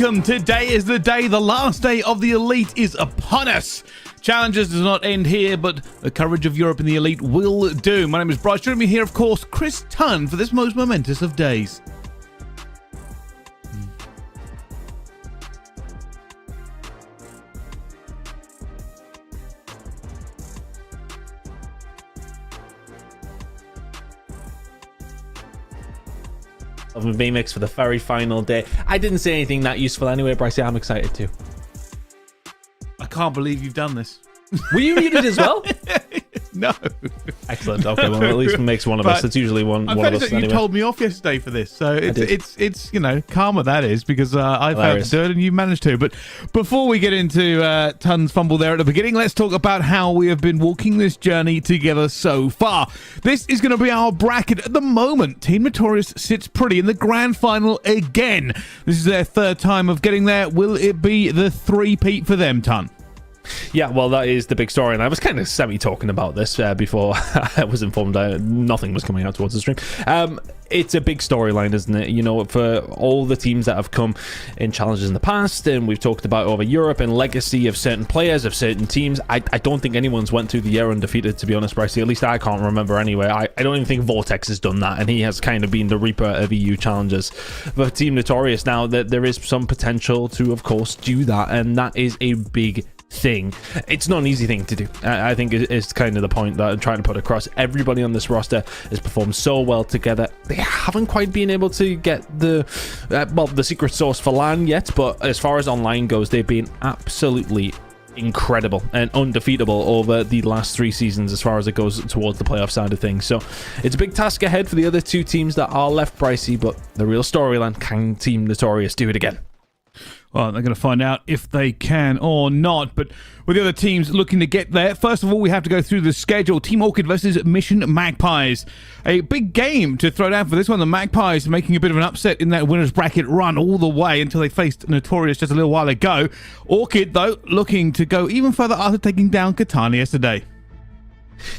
welcome. Today is the day. The last day of the Elite is upon us. Challenges does not end here, but the courage of Europe in the Elite will do. My name is Bryce. Joining me here, of course, Chris Tunn for this most momentous of days. Of a VMix for the very final day. I didn't say anything that useful anyway, Bryce. I'm excited too. I can't believe you've done this. Were you muted as well? No. Excellent. Okay, well, at least it makes one of us. It's usually one of us anyway. You told me off yesterday for this, so it's you know, karma that is, because I failed to do it and you managed to. But before we get into Tunn's fumble there at the beginning, let's talk about how we have been walking this journey together so far. This is going to be our bracket at the moment. Team Notorious sits pretty in the grand final again. This is their third time of getting there. Will it be the three-peat for them, Tunn? Yeah, well, that is the big story, and I was kind of semi-talking about this before I was informed nothing was coming out towards the stream. It's a big storyline, isn't it? You know, for all the teams that have come in challenges in the past, and we've talked about over Europe and legacy of certain players, of certain teams. I don't think anyone's went through the year undefeated, to be honest, Brycey. At least I can't remember anyway. I don't even think Vortex has done that, and he has kind of been the reaper of EU challenges. But Team Notorious now, that there is some potential to, of course, do that, and that is a big thing. It's not an easy thing to do. I think it's kind of the point that I'm trying to put across. Everybody on this roster has performed so well together. They haven't quite been able to get the secret sauce for LAN yet, but as far as online goes, they've been absolutely incredible and undefeatable over the last 3 seasons as far as it goes towards the playoff side of things. So it's a big task ahead for the other 2 teams that are left, Pricey, but the real storyline, can Team Notorious do it again? Well, they're going to find out if they can or not. But with the other teams looking to get there, first of all, we have to go through the schedule. Team Orchid versus Mission Magpies. A big game to throw down for this one. The Magpies making a bit of an upset in that winner's bracket run all the way until they faced Notorious just a little while ago. Orchid, though, looking to go even further after taking down Katana yesterday.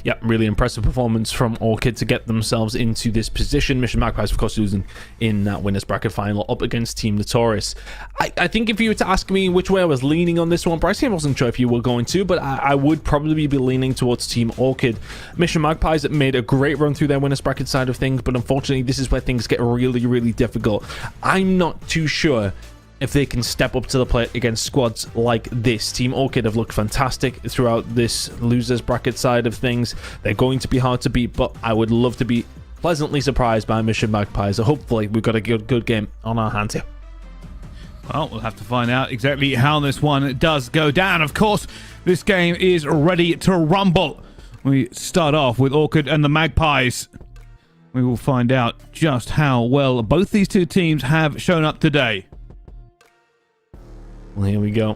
Yeah, really impressive performance from Orchid to get themselves into this position. Mission Magpies, of course, losing in that winners bracket final up against Team Notorious. I think if you were to ask me which way I was leaning on this one, Bryce, I wasn't sure if you were going to, but I would probably be leaning towards Team Orchid. Mission Magpies made a great run through their winners bracket side of things, but unfortunately, this is where things get really, really difficult. I'm not too sure if they can step up to the plate against squads like this. Team Orchid have looked fantastic throughout this losers bracket side of things. They're going to be hard to beat, but I would love to be pleasantly surprised by Mission Magpies. So hopefully we've got a good game on our hands here. Well, we'll have to find out exactly how this one does go down. Of course, this game is ready to rumble. We start off with Orchid and the Magpies. We will find out just how well both these 2 teams have shown up today. Well, here we go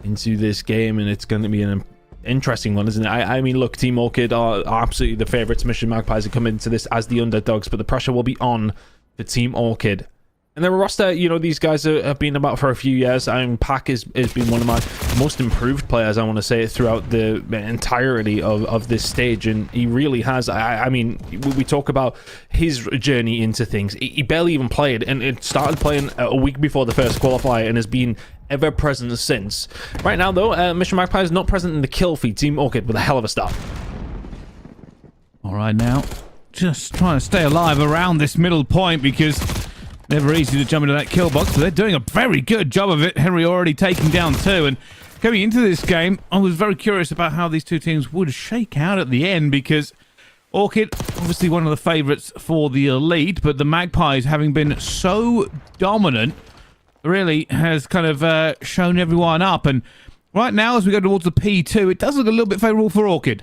into this game, and it's going to be an interesting one, isn't it? I mean, look, Team Orchid are absolutely the favourites. Mission Magpies have come into this as the underdogs, but the pressure will be on for Team Orchid. And their roster, you know, these guys have been about for a few years. I mean, Pac has been one of my most improved players, I want to say, throughout the entirety of this stage. And he really has. I mean, we talk about his journey into things. He barely even played, and it started playing a week before the first qualifier and has been ever present since. Right now, though, Mission Magpie is not present in the kill feed. Team Orchid with a hell of a start. All right, now, just trying to stay alive around this middle point because never easy to jump into that kill box, but they're doing a very good job of it. Henry already taking down 2, and coming into this game, I was very curious about how these 2 teams would shake out at the end, because Orchid, obviously one of the favourites for the Elite, but the Magpies, having been so dominant, really has kind of shown everyone up. And right now, as we go towards the P2, it does look a little bit favourable for Orchid.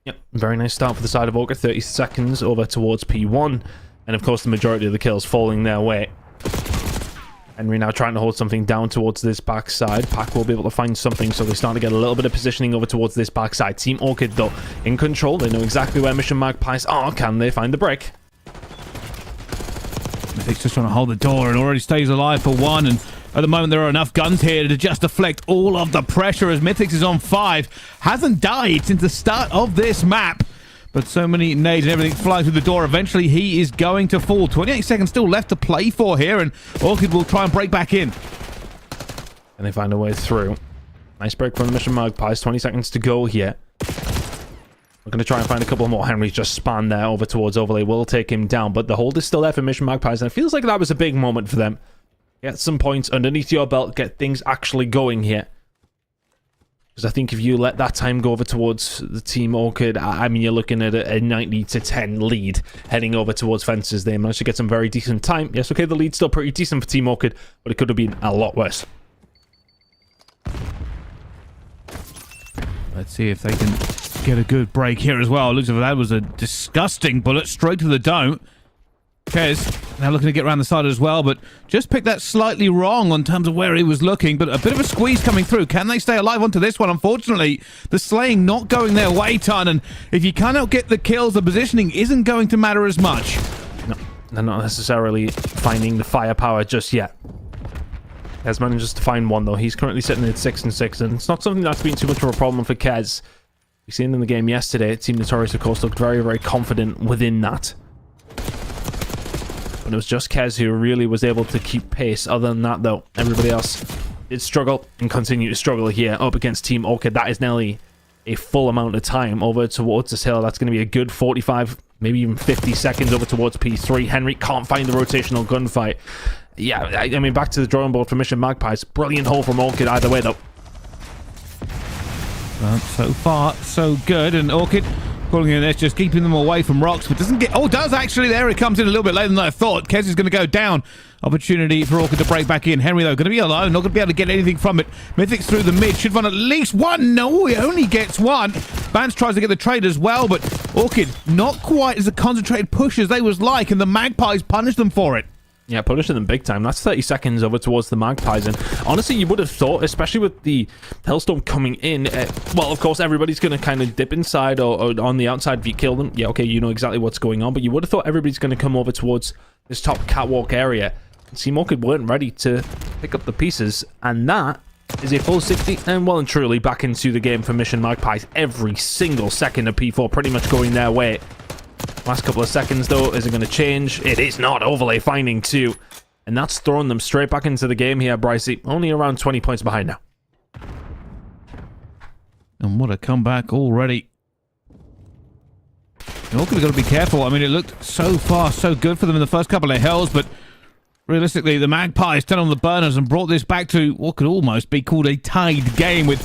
Yep, very nice start for the side of Orchid. 30 seconds over towards P1. And of course, the majority of the kills falling their way. Henry now trying to hold something down towards this backside. Pac will be able to find something, so they start to get a little bit of positioning over towards this backside. Team Orchid, though, in control. They know exactly where Mission Magpies are. Can they find the break? Mythic's just trying to hold the door and already stays alive for 1. And at the moment, there are enough guns here to just deflect all of the pressure as Mythix is on 5. Hasn't died since the start of this map. But so many nades and everything flying through the door. Eventually, he is going to fall. 28 seconds still left to play for here, and Orchid will try and break back in. And they find a way through. Nice break from the Mission Magpies. 20 seconds to go here. We're going to try and find a couple more. Henry's just spanned there over towards Overlay. Will take him down, but the hold is still there for Mission Magpies, and it feels like that was a big moment for them. Get some points underneath your belt. Get things actually going here. Because I think if you let that time go over towards the Team Orchid, I mean, you're looking at a 90-10 lead heading over towards Fences. They managed to get some very decent time. Yes, okay, the lead's still pretty decent for Team Orchid, but it could have been a lot worse. Let's see if they can get a good break here as well. Looks like that was a disgusting bullet straight to the dome. Kez now looking to get around the side as well, but just picked that slightly wrong on terms of where he was looking, but a bit of a squeeze coming through. Can they stay alive onto this one? Unfortunately, the slaying not going their way, Ton, and if you cannot get the kills, the positioning isn't going to matter as much. No, they're not necessarily finding the firepower just yet. Kez manages to find one, though. He's currently sitting at 6-6, and it's not something that's been too much of a problem for Kez. We've seen in the game yesterday, Team Notorious, of course, looked very, very confident within that. But it was just Kez who really was able to keep pace. Other than that, though, everybody else did struggle and continue to struggle here up against Team Orchid. That is nearly a full amount of time over towards this hill. That's going to be a good 45, maybe even 50 seconds over towards P3. Henry can't find the rotational gunfight. Yeah, I mean, back to the drawing board for Mission Magpies. Brilliant hole from Orchid either way, though. Well, so far, so good. And Orchid calling in this, just keeping them away from rocks, but doesn't get... Oh, does actually. There it comes in a little bit later than I thought. Kez is going to go down. Opportunity for Orchid to break back in. Henry, though, going to be alone. Not going to be able to get anything from it. Mythic's through the mid. Should run at least one. No, he only gets one. Vance tries to get the trade as well, but Orchid not quite as a concentrated push as they was like, and the Magpies punish them for it. Yeah, punishing them big time. That's 30 seconds over towards the Magpies. And honestly, you would have thought, especially with the Hellstorm coming in, well, of course, everybody's going to kind of dip inside or on the outside if you kill them. Yeah, okay, you know exactly what's going on. But you would have thought everybody's going to come over towards this top catwalk area. And Team Orchid weren't ready to pick up the pieces. And that is a full 60 and well and truly back into the game for Mission Magpies. Every single second of P4 pretty much going their way. Last couple of seconds, though, is it going to change? It is not. Overlay finding 2. And that's throwing them straight back into the game here, Brycey. Only around 20 points behind now. And what a comeback already. You're going to be careful. I mean, it looked so far so good for them in the first couple of hills, but realistically, the Magpies turned on the burners and brought this back to what could almost be called a tied game with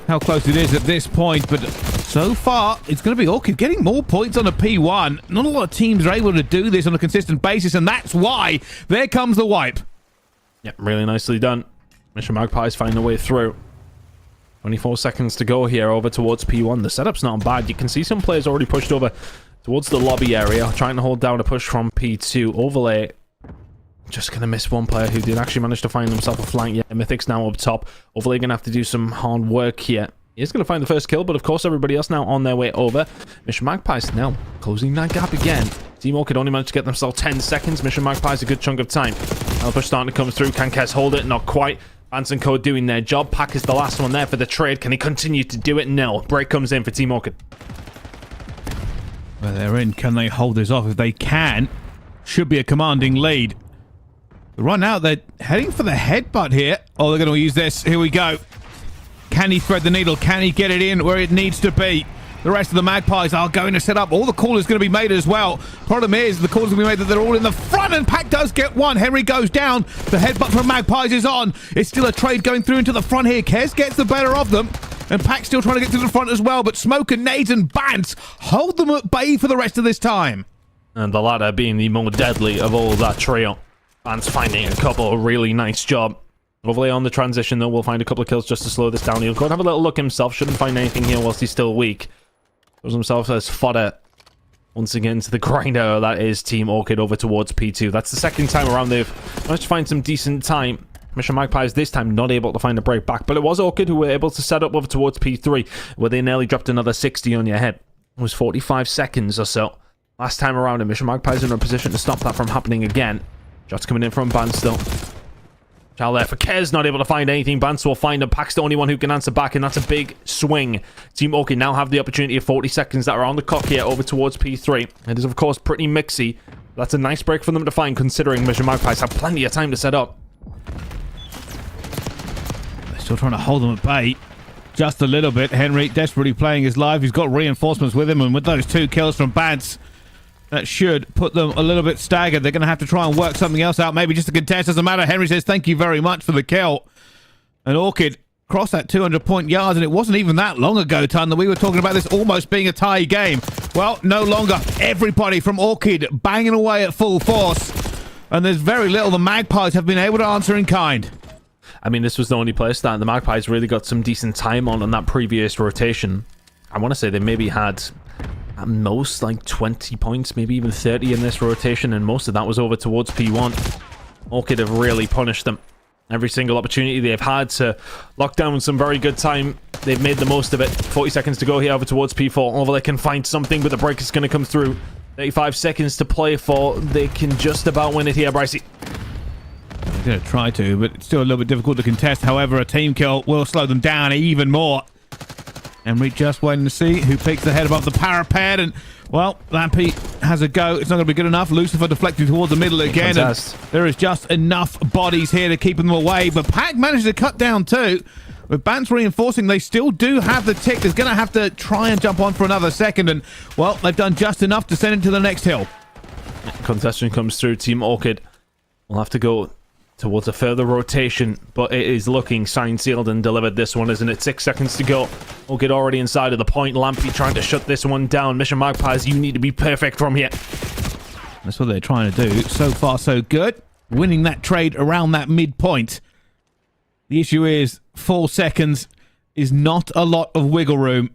how close it is at this point. But so far, it's going to be Orchid getting more points on a P1. Not a lot of teams are able to do this on a consistent basis, and that's why there comes the wipe. Yep, really nicely done. Mission Magpies find their way through. 24 seconds to go here over towards P1. The setup's not bad. You can see some players already pushed over towards the lobby area, trying to hold down a push from P2. Overlay just going to miss one player who did actually manage to find himself a flank. Yeah, Mythic's now up top. Overlay going to have to do some hard work here. He is going to find the first kill, but of course everybody else now on their way over. Mission Magpies now closing that gap again. Team Orchid only managed to get themselves 10 seconds. Mission Magpies a good chunk of time. Now push starting to come through. Can Kez hold it? Not quite. Vance and Co doing their job. Pack is the last one there for the trade. Can he continue to do it? No. Break comes in for Team Orchid. Well, they're in. Can they hold this off? If they can, should be a commanding lead. But right now, they're heading for the headbutt here. Oh, they're going to use this. Here we go. Can he thread the needle? Can he get it in where it needs to be? The rest of the Magpies are going to set up. All the call is going to be made as well. Problem is, the call is going to be made that they're all in the front, and Pack does get one. Henry goes down. The headbutt from Magpies is on. It's still a trade going through into the front here. Kez gets the better of them, and Pack still trying to get to the front as well, but Smoke and Nades and Vance hold them at bay for the rest of this time. And the latter being the more deadly of all that trio. Vance finding a couple, really nice job. Overlay on the transition, though, we'll find a couple of kills just to slow this down. He'll go and have a little look himself. Shouldn't find anything here whilst he's still weak. Throws himself as fodder once again to the grinder. That is Team Orchid over towards P2. That's the second time around they've managed to find some decent time. Mission Magpies this time not able to find a break back, but it was Orchid who were able to set up over towards P3, where they nearly dropped another 60 on your head. It was 45 seconds or so last time around, and Mission Magpies in a position to stop that from happening again. Shots coming in from Vance still. Child there for Kez, not able to find anything. Bance will find him. Pack's the only one who can answer back, and that's a big swing. Team Orchid now have the opportunity of 40 seconds that are on the clock here over towards P3. It is, of course, pretty mixy. That's a nice break for them to find, considering Mission Magpies have plenty of time to set up. They're still trying to hold them at bay. Just a little bit. Henry desperately playing his life. He's got reinforcements with him, and with those 2 kills from Bance, that should put them a little bit staggered. They're going to have to try and work something else out. Maybe just a contest. Doesn't matter. Henry says, thank you very much for the kill. And Orchid crossed that 200-point yards, and it wasn't even that long ago, Ton, that we were talking about this almost being a tie game. Well, no longer. Everybody from Orchid banging away at full force. And there's very little the Magpies have been able to answer in kind. I mean, this was the only place that the Magpies really got some decent time on that previous rotation. I want to say they maybe had at most like 20 points, maybe even 30 in this rotation, and most of that was over towards P1. Orchid have really punished them. Every single opportunity they've had to lock down some very good time, they've made the most of it. 40 seconds to go here over towards P4. Over they can find something, but the break is going to come through. 35 seconds to play for. They can just about win it here, Brycey. They're going to try to, but it's still a little bit difficult to contest. However, a team kill will slow them down even more. Emery just waiting to see who picks the head above the parapet, and, well, Lampy has a go. It's not going to be good enough. Lucifer deflecting towards the middle again, and there is just enough bodies here to keep them away, but Pack managed to cut down too. With Bance reinforcing, they still do have the tick. They're going to have to try and jump on for another second, and, well, they've done just enough to send it to the next hill. Contestation comes through. Team Orchid will have to go towards a further rotation, but it is looking signed, sealed, and delivered. This one, isn't it? 6 seconds to go. Orchid already inside of the point. Lampy trying to shut this one down. Mission Magpies, you need to be perfect from here. That's what they're trying to do. So far, so good. Winning that trade around that midpoint. The issue is 4 seconds is not a lot of wiggle room.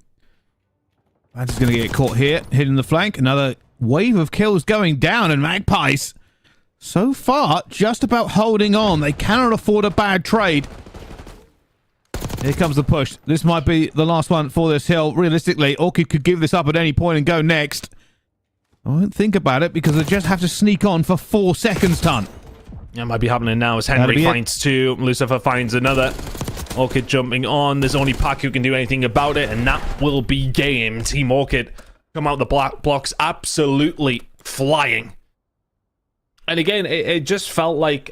That's going to get caught here, hitting the flank. Another wave of kills going down, and Magpies, so far, just about holding on. They cannot afford a bad trade. Here comes the push. This might be the last one for this hill. Realistically, Orchid could give this up at any point and go next. I won't think about it because they just have to sneak on for 4 seconds, Ton. That might be happening now as Henry finds 2. Lucifer finds another. Orchid jumping on. There's only Pack who can do anything about it, and that will be game. Team Orchid come out the blocks absolutely flying. And again, it just felt like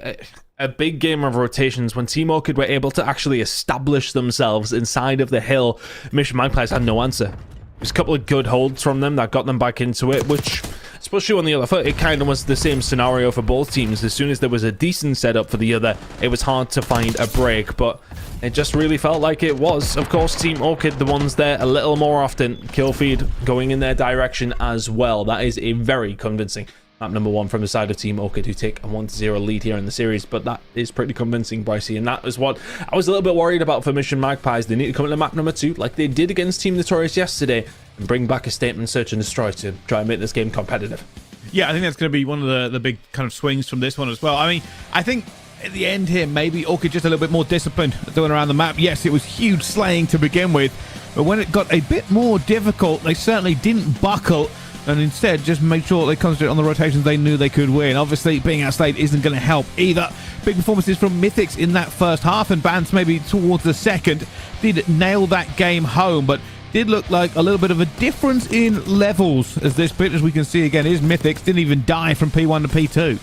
a big game of rotations when Team Orchid were able to actually establish themselves inside of the hill. Mission Magpies had no answer. There's a couple of good holds from them that got them back into it, which, I suppose, on the other foot, it kind of was the same scenario for both teams. As soon as there was a decent setup for the other, it was hard to find a break, but it just really felt like it was. Of course, Team Orchid, the ones there a little more often. Kill feed going in their direction as well. That is a very convincing map number 1 from the side of Team Orchid, who take a 1-0 lead here in the series, but that is pretty convincing, Brycey, and that is what I was a little bit worried about for Mission Magpies. They need to come into map number 2, like they did against Team Notorious yesterday, and bring back a statement search and destroy to try and make this game competitive. Yeah, I think that's going to be one of the big kind of swings from this one as well. I mean, I think at the end here, maybe Orchid just a little bit more disciplined doing around the map. Yes, it was huge slaying to begin with, but when it got a bit more difficult, they certainly didn't buckle, and instead just made sure they concentrated on the rotations they knew they could win. Obviously, being outslayed isn't going to help either. Big performances from Mythics in that first half, and Bance maybe towards the second did nail that game home, but did look like a little bit of a difference in levels as this bit, as we can see again, is Mythics didn't even die from P1 to P2.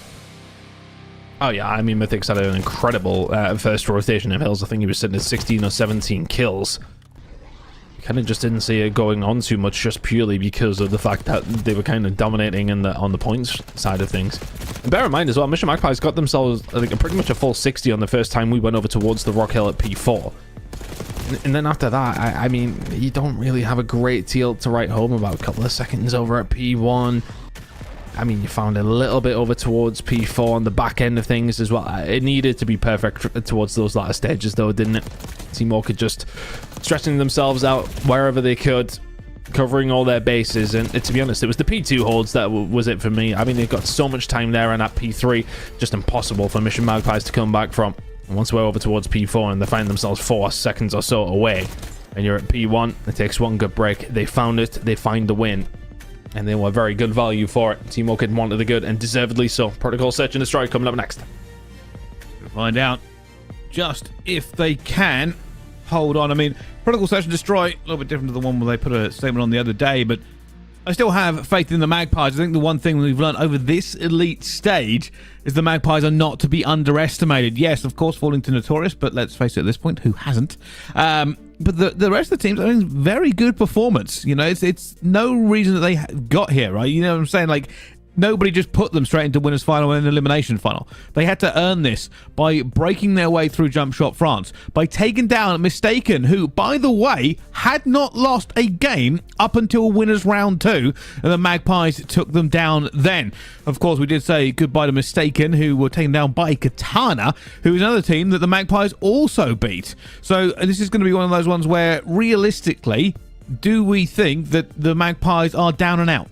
Oh yeah, I mean, Mythics had an incredible first rotation of hills. I think he was sitting at 16 or 17 kills. Kind of just didn't see it going on too much, just purely because of the fact that they were kind of dominating on the points side of things. And bear in mind as well, Mission Magpies got themselves, I think, pretty much a full 60 on the first time we went over towards the Rock Hill at P4. And then after that, I mean, you don't really have a great deal to write home about. A couple of seconds over at P1. I mean, you found a little bit over towards P4 on the back end of things as well. It needed to be perfect towards those latter stages, though, didn't it? Team Orchid just stretching themselves out wherever they could, covering all their bases. And to be honest, it was the P2 holds that was it for me. I mean, they've got so much time there, and at P3, just impossible for Mission Magpies to come back from. And once we're over towards P4 and they find themselves 4 seconds or so away, and you're at P1, it takes one good break. They found it, they find the win. And they were very good value for it. Team Orchid wanted the good, and deservedly so. Protocol Search and Destroy coming up next. We'll find out. just if they can hold on. I mean, Protocol Search and Destroy, a little bit different to the one where they put a statement on the other day, but I still have faith in the Magpies. I think the one thing we've learned over this elite stage is the Magpies are not to be underestimated. Yes, of course, falling to Notorious, but let's face it, at this point, who hasn't? But the rest of the teams, I mean, very good performance. You know, it's no reason that they got here, right? You know what I'm saying? Like, nobody just put them straight into winners final and elimination final. They had to earn this by breaking their way through Jump Shot France, by taking down Mistaken, who, by the way, had not lost a game up until winners round 2, and the Magpies took them down then. Of course, we did say goodbye to Mistaken, who were taken down by Katana, who is another team that the Magpies also beat. So this is going to be one of those ones where, realistically, do we think that the Magpies are down and out?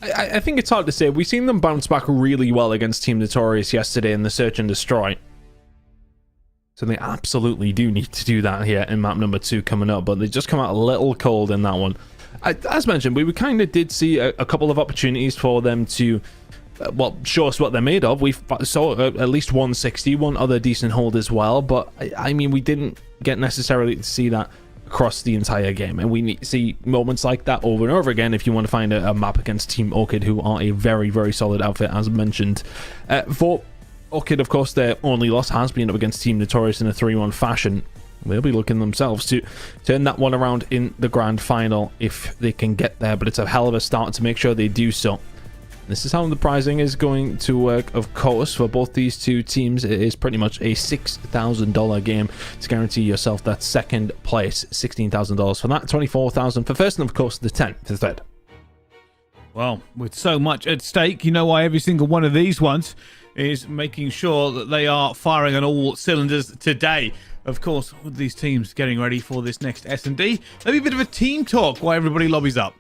I think it's hard to say. We've seen them bounce back really well against Team Notorious yesterday in the Search and Destroy. So they absolutely do need to do that here in map number 2 coming up, but they just come out a little cold in that one. As mentioned, we kind of did see a couple of opportunities for them to, well, show us what they're made of. We saw at least 160, one other decent hold as well, but I mean, we didn't get necessarily to see that across the entire game, and we need to see moments like that over and over again if you want to find a map against Team Orchid, who are a very, very solid outfit, as mentioned. For Orchid, of course, their only loss has been up against Team Notorious in a 3-1 fashion. They'll be looking themselves to turn that one around in the grand final if they can get there, but it's a hell of a start to make sure they do so. This is how the prizing is going to work, of course, for both these two teams. It is pretty much a $6,000 game to guarantee yourself that second place. $16,000 for that, $24,000 for first, and of course the 10 for third. Well, with so much at stake, you know why every single one of these ones is making sure that they are firing on all cylinders today. Of course, with these teams getting ready for this next S&D, maybe a bit of a team talk while everybody lobbies up.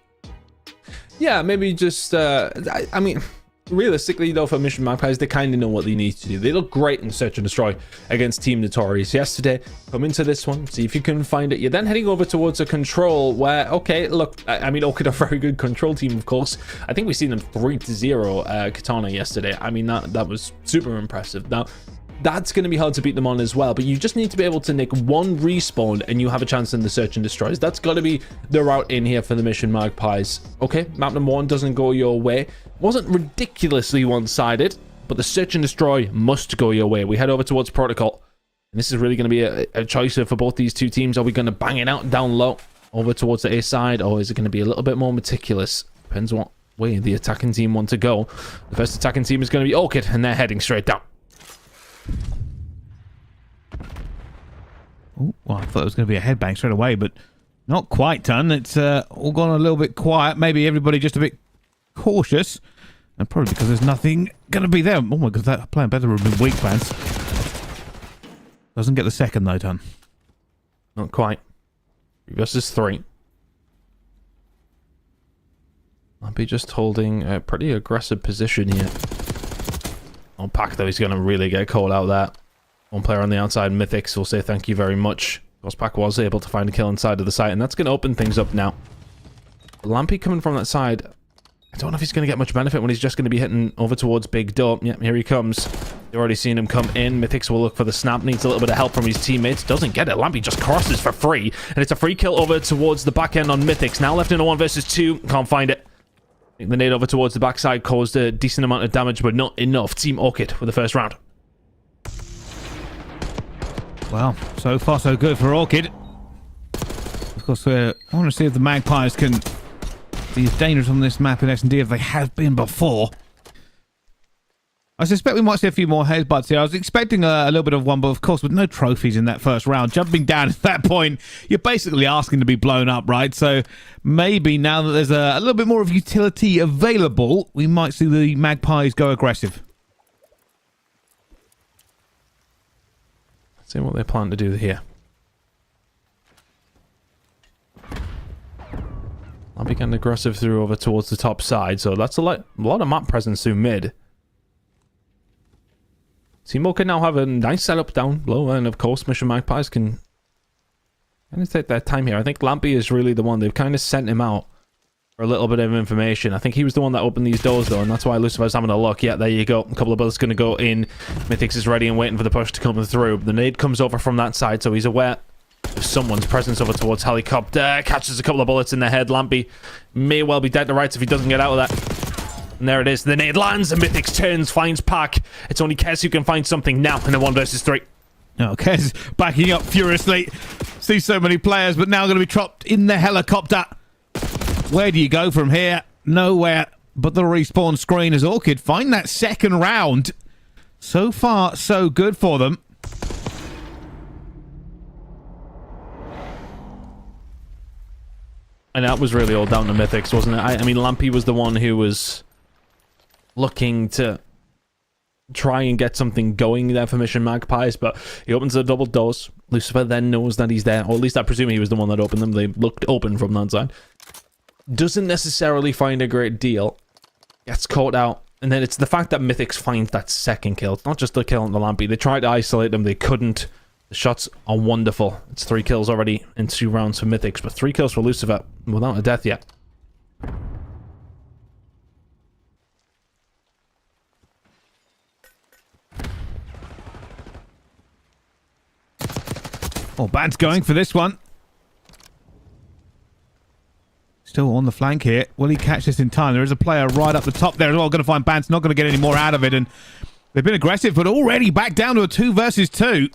Yeah, maybe just, I mean, realistically, though, for Mission Magpies, they kind of know what they need to do. They look great in Search and Destroy against Team Notorious yesterday. Come into this one, see if you can find it. You're then heading over towards a control where, okay, look, I mean, Orchid are a very good control team, of course. I think we've seen them 3-0 Katana yesterday. I mean, that was super impressive. Now, that's going to be hard to beat them on as well, but you just need to be able to nick one respawn and you have a chance in the Search and Destroys. That's got to be the route in here for the Mission Magpies. Okay, map number 1 doesn't go your way. Wasn't ridiculously one-sided, but the Search and Destroy must go your way. We head over towards Protocol, and this is really going to be a choice for both these two teams. Are we going to bang it out down low over towards the A side, or is it going to be a little bit more meticulous? Depends what way the attacking team want to go. The first attacking team is going to be Orchid, and they're heading straight down. Ooh, well, I thought it was going to be a headbang straight away, but not quite done. It's all gone a little bit quiet. Maybe everybody just a bit cautious, and probably because there's nothing going to be there. Oh my god, that playing better would have been weak plans. Doesn't get the second though done. Not quite. 3 versus 3. I'll be just holding a pretty aggressive position here. On Pack, though, he's going to really get called out there. One player on the outside, Mythics, will say thank you very much. Of course, Pack was able to find a kill inside of the site, and that's going to open things up now. Lampy coming from that side. I don't know if he's going to get much benefit when he's just going to be hitting over towards Big Door. Yep, here he comes. You've already seen him come in. Mythics will look for the snap. Needs a little bit of help from his teammates. Doesn't get it. Lampy just crosses for free, and it's a free kill over towards the back end on Mythics. Now left in a 1 versus 2. Can't find it. I think the nade over towards the backside caused a decent amount of damage, but not enough. Team Orchid with the first round. Well, so far so good for Orchid. Of course, I want to see if the Magpies can be as dangerous on this map in S&D as they have been before. I suspect we might see a few more headbutts here. I was expecting a little bit of one, but of course, with no trophies in that first round, jumping down at that point, you're basically asking to be blown up, right? So maybe now that there's a little bit more of utility available, we might see the Magpies go aggressive. Let's see what they plan to do here. I'll be getting aggressive through over towards the top side, so that's a lot of map presence through mid. Team Orchid now have a nice setup down low, and of course Mission Magpies can kind of take their time here. I think Lampy is really the one. They've kind of sent him out for a little bit of information. I think he was the one that opened these doors, though, and that's why Lucifer's having a look. Yeah, there you go. A couple of bullets going to go in. Mythics is ready and waiting for the push to come through. The nade comes over from that side, so he's aware of someone's presence over towards helicopter. Catches a couple of bullets in the head. Lampy may well be dead to rights if he doesn't get out of that. And there it is. The nade lands, and Mythics turns, finds Pack. It's only Kez who can find something now in a 1 versus 3. Oh, Kez backing up furiously. See so many players, but now going to be trapped in the helicopter. Where do you go from here? Nowhere but the respawn screen as Orchid find that second round. So far, so good for them. And that was really all down to Mythics, wasn't it? I mean, Lampy was the one who was looking to try and get something going there for Mission Magpies, but he opens the double doors. Lucifer then knows that he's there, or at least I presume he was the one that opened them. They looked open from that side. Doesn't necessarily find a great deal. Gets caught out. And then it's the fact that Mythics finds that second kill. It's not just the kill on the Lampy. They tried to isolate them. They couldn't. The shots are wonderful. It's 3 kills already in 2 rounds for Mythics, but 3 kills for Lucifer without a death yet. Oh, Bad's going for this one. Still on the flank here. Will he catch this in time? There is a player right up the top there as well. Going to find Bant's not going to get any more out of it. And they've been aggressive, but already back down to a 2 versus 2.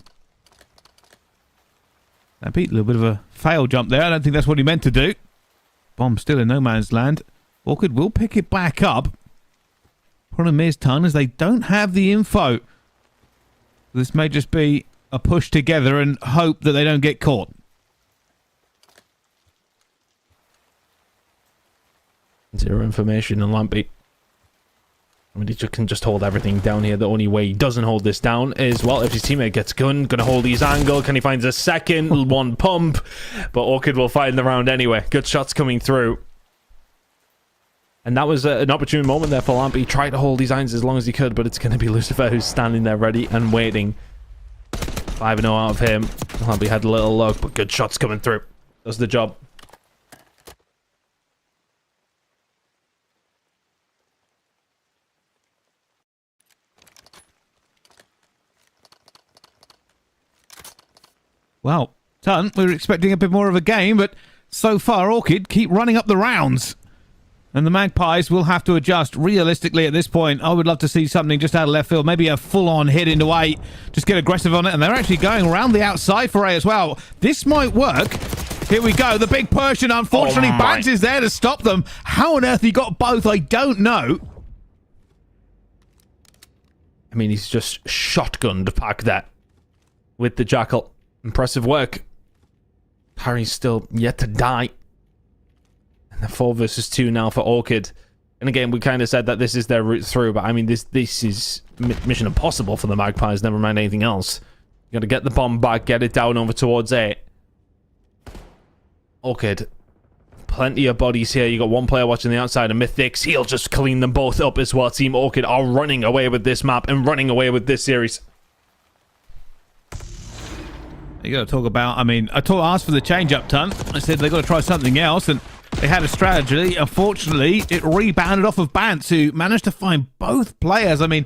That beat a little bit of a fail jump there. I don't think that's what he meant to do. Bomb still in no man's land. Orchid will pick it back up. Problem is, Ton, is they don't have the info. This may just be a push together and hope that they don't get caught. Zero information on Lampy. I mean, he can just hold everything down here. The only way he doesn't hold this down is, well, if his teammate gets gunned, gonna hold his angle. Can he find a second? One pump. But Orchid will fight in the round anyway. Good shots coming through. And that was an opportune moment there for Lampy. He tried to hold his irons as long as he could, but it's going to be Lucifer who's standing there ready and waiting. 5-0 out of him. Lampy had a little luck, but good shots coming through. Does the job. Well, Ton, we were expecting a bit more of a game, but so far Orchid keep running up the rounds. And the Magpies will have to adjust. Realistically, at this point, I would love to see something just out of left field. Maybe a full-on hit into A. Just get aggressive on it. And they're actually going around the outside for A as well. This might work. Here we go. The big push, and unfortunately, Bant is there to stop them. How on earth he got both, I don't know. I mean, he's just shotgunned Pack that with the Jackal. Impressive work. Harry's still yet to die. And the 4 versus 2 now for Orchid. And again, we kind of said that this is their route through, but I mean, this is mission impossible for the Magpies, never mind anything else. You gotta get the bomb back, get it down over towards A. Orchid. Plenty of bodies here. You got one player watching the outside, and Mythics. He'll just clean them both up as well. Team Orchid are running away with this map and running away with this series. You got to talk about, I mean, asked for the change-up, Ton. I said they got to try something else, and they had a strategy. Unfortunately, it rebounded off of Bantz, who managed to find both players. I mean,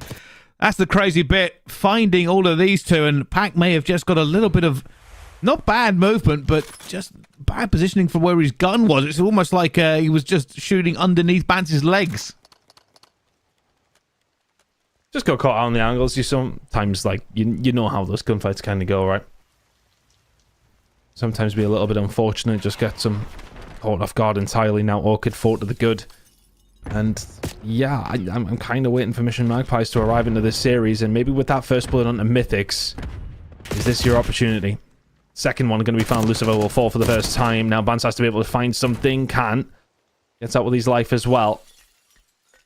that's the crazy bit, finding all of these two, and Pack may have just got a little bit of, not bad movement, but just bad positioning for where his gun was. It's almost like he was just shooting underneath Bantz's legs. Just got caught out on the angles. You sometimes, like, you know how those gunfights kind of go, right? Sometimes be a little bit unfortunate, just get some caught off guard entirely. Now Orchid fought to the good. And yeah, I'm kind of waiting for Mission Magpies to arrive into this series, and maybe with that first blood onto Mythics, is this your opportunity? Second one going to be found. Lucifer will fall for the first time. Now Bantz has to be able to find something. Can't. Gets out with his life as well.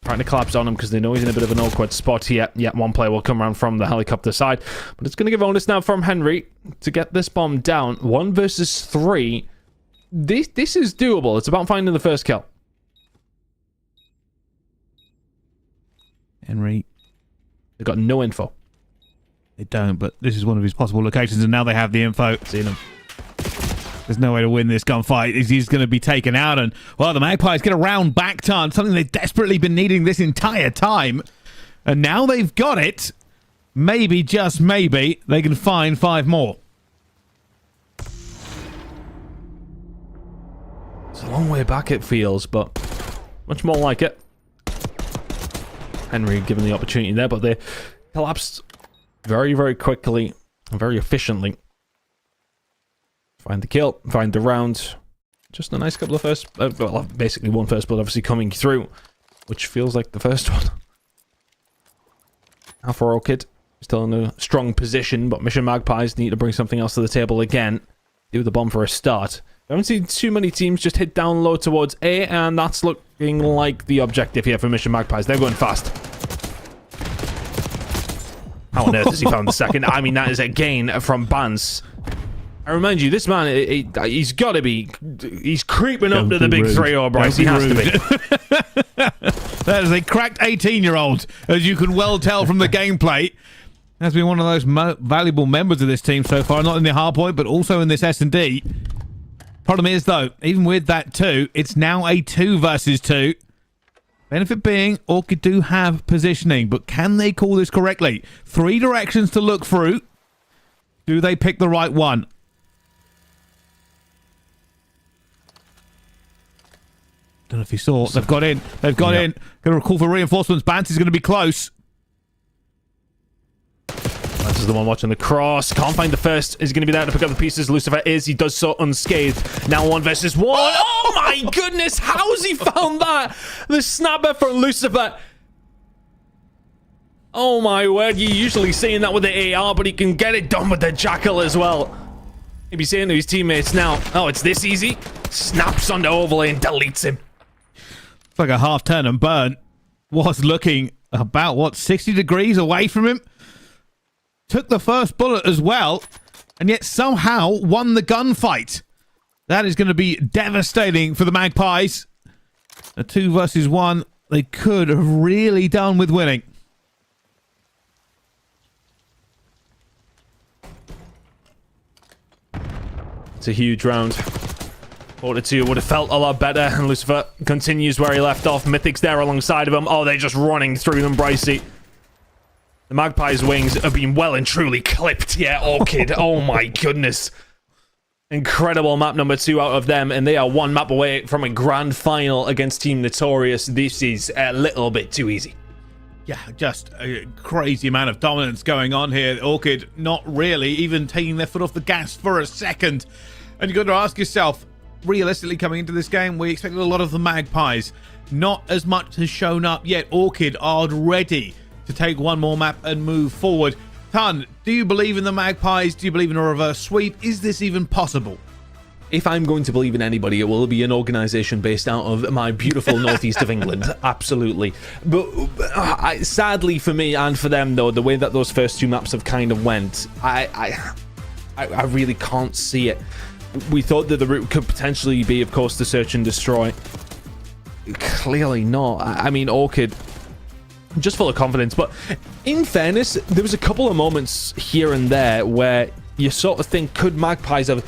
Trying to collapse on him because they know he's in a bit of an awkward spot here. Yet one player will come around from the helicopter side. But it's going to give onus now from Henry to get this bomb down. 1 versus 3. This is doable. It's about finding the first kill. Henry. They've got no info. They don't, but this is one of his possible locations, and now they have the info. Seen him. There's no way to win this gunfight. He's going to be taken out. And, well, the Magpies get a round back turn, something they've desperately been needing this entire time. And now they've got it. Maybe, just maybe, they can find 5 more. It's a long way back, it feels, but much more like it. Henry given the opportunity there, but they collapsed very, very quickly and very efficiently. Find the kill, find the round. Just a nice couple of first... well, basically one first blood obviously coming through, which feels like the first one. Now for Orchid, still in a strong position, but Mission Magpies need to bring something else to the table again. Do the bomb for a start. I haven't seen too many teams just hit down low towards A, and that's looking like the objective here for Mission Magpies. They're going fast. How on earth has he found the second? I mean, that is a gain from Bance. I remind you, this man, he's got to be... He's creeping up to the big 3-0, Bryce. He has to be. That is a cracked 18-year-old, as you can well tell from the gameplay. Has been one of those valuable members of this team so far, not in the Hardpoint, but also in this S&D. Problem is, though, even with that 2, it's now a 2 versus 2. Benefit being, Orchid do have positioning, but can they call this correctly? 3 directions to look through. Do they pick the right one? Don't know if you saw. They've got in. They've got in. Going to call for reinforcements. Bance is going to be close. This is the one watching the cross. Can't find the first. Is he going to be there to pick up the pieces? Lucifer is. He does so unscathed. Now 1 versus 1. Oh my goodness. How's he found that? The snapper from Lucifer. Oh my word. You're usually seeing that with the AR, but he can get it done with the Jackal as well. He'd be saying to his teammates now, oh, it's this easy? Snaps onto overlay and deletes him. It's like a half turn and burn. Was looking about, what, 60 degrees away from him? Took the first bullet as well, and yet somehow won the gunfight. That is going to be devastating for the Magpies. A 2 versus 1 they could have really done with winning. It's a huge round. 4-2 would have felt a lot better, and Lucifer continues where he left off. Mythic's there alongside of him. Oh, they're just running through them, Brycey. The Magpies' wings have been well and truly clipped. Yeah, Orchid. Oh my goodness. Incredible map number 2 out of them, and they are 1 map away from a grand final against Team Notorious. This is a little bit too easy. Yeah, just a crazy amount of dominance going on here. Orchid not really even taking their foot off the gas for a second. And you've got to ask yourself, realistically coming into this game, we expected a lot of the Magpies. Not as much has shown up yet. Orchid are ready to take 1 more map and move forward. Ton, do you believe in the Magpies? Do you believe in a reverse sweep? Is this even possible? If I'm going to believe in anybody, it will be an organisation based out of my beautiful northeast of England. Absolutely. But sadly for me and for them, though, the way that those first 2 maps have kind of went, I really can't see it. We thought that the route could potentially be, of course, the search and destroy. Clearly not. I mean, Orchid, just full of confidence. But in fairness, there was a couple of moments here and there where you sort of think, could Magpies have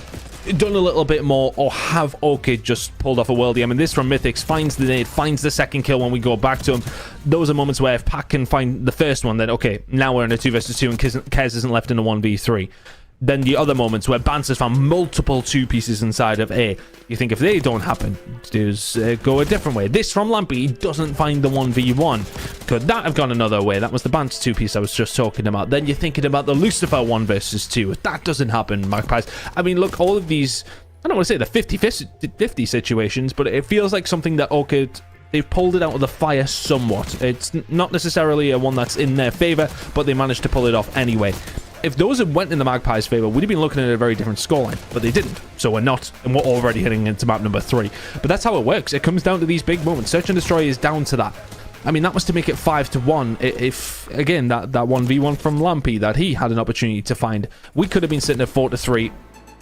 done a little bit more, or have Orchid just pulled off a worldie? I mean, this from Mythics, finds the nade, finds the second kill when we go back to him. Those are moments where if Pac can find the first one, then okay, now we're in a 2 versus 2 and Kez isn't left in a 1v3. Then the other moments where Bance has found multiple 2 pieces inside of A, you think if they don't happen, just go a different way. This from Lampy, he doesn't find the 1v1. Could that have gone another way? That was the Bance 2 piece I was just talking about. Then you're thinking about the Lucifer 1 versus 2. If that doesn't happen, Magpies. I mean, look, all of these, I don't want to say the 50-50 situations, but it feels like something that Orchid, they've pulled it out of the fire somewhat. It's not necessarily a one that's in their favor, but they managed to pull it off anyway. If those had went in the Magpies' favor, we'd have been looking at a very different scoreline, but they didn't, so we're not, and we're already heading into map number 3. But that's how it works. It comes down to these big moments. Search and Destroy is down to that. I mean, that was to make it 5-1. If, again, that 1v1 from Lampy that he had an opportunity to find, we could have been sitting at 4-3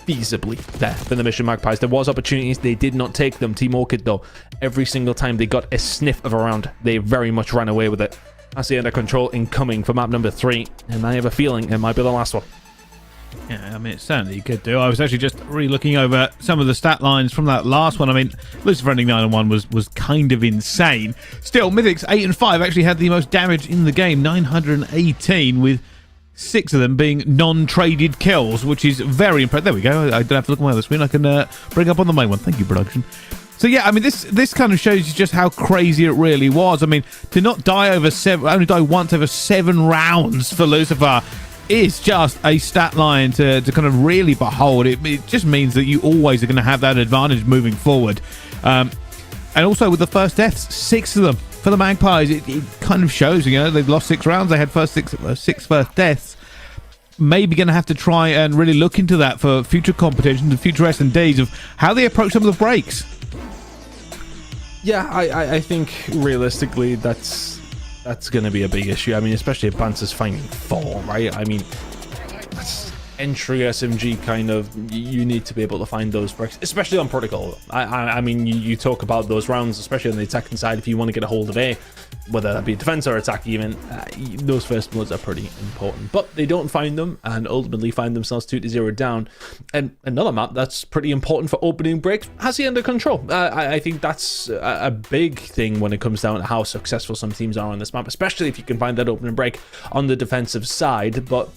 feasibly there for the Mission Magpies. There was opportunities, they did not take them. Team Orchid, though, every single time they got a sniff of a round, they very much ran away with it. That's the under control incoming for map number 3, and I have a feeling it might be the last one. Yeah, I mean, it certainly could do. I was actually just re-looking over some of the stat lines from that last one. I mean, Lucifer ending 9-1 was kind of insane. Still, Mythics 8 and 5 actually had the most damage in the game, 918, with 6 of them being non-traded kills, which is very impressive. There we go. I don't have to look at my other screen. I can bring up on the main one. Thank you, production. So yeah, I mean, this kind of shows you just how crazy it really was. I mean, to not die only die once over 7 rounds for Lucifer is just a stat line to kind of really behold. It just means that you always are going to have that advantage moving forward. And also with the first deaths, 6 of them for the Magpies, it kind of shows, you know, they've lost 6 rounds, they had six first deaths. Maybe going to have to try and really look into that for future competitions and future S&Ds of how they approach some of the breaks. Yeah, I think realistically that's going to be a big issue. I mean, especially if Bance is finding 4, right? I mean, that's entry SMG kind of, you need to be able to find those breaks, especially on Protocol. I mean, you talk about those rounds, especially on the attacking side, if you want to get a hold of A, whether that be defense or attack even, those first bloods are pretty important. But they don't find them and ultimately find themselves 2-0 down. And another map that's pretty important for opening breaks has he under control. I think that's a big thing when it comes down to how successful some teams are on this map, especially if you can find that opening break on the defensive side. But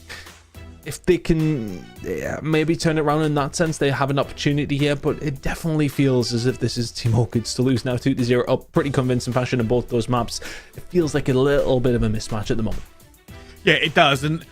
if they can maybe turn it around in that sense, they have an opportunity here, but it definitely feels as if this is Team Orchid's to lose now, 2-0 up, pretty convincing fashion in both those maps. It feels like a little bit of a mismatch at the moment. Yeah, it does, and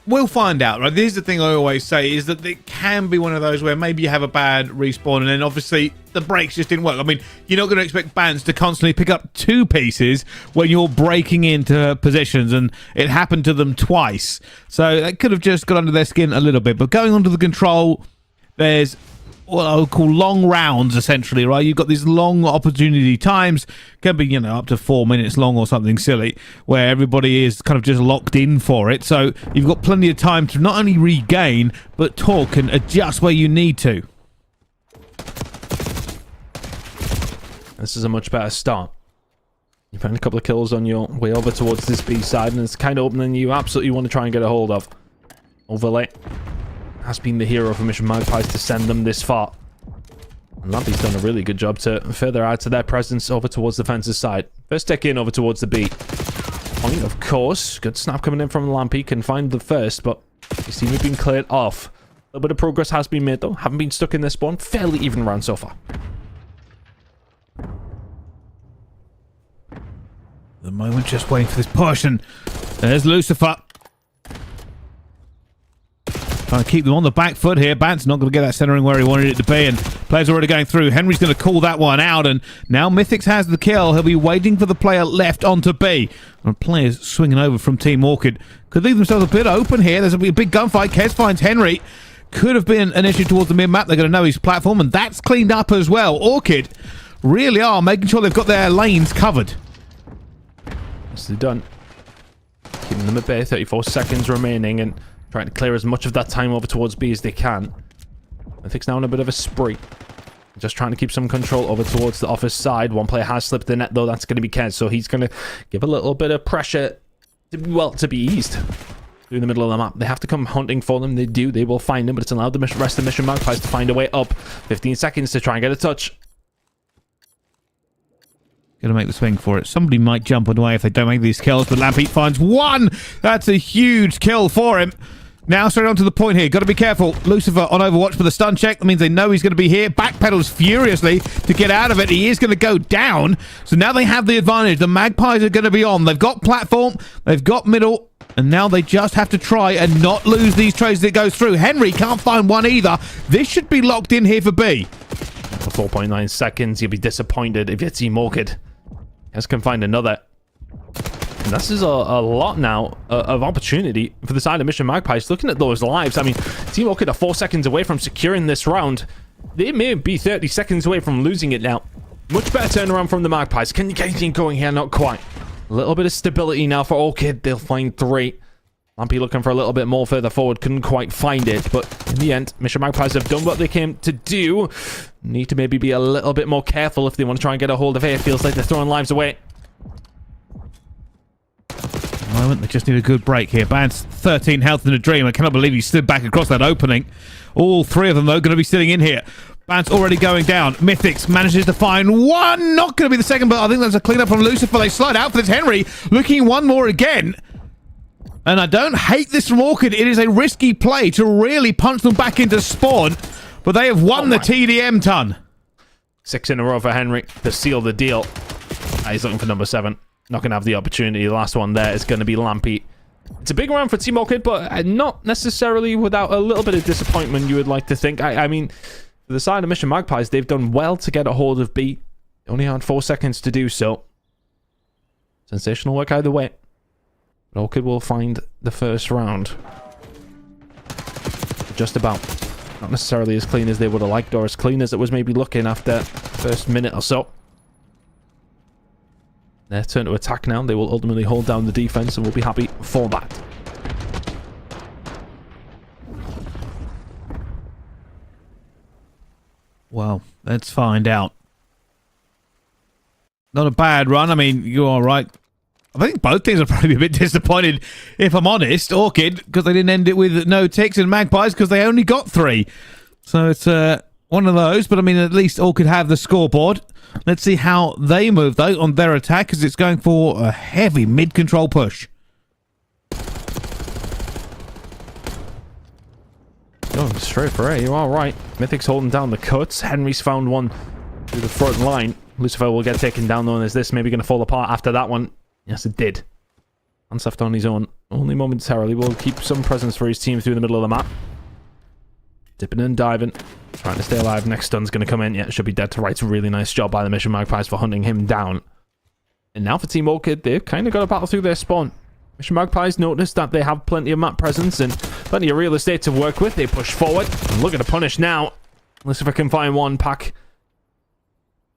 we'll find out, right? This is the thing I always say, is that it can be one of those where maybe you have a bad respawn and then obviously the breaks just didn't work. I mean, you're not going to expect Bance to constantly pick up 2 pieces when you're breaking into positions, and it happened to them twice. So that could have just got under their skin a little bit. But going on to the control, there's what I would call long rounds, essentially, right? You've got these long opportunity times, can be, you know, up to 4 minutes long or something silly, where everybody is kind of just locked in for it. So you've got plenty of time to not only regain, but talk and adjust where you need to. This is a much better start. You found a couple of kills on your way over towards this B side, and it's kind of opening you absolutely want to try and get a hold of. Overlay has been the hero for Mission Magpies to send them this far. And Lampy's done a really good job to further add to their presence over towards the fence's side. First tech in over towards the B. Point, of course. Good snap coming in from Lampy. Can find the first, but you seem to have been cleared off. A little bit of progress has been made, though. Haven't been stuck in this spawn. Fairly even round so far. The moment, just waiting for this push, and there's Lucifer. Trying to keep them on the back foot here. Bance not going to get that centering where he wanted it to be, and players already going through. Henry's going to call that one out, and now Mythics has the kill. He'll be waiting for the player left onto B. And players swinging over from Team Orchid could leave themselves a bit open here. There's going to be a big gunfight. Kez finds Henry. Could have been an issue towards the mid-map. They're going to know his platform, and that's cleaned up as well. Orchid really are making sure they've got their lanes covered. This is done. Keeping them at bay. 34 seconds remaining, and trying to clear as much of that time over towards B as they can. Mythics now on a bit of a spree. Just trying to keep some control over towards the office side. One player has slipped the net, though. That's going to be Kez, so he's going to give a little bit of pressure to be eased through the middle of the map. They have to come hunting for them. They do. They will find them, but it's allowed the rest of the Mission Magpies to find a way up. 15 seconds to try and get a touch. Gonna make the swing for it. Somebody might jump away if they don't make these kills, but Lampy finds 1! That's a huge kill for him. Now straight on to the point here. Got to be careful. Lucifer on Overwatch for the stun check. That means they know he's going to be here. Backpedals furiously to get out of it. He is going to go down. So now they have the advantage. The Magpies are going to be on. They've got platform. They've got middle. And now they just have to try and not lose these trades as it goes through. Henry can't find one either. This should be locked in here for B. For 4.9 seconds, you'll be disappointed if your Team Orchid can find another. And this is a lot now of opportunity for the side of Mission Magpies. Looking at those lives, I mean, Team Orchid are 4 seconds away from securing this round. They may be 30 seconds away from losing it now. Much better turnaround from the Magpies. Can you get anything going here? Not quite. A little bit of stability now for Orchid. They'll find 3. Lampy looking for a little bit more further forward. Couldn't quite find it, but in the end, Mission Magpies have done what they came to do. Need to maybe be a little bit more careful if they want to try and get a hold of it. It feels like they're throwing lives away. moment. They just need a good break here. Band's 13 health in a dream. I cannot believe he stood back across that opening. All three of them, though, going to be sitting in here. Band's already going down. Mythics manages to find one. Not going to be the second, but I think there's a cleanup from Lucifer. They slide out for this Henry. Looking one more again. And I don't hate this from Orchid. It is a risky play to really punch them back into spawn. But they have won the TDM ton. 6 in a row for Henry to seal the deal. He's looking for number 7. Not going to have the opportunity. The last one there is going to be Lampy. It's a big round for Team Orchid, but not necessarily without a little bit of disappointment, you would like to think. I mean, for the side of Mission Magpies, they've done well to get a hold of B. They only had 4 seconds to do so. Sensational work either way. But Orchid will find the first round. Just about. Not necessarily as clean as they would have liked, or as clean as it was maybe looking after the first minute or so. Their turn to attack now. They will ultimately hold down the defense, and we'll be happy for that. Well, let's find out. Not a bad run. I mean, you're all right. I think both teams are probably a bit disappointed, if I'm honest. Orchid, because they didn't end it with no ticks, and Magpies, because they only got 3. So it's one of those, but I mean, at least Orchid have the scoreboard. Let's see how they move, though, on their attack, because it's going for a heavy mid-control push. Going straight for A, you are right. Mythic's holding down the cuts. Henry's found one through the front line. Lucifer will get taken down, though, and is this maybe going to fall apart after that one? Yes, it did. Hans left on his own. Only momentarily. Will keep some presence for his team through the middle of the map. Dipping and diving. Trying to stay alive. Next stun's going to come in. Yeah, should be dead to rights. Really nice job by the Mission Magpies for hunting him down. And now for Team Orchid, they've kind of got to battle through their spawn. Mission Magpies noticed that they have plenty of map presence and plenty of real estate to work with. They push forward. And look at the punish now. Lucifer can find one pack.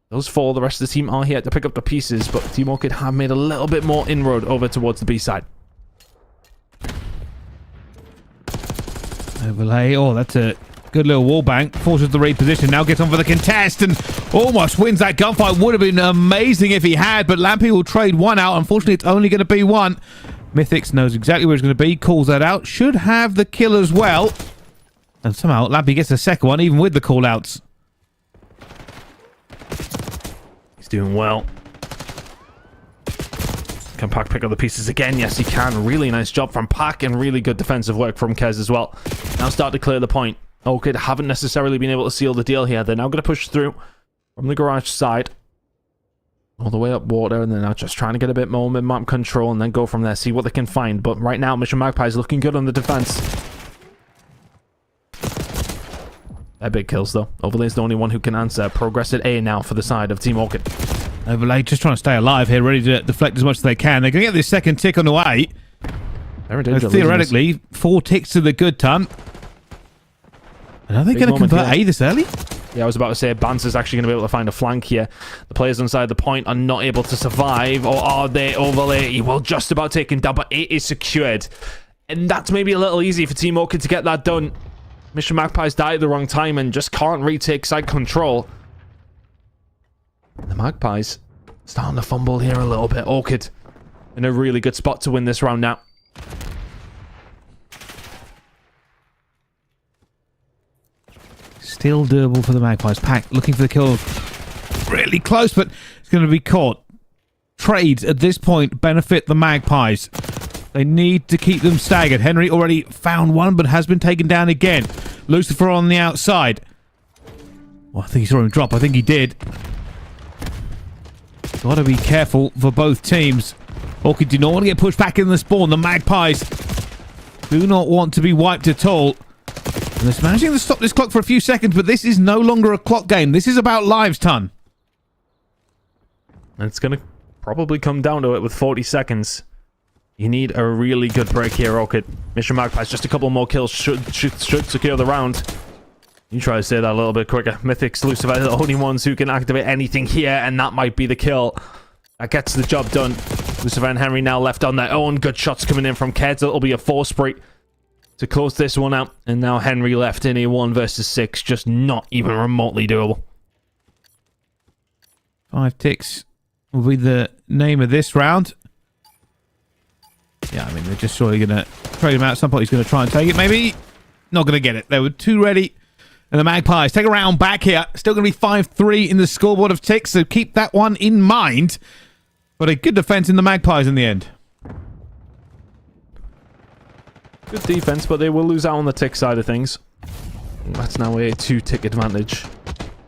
Those 4, the rest of the team are here to pick up the pieces, but Team Orchid have made a little bit more inroad over towards the B side. Overlay. Oh, that's a good little wall bank. Forces the reposition. Now gets on for the contest and almost wins that gunfight. Would have been amazing if he had, but Lampy will trade one out. Unfortunately, it's only going to be one. Mythics knows exactly where it's going to be. Calls that out. Should have the kill as well. And somehow Lampy gets the second one, even with the call-outs. He's doing well. Can Pac pick up the pieces again? Yes, he can. Really nice job from Pac, and really good defensive work from Kez as well. Now start to clear the point. Orchid haven't necessarily been able to seal the deal here. They're now going to push through from the garage side. All the way up water, and they're now just trying to get a bit more mid-map control and then go from there, see what they can find. But right now, Mission Magpie is looking good on the defense. They're big kills, though. Overlay's the only one who can answer. Progress at A now for the side of Team Orchid. Overlay just trying to stay alive here, ready to deflect as much as they can. They're going to get this second tick on the way. Theoretically, 4 ticks to the good ton. And are they going to convert A this early? Yeah, I was about to say, Bance is actually going to be able to find a flank here. The players inside the point are not able to survive, or are they? Overlay, well, just about taken down, but it is secured. And that's maybe a little easy for Team Orchid to get that done. Mission Magpies died at the wrong time and just can't retake side control. The Magpies starting to fumble here a little bit. Orchid in a really good spot to win this round now. Still doable for the Magpies. Pack looking for the kill. Really close, but it's going to be caught. Trades at this point benefit the Magpies. They need to keep them staggered. Henry already found one, but has been taken down again. Lucifer on the outside. Well, I think he saw him drop. I think he did. Got to be careful for both teams. Orchid do not want to get pushed back in the spawn. The Magpies do not want to be wiped at all. And they're managing to stop this clock for a few seconds, but this is no longer a clock game. This is about lives, ton. And it's going to probably come down to it with 40 seconds. You need a really good break here, Orchid. Mission Magpies, just a couple more kills should secure the round. You try to say that a little bit quicker. Mythics, Lucifer are the only ones who can activate anything here, and that might be the kill. That gets the job done. Lucifer and Henry now left on their own. Good shots coming in from Keds. It'll be a 4 spree to close this one out. And now Henry left in a 1 versus 6. Just not even remotely doable. 5 ticks will be the name of this round. Yeah, I mean, they're just surely going to trade him out at some point. He's going to try and take it, maybe. Not going to get it. They were too ready. And the Magpies take a round back here. Still going to be 5-3 in the scoreboard of ticks, so keep that one in mind. But a good defense in the Magpies in the end. Good defense, but they will lose out on the tick side of things. That's now a 2-tick advantage,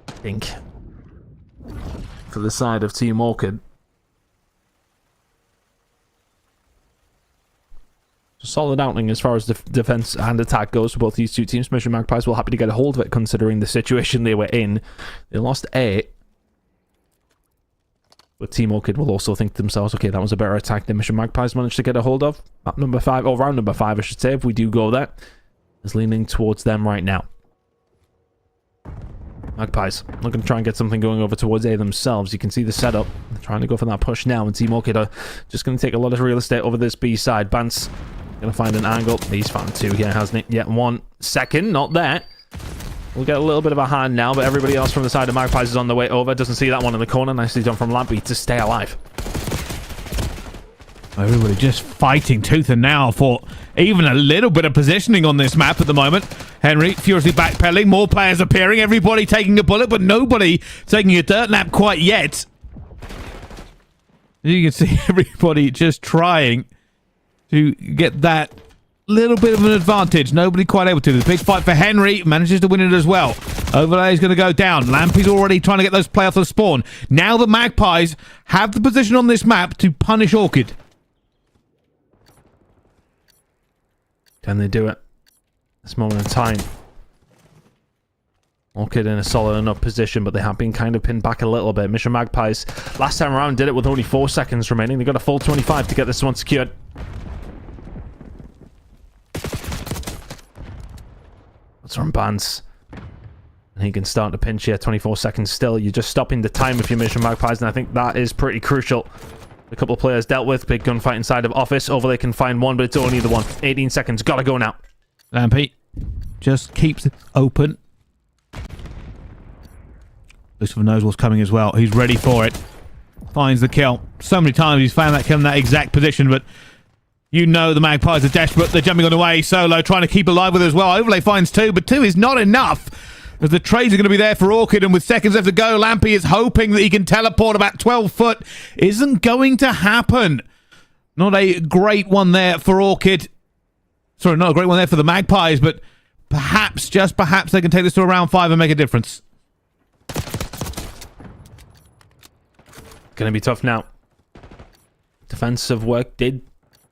I think, for the side of Team Orchid. Solid outing as far as defense and attack goes for both these two teams. Mission Magpies were happy to get a hold of it considering the situation they were in. They lost 8. But Team Orchid will also think to themselves, okay, that was a better attack than Mission Magpies managed to get a hold of. Map number 5, or round number 5, I should say, if we do go there, is leaning towards them right now. Magpies looking to try and get something going over towards A themselves. You can see the setup. They're trying to go for that push now, and Team Orchid are just going to take a lot of real estate over this B side. Bance going to find an angle. He's found 2 here, hasn't he? Yet 1 second, not there. We'll get a little bit of a hand now, but everybody else from the side of Magpies is on the way over. Doesn't see that one in the corner. Nicely done from Lampy to stay alive. Everybody just fighting tooth and nail for even a little bit of positioning on this map at the moment. Henry furiously backpedaling. More players appearing. Everybody taking a bullet, but nobody taking a dirt nap quite yet. You can see everybody just trying to get that little bit of an advantage. Nobody quite able to. The big fight for Henry. Manages to win it as well. Overlay is going to go down. Lampy's already trying to get those playoffs to spawn. Now the Magpies have the position on this map to punish Orchid. Can they do it? This moment in time. Orchid in a solid enough position, but they have been kind of pinned back a little bit. Mission Magpies last time around did it with only 4 seconds remaining. They got a full 25 to get this one secured. That's from Bance. And he can start to pinch here. 24 seconds still. You're just stopping the time if you're Mission Magpies, and I think that is pretty crucial. A couple of players dealt with. Big gunfight inside of office. Overlay can find one, but it's only the one. 18 seconds. Gotta go now. Lampy just keeps it open. Lucifer knows what's coming as well. He's ready for it. Finds the kill. So many times he's found that kill in that exact position, but you know the Magpies are desperate. They're jumping on the way. Solo trying to keep alive with it as well. Overlay finds 2, but 2 is not enough, as the trades are going to be there for Orchid, and with seconds left to go, Lampy is hoping that he can teleport about 12 foot. Isn't going to happen. Not a great one there for Orchid. Sorry, not a great one there for the Magpies, but perhaps, just perhaps, they can take this to a round 5 and make a difference. Gonna be tough now. Defensive work did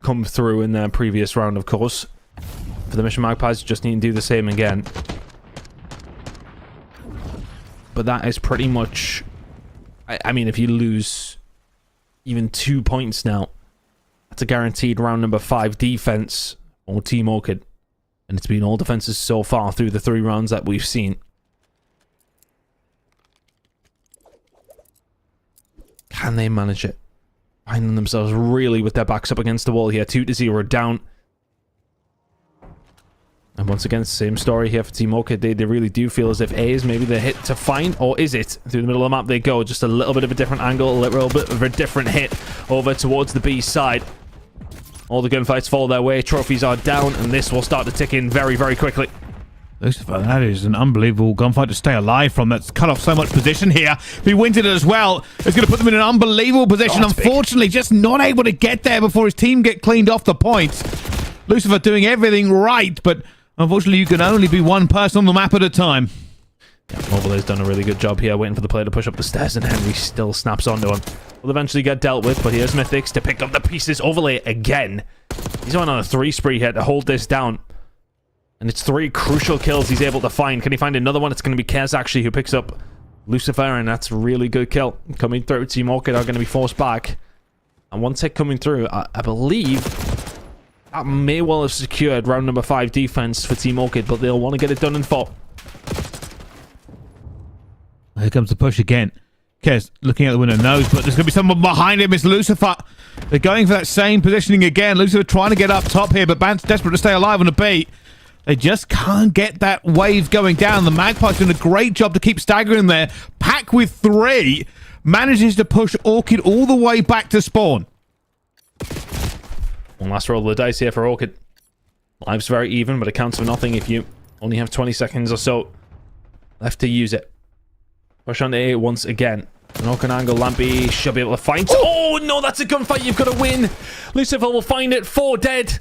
come through in their previous round, of course. For the Mission Magpies, just need to do the same again. But that is pretty much... I mean, if you lose even 2 points now, that's a guaranteed round number 5 defense or Team Orchid. And it's been all defenses so far through the 3 rounds that we've seen. Can they manage it? Finding themselves really with their backs up against the wall here. 2-0 down. And once again, same story here for Team Orchid. They really do feel as if A is maybe the hit to find, or is it? Through the middle of the map they go. Just a little bit of a different angle, a little bit of a different hit over towards the B side. All the gunfights fall their way. Trophies are down, and this will start to tick in very, very quickly. Lucifer, that is an unbelievable gunfight to stay alive from. That's cut off so much position here. If he wins it as well, it's going to put them in an unbelievable position. Unfortunately, just not able to get there before his team get cleaned off the points. Lucifer doing everything right, but unfortunately, you can only be one person on the map at a time. Yeah, Overlay's done a really good job here, waiting for the player to push up the stairs, and Henry still snaps onto him. Will eventually get dealt with, but here's Mythics to pick up the pieces. Overlay again. He's going on a 3 spree here to hold this down. And it's 3 crucial kills he's able to find. Can he find another one? It's going to be Kez, actually, who picks up Lucifer, and that's a really good kill. Coming through, Team Orchid are going to be forced back. And one tick coming through, I believe that may well have secured round number 5 defense for Team Orchid, but they'll want to get it done in 4. Here comes the push again. Kez looking out the window, knows, but there's going to be someone behind him. It's Lucifer. They're going for that same positioning again. Lucifer trying to get up top here, but Bance desperate to stay alive on a beat. They just can't get that wave going down. The Magpies doing a great job to keep staggering there. Pack with 3 manages to push Orchid all the way back to spawn. One last roll of the dice here for Orchid. Life's very even, but it counts for nothing if you only have 20 seconds or so left to use it. Push on A once again. An Orchid angle, Lampy should be able to find... Oh, no, that's a gunfight. You've got to win. Lucifer will find it. 4 dead.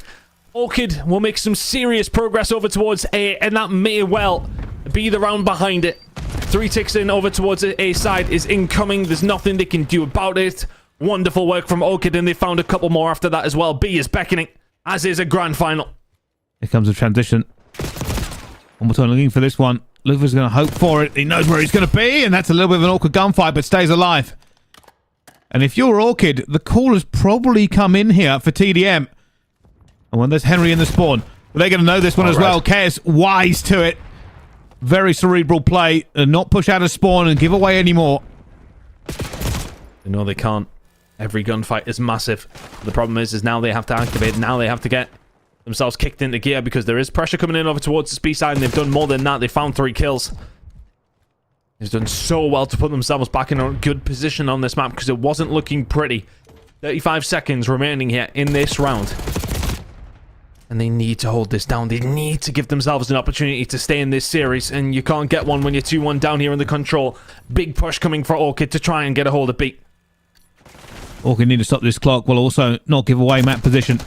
Orchid will make some serious progress over towards A, and that may well be the round behind it. 3 ticks in over towards the A side is incoming. There's nothing they can do about it. Wonderful work from Orchid, and they found a couple more after that as well. B is beckoning, as is a grand final. Here comes a transition. One more time looking for this one. Lucifer's going to hope for it. He knows where he's going to be, and that's a little bit of an awkward gunfight, but stays alive. And if you're Orchid, the call has probably come in here for TDM. And when there's Henry in the spawn, they're going to know this one as well. Chaos wise to it. Very cerebral play, and not push out of spawn and give away any more. They know they can't. Every gunfight is massive. The problem is now they have to activate. Now they have to get themselves kicked into gear because there is pressure coming in over towards the B side, and they've done more than that. They found 3 kills. They've done so well to put themselves back in a good position on this map because it wasn't looking pretty. 35 seconds remaining here in this round. And they need to hold this down. They need to give themselves an opportunity to stay in this series. And you can't get one when you're 2-1 down here in the control. Big push coming for Orchid to try and get a hold of B. Orchid need to stop this clock while also not give away map position.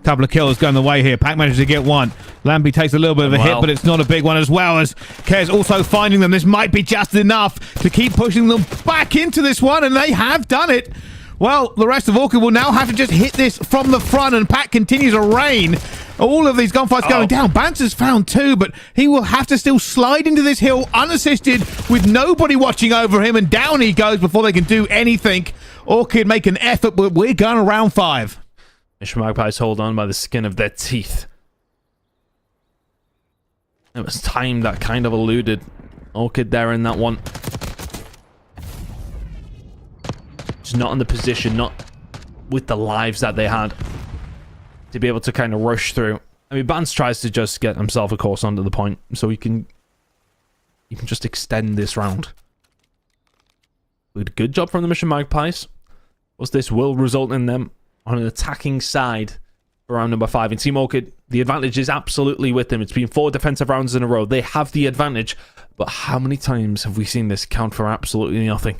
Couple of kills going the way here. Pack manages to get one. Lampy takes a little bit of a hit, but it's not a big one as well as Kez also finding them. This might be just enough to keep pushing them back into this one, and they have done it. Well, the rest of Orchid will now have to just hit this from the front, and Pack continues to rain. All of these gunfights going down. Banter's found 2, but he will have to still slide into this hill unassisted with nobody watching over him, and down he goes before they can do anything. Orchid make an effort, but we're going to round 5. Magpies hold on by the skin of their teeth. It was time that kind of eluded Orchid there in that one. Just not in the position, not with the lives that they had to be able to kind of rush through. I mean, Bance tries to just get himself, of course, onto the point so he can just extend this round. Good job from the Mission Magpies. Was this will result in them on an attacking side for round number 5. In Team Orchid, the advantage is absolutely with them. It's been 4 defensive rounds in a row. They have the advantage, but how many times have we seen this count for absolutely nothing?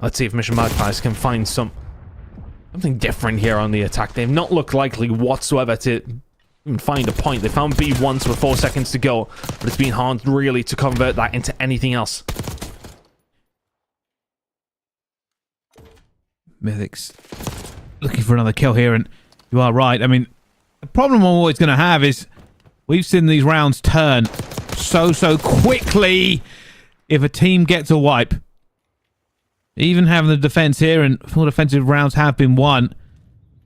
Let's see if Mission Magpies can find something different here on the attack. They've not looked likely whatsoever to even find a point. They found B once with 4 seconds to go, but it's been hard really to convert that into anything else. Mythics looking for another kill here, and you are right. I mean, the problem I'm always going to have is we've seen these rounds turn so quickly if a team gets a wipe. Even having the defense here, and 4 defensive rounds have been won,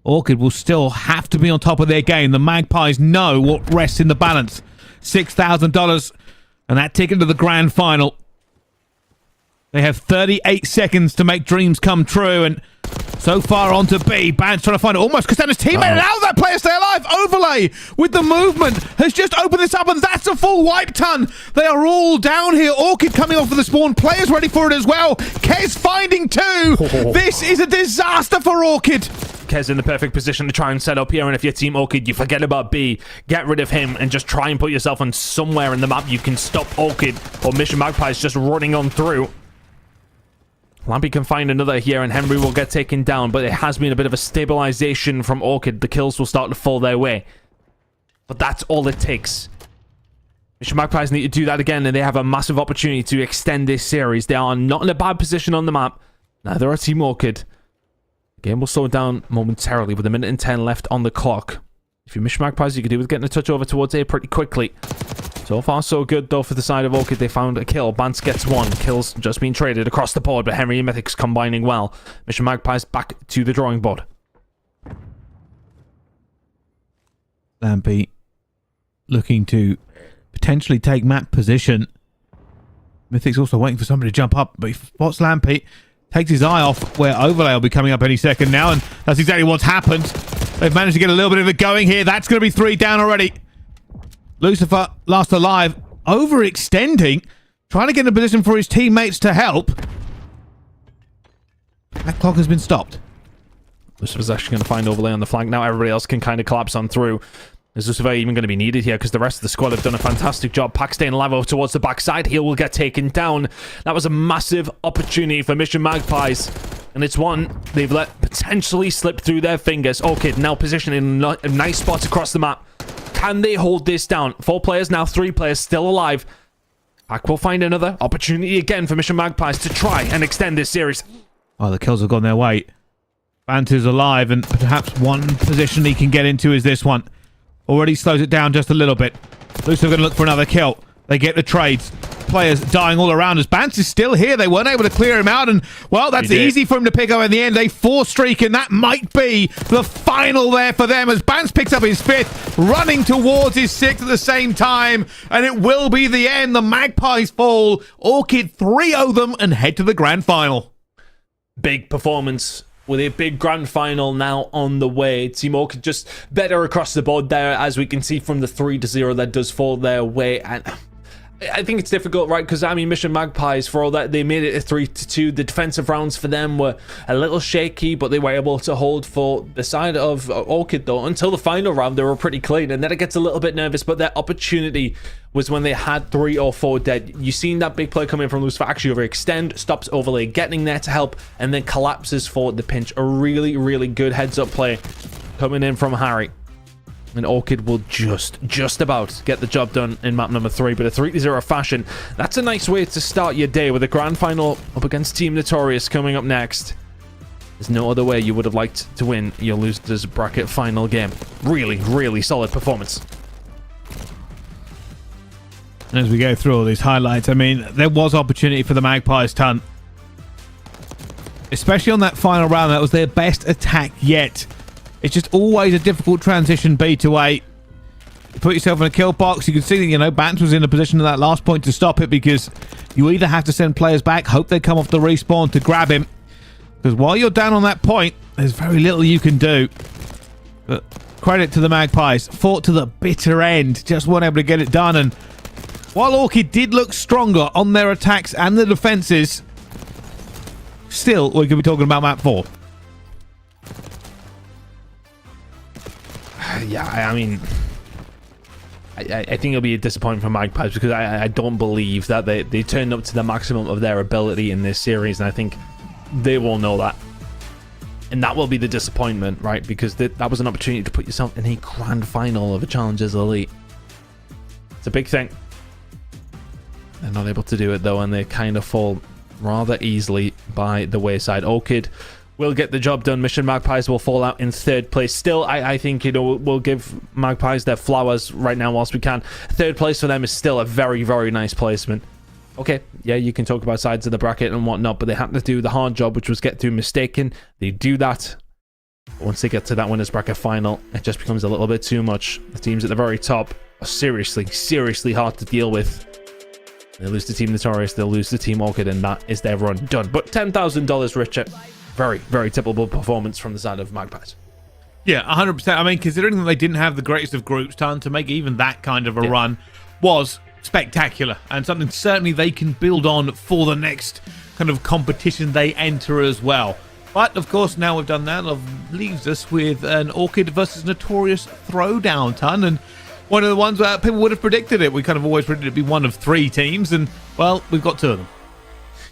Orchid will still have to be on top of their game. The Magpies know what rests in the balance. $6,000 and that ticket to the grand final. They have 38 seconds to make dreams come true, and so far on to B. Band's trying to find it almost because his teammate and out that player stay alive. Overlay with the movement has just opened this up, and that's a full wipe ton. They are all down here. Orchid coming off of the spawn. Players ready for it as well. Kez finding 2. This is a disaster for Orchid. Kez in the perfect position to try and set up here, and if you're Team Orchid, you forget about B. Get rid of him and just try and put yourself on somewhere in the map you can stop Orchid or Mission Magpies just running on through. Lampy can find another here, and Henry will get taken down, but it has been a bit of a stabilization from Orchid. The kills will start to fall their way. But that's all it takes. Mission Magpies need to do that again, and they have a massive opportunity to extend this series. They are not in a bad position on the map. Neither are Team Orchid. The game will slow down momentarily with 1:10 left on the clock. If you're Mission Magpies, you could do with getting a touch over towards A pretty quickly. So far, so good, though, for the side of Orchid. They found a kill. Bance gets 1. Kills just being traded across the board, but Henry and Mythics combining well. Mission Magpies back to the drawing board. Lampy looking to potentially take map position. Mythic's also waiting for somebody to jump up, but he spots Lampy. Takes his eye off where Overlay will be coming up any second now, and that's exactly what's happened. They've managed to get a little bit of it going here. That's going to be 3 down already. Lucifer, last alive, overextending, trying to get in a position for his teammates to help. That clock has been stopped. Lucifer's actually going to find overlay on the flank. Now everybody else can kind of collapse on through. Is Lucifer even going to be needed here? Because the rest of the squad have done a fantastic job. Pack staying alive over towards the backside. He will get taken down. That was a massive opportunity for Mission Magpies. And it's one they've let potentially slip through their fingers. Orchid now positioned in a nice spot across the map. Can they hold this down? 4 players, now 3 players still alive. Pack will find another opportunity again for Mission Magpies to try and extend this series. Oh, the kills have gone their way. Banter's alive, and perhaps one position he can get into is this one. Already slows it down just a little bit. Lucifer going to look for another kill. They get the trades. Players dying all around us. Bance is still here. They weren't able to clear him out, and, well, that's easy for him to pick up in the end. A 4 streak, and that might be the final there for them as Bance picks up his 5th, running towards his 6th at the same time, and it will be the end. The Magpies fall. Orchid 3-0 them and head to the grand final. Big performance with a big grand final now on the way. Team Orchid just better across the board there, as we can see from the 3-0 that does fall their way. And I think it's difficult, right? Because, I mean, Mission Magpies, for all that, they made it a 3-2. The defensive rounds for them were a little shaky, but they were able to hold for the side of Orchid, though. Until the final round, they were pretty clean. And then it gets a little bit nervous, but their opportunity was when they had 3 or 4 dead. You've seen that big play coming from Lucifer actually overextend, stops overlay, getting there to help, and then collapses for the pinch. A really, really good heads-up play coming in from Harry. And Orchid will just about get the job done in map number 3, but a 3-0 fashion. That's a nice way to start your day with a grand final up against Team Notorious coming up next. There's no other way you would have liked to win your losers bracket final game. Really, really solid performance. And as we go through all these highlights, I mean, there was opportunity for the Magpies, ton. Especially on that final round, that was their best attack yet. It's just always a difficult transition B to A. You put yourself in a kill box. You can see that, you know, Bance was in a position at that last point to stop it, because you either have to send players back, hope they come off the respawn to grab him. Because while you're down on that point, there's very little you can do. But credit to the Magpies. Fought to the bitter end. Just weren't able to get it done. And while Orchid did look stronger on their attacks and the defenses, still, we could be talking about map 4. Yeah, I mean, I think it'll be a disappointment for Magpies, because I don't believe that they turned up to the maximum of their ability in this series, and I think they will know that. And that will be the disappointment, right? Because that was an opportunity to put yourself in a grand final of a Challengers Elite. It's a big thing. They're not able to do it, though, and they kind of fall rather easily by the wayside. Orchid will get the job done. Mission Magpies will fall out in 3rd place. Still, I think, you know, we'll give Magpies their flowers right now whilst we can. 3rd place for them is still a very, very nice placement. Okay, yeah, you can talk about sides of the bracket and whatnot, but they have to do the hard job, which was get through Mistaken. They do that. But once they get to that winners bracket final, it just becomes a little bit too much. The teams at the very top are seriously, seriously hard to deal with. They lose to Team Notorious, they'll lose to Team Orchid, and that is their run done. But $10,000 richer. Very, very typical performance from the side of Magpies. Yeah, 100%. I mean, considering that they didn't have the greatest of groups, ton, to make even that kind of a run was spectacular, and something certainly they can build on for the next kind of competition they enter as well. But, of course, now we've done that, it leaves us with an Orchid versus Notorious throwdown, ton, and one of the ones where people would have predicted it. We kind of always predicted it to be one of 3 teams, and, well, we've got 2 of them.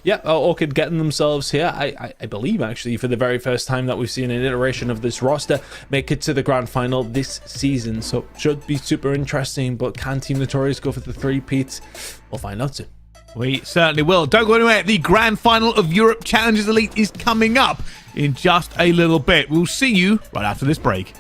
Yeah, Orchid getting themselves here, I believe, actually, for the very first time that we've seen an iteration of this roster make it to the grand final this season. So, should be super interesting, but can Team Notorious go for the 3-peat? We'll find out soon. We certainly will. Don't go anywhere. The grand final of Europe Challengers Elite is coming up in just a little bit. We'll see you right after this break.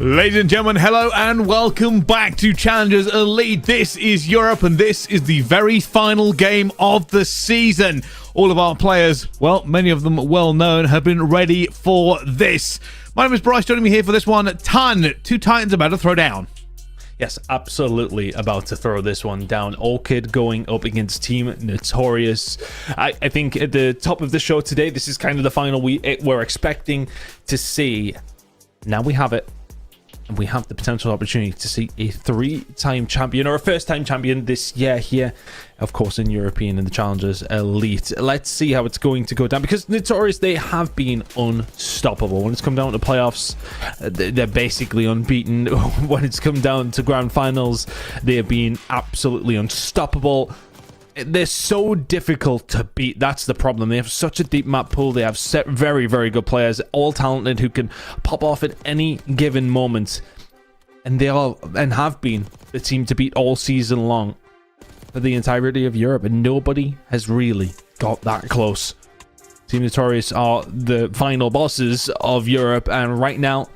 Ladies and gentlemen, hello and welcome back to Challengers Elite. This is Europe and this is the very final game of the season. All of our players, well, many of them well known, have been ready for this. My name is Bryce, joining me here for this one. Two Titans about to throw down. Yes, absolutely about to throw this one down. Orchid going up against Team Notorious. I think at the top of the show today, this is kind of the final we're expecting to see. Now we have it. And we have the potential opportunity to see a three-time champion or a first-time champion this year here, of course, in European and the Challengers Elite. Let's see how it's going to go down, because Notorious, they have been unstoppable. When it's come down to playoffs, they're basically unbeaten. When it's come down to grand finals, they have been absolutely unstoppable. They're so difficult to beat. That's the problem. They have such a deep map pool. They have very, very good players, all talented, who can pop off at any given moment. And they are and have been the team to beat all season long for the entirety of Europe. And nobody has really got that close. Team Notorious are the final bosses of Europe. And right now,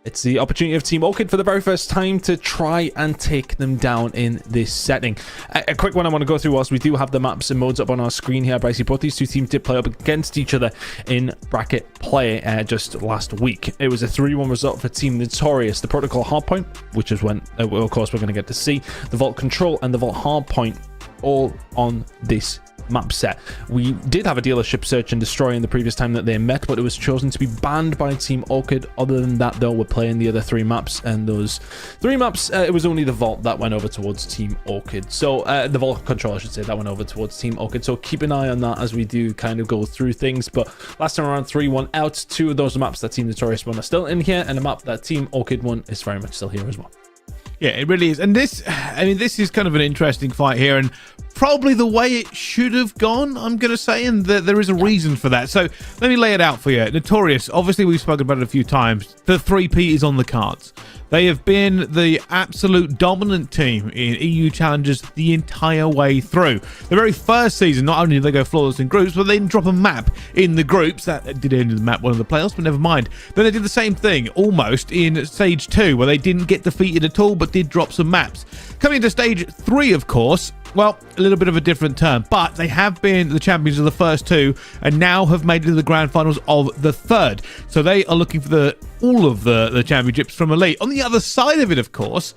it's the opportunity of Team Orchid for the very first time to try and take them down in this setting. A quick one I want to go through whilst we do have the maps and modes up on our screen here. Basically, both these two teams did play up against each other in bracket play just last week. It was a 3-1 result for Team Notorious. The Protocol Hardpoint, which is when, of course, we're going to get to see the Vault Control and the Vault Hardpoint all on this map set. We did have a dealership search and destroy in the previous time that they met, but it was chosen to be banned by Team Orchid. Other than that, though, we're playing the other 3 maps, and those 3 maps, it was only the Vault that went over towards Team Orchid. So the Vault Control, I should say, that went over towards Team Orchid. So keep an eye on that as we do kind of go through things. But last time around, 3-1 out. 2 of those maps that Team Notorious won are still in here, and the map that Team Orchid won is very much still here as well. Yeah, it really is. And this, I mean, this is kind of an interesting fight here, and probably the way it should have gone, I'm going to say, and there is a reason for that. So let me lay it out for you. Notorious, obviously we've spoken about it a few times. The 3P is on the cards. They have been the absolute dominant team in EU Challengers the entire way through. The very first season, not only did they go flawless in groups, but they didn't drop a map in the groups. That did end the map one of the playoffs, but never mind. Then they did the same thing, almost, in Stage 2, where they didn't get defeated at all, but did drop some maps. Coming into Stage 3, of course, well, a little bit of a different term, but they have been the champions of the first 2 and now have made it to the grand finals of the 3rd. So they are looking for all of the championships from Elite. On the other side of it, of course,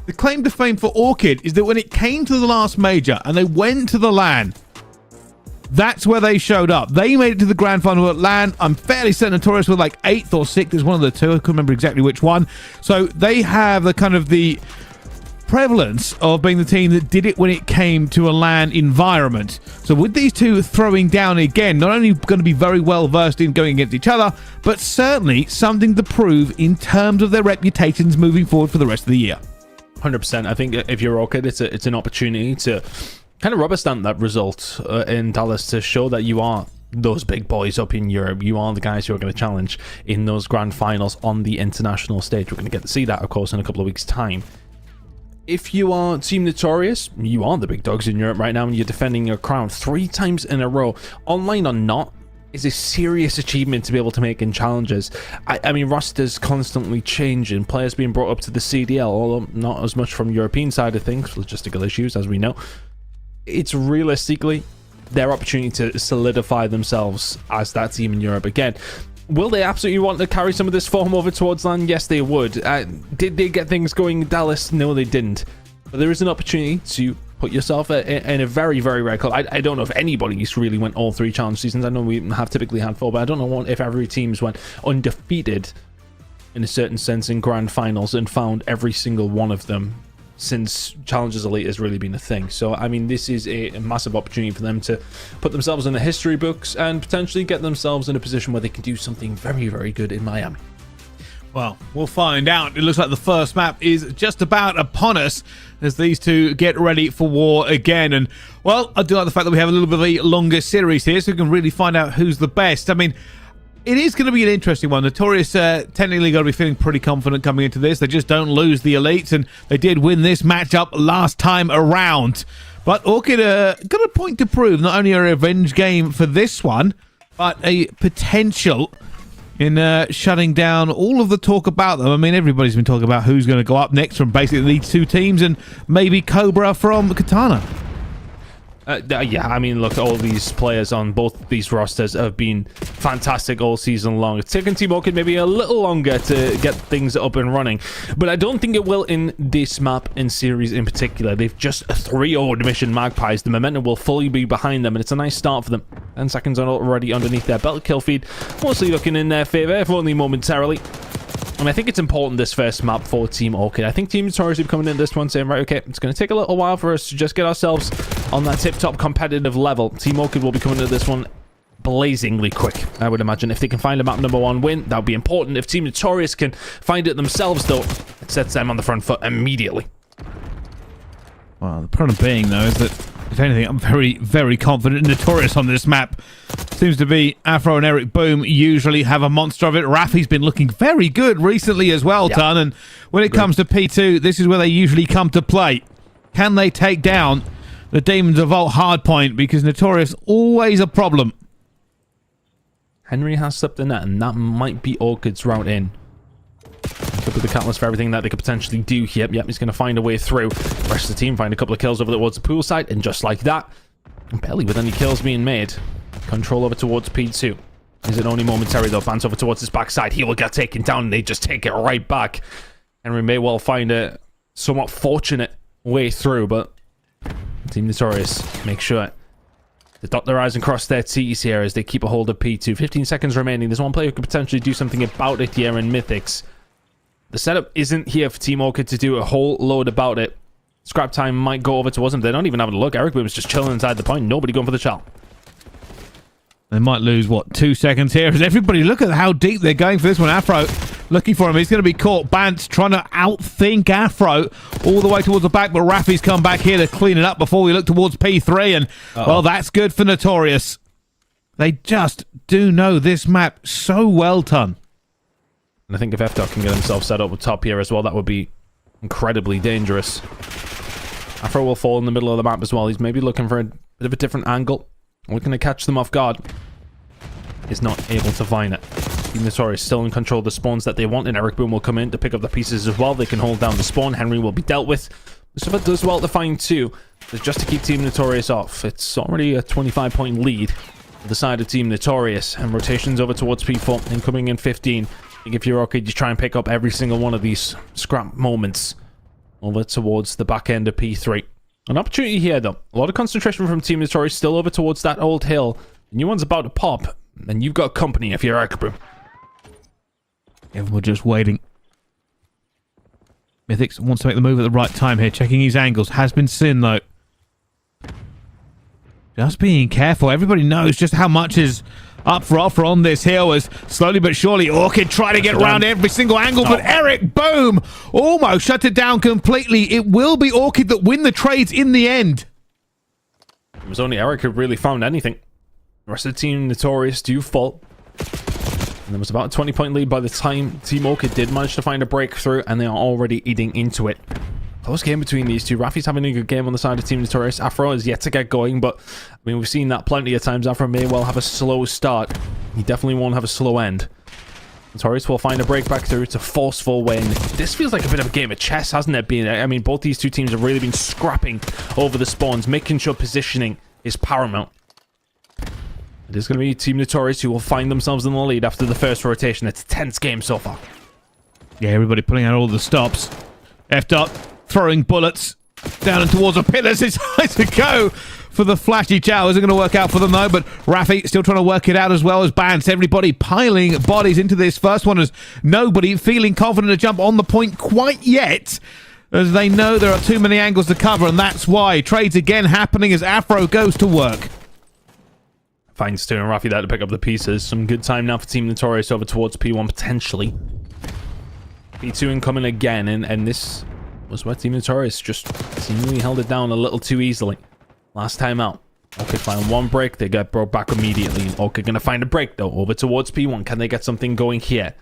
the claim to fame for Orchid is that when it came to the last major and they went to the LAN, that's where they showed up. They made it to the grand final at LAN. I'm fairly certain Notorious were like 8th or 6th. There's one of the 2. I couldn't remember exactly which one. So they have the kind of the prevalence of being the team that did it when it came to a LAN environment. So with these two throwing down again, not only going to be very well versed in going against each other, but certainly something to prove in terms of their reputations moving forward for the rest of the year. 100%. I think if you're Orchid, it's an opportunity to kind of rubber stamp that result in Dallas to show that you are those big boys up in Europe. You are the guys who are going to challenge in those grand finals on the international stage. We're going to get to see that, of course, in a couple of weeks' time. If you are Team Notorious, you are the big dogs in Europe right now, and you're defending your crown 3 times in a row, online or not, is a serious achievement to be able to make in challenges. I mean, rosters constantly changing, players being brought up to the CDL, although not as much from European side of things, logistical issues, as we know. It's realistically their opportunity to solidify themselves as that team in Europe again. Will they absolutely want to carry some of this form over towards LAN? Yes, they would. Did they get things going in Dallas? No, they didn't. But there is an opportunity to put yourself in a very, very rare club. I don't know if anybody's really went all 3 challenge seasons. I know we have typically had 4, but I don't know if every team's went undefeated in a certain sense in grand finals and found every single one of them since Challengers Elite has really been a thing. So, I mean, this is a massive opportunity for them to put themselves in the history books and potentially get themselves in a position where they can do something very, very good in Miami. Well, we'll find out. It looks like the first map is just about upon us as these two get ready for war again. And, well, I do like the fact that we have a little bit of a longer series here so we can really find out who's the best. I mean, it is going to be an interesting one. Notorious technically got to be feeling pretty confident coming into this. They just don't lose the elites, and they did win this matchup last time around. But Orchid got a point to prove. Not only a revenge game for this one, but a potential in shutting down all of the talk about them. I mean, everybody's been talking about who's going to go up next from basically these two teams, and maybe Cobra from Katana. Yeah, I mean, look, all these players on both these rosters have been fantastic all season long. It's taken Team Orchid maybe a little longer to get things up and running, but I don't think it will in this map and series in particular. They've just 3-0'd Mission Magpies. The momentum will fully be behind them, and it's a nice start for them. 10 seconds are already underneath their belt. Kill feed mostly looking in their favor, if only momentarily. And I think it's important, this first map for Team Orchid. I think Team Notorious will be coming in this one saying, right, okay, it's going to take a little while for us to just get ourselves on that tip-top competitive level. Team Orchid will be coming into this one blazingly quick, I would imagine. If they can find a map #1 win, that would be important. If Team Notorious can find it themselves, though, it sets them on the front foot immediately. Well, the problem being, though, is that, if anything, I'm very, very confident in Notorious on this map. Seems to be Afro and Eric Boom usually have a monster of it. Rafi's been looking very good recently as well, Ton. And when it comes to P2, this is where they usually come to play. Can they take down the Demons of Vault Hardpoint? Because Notorious always a problem. Henry has slipped in that, and that might be Orchid's route in. Could be the catalyst for everything that they could potentially do here. Yep, he's going to find a way through. The rest of the team find a couple of kills over towards the pool side, and just like that, barely with any kills being made, control over towards P2. Is it only momentary though? Fans over towards his backside. He will get taken down, and they just take it right back. Henry may well find a somewhat fortunate way through, but Team Notorious make sure to dot their I's and cross their T's here as they keep a hold of P2. 15 seconds remaining. There's one player who could potentially do something about it here in Mythics. The setup isn't here for Team Orchid to do a whole load about it. Scrap time might go over towards them. They're not even having a look. Eric Boom is just chilling inside the point. Nobody going for the shot. They might lose, what, 2 seconds here? As everybody, look at how deep they're going for this one. Afro looking for him. He's going to be caught. Bance trying to outthink Afro all the way towards the back, but Rafi's come back here to clean it up before we look towards P3, and, well, that's good for Notorious. They just do know this map so well, Ton. And I think if F-Dot can get himself set up with top here as well, that would be incredibly dangerous. Afro will fall in the middle of the map as well. He's maybe looking for a bit of a different angle. Looking to catch them off guard. Is not able to find it. Team Notorious still in control of the spawns that they want, and Eric Boom will come in to pick up the pieces as well. They can hold down the spawn. Henry will be dealt with. So if it does well to find two, just to keep Team Notorious off. It's already a 25-point lead for the side of Team Notorious, and rotations over towards P4 and coming in 15. I think if you're Orchid, you try and pick up every single one of these scrap moments over towards the back end of P3. An opportunity here, though. A lot of concentration from Team Notorious still over towards that old hill. The new one's about to pop, and you've got company if you're Eric Boom. Everyone just waiting. Mythics wants to make the move at the right time here, checking his angles. Has been seen, though. Just being careful. Everybody knows just how much is up for offer on this hill, as slowly but surely Orchid try to get around every single angle, but Eric Boom almost shut it down completely. It will be Orchid that win the trades in the end. It was only Eric who really found anything. The rest of the Team Notorious do fall. And there was about a 20-point lead by the time Team Orchid did manage to find a breakthrough, and they are already eating into it. Close game between these two. Rafi's having a good game on the side of Team Notorious. Afro is yet to get going, but I mean, we've seen that plenty of times. Afro may well have a slow start. He definitely won't have a slow end. Notorious will find a break back through. It's a forceful win. This feels like a bit of a game of chess, hasn't it been? I mean, both these two teams have really been scrapping over the spawns, making sure positioning is paramount. It is going to be Team Notorious who will find themselves in the lead after the first rotation. It's a tense game so far. Yeah, everybody pulling out all the stops. F-Dot throwing bullets down and towards the pillars. It's high to go for the flashy chow. Isn't going to work out for them, though, but Rafi still trying to work it out as well as Bance. Everybody piling bodies into this first one, as nobody feeling confident to jump on the point quite yet, as they know there are too many angles to cover, and that's why trades again happening as Afro goes to work. Finds Stu and Rafi there to pick up the pieces. Some good time now for Team Notorious over towards P1 potentially. P2 incoming again, and this was where Team Notorious just seemingly held it down a little too easily last time out. Orchid find one break, they get brought back immediately. Orchid gonna find a break though over towards P1. Can they get something going here?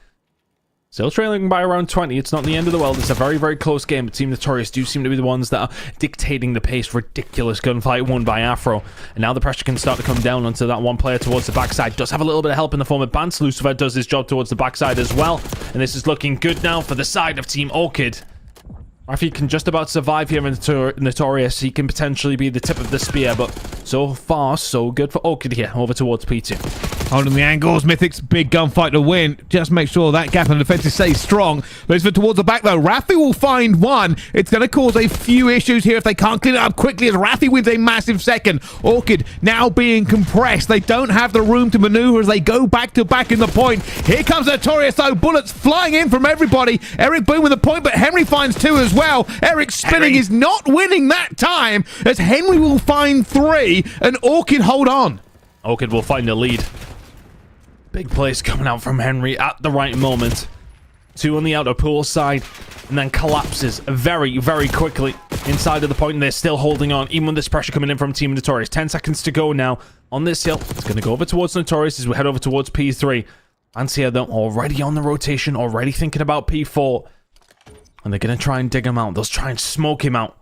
Still trailing by around 20. It's not the end of the world. It's a very, very close game. But Team Notorious do seem to be the ones that are dictating the pace. Ridiculous gunfight won by Afro. And now the pressure can start to come down onto that one player towards the backside. Does have a little bit of help in the form of Bance. Lucifer does his job towards the backside as well. And this is looking good now for the side of Team Orchid. Rafi can just about survive here in Notorious. He can potentially be the tip of the spear, but so far, so good for Orchid here, over towards P2. Holding the angles, Mythic's big gunfight to win. Just make sure that gap in the defense stays strong. Lucifer towards the back though. Rafi will find one. It's going to cause a few issues here if they can't clean it up quickly as Rafi wins a massive second. Orchid now being compressed. They don't have the room to maneuver as they go back to back in the point. Here comes Notorious though. Bullets flying in from everybody. Eric Boom with the point, but Henry finds two as well. Eric spinning is not winning that time as Henry will find three and Orchid hold on. Orchid will find the lead. Big plays coming out from Henry at the right moment. Two on the outer pool side, and then collapses very, very quickly inside of the point, and they're still holding on, even with this pressure coming in from Team Notorious. 10 seconds to go now on this hill. It's going to go over towards Notorious as we head over towards P3. Vance here, though, already on the rotation, already thinking about P4. And they're going to try and dig him out. They'll try and smoke him out.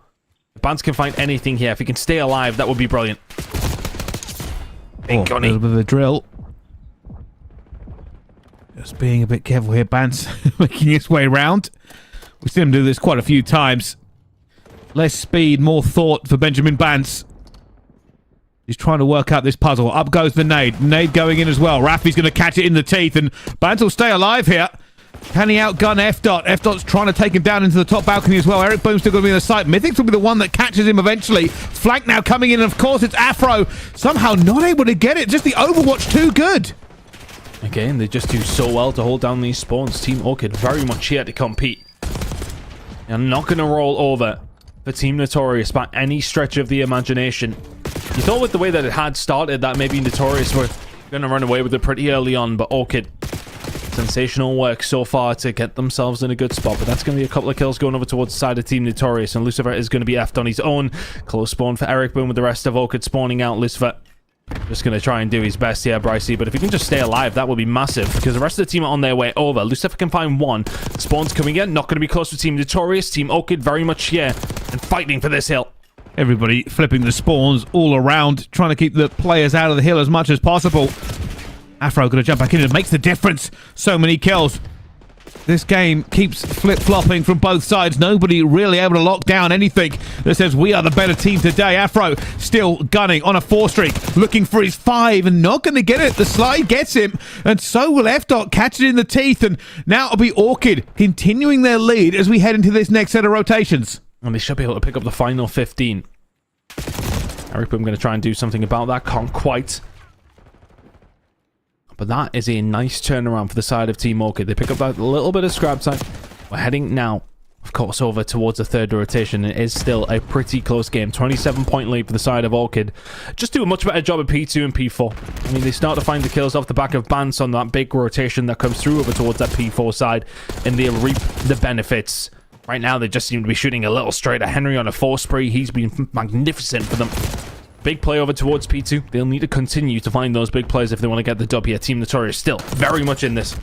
If Vance can find anything here, if he can stay alive, that would be brilliant. A little bit of a drill. Just being a bit careful here, Bance making his way around. We've seen him do this quite a few times. Less speed, more thought for Benjamin Bance. He's trying to work out this puzzle. Up goes the nade. Nade going in as well. Rafi's going to catch it in the teeth, and Bance will stay alive here. Can he outgun F-Dot? F-Dot's trying to take him down into the top balcony as well. Eric Boom's still going to be in the sight. Mythics will be the one that catches him eventually. Flank now coming in, and of course it's Afro. Somehow not able to get it. Just the Overwatch too good. Again, they just do so well to hold down these spawns. Team Orchid very much here to compete. They're not going to roll over for Team Notorious by any stretch of the imagination. You thought with the way that it had started that maybe Notorious were going to run away with it pretty early on, but Orchid, sensational work so far to get themselves in a good spot, but that's going to be a couple of kills going over towards the side of Team Notorious, and Lucifer is going to be effed on his own. Close spawn for Eric Boom with the rest of Orchid spawning out. Lucifer just going to try and do his best here, Brycey, but if he can just stay alive, that will be massive, because the rest of the team are on their way over. Lucifer can find one. Spawn's coming in, not going to be close to Team Notorious. Team Orchid very much here and fighting for this hill. Everybody flipping the spawns all around, trying to keep the players out of the hill as much as possible. Afro going to jump back in and makes the difference. So many kills. This game keeps flip-flopping from both sides. Nobody really able to lock down anything that says we are the better team today. Afro still gunning on a 4 streak, looking for his 5 and not going to get it. The slide gets him, and so will F-Dot catch it in the teeth, and now it'll be Orchid continuing their lead as we head into this next set of rotations. And they should be able to pick up the final 15. Eric Boom going to try and do something about that. Can't quite. But that is a nice turnaround for the side of Team Orchid. They pick up that little bit of scrap time. We're heading now, of course, over towards the third rotation. It is still a pretty close game. 27-point lead for the side of Orchid. Just do a much better job at P2 and P4. I mean, they start to find the kills off the back of Bance on that big rotation that comes through over towards that P4 side, and they reap the benefits. Right now, they just seem to be shooting a little straighter. Henry on a 4 spree. He's been magnificent for them. Big play over towards P2. They'll need to continue to find those big plays if they want to get the dub here. Team Notorious still very much in this.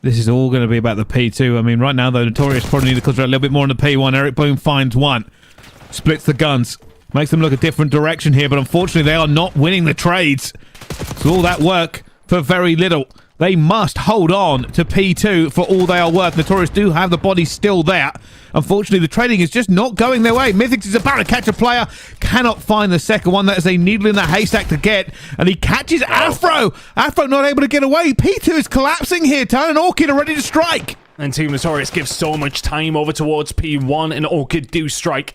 This is all going to be about the P2. I mean, right now, though, Notorious probably need to concentrate a little bit more on the P1. Eric Boom finds one. Splits the guns. Makes them look a different direction here, but unfortunately, they are not winning the trades. So all that work for very little. They must hold on to P2 for all they are worth. Notorious do have the body still there. Unfortunately, the trading is just not going their way. Mythics is about to catch a player. Cannot find the second one. That is a needle in the haystack to get. And he catches Afro. Afro not able to get away. P2 is collapsing here. Tan and Orchid are ready to strike. And Team Notorious gives so much time over towards P1, and Orchid do strike.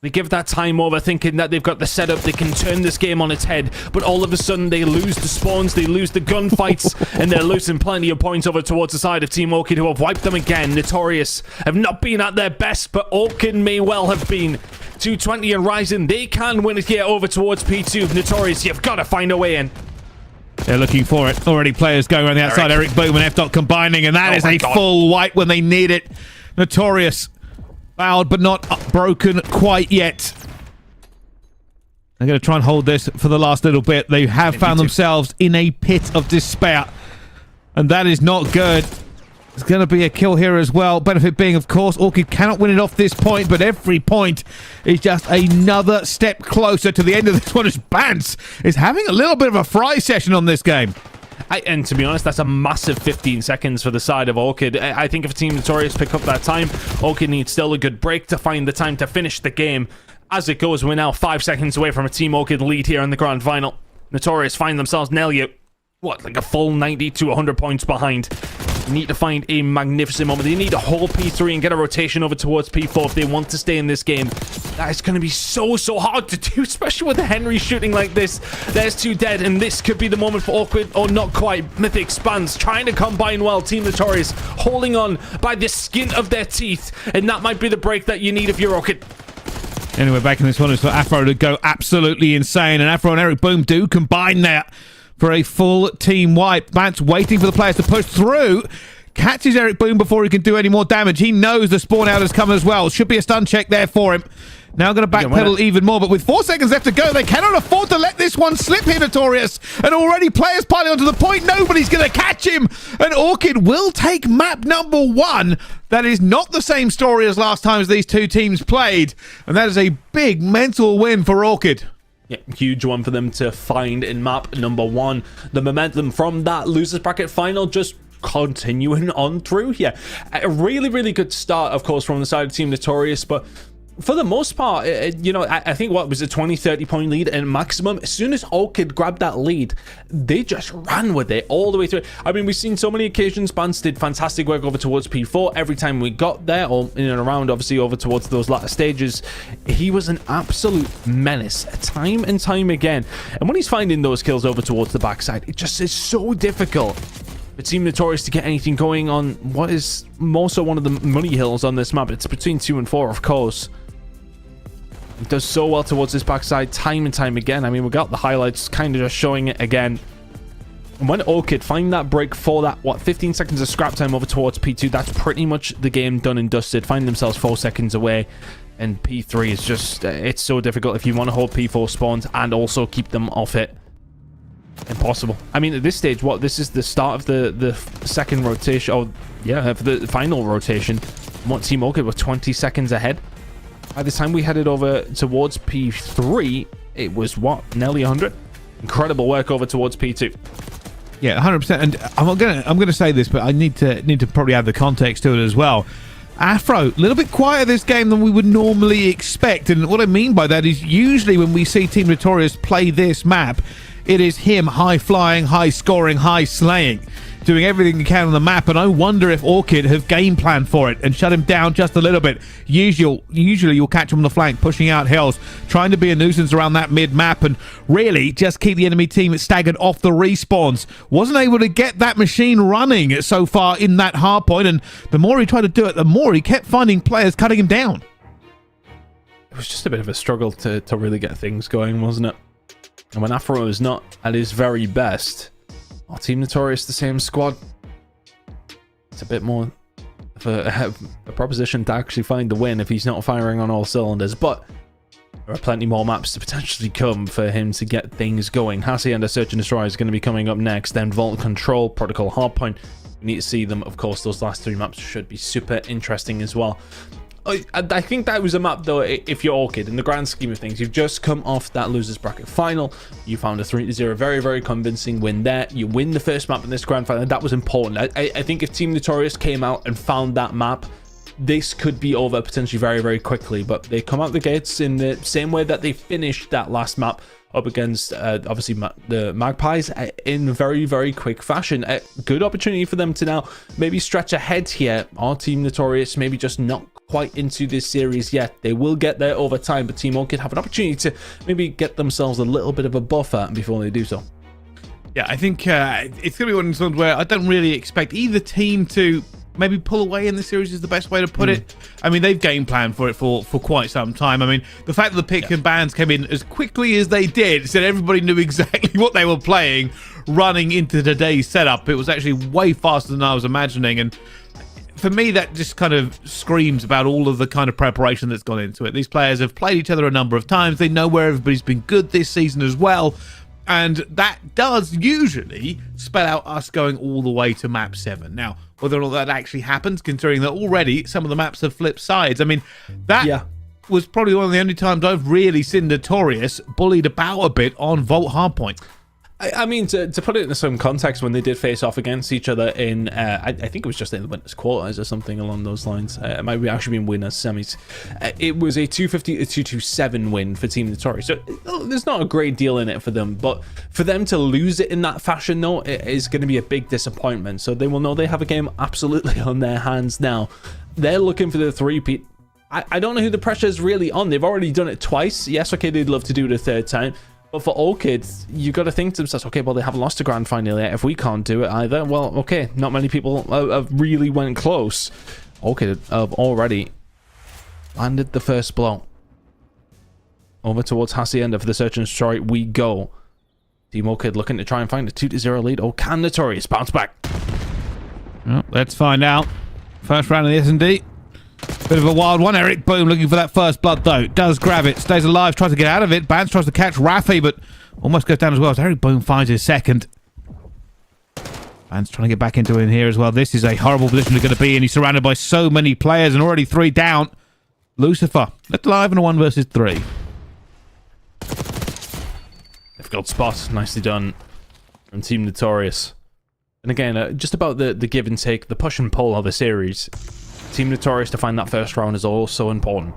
They give that time over thinking that they've got the setup, they can turn this game on its head, but all of a sudden they lose the spawns, they lose the gunfights, and they're losing plenty of points over towards the side of Team Orchid, who have wiped them again. Notorious have not been at their best, but Orchid may well have been. 220 and rising, they can win it here over towards P2. Notorious, you've got to find a way in. They're looking for it. Already players going around the outside. Eric Boom and F-Dot combining, and that is a full wipe when they need it. Notorious. Fouled, but not broken quite yet. They're going to try and hold this for the last little bit. They have found themselves in a pit of despair, and that is not good. There's going to be a kill here as well. Benefit being, of course, Orchid cannot win it off this point, but every point is just another step closer to the end of this one, as Bance is having a little bit of a fry session on this game. And to be honest, that's a massive 15 seconds for the side of Orchid. I think if Team Notorious pick up that time, Orchid needs still a good break to find the time to finish the game. As it goes, we're now 5 seconds away from a Team Orchid lead here in the grand final. Notorious find themselves nearly, like a full 90 to 100 points behind. They need to find a magnificent moment. They need to hold P3 and get a rotation over towards P4 if they want to stay in this game. That is going to be so hard to do, especially with the Henry shooting like this. There's 2 dead, and this could be the moment for Orchid, or not quite. Mythic Spans trying to combine well. Team Notorious holding on by the skin of their teeth, and that might be the break that you need if you're Orchid. Anyway, back in this one is for Afro to go absolutely insane, and Afro and Eric Boom do combine there for a full team wipe. Bance waiting for the players to push through. Catches Eric Boom before he can do any more damage. He knows the spawn out has come as well. Should be a stun check there for him. Now going to backpedal even more, but with 4 seconds left to go, they cannot afford to let this one slip here, Notorious. And already players piling onto the point. Nobody's going to catch him. And Orchid will take map number 1. That is not the same story as last time as these two teams played. And that is a big mental win for Orchid. Yeah, huge one for them to find in map number 1. The momentum from that losers bracket final just continuing on through here. A really good start, of course, from the side of Team Notorious, but for the most part, you know, I think what was a 20-30 point lead and maximum. As soon as Orchid grabbed that lead, they just ran with it all the way through. I mean, we've seen so many occasions. Bance did fantastic work over towards P4 every time we got there, or in and around, obviously, over towards those latter stages. He was an absolute menace time and time again. And when he's finding those kills over towards the backside, it just is so difficult for Team Notorious to get anything going on what is more so one of the money hills on this map. It's between 2 and 4, of course. He does so well towards this backside time and time again. I mean, we got the highlights kind of just showing it again. And when Orchid find that break for that, 15 seconds of scrap time over towards P2, that's pretty much the game done and dusted. Find themselves 4 seconds away. And P3 is just, it's so difficult if you want to hold P4 spawns and also keep them off it. Impossible. I mean, at this stage, this is the start of the second rotation, or yeah, for the final rotation. Team Orchid were 20 seconds ahead. By the time we headed over towards P3, it was nearly 100. Incredible work over towards P2. Yeah, 100%. And I'm gonna say this, but I need to probably add the context to it as well. Afro, a little bit quieter this game than we would normally expect, and what I mean by that is usually when we see Team Notorious play this map, it is him high flying, high scoring, high slaying, doing everything he can on the map. And I wonder if Orchid have game planned for it and shut him down just a little bit. Usually you'll catch him on the flank, pushing out hills, trying to be a nuisance around that mid map and really just keep the enemy team staggered off the respawns. Wasn't able to get that machine running so far in that hardpoint, and the more he tried to do it, the more he kept finding players cutting him down. It was just a bit of a struggle to really get things going, wasn't it? And when Afro is not at his very best, our Team Notorious, the same squad, it's a bit more of a proposition to actually find the win if he's not firing on all cylinders. But there are plenty more maps to potentially come for him to get things going. Hacienda Search and Destroy is going to be coming up next. Then Vault Control, Protocol Hardpoint. We need to see them. Of course, those last 3 maps should be super interesting as well. I think that was a map, though, if you're Orchid, in the grand scheme of things. You've just come off that losers bracket final. You found a 3-0 very convincing win there. You win the first map in this grand final. That was important. I think if Team Notorious came out and found that map, this could be over potentially very quickly. But they come out the gates in the same way that they finished that last map up against, obviously, the Magpies in very quick fashion. A good opportunity for them to now maybe stretch ahead here. Our Team Notorious maybe just not quite into this series yet. They will get there over time, but Team Orchid have an opportunity to maybe get themselves a little bit of a buffer before they do so. Yeah, I think it's going to be one of those where I don't really expect either team to maybe pull away in the series is the best way to put it. I mean, they've game planned for it for quite some time. I mean, the fact that the pick and bans came in as quickly as they did said everybody knew exactly what they were playing running into today's setup. It was actually way faster than I was imagining, and for me, that just kind of screams about all of the kind of preparation that's gone into it. These players have played each other a number of times. They know where everybody's been good this season as well. And that does usually spell out us going all the way to map 7. Now, whether or not that actually happens, considering that already some of the maps have flipped sides. I mean, that was probably one of the only times I've really seen Notorious bullied about a bit on Vault Hardpoint. I mean, to put it into some context, when they did face off against each other in, I think it was just in the winners' quarters or something along those lines. It might be actually been winners' semis. It was a 250 to 227 win for Team Notorious. So there's not a great deal in it for them, but for them to lose it in that fashion, though, it is going to be a big disappointment. So they will know they have a game absolutely on their hands now. They're looking for the three-peat. I don't know who the pressure is really on. They've already done it twice. Yes, okay, they'd love to do it a third time. But for Orchid, you've got to think to themselves, okay, well, they haven't lost a grand final yet. If we can't do it either, well, okay, not many people have really went close. Orchid have already landed the first blow. Over towards Hacienda for the search and destroy we go. Team Orchid looking to try and find a 2-0 lead. Oh, can Notorious bounce back? Well, let's find out. First round of the S&D. Bit of a wild one. Eric Boom looking for that first blood, though. Does grab it. Stays alive. Tries to get out of it. Bans tries to catch Rafi, but almost goes down as well as Eric Boom finds his second. Bans trying to get back into it in here as well. This is a horrible position to going to be in. He's surrounded by so many players and already 3 down. Lucifer left alive in a 1 versus 3. Difficult spot. Nicely done from Team Notorious. And again, just about the give and take, the push and pull of the series. Team Notorious to find that first round is also important.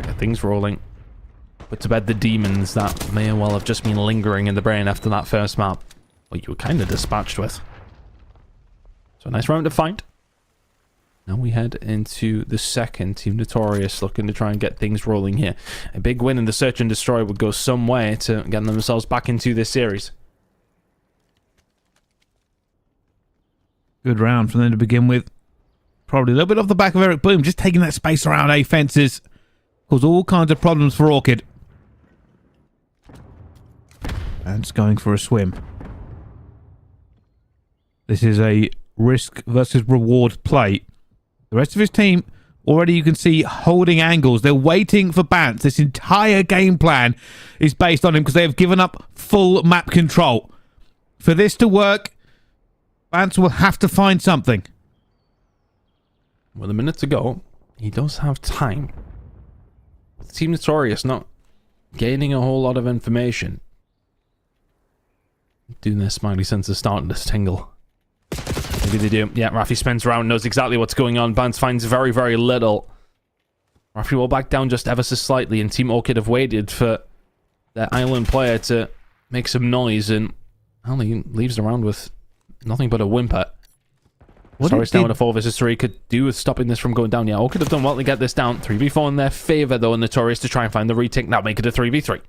Get things rolling. Put to bed the demons that may well have just been lingering in the brain after that first map. Well, you were kind of dispatched with. So a nice round to find. Now we head into the second. Team Notorious looking to try and get things rolling here. A big win in the search and destroy would go some way to getting themselves back into this series. Good round from them to begin with. Probably a little bit off the back of Eric Boom, just taking that space around A fences. Caused all kinds of problems for Orchid. And it's going for a swim. This is a risk versus reward play. The rest of his team, already you can see holding angles. They're waiting for Bance. This entire game plan is based on him because they have given up full map control. For this to work, Bance will have to find something. With a minute to go, he does have time. Team Notorious not gaining a whole lot of information. Doing their smiley senses starting to tingle. Maybe they do. Yeah, Rafi spins around, knows exactly what's going on. Bance finds very, very little. Rafi will back down just ever so slightly, and Team Orchid have waited for their island player to make some noise, and well, he leaves around with nothing but a whimper. Sorry, down a 4 versus 3 could do with stopping this from going down. Yeah, Orchid have done well to get this down. 3v4 in their favor, though, and Notorious to try and find the retake. Now make it a 3v3.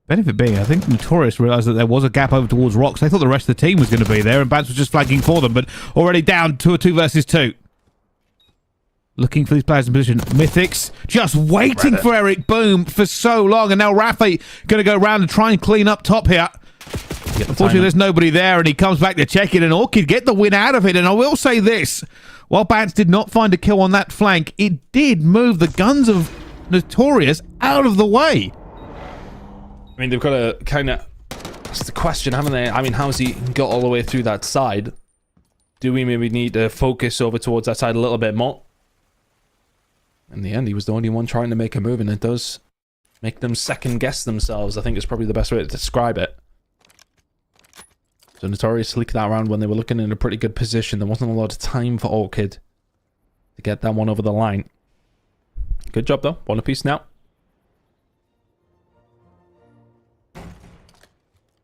Benefit being, I think Notorious realised that there was a gap over towards Rocks. They thought the rest of the team was going to be there, and Bance was just flagging for them, but already down to a 2 versus 2. Looking for these players in position. Mythics just waiting for Eric Boom for so long, and now Rafi going to go around and try and clean up top here. Unfortunately, there's nobody there, and he comes back to check it, and Orchid get the win out of it. And I will say this, while Bance did not find a kill on that flank, it did move the guns of Notorious out of the way. I mean, they've got to kind of... That's the question, haven't they? I mean, how's he got all the way through that side? Do we maybe need to focus over towards that side a little bit more? In the end, he was the only one trying to make a move, and it does make them second-guess themselves. I think is probably the best way to describe it. So Notorious leaked that round when they were looking in a pretty good position. There wasn't a lot of time for Orchid to get that one over the line. Good job, though. 1 apiece now.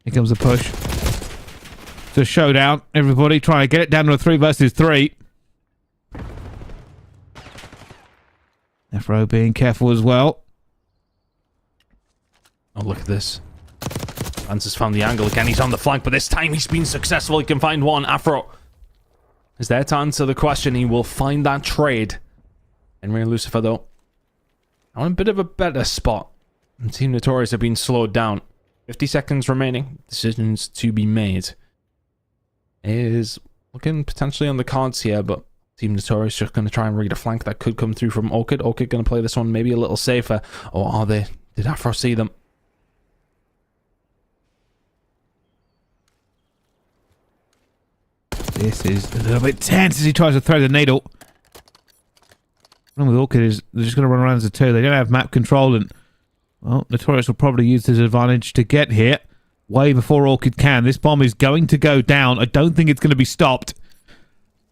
Here comes the push. It's a showdown. Everybody trying to get it down to a 3 versus 3. Afro being careful as well. Oh, look at this. Bance has found the angle again. He's on the flank, but this time he's been successful. He can find one. Afro is there to answer the question. He will find that trade. Henry and Lucifer, though, on a bit of a better spot. And Team Notorious have been slowed down. 50 seconds remaining. Decisions to be made. Is looking potentially on the cards here, but Team Notorious just going to try and read a flank that could come through from Orchid. Orchid going to play this one maybe a little safer. Or are they? Did Afro see them? This is a little bit tense as he tries to throw the needle. The problem with Orchid is they're just going to run around as a two. They don't have map control, and well, Notorious will probably use this advantage to get here way before Orchid can. This bomb is going to go down. I don't think it's going to be stopped.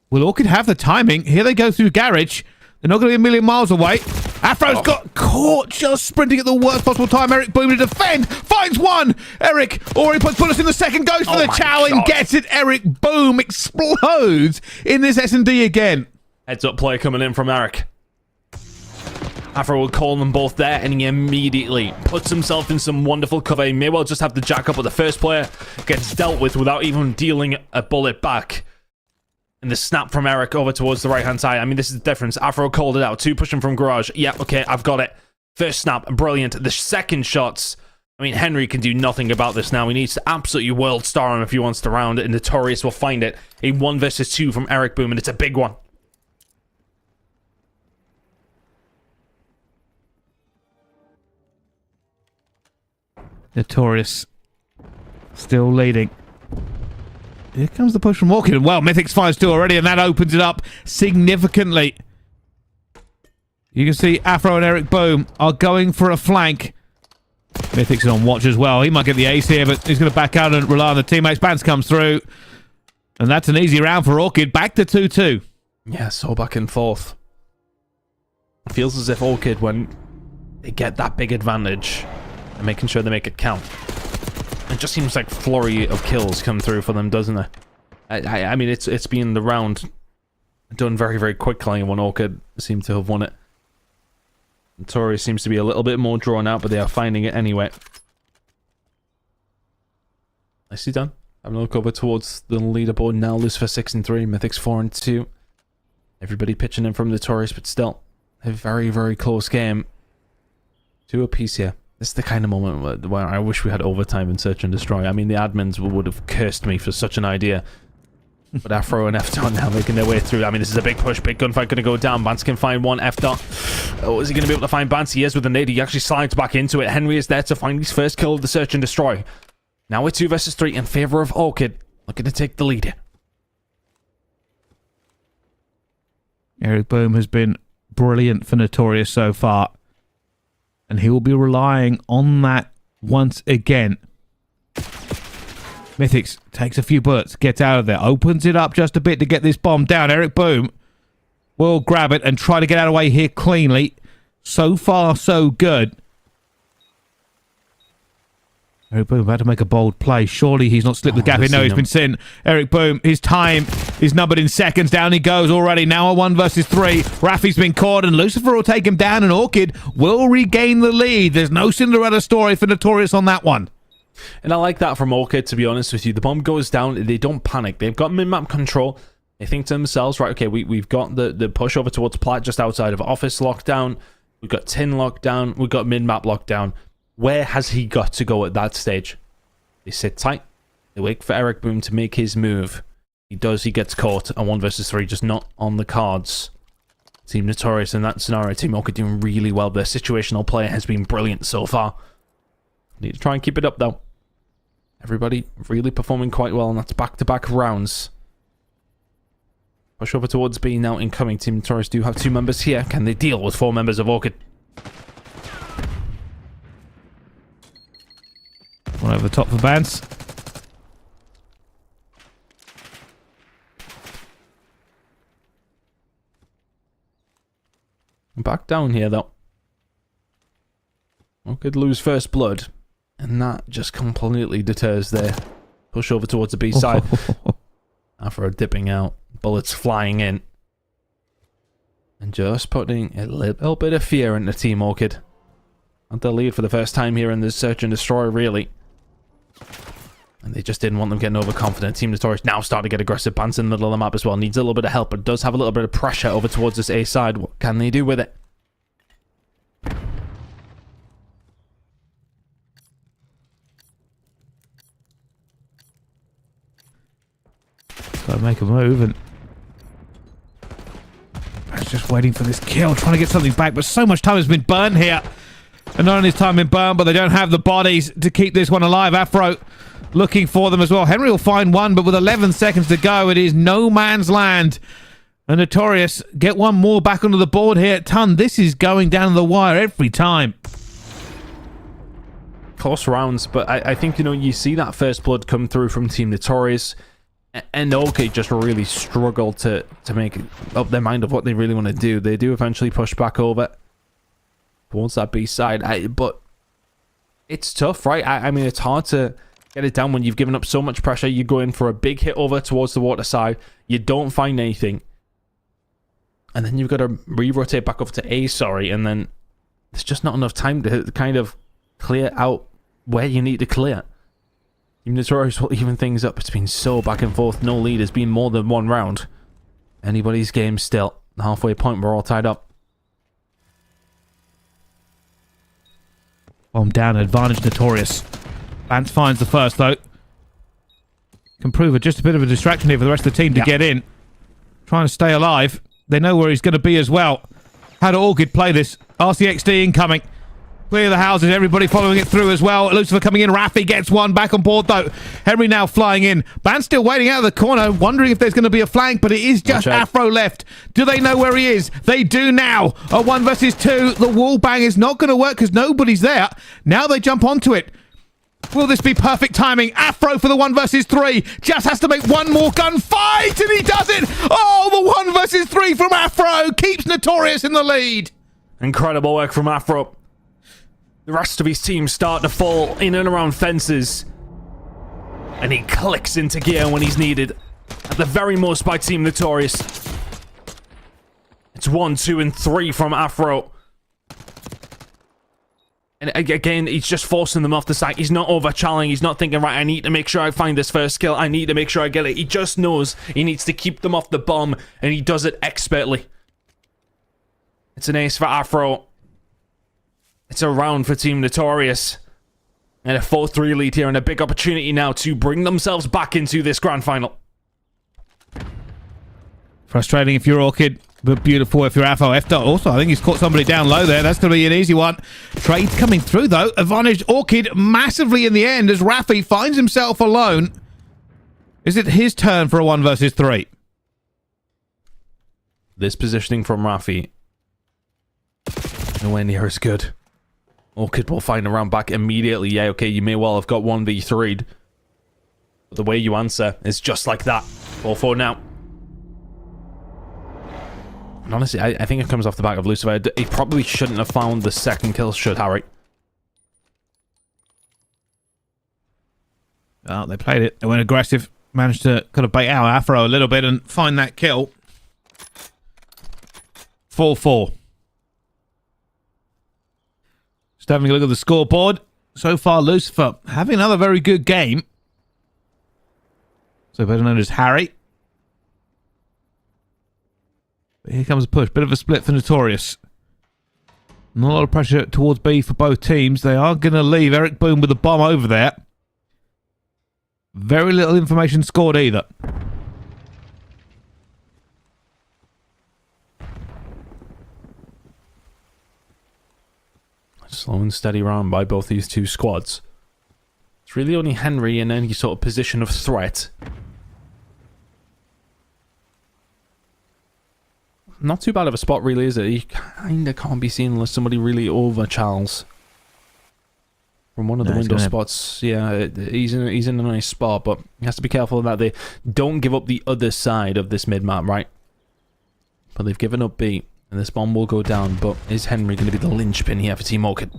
Will Orchid have the timing? Here they go through garage. They're not going to be a million miles away. Afro's got caught just sprinting at the worst possible time. Eric Boom to defend. Finds one. Eric already puts bullets in the second. Goes for the chow and gets it. Eric Boom explodes in this S&D again. Heads up play coming in from Eric. Afro will call them both there, and he immediately puts himself in some wonderful cover. He may well just have the jack up, but the first player gets dealt with without even dealing a bullet back. And the snap from Eric over towards the right-hand side. I mean, this is the difference. Afro called it out. Two pushing from garage. Yeah, okay, I've got it. First snap, brilliant. The second shots. I mean, Henry can do nothing about this now. He needs to absolutely world star him if he wants to round it, and Notorious will find it. A 1 versus 2 from Eric Boom, and it's a big one. Notorious still leading. Here comes the push from Orchid. Well, Mythic's fires two already, and that opens it up significantly. You can see Afro and Eric Boom are going for a flank. Mythic's on watch as well. He might get the ace here, but he's going to back out and rely on the teammates. Bance comes through. And that's an easy round for Orchid. Back to 2-2. Yeah, so back and forth. It feels as if Orchid, when they get that big advantage, and making sure they make it count. It just seems like flurry of kills come through for them, doesn't it? I mean, it's been the round done very, very quickly when Orchid seem to have won it. Notorious seems to be a little bit more drawn out, but they are finding it anyway. Nicely done. Having a look over towards the leaderboard now. Lucifer 6-3, Mythic's 4-2. Everybody pitching in from Notorious, but still a very, very close game. 2 apiece here. This is the kind of moment where I wish we had overtime in Search and Destroy. I mean, the admins would have cursed me for such an idea. But Afro and F-Dot now making their way through. I mean, this is a big push, big gunfight going to go down. Bance can find one. F-Dot. Oh, is he going to be able to find Bance? He is with the nade. He actually slides back into it. Henry is there to find his first kill of the Search and Destroy. Now we're 2 versus 3 in favor of Orchid. Looking to take the lead. Eric Boom has been brilliant for Notorious so far. And he will be relying on that once again. Mythics takes a few bullets, gets out of there, opens it up just a bit to get this bomb down. Eric Boom will grab it and try to get out of the way here cleanly. So far, so good. Eric Boom about to make a bold play. Surely he's not slipped the gap. No, he's been seen. Eric Boom, his time is numbered in seconds. Down he goes already. Now a 1 versus 3. Rafi's been caught, and Lucifer will take him down, and Orchid will regain the lead. There's no Cinderella story for Notorious on that one. And I like that from Orchid, to be honest with you. The bomb goes down. They don't panic. They've got min-map control. They think to themselves, right, okay, we've got the push over towards Plat just outside of Office lockdown. We've got Tin lockdown. We've got min-map lockdown. Where has he got to go at that stage? They sit tight. They wait for Eric Boom to make his move. He does. He gets caught. A 1 versus 3 just not on the cards. Team Notorious in that scenario. Team Orchid doing really well. Their situational play has been brilliant so far. Need to try and keep it up, though. Everybody really performing quite well, and that's back-to-back rounds. Push over towards B now incoming. Team Notorious do have 2 members here. Can they deal with 4 members of Orchid? One over the top for Bance. Back down here, though. Orchid lose first blood. And that just completely deters their push over towards the B side. Afro dipping out. Bullets flying in. And just putting a little bit of fear into Team Orchid. And the lead for the first time here in this Search and Destroy, really. And they just didn't want them getting overconfident. Team Notorious now starting to get aggressive. Bance in the middle of the map as well. Needs a little bit of help, but does have a little bit of pressure over towards this A side. What can they do with it? Gotta make a move, and just waiting for this kill, trying to get something back, but so much time has been burnt here. And not only has time been burned, but they don't have the bodies to keep this one alive. Afro looking for them as well. Henry will find one, but with 11 seconds to go, it is no man's land. And Notorious get one more back onto the board here. Ton, this is going down the wire every time. Close rounds, but I think, you know, you see that first blood come through from Team Notorious, and Orchid just really struggle to make up their mind of what they really want to do. They do eventually push back over towards that B side, but it's tough, right? I mean, it's hard to get it down when you've given up so much pressure. You go in for a big hit over towards the water side, you don't find anything, and then you've got to re-rotate back over to A, and then there's just not enough time to kind of clear out where you need to clear. Team Notorious will even things up. It's been so back and forth. No lead. Has been more than one round. Anybody's game still. The halfway point, we're all tied up. Bomb down, advantage Notorious. Vance finds the first, though. Can prove it just a bit of a distraction here for the rest of the team to get in. Trying to stay alive. They know where he's going to be as well. How do Orchid play this? RCXD incoming. Clear the houses, everybody following it through as well. Lucifer coming in, Rafi gets one back on board though. Henry now flying in. Ban still waiting out of the corner, wondering if there's going to be a flank, but it is just Afro left. Do they know where he is? They do now. A 1 versus 2. The wall bang is not going to work because nobody's there. Now they jump onto it. Will this be perfect timing? Afro for the 1 versus 3. Just has to make one more gunfight, and he does it. Oh, the 1 versus 3 from Afro keeps Notorious in the lead. Incredible work from Afro. The rest of his team start to fall in and around fences. And he clicks into gear when he's needed. At the very most by Team Notorious. It's 1, 2, and 3 from Afro. And again, he's just forcing them off the side. He's not over-challenging. He's not thinking, right, I need to make sure I find this first kill. I need to make sure I get it. He just knows he needs to keep them off the bomb. And he does it expertly. It's an ace for Afro. It's a round for Team Notorious. And a 4-3 lead here, and a big opportunity now to bring themselves back into this grand final. Frustrating if you're Orchid, but beautiful if you're Afro. Also, I think he's caught somebody down low there. That's going to be an easy one. Trade's coming through, though. Advantage Orchid massively in the end as Rafi finds himself alone. Is it his turn for a 1 versus 3? This positioning from Rafi, nowhere near as good. Orchid will find a round back immediately. Yeah, okay, you may well have got 1v3'd. But the way you answer is just like that. 4-4 now. And honestly, I think it comes off the back of Lucifer. He probably shouldn't have found the second kill, should Harry? Oh, they played it. They went aggressive. Managed to kind of bait out Afro a little bit and find that kill. 4-4. Just having a look at the scoreboard. So far, Lucifer having another very good game. So better known as Harry. But here comes a push. Bit of a split for Notorious. Not a lot of pressure towards B for both teams. They are going to leave Eric Boom with the bomb over there. Very little information scored either. Slow and steady round by both these two squads. It's really only Henry in any sort of position of threat. Not too bad of a spot, really, is it? He kind of can't be seen unless somebody really over-Charles. From one of the window spots. Yeah, he's in a nice spot, but he has to be careful that they don't give up the other side of this mid-map, right? But they've given up B. And this bomb will go down, but is Henry going to be the linchpin here for Team Orchid?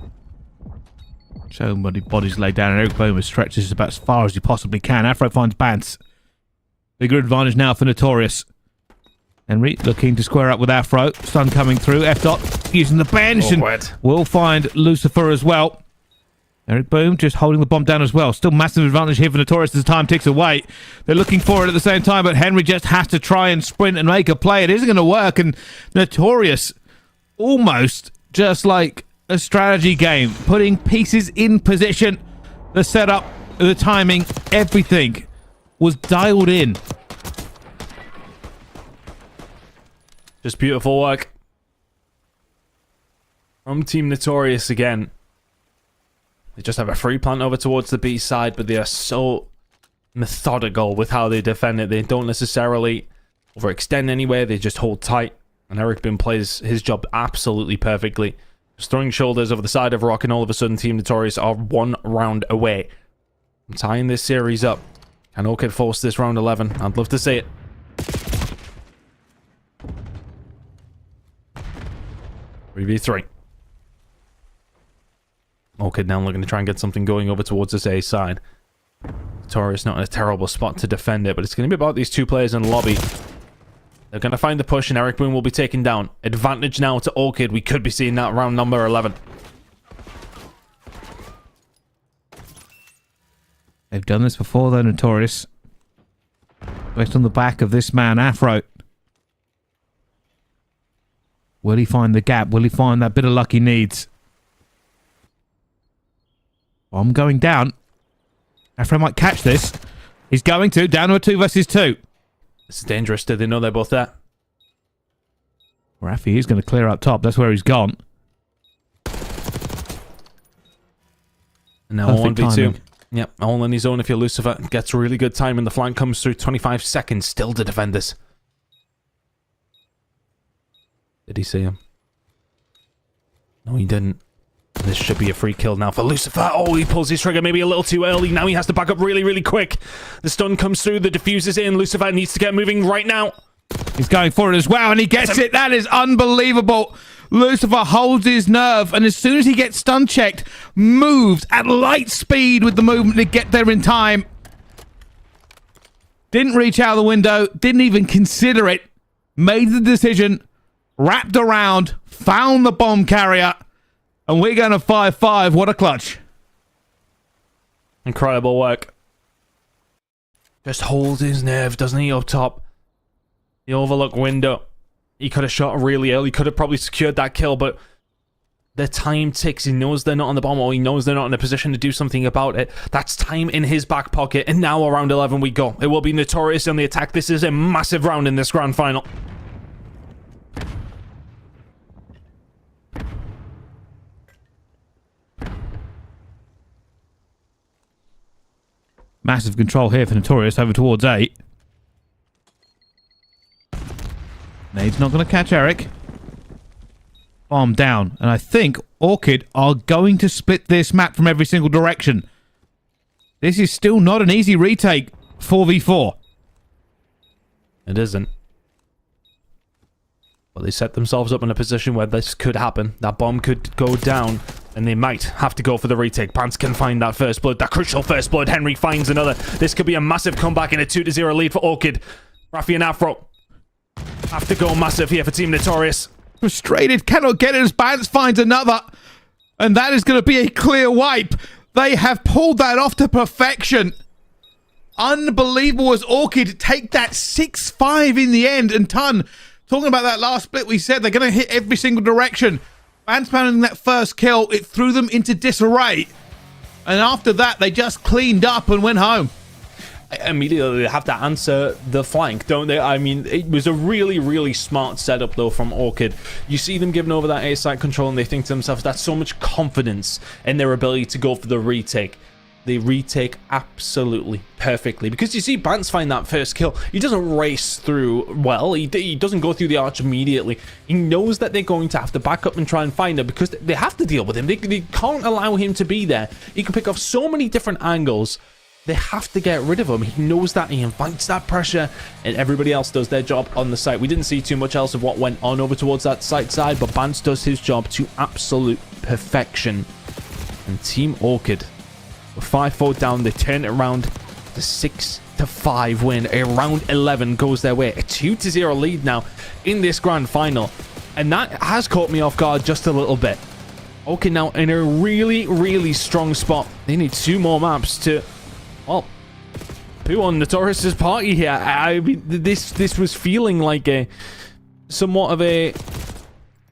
So many bodies laid down, and Eric Bowman stretches about as far as he possibly can. Afro finds Bance. Bigger advantage now for Notorious. Henry looking to square up with Afro. Stun coming through. F-Dot using the bench, and will find Lucifer as well. Eric Boom just holding the bomb down as well. Still massive advantage here for Notorious as time ticks away. They're looking for it at the same time, but Henry just has to try and sprint and make a play. It isn't going to work, and Notorious almost just like a strategy game, putting pieces in position. The setup, the timing, everything was dialed in. Just beautiful work from Team Notorious again. They just have a free plant over towards the B side, but they are so methodical with how they defend it. They don't necessarily overextend anywhere. They just hold tight. And Eric Boone plays his job absolutely perfectly. Just throwing shoulders over the side of Rock, and all of a sudden Team Notorious are 1 round away from tying this series up. Can Orchid force this round 11? I'd love to see it. Three v 3. Orchid now looking to try and get something going over towards this A side. Notorious not in a terrible spot to defend it, but it's going to be about these 2 players in the lobby. They're going to find the push, and Eric Boone will be taken down. Advantage now to Orchid. We could be seeing that round number 11. They've done this before, though, Notorious. Based on the back of this man, Afro. Will he find the gap? Will he find that bit of luck he needs? Bomb going down. Afro might catch this. He's going to. Down to a 2 versus 2. This is dangerous. Do they know they're both there? Rafi is going to clear up top. That's where he's gone. And now 1v2. Yep, all on his own if you're Lucifer. Gets really good time and the flank comes through. 25 seconds still to defend this. Did he see him? No, he didn't. This should be a free kill now for Lucifer. Oh, he pulls his trigger maybe a little too early. Now he has to back up really, really quick. The stun comes through. The diffuse is in. Lucifer needs to get moving right now. He's going for it as well, and he gets it. That is unbelievable. Lucifer holds his nerve, and as soon as he gets stun checked, moves at light speed with the movement to get there in time. Didn't reach out of the window. Didn't even consider it. Made the decision. Wrapped around. Found the bomb carrier. And we're going to 5-5. What a clutch. Incredible work. Just holds his nerve, doesn't he, up top? The overlook window. He could have shot really early. Could have probably secured that kill, but the time ticks. He knows they're not on the bomb, or he knows they're not in a position to do something about it. That's time in his back pocket, and now around 11 we go. It will be Notorious on the attack. This is a massive round in this grand final. Massive control here for Notorious over towards 8. Nade's not going to catch Eric. Bomb down. And I think Orchid are going to split this map from every single direction. This is still not an easy retake. 4v4. It isn't. But they set themselves up in a position where this could happen. That bomb could go down, and they might have to go for the retake. Pants can find that first blood, that crucial first blood. Henry finds another. This could be a massive comeback in a 2-0 lead for Orchid. Rafi and Afro have to go massive here for Team Notorious. Frustrated, cannot get it as Bance finds another. And that is going to be a clear wipe. They have pulled that off to perfection. Unbelievable as Orchid take that 6-5 in the end. And Ton, talking about that last split, we said they're going to hit every single direction. Bance pounding that first kill, it threw them into disarray. And after that, they just cleaned up and went home. Immediately they have to answer the flank, don't they? I mean, it was a really, really smart setup though from Orchid. You see them giving over that A site control and they think to themselves, that's so much confidence in their ability to go for the retake. They retake absolutely perfectly, because you see Bance find that first kill. He doesn't race through well. He doesn't go through the arch immediately. He knows that they're going to have to back up and try and find him, because they have to deal with him. They can't allow him to be there. He can pick off so many different angles. They have to get rid of him. He knows that. He invites that pressure, and everybody else does their job on the site. We didn't see too much else of what went on over towards that site side, but Bance does his job to absolute perfection. And Team Orchid, with 5-4 down, they turn it around to 6-5 win. A round 11 goes their way. A 2-0 lead now in this grand final, and that has caught me off guard just a little bit. Orchid now in a really, really strong spot. They need 2 more maps to, well, poo on Notorious's party here. I mean, this was feeling like a somewhat of a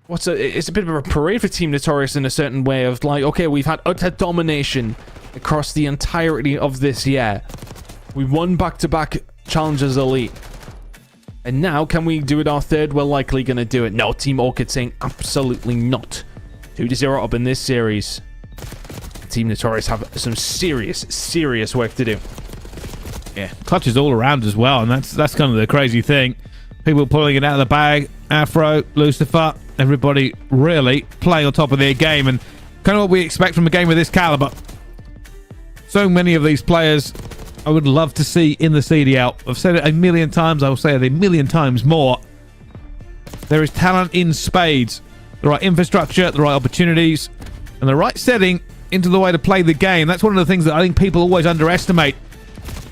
it's a bit of a parade for Team Notorious in a certain way of like, okay, we've had utter domination across the entirety of this year. We won back-to-back Challengers Elite. And now, can we do it our third? We're likely going to do it. No, Team Orchid saying absolutely not. 2-0 up in this series. Team Notorious have some serious work to do. Yeah, clutches all around as well, and that's kind of the crazy thing. People pulling it out of the bag. Afro, Lucifer, everybody really playing on top of their game, and kind of what we expect from a game of this caliber. So many of these players I would love to see in the CDL. I've said it a million times. I will say it a million times more. There is talent in spades. The right infrastructure, the right opportunities, and the right setting into the way to play the game. That's one of the things that I think people always underestimate.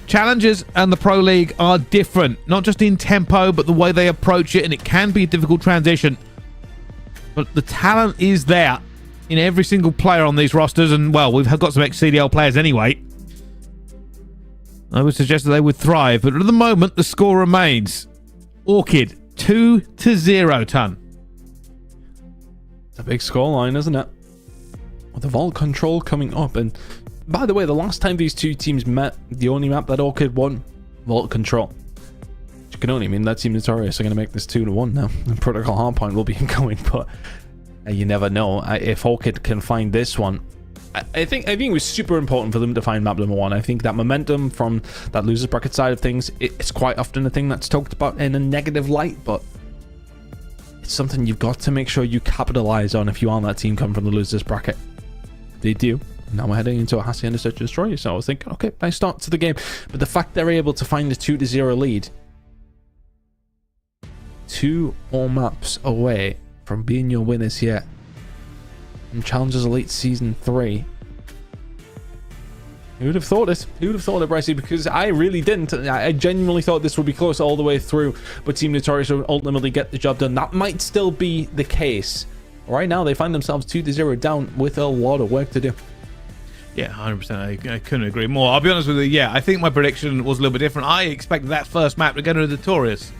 Challengers and the Pro League are different, not just in tempo, but the way they approach it, and it can be a difficult transition. But the talent is there in every single player on these rosters, and, well, we've got some ex-CDL players anyway. I would suggest that they would thrive, but at the moment, the score remains. Orchid, 2-0, Ton. It's a big scoreline, isn't it? With the Vault Control coming up, and by the way, the last time these two teams met, the only map that Orchid won, Vault Control. Which can only mean that Team Notorious are going to make this 2-1 now. And Protocol Hardpoint will be incoming, but you never know. If Orchid can find this one, I think it was super important for them to find map number 1. I think that momentum from that losers bracket side of things, it's quite often a thing that's talked about in a negative light, but it's something you've got to make sure you capitalize on if you are on that team coming from the losers bracket. They do. Now we're heading into a Hacienda Search and Destroy, so I was thinking, okay, nice start to the game. But the fact they're able to find the 2-0 lead, 2 more maps away from being your winners here in Challengers Elite Season 3. Who would have thought it? Who would have thought it, Brycey? Because I really didn't. I genuinely thought this would be close all the way through, but Team Notorious would ultimately get the job done. That might still be the case. Right now, they find themselves 2-0 down with a lot of work to do. Yeah, 100%. I couldn't agree more. I'll be honest with you. Yeah, I think my prediction was a little bit different. I expected that first map to go to the Notorious,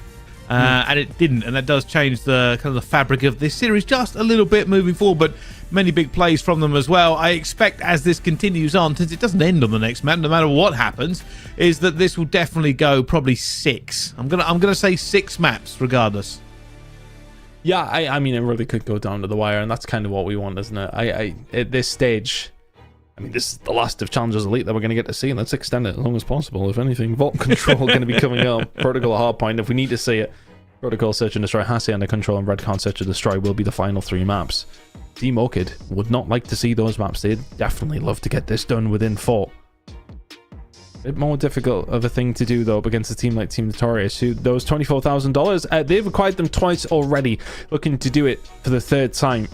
and it didn't. And that does change the kind of the fabric of this series just a little bit moving forward. But many big plays from them as well. I expect as this continues on, since it doesn't end on the next map, no matter what happens, is that this will definitely go probably 6. I'm gonna say 6 maps regardless. Yeah, I mean, it really could go down to the wire, and that's kind of what we want, isn't it? I at this stage, I mean, this is the last of Challengers Elite that we're going to get to see, and let's extend it as long as possible. If anything, Vault Control going to be coming up. Protocol Hardpoint, if we need to see it. Protocol Search and Destroy, Hacienda Control, and Redcon Search and Destroy will be the final 3 maps. Team Orchid would not like to see those maps. They'd definitely love to get this done within 4. A bit more difficult of a thing to do, though, against a team like Team Notorious, who those $24,000, they've acquired them twice already, looking to do it for the 3rd time.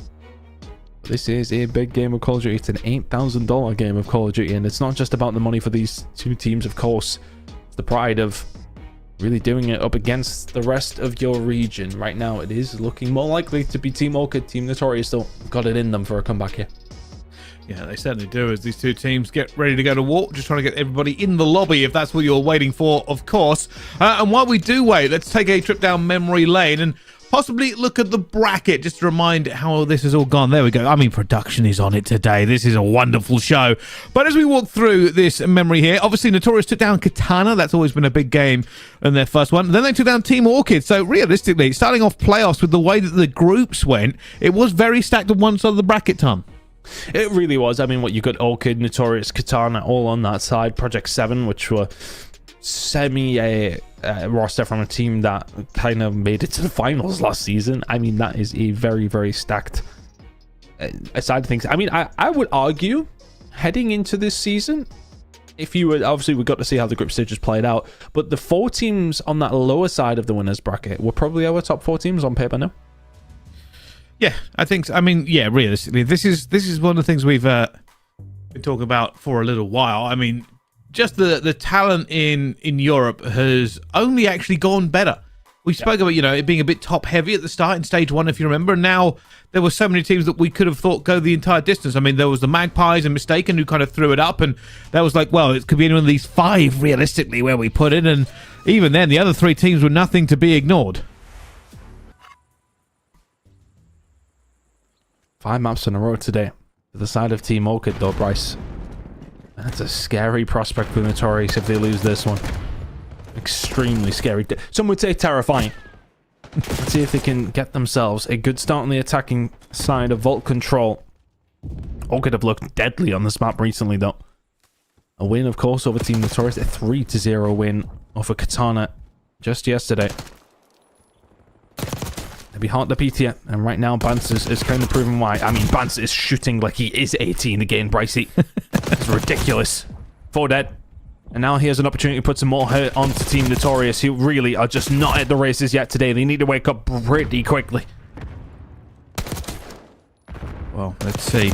This is a big game of Call of Duty. It's an $8,000 game of Call of Duty, and it's not just about the money for these 2 teams, of course. It's the pride of really doing it up against the rest of your region. Right now, it is looking more likely to be Team Orchid. Team Notorious still got it in them for a comeback here. Yeah, they certainly do, as these 2 teams get ready to go to war. Just trying to get everybody in the lobby, if that's what you're waiting for, of course. And while we do wait, let's take a trip down memory lane and possibly look at the bracket, just to remind how this has all gone. There we go. I mean, production is on it today. This is a wonderful show. But as we walk through this memory here, obviously Notorious took down Katana. That's always been a big game in their first one. Then they took down Team Orchid. So realistically, starting off playoffs with the way that the groups went, it was very stacked on one side of the bracket, Tom. It really was. I mean, what you got, Orchid, Notorious, Katana, all on that side. Project 7, which were semi roster from a team that kind of made it to the finals last season. I mean, that is a very, very stacked side of things. I mean, I would argue heading into this season, if you would, obviously we got to see how the group stages played out, but the 4 teams on that lower side of the winners bracket were probably our top 4 teams on paper now. Yeah, I think so. I mean, yeah, realistically, this is one of the things we've been talking about for a little while. I mean, just the talent in Europe has only actually gone better. We spoke about, you know, it being a bit top heavy at the start in stage 1, if you remember, and now there were so many teams that we could have thought go the entire distance. I mean, there was the Magpies and Mistaken who kind of threw it up, and that was like, well, it could be any one of these 5 realistically where we put it, and even then the other 3 teams were nothing to be ignored. 5 maps in a row today to the side of Team Orchid, though, Bryce. That's a scary prospect for Notorious if they lose this one. Extremely scary. Some would say terrifying. Let's see if they can get themselves a good start on the attacking side of Vault Control. Orchid have looked deadly on this map recently, though. A win, of course, over Team Notorious. A 3-0 win over Katana just yesterday. It'd be hard to beat here, and right now Bance is kind of proving why. I mean, Bance is shooting like he is 18 again, Brycey. It's ridiculous. 4 dead. And now he has an opportunity to put some more hurt onto Team Notorious, who really are just not at the races yet today. They need to wake up pretty quickly. Well, let's see.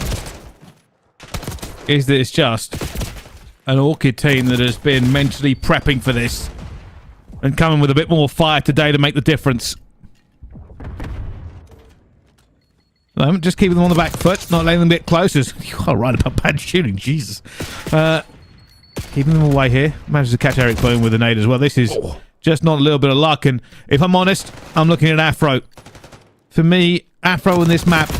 Is this just an Orchid team that has been mentally prepping for this and coming with a bit more fire today to make the difference? Just keeping them on the back foot, not letting them get closer. You are right about bad shooting, Jesus. Keeping them away here. Managed to catch Eric Boone with a nade as well. This is just not a little bit of luck. And if I'm honest, I'm looking at Afro. For me, Afro and this map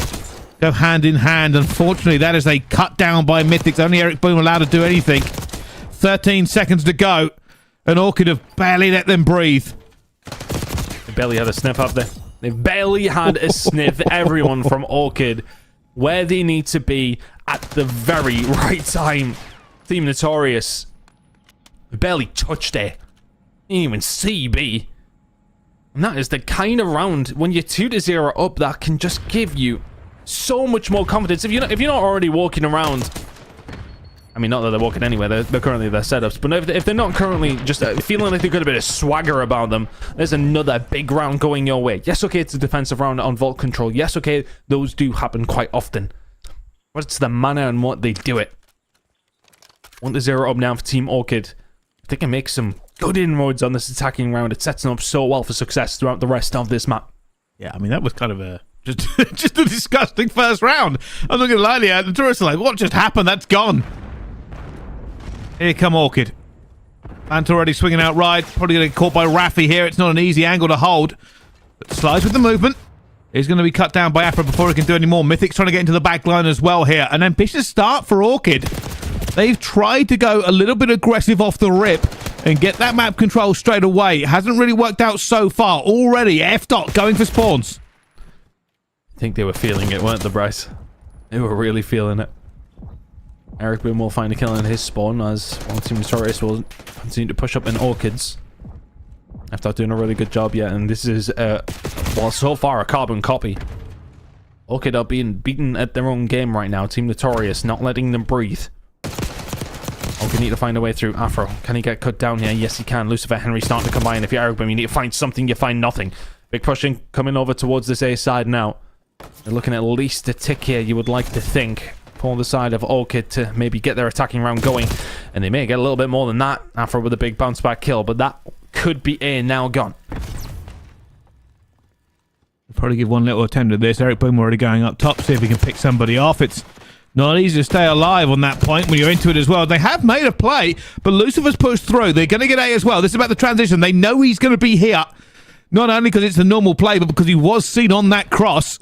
go hand in hand. Unfortunately, that is a cut down by Mythics. Only Eric Boone allowed to do anything. 13 seconds to go. And Orchid have barely let them breathe. They barely had a sniff up there. They've barely had a sniff. Everyone from Orchid where they need to be at the very right time. Team Notorious barely touched it. Didn't even see B. And that is the kind of round when you're 2-0 up that can just give you so much more confidence. If you're not already walking around, I mean, not that they're walking anywhere, they're currently their setups, but if they're not currently just feeling like they've got a bit of swagger about them, there's another big round going your way. Yes, okay, it's a defensive round on Vault Control. Yes, okay, those do happen quite often. But it's the manner and what they do it. 1-0 up now for Team Orchid. If they can make some good inroads on this attacking round, it sets them up so well for success throughout the rest of this map. Yeah, I mean, that was kind of a just a disgusting first round. I'm not going to lie to you. The tourists are like, what just happened? That's gone. Here come Orchid. Ant already swinging out right. Probably going to get caught by Raffy here. It's not an easy angle to hold. But slides with the movement. He's going to be cut down by Afro before he can do any more. Mythic's trying to get into the back line as well here. An ambitious start for Orchid. They've tried to go a little bit aggressive off the rip and get that map control straight away. It hasn't really worked out so far. Already, F-Dot going for spawns. I think they were feeling it, weren't they, Bryce? They were really feeling it. Eric Boone will find a kill in his spawn as one Team Notorious will continue to push up in Orchids. After doing a really good job yet, and this is, well, so far a carbon copy. Orchid are being beaten at their own game right now. Team Notorious not letting them breathe. Orchid need to find a way through. Afro, can he get cut down here? Yes, he can. Lucifer Henry starting to combine. If you're Eric Boone, you need to find something, you find nothing. Big pushing coming over towards this A side now. They're looking at least a tick here, you would like to think. For the side of Orchid to maybe get their attacking round going. And they may get a little bit more than that. Afro with a big bounce back kill, but that could be A now gone. Probably give one little attempt at this. Eric Boone already going up top, see if he can pick somebody off. It's not easy to stay alive on that point when you're into it as well. They have made a play, but Lucifer's pushed through. They're going to get A as well. This is about the transition. They know he's going to be here. Not only because it's a normal play, but because he was seen on that cross.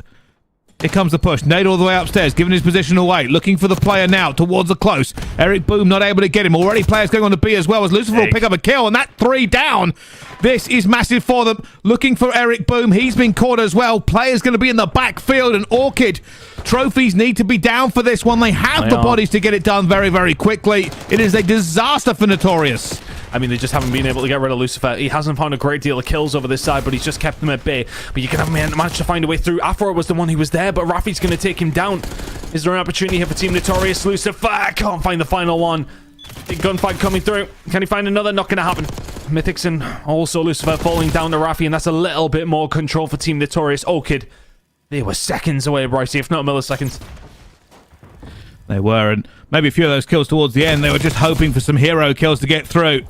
Here comes the push. Nade all the way upstairs, giving his position away. Looking for the player now towards the close. Eric Boone not able to get him. Already players going on to B as well as Lucifer will pick up a kill. And that 3 down. This is massive for them. Looking for Eric Boone. He's been caught as well. Players going to be in the backfield. And Orchid trophies need to be down for this one. They have the bodies to get it done very, very quickly. It is a disaster for Notorious. I mean, they just haven't been able to get rid of Lucifer. He hasn't found a great deal of kills over this side, but he's just kept them at bay. But you can have managed to find a way through. Afro was the one who was there, but Rafi's going to take him down. Is there an opportunity here for Team Notorious? Lucifer can't find the final one. Big gunfight coming through. Can he find another? Not going to happen. Mythics and also Lucifer falling down to Rafi, and that's a little bit more control for Team Notorious. Orchid, they were seconds away, Brycey, if not milliseconds. They were, and maybe a few of those kills towards the end, they were just hoping for some hero kills to get through.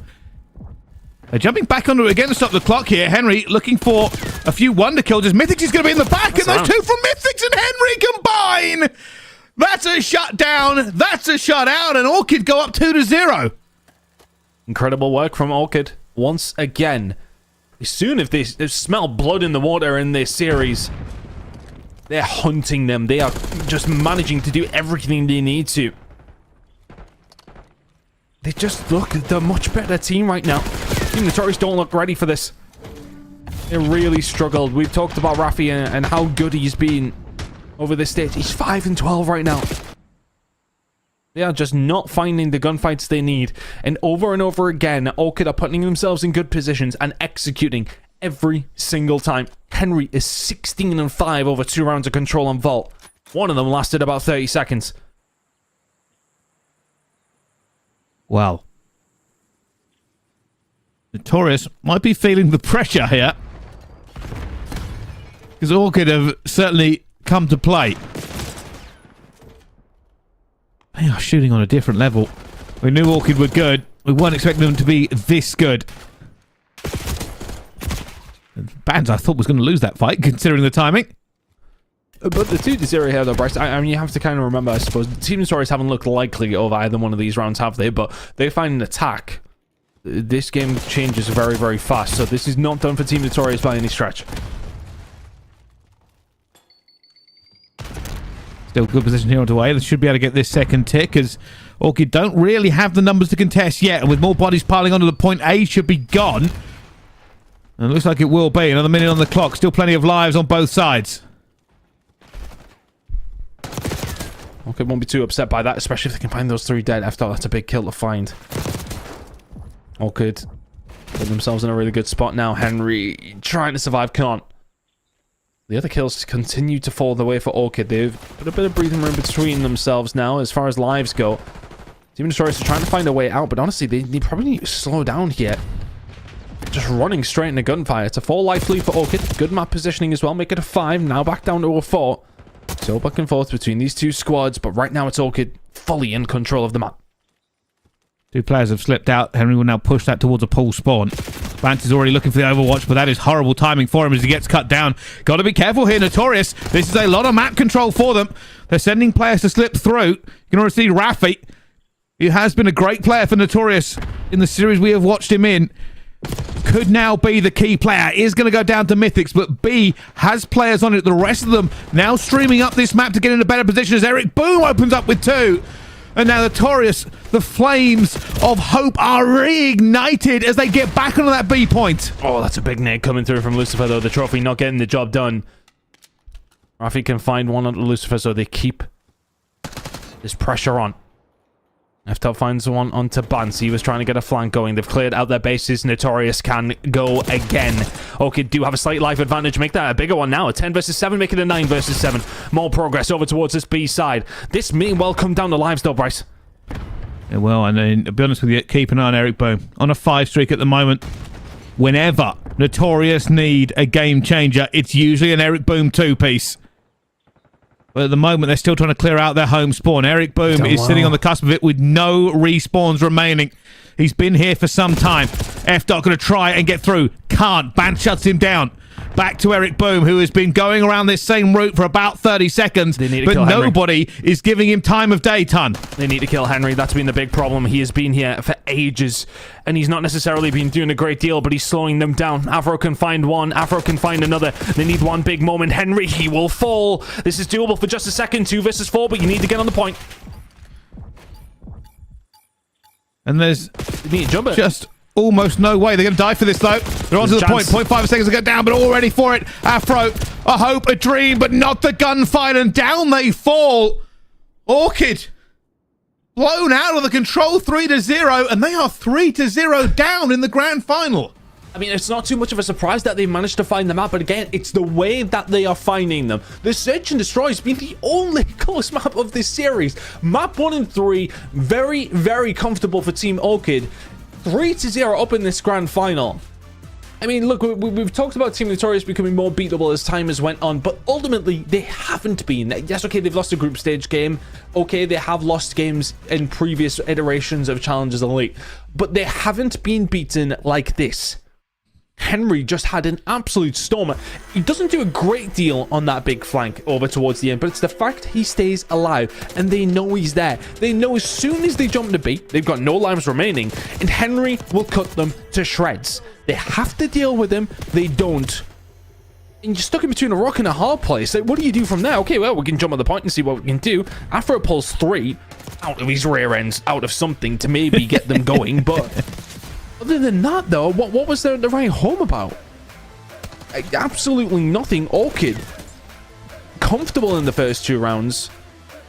They're jumping back onto it again to stop the clock here. Henry looking for a few wonder kills as Mythics is going to be in the back. That's and those two from Mythics and Henry combine. That's a shutdown. That's a shutout. And Orchid go up 2-0. Incredible work from Orchid. Once again, soon if they smell blood in the water in this series, they're hunting them. They are just managing to do everything they need to. They just look, they're a much better team right now. Team Notorious don't look ready for this. They really struggled. We've talked about Rafi and how good he's been over this stage. He's 5-12 right now. They are just not finding the gunfights they need. And over again, Orchid are putting themselves in good positions and executing every single time. Henry is 16-5 over 2 rounds of control on Vault. One of them lasted about 30 seconds. Well, Notorious might be feeling the pressure here, because Orchid have certainly come to play. They are shooting on a different level. We knew Orchid were good. We weren't expecting them to be this good. Bands, I thought, was going to lose that fight, considering the timing. But the 2-0 here, though, Bryce, I mean, you have to kind of remember, I suppose, the Team Notorious haven't looked likely over either one of these rounds, have they? But they find an attack. This game changes very, very fast, so this is not done for Team Notorious by any stretch. Still good position here on the way. They should be able to get this second tick, as Orchid don't really have the numbers to contest yet. And with more bodies piling onto the point, A should be gone. And it looks like it will be. Another minute on the clock. Still plenty of lives on both sides. Orchid won't be too upset by that, especially if they can find those 3 dead. After all, that's a big kill to find. Orchid put themselves in a really good spot now. Henry trying to survive, can't. The other kills continue to fall the way for Orchid. They've put a bit of breathing room between themselves now as far as lives go. Team Notorious are trying to find a way out, but honestly, they probably need to slow down here. Just running straight into gunfire. It's a 4 life lead for Orchid. Good map positioning as well. Make it a 5. Now back down to a 4. So back and forth between these 2 squads, but right now it's Orchid fully in control of the map. 2 players have slipped out. Henry will now push that towards a pool spawn. Vance is already looking for the overwatch, but that is horrible timing for him as he gets cut down. Got to be careful here, Notorious. This is a lot of map control for them. They're sending players to slip through. You can already see Rafi. He has been a great player for Notorious in the series we have watched him in. Could now be the key player. Is going to go down to Mythics, but B has players on it. The rest of them now streaming up this map to get in a better position as Eric Boom opens up with 2. And now Notorious, the flames of hope are reignited as they get back onto that B point. Oh, that's a big nade coming through from Lucifer, though. The trophy not getting the job done. Rafi can find one onto Lucifer, so they keep this pressure on. F-Top finds one onto Bance. He was trying to get a flank going. They've cleared out their bases. Notorious can go again. Okay, do have a slight life advantage. Make that a bigger one now. A 10 versus 7. Make it a 9 versus 7. More progress over towards this B side. This may well come down to lives, though, Bryce. Yeah, well, and then, to be honest with you, keep an eye on Eric Boom. On a 5 streak at the moment. Whenever Notorious need a game changer, it's usually an Eric Boom 2-piece. But at the moment, they're still trying to clear out their home spawn. Eric Boom is sitting on the cusp of it with no respawns remaining. He's been here for some time. F-Dot going to try and get through. Can't. Ban shuts him down. Back to Eric Boom, who has been going around this same route for about 30 seconds. But nobody is giving him time of day, Ton. They need to kill Henry. That's been the big problem. He has been here for ages, and he's not necessarily been doing a great deal, but he's slowing them down. Afro can find one. Afro can find another. They need one big moment. Henry, he will fall. This is doable for just a second. 2 versus 4, but you need to get on the point. And there's need to jump it. Just almost no way. They're going to die for this, though. They're onto the point. 0.5 seconds to go down, but all ready for it. Afro, a hope, a dream, but not the gunfight, and down they fall. Orchid blown out of the control 3-0, and they are 3-0 down in the grand final. I mean, it's not too much of a surprise that they've managed to find them out, but again, it's the way that they are finding them. The Search and Destroy has been the only close map of this series. Map 1 and 3, very, very comfortable for Team Orchid. 3-0 up in this grand final. I mean, look, we've talked about Team Notorious becoming more beatable as time has went on, but ultimately, they haven't been. Yes, okay, they've lost a group stage game. Okay, they have lost games in previous iterations of Challengers Elite, but they haven't been beaten like this. Henry just had an absolute stormer. He doesn't do a great deal on that big flank over towards the end, but it's the fact he stays alive, and they know he's there. They know as soon as they jump to B, they've got no lives remaining, and Henry will cut them to shreds. They have to deal with him. They don't. And you're stuck in between a rock and a hard place. Like, what do you do from there? Okay, well, we can jump on the point and see what we can do. Afro pulls 3 out of his rear ends, out of something to maybe get them going, but Other than that, though, what was there to write home about? Absolutely nothing. Orchid, comfortable in the first 2 rounds.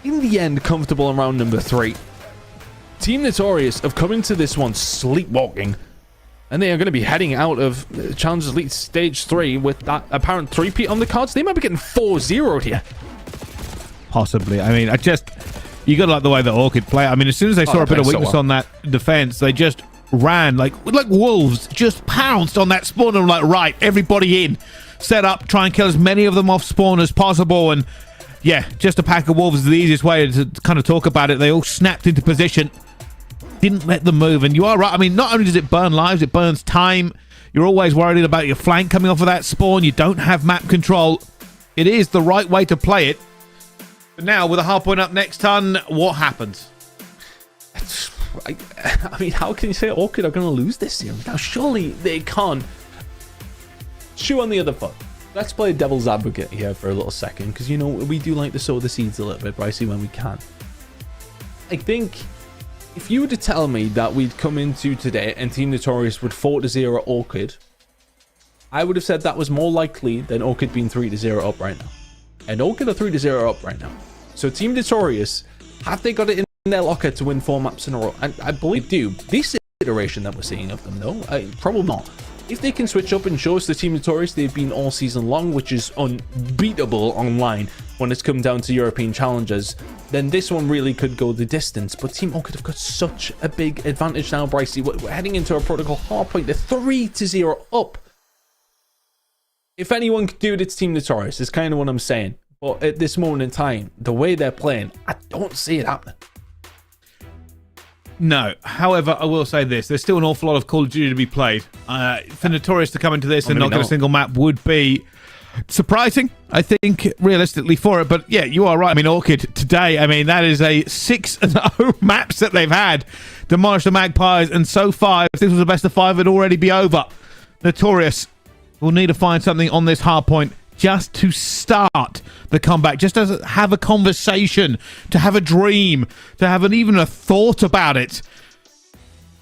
In the end, comfortable in round number 3. Team Notorious have come into this one sleepwalking. And they are going to be heading out of Challengers Elite Stage 3 with that apparent 3-peat on the cards. They might be getting 4-0'd here. Possibly. I mean, you got to like the way that Orchid play. I mean, as soon as they saw a bit of weakness on that defense, they just ran like wolves, just pounced on that spawn and were like, right, everybody in, set up, try and kill as many of them off spawn as possible. And yeah, just a pack of wolves is the easiest way to kind of talk about it. They all snapped into position, didn't let them move. And you are right. I mean, not only does it burn lives, it burns time. You're always worried about your flank coming off of that spawn. You don't have map control. It is the right way to play it. But now, with a hardpoint up next turn, what happens? I mean, how can you say Orchid are going to lose this series? Now, surely they can't. Shoe on the other foot. Let's play devil's advocate here for a little second, because, you know, we do like to sow the seeds a little bit, Brycey, when we can. I think if you were to tell me that we'd come into today and Team Notorious would 4-0 Orchid, I would have said that was more likely than Orchid being 3-0 up right now. And Orchid are 3-0 up right now. So Team Notorious, have they got it in their locker to win 4 maps in a row? I believe they do. This iteration that we're seeing of them, though, probably not. If they can switch up and show us the Team Notorious they've been all season long, which is unbeatable online when it's come down to European challenges, then this one really could go the distance. But Team Orchid have got such a big advantage now, Brycey. We're heading into a protocol hardpoint. They're 3-0 up. If anyone could do it, it's Team Notorious, is kind of what I'm saying. But at this moment in time, the way they're playing, I don't see it happening. No. However, I will say this. There's still an awful lot of Call of Duty to be played. For Notorious to come into this and not get a single map would be surprising, I think, realistically for it. But yeah, you are right. I mean, Orchid today, I mean, that is a 6-0 maps that they've had. Demolished the Magpies, and so far, if this was the best of 5, it'd already be over. Notorious will need to find something on this hardpoint just to start the comeback, just to have a conversation, to have a dream, to have even a thought about it.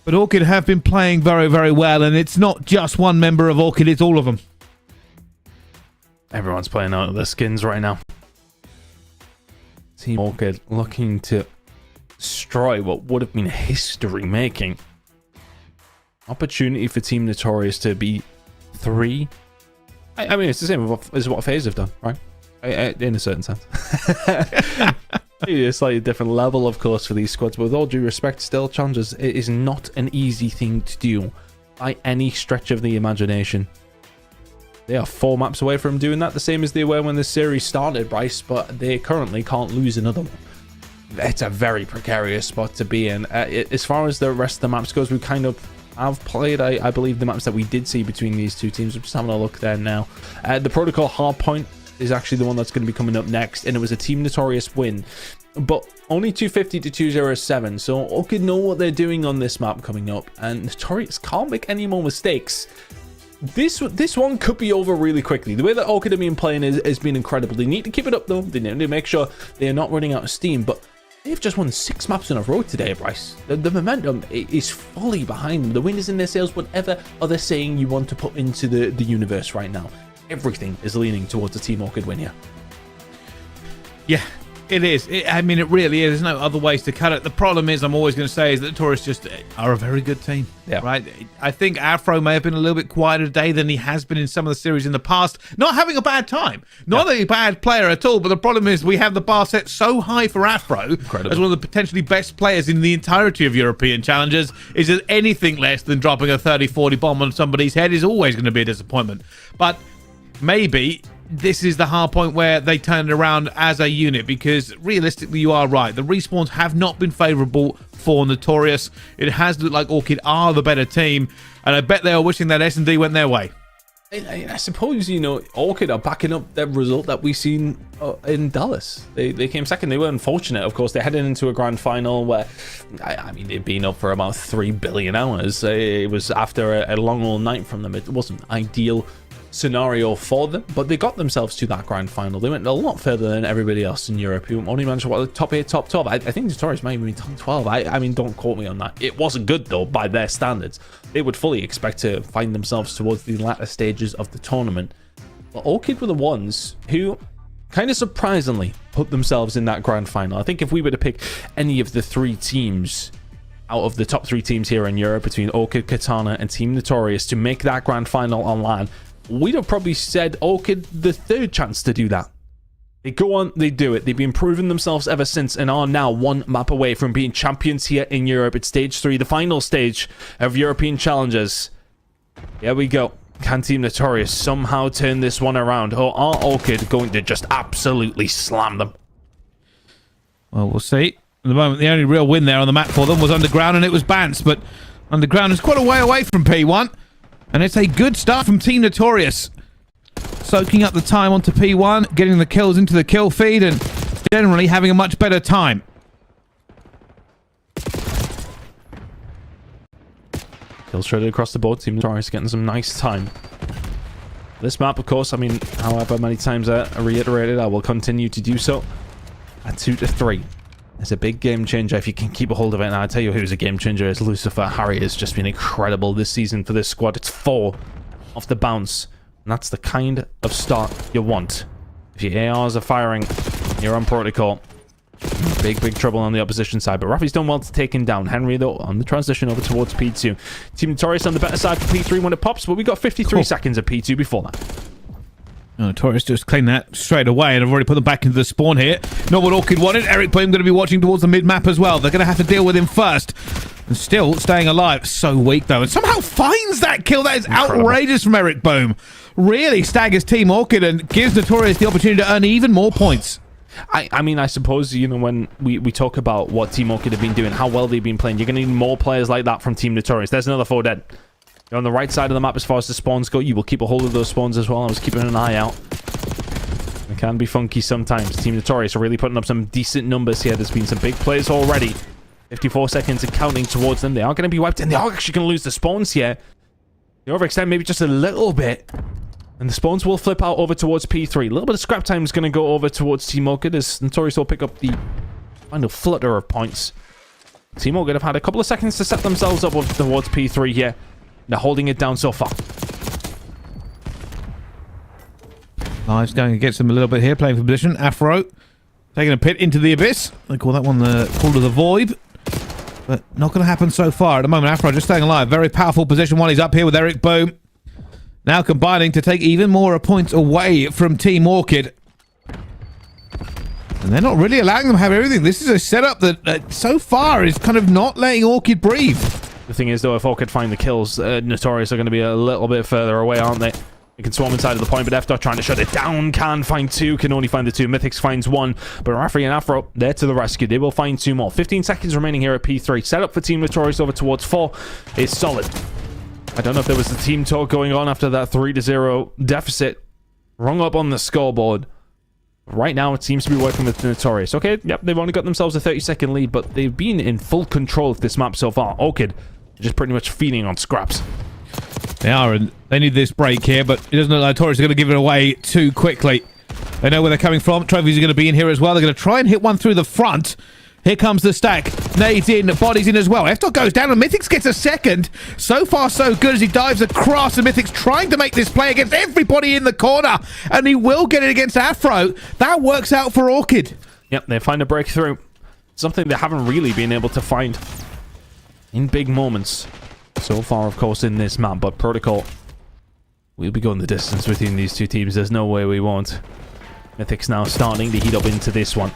But Orchid have been playing very, very well, and it's not just one member of Orchid, it's all of them. Everyone's playing out of their skins right now. Team Orchid looking to destroy what would have been history-making. Opportunity for Team Notorious to be 3. I mean, it's the same as what FaZe have done, right? In a certain sense. Maybe a slightly different level, of course, for these squads, but with all due respect, still, Challengers, it is not an easy thing to do by any stretch of the imagination. They are 4 maps away from doing that, the same as they were when this series started, Bryce, but they currently can't lose another one. It's a very precarious spot to be in. As far as the rest of the maps goes, we kind of have played, I believe, the maps that we did see between these two teams. I'm just having a look there now. The Protocol Hardpoint is actually the one that's going to be coming up next, and it was a Team Notorious win, but only 250 to 207. So Orchid know what they're doing on this map coming up, and Notorious can't make any more mistakes. This one could be over really quickly. The way that Orchid have been playing has been incredible. They need to keep it up, though. They need to make sure they are not running out of steam, but they've just won 6 maps in a row today, Bryce. The momentum is fully behind them. The wind is in their sails, whatever other saying you want to put into the universe right now. Everything is leaning towards a Team Orchid win here. Yeah, it is. I mean, it really is. There's no other ways to cut it. The problem is, I'm always going to say, is that the Taurus just are a very good team. Yeah. Right? I think Afro may have been a little bit quieter today than he has been in some of the series in the past. Not having a bad time. Not a bad player at all, but the problem is we have the bar set so high for Afro as one of the potentially best players in the entirety of European challenges. Is that anything less than dropping a 30-40 bomb on somebody's head is always going to be a disappointment. But maybe this is the hard point where they turn it around as a unit, because realistically, you are right. The respawns have not been favorable for Notorious. It has looked like Orchid are the better team, and I bet they are wishing that S&D went their way. I suppose, you know, Orchid are backing up their result that we've seen in Dallas. They came second. They were unfortunate, of course. They headed into a grand final where, I mean, they'd been up for about 3 billion hours. It was after a long old night from them. It wasn't ideal. scenario for them, but they got themselves to that grand final. They went a lot further than everybody else in Europe, who only managed to the top 8, top 12. I think Notorious might even be top 12. I mean, don't quote me on that. It wasn't good, though, by their standards. They would fully expect to find themselves towards the latter stages of the tournament. But Orchid were the ones who, kind of surprisingly, put themselves in that grand final. I think if we were to pick any of the 3 teams out of the top 3 teams here in Europe, between Orchid, Katana, and Team Notorious, to make that grand final online, we'd have probably said Orchid the 3rd chance to do that. They go on, they do it. They've been proving themselves ever since and are now 1 map away from being champions here in Europe at stage 3, the final stage of European Challengers. Here we go. Can Team Notorious somehow turn this one around, or are Orchid going to just absolutely slam them? Well, we'll see. At the moment, the only real win there on the map for them was Underground, and it was Bance, but Underground is quite a way away from P1, and it's a good start from Team Notorious. Soaking up the time onto P1, getting the kills into the kill feed, and generally having a much better time. Kills traded across the board. Team Notorious getting some nice time. This map, of course, I mean, however many times I reiterated, I will continue to do so. At 2 to 3. It's a big game changer if you can keep a hold of it. And I'll tell you who's a game changer is Lucifer. Harry has just been incredible this season for this squad. It's 4 off the bounce. And that's the kind of start you want. If your ARs are firing, you're on protocol. Big trouble on the opposition side, but Rafi's done well to take him down. Henry, though, on the transition over towards P2. Team Notorious on the better side for P3 when it pops, but we got 53 seconds of P2 before that. Notorious just clean that straight away, and I've already put them back into the spawn here. Not what Orchid wanted. Eric Boom going to be watching towards the mid-map as well. They're going to have to deal with him first. And still staying alive. So weak, though, and somehow finds that kill. That is outrageous from Eric Boom. Really staggers Team Orchid and gives Notorious the opportunity to earn even more points. I mean, I suppose, you know, when we talk about what Team Orchid have been doing, how well they've been playing, you're going to need more players like that from Team Notorious. There's another 4 dead. You're on the right side of the map as far as the spawns go. You will keep a hold of those spawns as well. I was keeping an eye out. It can be funky sometimes. Team Notorious are really putting up some decent numbers here. There's been some big plays already. 54 seconds and counting towards them. They are going to be wiped, and they are actually going to lose the spawns here. They overextend maybe just a little bit. And the spawns will flip out over towards P3. A little bit of scrap time is going to go over towards Team Orchid as Notorious will pick up the final flutter of points. Team Orchid have had a couple of seconds to set themselves up towards P3 here. They're holding it down so far. Live's going against them a little bit here, playing for position. Afro taking a pit into the abyss. They call that one the Call to the Void. But not going to happen so far. At the moment, Afro just staying alive. Very powerful position while he's up here with Eric Boom. Now combining to take even more points away from Team Orchid. And they're not really allowing them to have everything. This is a setup that so far is kind of not letting Orchid breathe. The thing is, though, if Orchid find the kills, Notorious are going to be a little bit further away, aren't they? They can swarm inside of the point, but F-Dot trying to shut it down. Can find 2, can only find the 2. Mythics finds 1, but Rafi and Afro, they're to the rescue. They will find 2 more. 15 seconds remaining here at P3. Set up for Team Notorious over towards 4 is solid. I don't know if there was a team talk going on after that 3-0 deficit. Rung up on the scoreboard. Right now, it seems to be working with Notorious. Okay, yep, they've only got themselves a 30-second lead, but they've been in full control of this map so far. Orchid just pretty much feeding on scraps. They are, and they need this break here, but it doesn't look like Notorious are going to give it away too quickly. They know where they're coming from. Trophies are going to be in here as well. They're going to try and hit one through the front. Here comes the stack. Nades in, bodies in as well. F-Dot goes down, and Mythics gets a second. So far, so good as he dives across, and Mythics trying to make this play against everybody in the corner, and he will get it against Afro. That works out for Orchid. Yep, they find a breakthrough. Something they haven't really been able to find in big moments so far, of course, in this map, but Protocol, we'll be going the distance between these two teams. There's no way we won't. Mythics now starting to heat up into this one.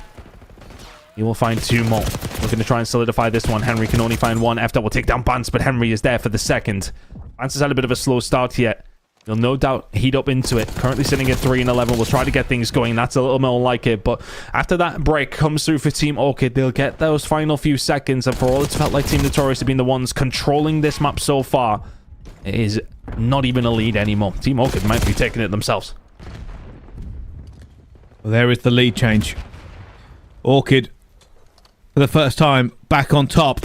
He will find 2 more. We're going to try and solidify this one. Henry can only find 1. F-Dot will take down Bance, but Henry is there for the second. Bance has had a bit of a slow start here. He'll no doubt heat up into it. Currently sitting at 3 and 11. We'll try to get things going. That's a little more like it. But after that break comes through for Team Orchid, they'll get those final few seconds. And for all it's felt like Team Notorious have been the ones controlling this map so far, it is not even a lead anymore. Team Orchid might be taking it themselves. Well, there is the lead change. Orchid, for the first time, back on top.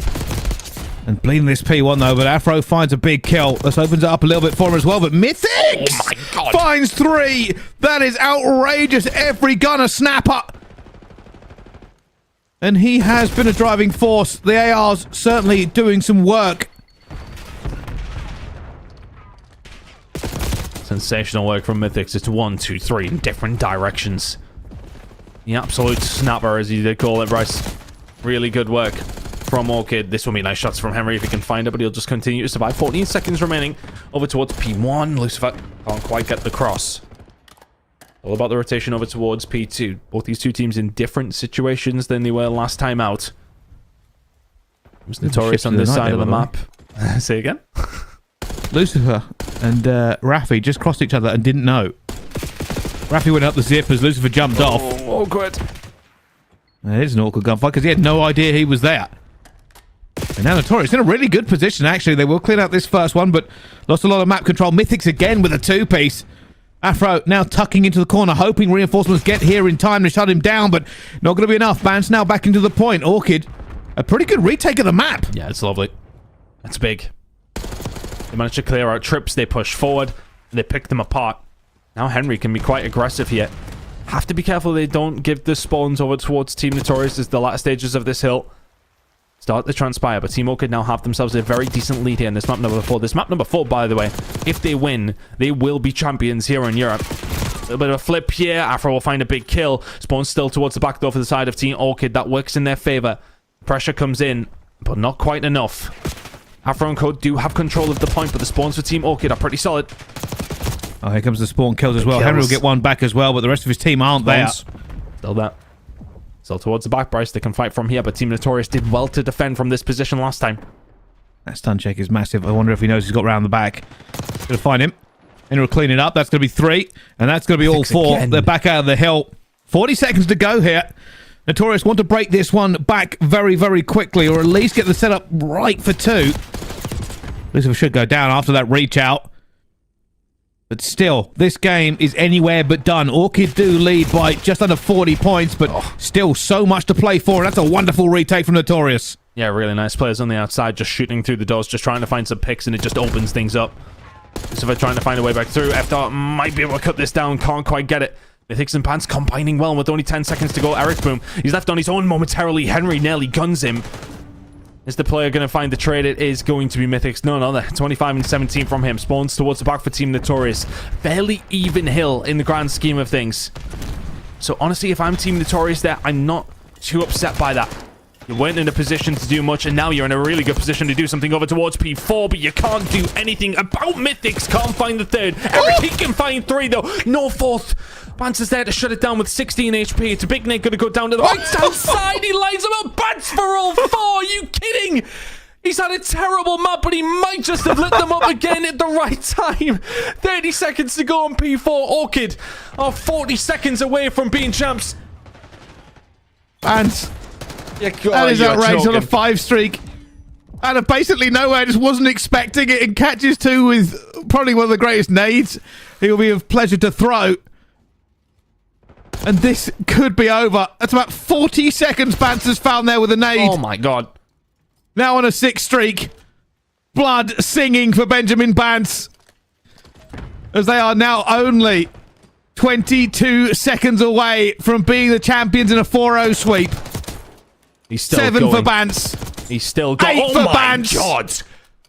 And bleeding this P1 though, but Afro finds a big kill. This opens it up a little bit for him as well, but Mythics finds 3. That is outrageous. Every gun a snapper. And he has been a driving force. The AR's certainly doing some work. Sensational work from Mythics. It's 1, 2, 3 in different directions. The absolute snapper, as you did call it, Bryce. Really good work from Orchid. This will be nice shots from Henry if he can find it, but he'll just continue to survive. 14 seconds remaining. Over towards P1. Lucifer can't quite get the cross. All about the rotation over towards P2. Both these two teams in different situations than they were last time out. It Notorious on this side of the map. Say again? Lucifer and Rafi just crossed each other and didn't know. Rafi went up the zip as Lucifer jumped off. Awkward. It is an awkward gunfight because he had no idea he was there. And now Notorious in a really good position, actually. They will clean out this first one, but lost a lot of map control. Mythics again with a 2-piece. Afro now tucking into the corner, hoping reinforcements get here in time to shut him down, but not going to be enough. Bans now back into the point. Orchid, a pretty good retake of the map. Yeah, it's lovely. That's big. They managed to clear out trips. They push forward. They pick them apart. Now Henry can be quite aggressive here. Have to be careful they don't give the spawns over towards Team Notorious as the latter stages of this hill start to transpire, but Team Orchid now have themselves a very decent lead here in this map number 4. This map number 4, by the way, if they win, they will be champions here in Europe. A little bit of a flip here. Afro will find a big kill. Spawns still towards the back door for the side of Team Orchid. That works in their favor. Pressure comes in, but not quite enough. Afro and Code do have control of the point, but the spawns for Team Orchid are pretty solid. Oh, here comes the spawn kills as well. Henry will get one back as well, but the rest of his team aren't there. Still there. Still towards the back, Bryce. They can fight from here, but Team Notorious did well to defend from this position last time. That stun check is massive. I wonder if he knows he's got round the back. Gonna find him. Henry will clean it up. That's going to be 3, and that's going to be all 4. Again. They're back out of the hill. 40 seconds to go here. Notorious want to break this one back very, very quickly, or at least get the setup right for 2. Lucifer should go down after that reach out. But still, this game is anywhere but done. Orchid do lead by just under 40 points, but still so much to play for. And that's a wonderful retake from Notorious. Yeah, really nice players on the outside, just shooting through the doors, just trying to find some picks, and it just opens things up. Lucifer trying to find a way back through. F-Dart might be able to cut this down, can't quite get it. Mythics and Pants combining well with only 10 seconds to go. Eric Boom, he's left on his own momentarily. Henry nearly guns him. Is the player going to find the trade? It is going to be Mythics. No, 25 and 17 from him. Spawns towards the back for Team Notorious. Fairly even hill in the grand scheme of things. So honestly, if I'm Team Notorious there, I'm not too upset by that. You weren't in a position to do much, and now you're in a really good position to do something over towards P4, but you can't do anything about Mythics. Can't find the 3rd. Eric, he can find 3, though. No 4th. Bance is there to shut it down with 16 HP. It's a big Nick going to go down to the right-hand side. He lines him up. Bance for all 4. Are you kidding? He's had a terrible map, but he might just have lit them up again at the right time. 30 seconds to go on P4. Orchid are 40 seconds away from being champs. Bance. That is outrageous on a 5 streak. Out of basically nowhere, just wasn't expecting it, and catches 2 with probably one of the greatest nades he will be of pleasure to throw. And this could be over. That's about 40 seconds Bance has found there with a nade. Oh my god. Now on a 6 streak. Blood singing for Benjamin Bance. As they are now only 22 seconds away from being the champions in a 4-0 sweep. He's still 7 going. for Bance. He's still going. 8 for Bance. Oh my god.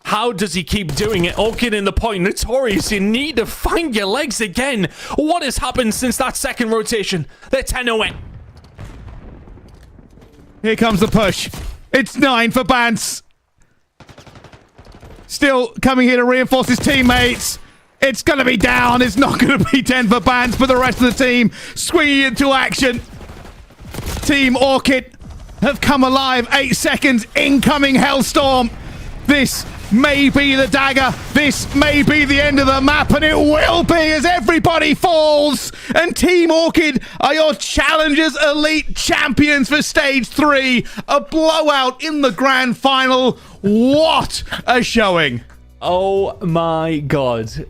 How does he keep doing it? Orchid in the point. Notorious, you need to find your legs again. What has happened since that second rotation? They're 10-0. Here comes the push. It's 9 for Bance. Still coming here to reinforce his teammates. It's going to be down. It's not going to be 10 for Bance, but the rest of the team swinging into action. Team Orchid have come alive. 8 seconds. Incoming Hellstorm. This may be the dagger. This may be the end of the map, and it will be as everybody falls. And Team Orchid are your Challengers Elite champions for Stage 3. A blowout in the grand final. What a showing. Oh my god.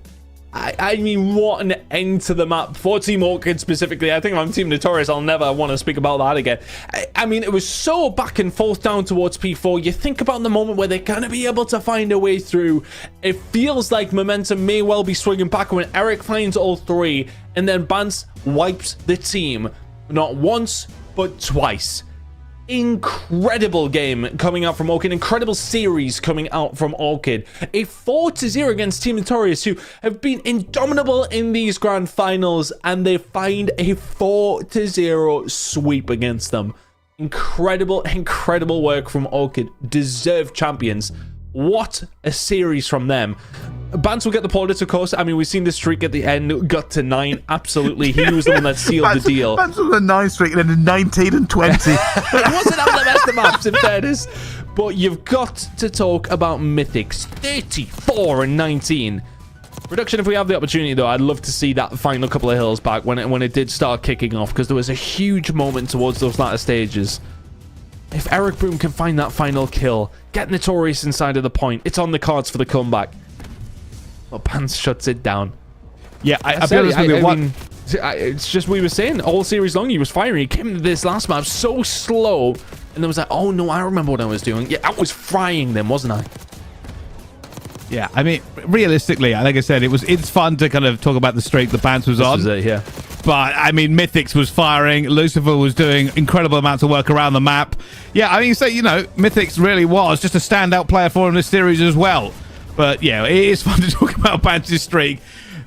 I mean, what an end to the map for Team Orchid specifically. I think if I'm Team Notorious, I'll never want to speak about that again. I mean, it was so back and forth down towards P4. You think about the moment where they're going to be able to find a way through. It feels like momentum may well be swinging back when Eric finds all three, and then Bance wipes the team. Not once, but twice. Incredible game coming out from Orchid. Incredible series coming out from Orchid. A 4-0 against Team Notorious, who have been indomitable in these grand finals, and they find a 4-0 sweep against them. Incredible work from Orchid. Deserved champions. What a series from them. Bance will get the plaudits, of course. I mean, we've seen the streak at the end, got to 9. Absolutely. He was the one that sealed the deal. Bance was a 9 streak and then 19 and 20. It wasn't on the best of maps, in fairness. But you've got to talk about Mythics. 34 and 19. Reduction, if we have the opportunity, though, I'd love to see that final couple of hills back when it did start kicking off, because there was a huge moment towards those latter stages. If Eric Boom can find that final kill, get Notorious inside of the point, it's on the cards for the comeback. But Bance shuts it down. Yeah, I'll be honest with you. I mean, it's just, we were saying all series long he was firing. He came into this last map so slow, and then was like, oh no, I remember what I was doing. Yeah, I was frying them, wasn't I? Yeah, I mean, realistically, like I said, it's fun to kind of talk about the streak that Bance was on. This was it, yeah. But, I mean, Mythics was firing. Lucifer was doing incredible amounts of work around the map. Yeah, I mean, so, you know, Mythics really was just a standout player for him in this series as well. But, yeah, it is fun to talk about Bance's streak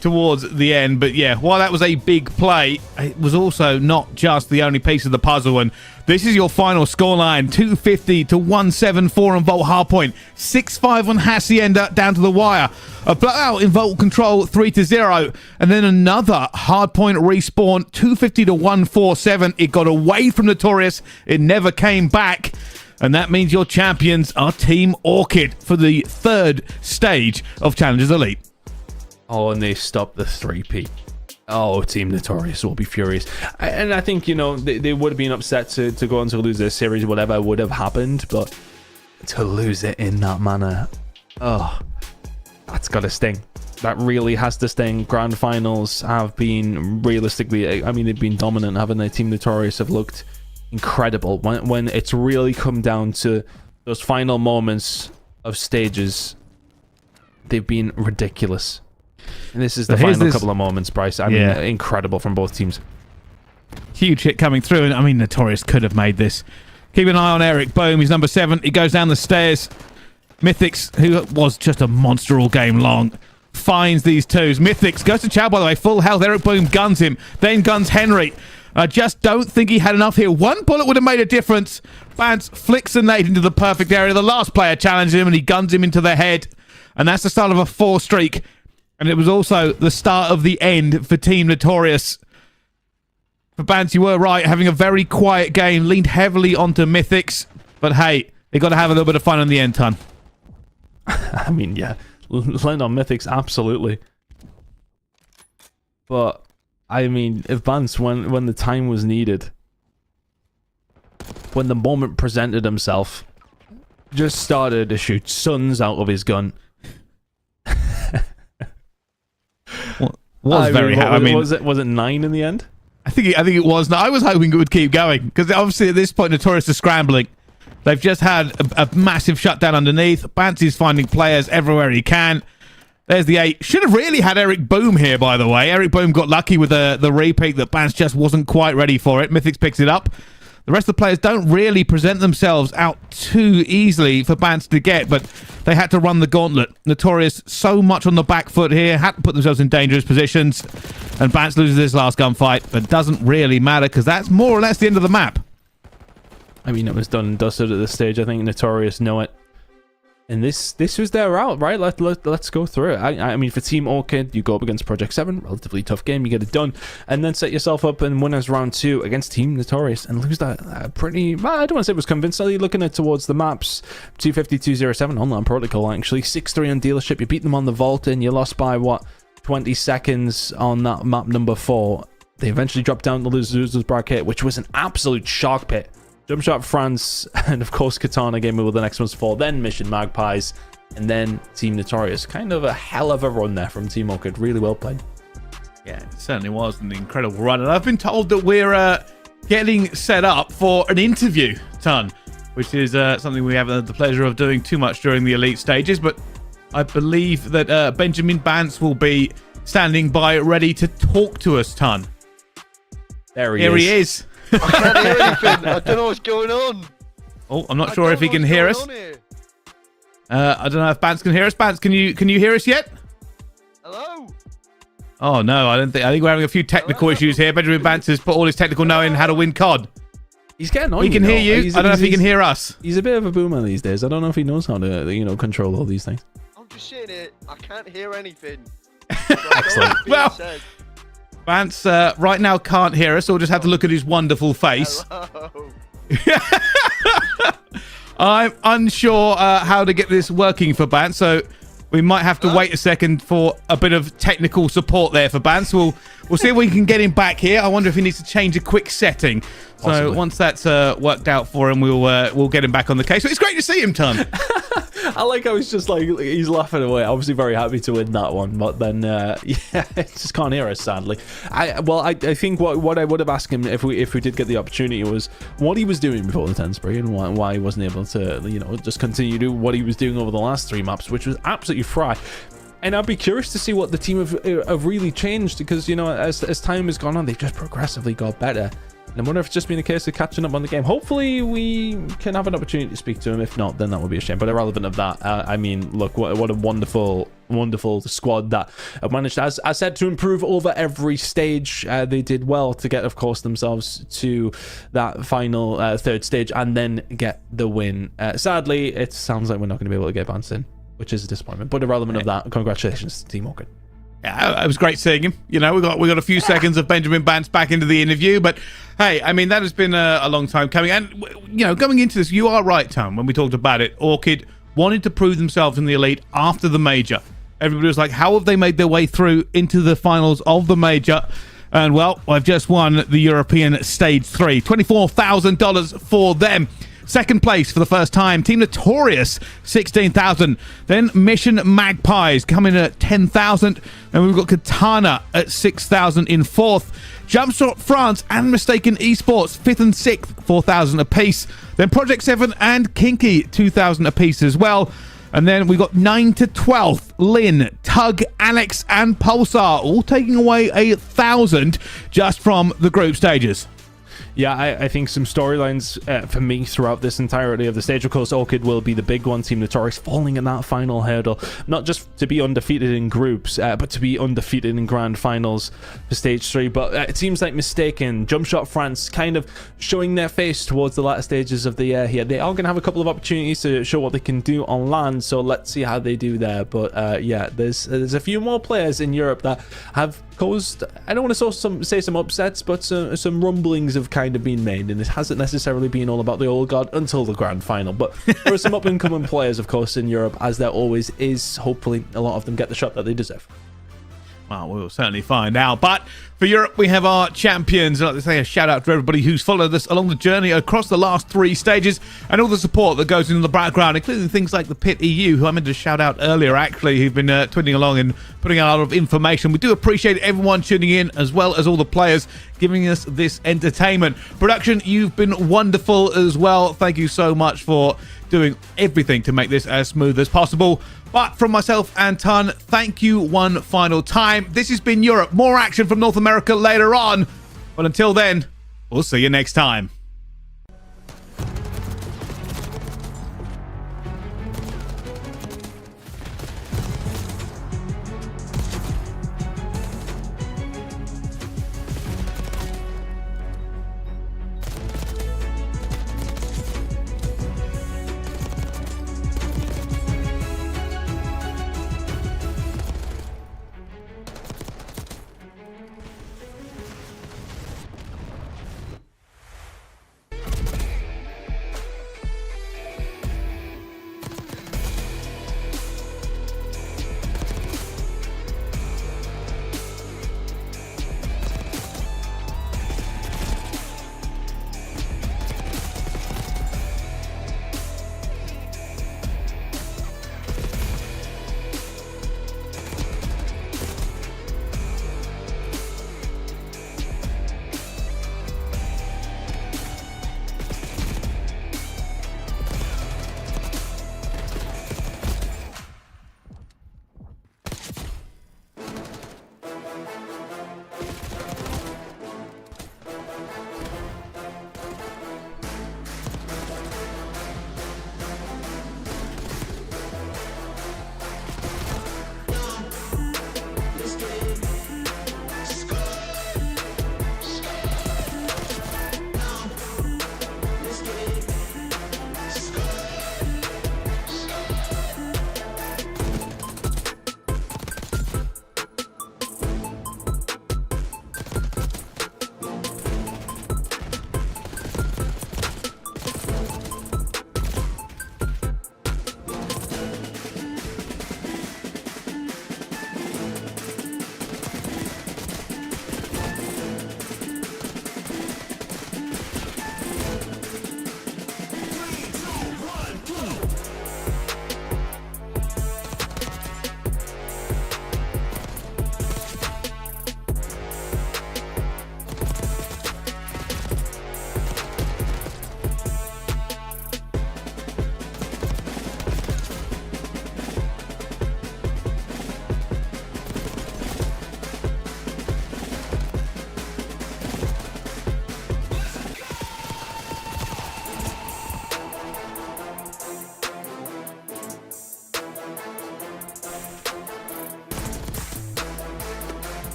towards the end. But, yeah, while that was a big play, it was also not just the only piece of the puzzle. And this is your final scoreline, 250 to 174 on Volt Hardpoint, 6-5 on Hacienda down to the wire. A blowout in Volt Control, 3-0, and then another Hardpoint respawn, 250 to 147. It got away from Notorious. It never came back. And that means your champions are Team Orchid for the third stage of Challengers Elite. Oh, and they stopped the 3P. Oh, Team Notorious will be furious. And I think, you know, they would have been upset to go on to lose this series, whatever would have happened, but to lose it in that manner, oh, that's got to sting. That really has to sting. Grand finals have been, realistically, I mean, they've been dominant, haven't they? Team Notorious have looked incredible. When it's really come down to those final moments of stages, they've been ridiculous. And this is the final couple of moments, Bryce. I mean, incredible from both teams. Huge hit coming through, and I mean, Notorious could have made this. Keep an eye on Eric. Boom, he's number 7. He goes down the stairs. Mythics, who was just a monster all game long, finds these twos. Mythics goes to Chow, by the way, full health. Eric Boom guns him, then guns Henry. I just don't think he had enough here. One bullet would have made a difference. Bance flicks a nade into the perfect area. The last player challenged him, and he guns him into the head. And that's the start of a 4 streak. And it was also the start of the end for Team Notorious. For Bance, you were right. Having a very quiet game. Leaned heavily onto Mythics. But hey, they got to have a little bit of fun in the end, ton. I mean, yeah. Leaned on Mythics, absolutely. But, I mean, if Bance, when the time was needed, when the moment presented himself, just started to shoot suns out of his gun. Was it 9 in the end? I think it was. I was hoping it would keep going, because obviously at this point Notorious is scrambling. They've just had a massive shutdown underneath. Bance is finding players everywhere he can. There's the 8. Should have really had Eric Boom here, by the way. Eric Boom got lucky with the repeat that Bance just wasn't quite ready for it. Mythics picks it up. The rest of the players don't really present themselves out too easily for Bance to get, but they had to run the gauntlet. Notorious so much on the back foot here, had to put themselves in dangerous positions, and Bance loses this last gunfight, but it doesn't really matter because that's more or less the end of the map. I mean, it was done and dusted at this stage. I think Notorious know it. And this was their route, right? Let's go through it. I mean, for Team Orchid, you go up against Project 7, relatively tough game, you get it done, and then set yourself up in winners round 2 against Team Notorious and lose that pretty, well, I don't want to say it was convincingly, looking at towards the maps, 250-207 online protocol, actually, 6-3 on dealership, you beat them on the vault, and you lost by, what, 20 seconds on that map number 4. They eventually dropped down to the losers bracket, which was an absolute shark pit. Jump Shot France, and of course Katana game over the next one's 4, then Mission Magpies. and then Team Notorious. Kind of a hell of a run there from Team Orchid. Really well played. Yeah, it certainly was an incredible run. And I've been told that we're getting set up for an interview, Ton, which is something we haven't had the pleasure of doing too much during the elite stages. But I believe that Benjamin Bance will be standing by ready to talk to us, Ton. Here he is. I can't hear anything. I don't know what's going on. Oh, I'm not sure if he can hear us. I don't know if Bance can hear us. Bance, can you hear us yet? Hello? Oh no, I think we're having a few technical issues here. Benjamin Bance has put all his technical knowing how to win COD. He's getting on. He can hear you. I don't know if he can hear us. He's a bit of a boomer these days. I don't know if he knows how to, control all these things. I'm just saying it. I can't hear anything. Excellent. Well, Bance right now can't hear us, so we'll just have to look at his wonderful face. Hello. I'm unsure how to get this working for Bance, so we might have to wait a second for a bit of technical support there for Bance. We'll see if we can get him back here. I wonder if he needs to change a quick setting. So once that's worked out for him, we'll get him back on the case. But it's great to see him, Ton. I like how he's just like, he's laughing away. Obviously very happy to win that one, but then just can't hear us, sadly. I think what I would have asked him if we did get the opportunity was what he was doing before the 10 spree and why he wasn't able to just continue to do what he was doing over the last 3 maps, which was absolutely fry. And I'd be curious to see what the team have really changed, because as time has gone on, they've just progressively got better. And I wonder if it's just been a case of catching up on the game. Hopefully we can have an opportunity to speak to him. If not, then that would be a shame. But irrelevant of that, I mean, look, what a wonderful squad that managed, as I said, to improve over every stage. They did well to get, of course, themselves to that final 3rd stage and then get the win. Sadly, it sounds like we're not going to be able to get Bance in, which is a disappointment. But irrelevant of that, congratulations to Team Orchid. Yeah, it was great seeing him. We got a few seconds of Benjamin Bance back into the interview, but hey, I mean, that has been a long time coming. And going into this, you are right, Tom, when we talked about it. Orchid wanted to prove themselves in the elite after the major. Everybody was like, how have they made their way through into the finals of the major? And well, I've just won the European Stage 3, $24,000 for them. Second place for the first time, Team Notorious, 16,000. Then Mission Magpies coming in at 10,000. And we've got Katana at 6,000 in 4th. Jumpstart France and Mistaken Esports, 5th and 6th, 4,000 apiece. Then Project 7 and Kinky, 2,000 apiece as well. And then we got 9 to 12th, Lynn, Tug, Alex, and Pulsar, all taking away 1,000 just from the group stages. Yeah, I think some storylines for me throughout this entirety of the stage. Of course, Orchid will be the big one. Team Notorious falling in that final hurdle. Not just to be undefeated in groups, but to be undefeated in grand finals for stage 3. But it seems like Mistaken, Jumpshot France kind of showing their face towards the latter stages of the year here. They are going to have a couple of opportunities to show what they can do on land, so let's see how they do there. But yeah, there's a few more players in Europe that have caused, I don't want to say some upsets, but some rumblings have kind of been made, and it hasn't necessarily been all about the old guard until the grand final. But there are some up and coming players, of course, in Europe, as there always is. Hopefully a lot of them get the shot that they deserve. Well, we'll certainly find out. But for Europe, we have our champions. I'd like to say a shout out to everybody who's followed us along the journey across the last 3 stages and all the support that goes into the background, including things like the Pit EU, who I meant to shout out earlier, actually, who've been twitting along and putting out a lot of information. We do appreciate everyone tuning in, as well as all the players giving us this entertainment. Production, you've been wonderful as well. Thank you so much for doing everything to make this as smooth as possible. But from myself and Ton, thank you one final time. This has been Europe. More action from North America later on. But until then, we'll see you next time.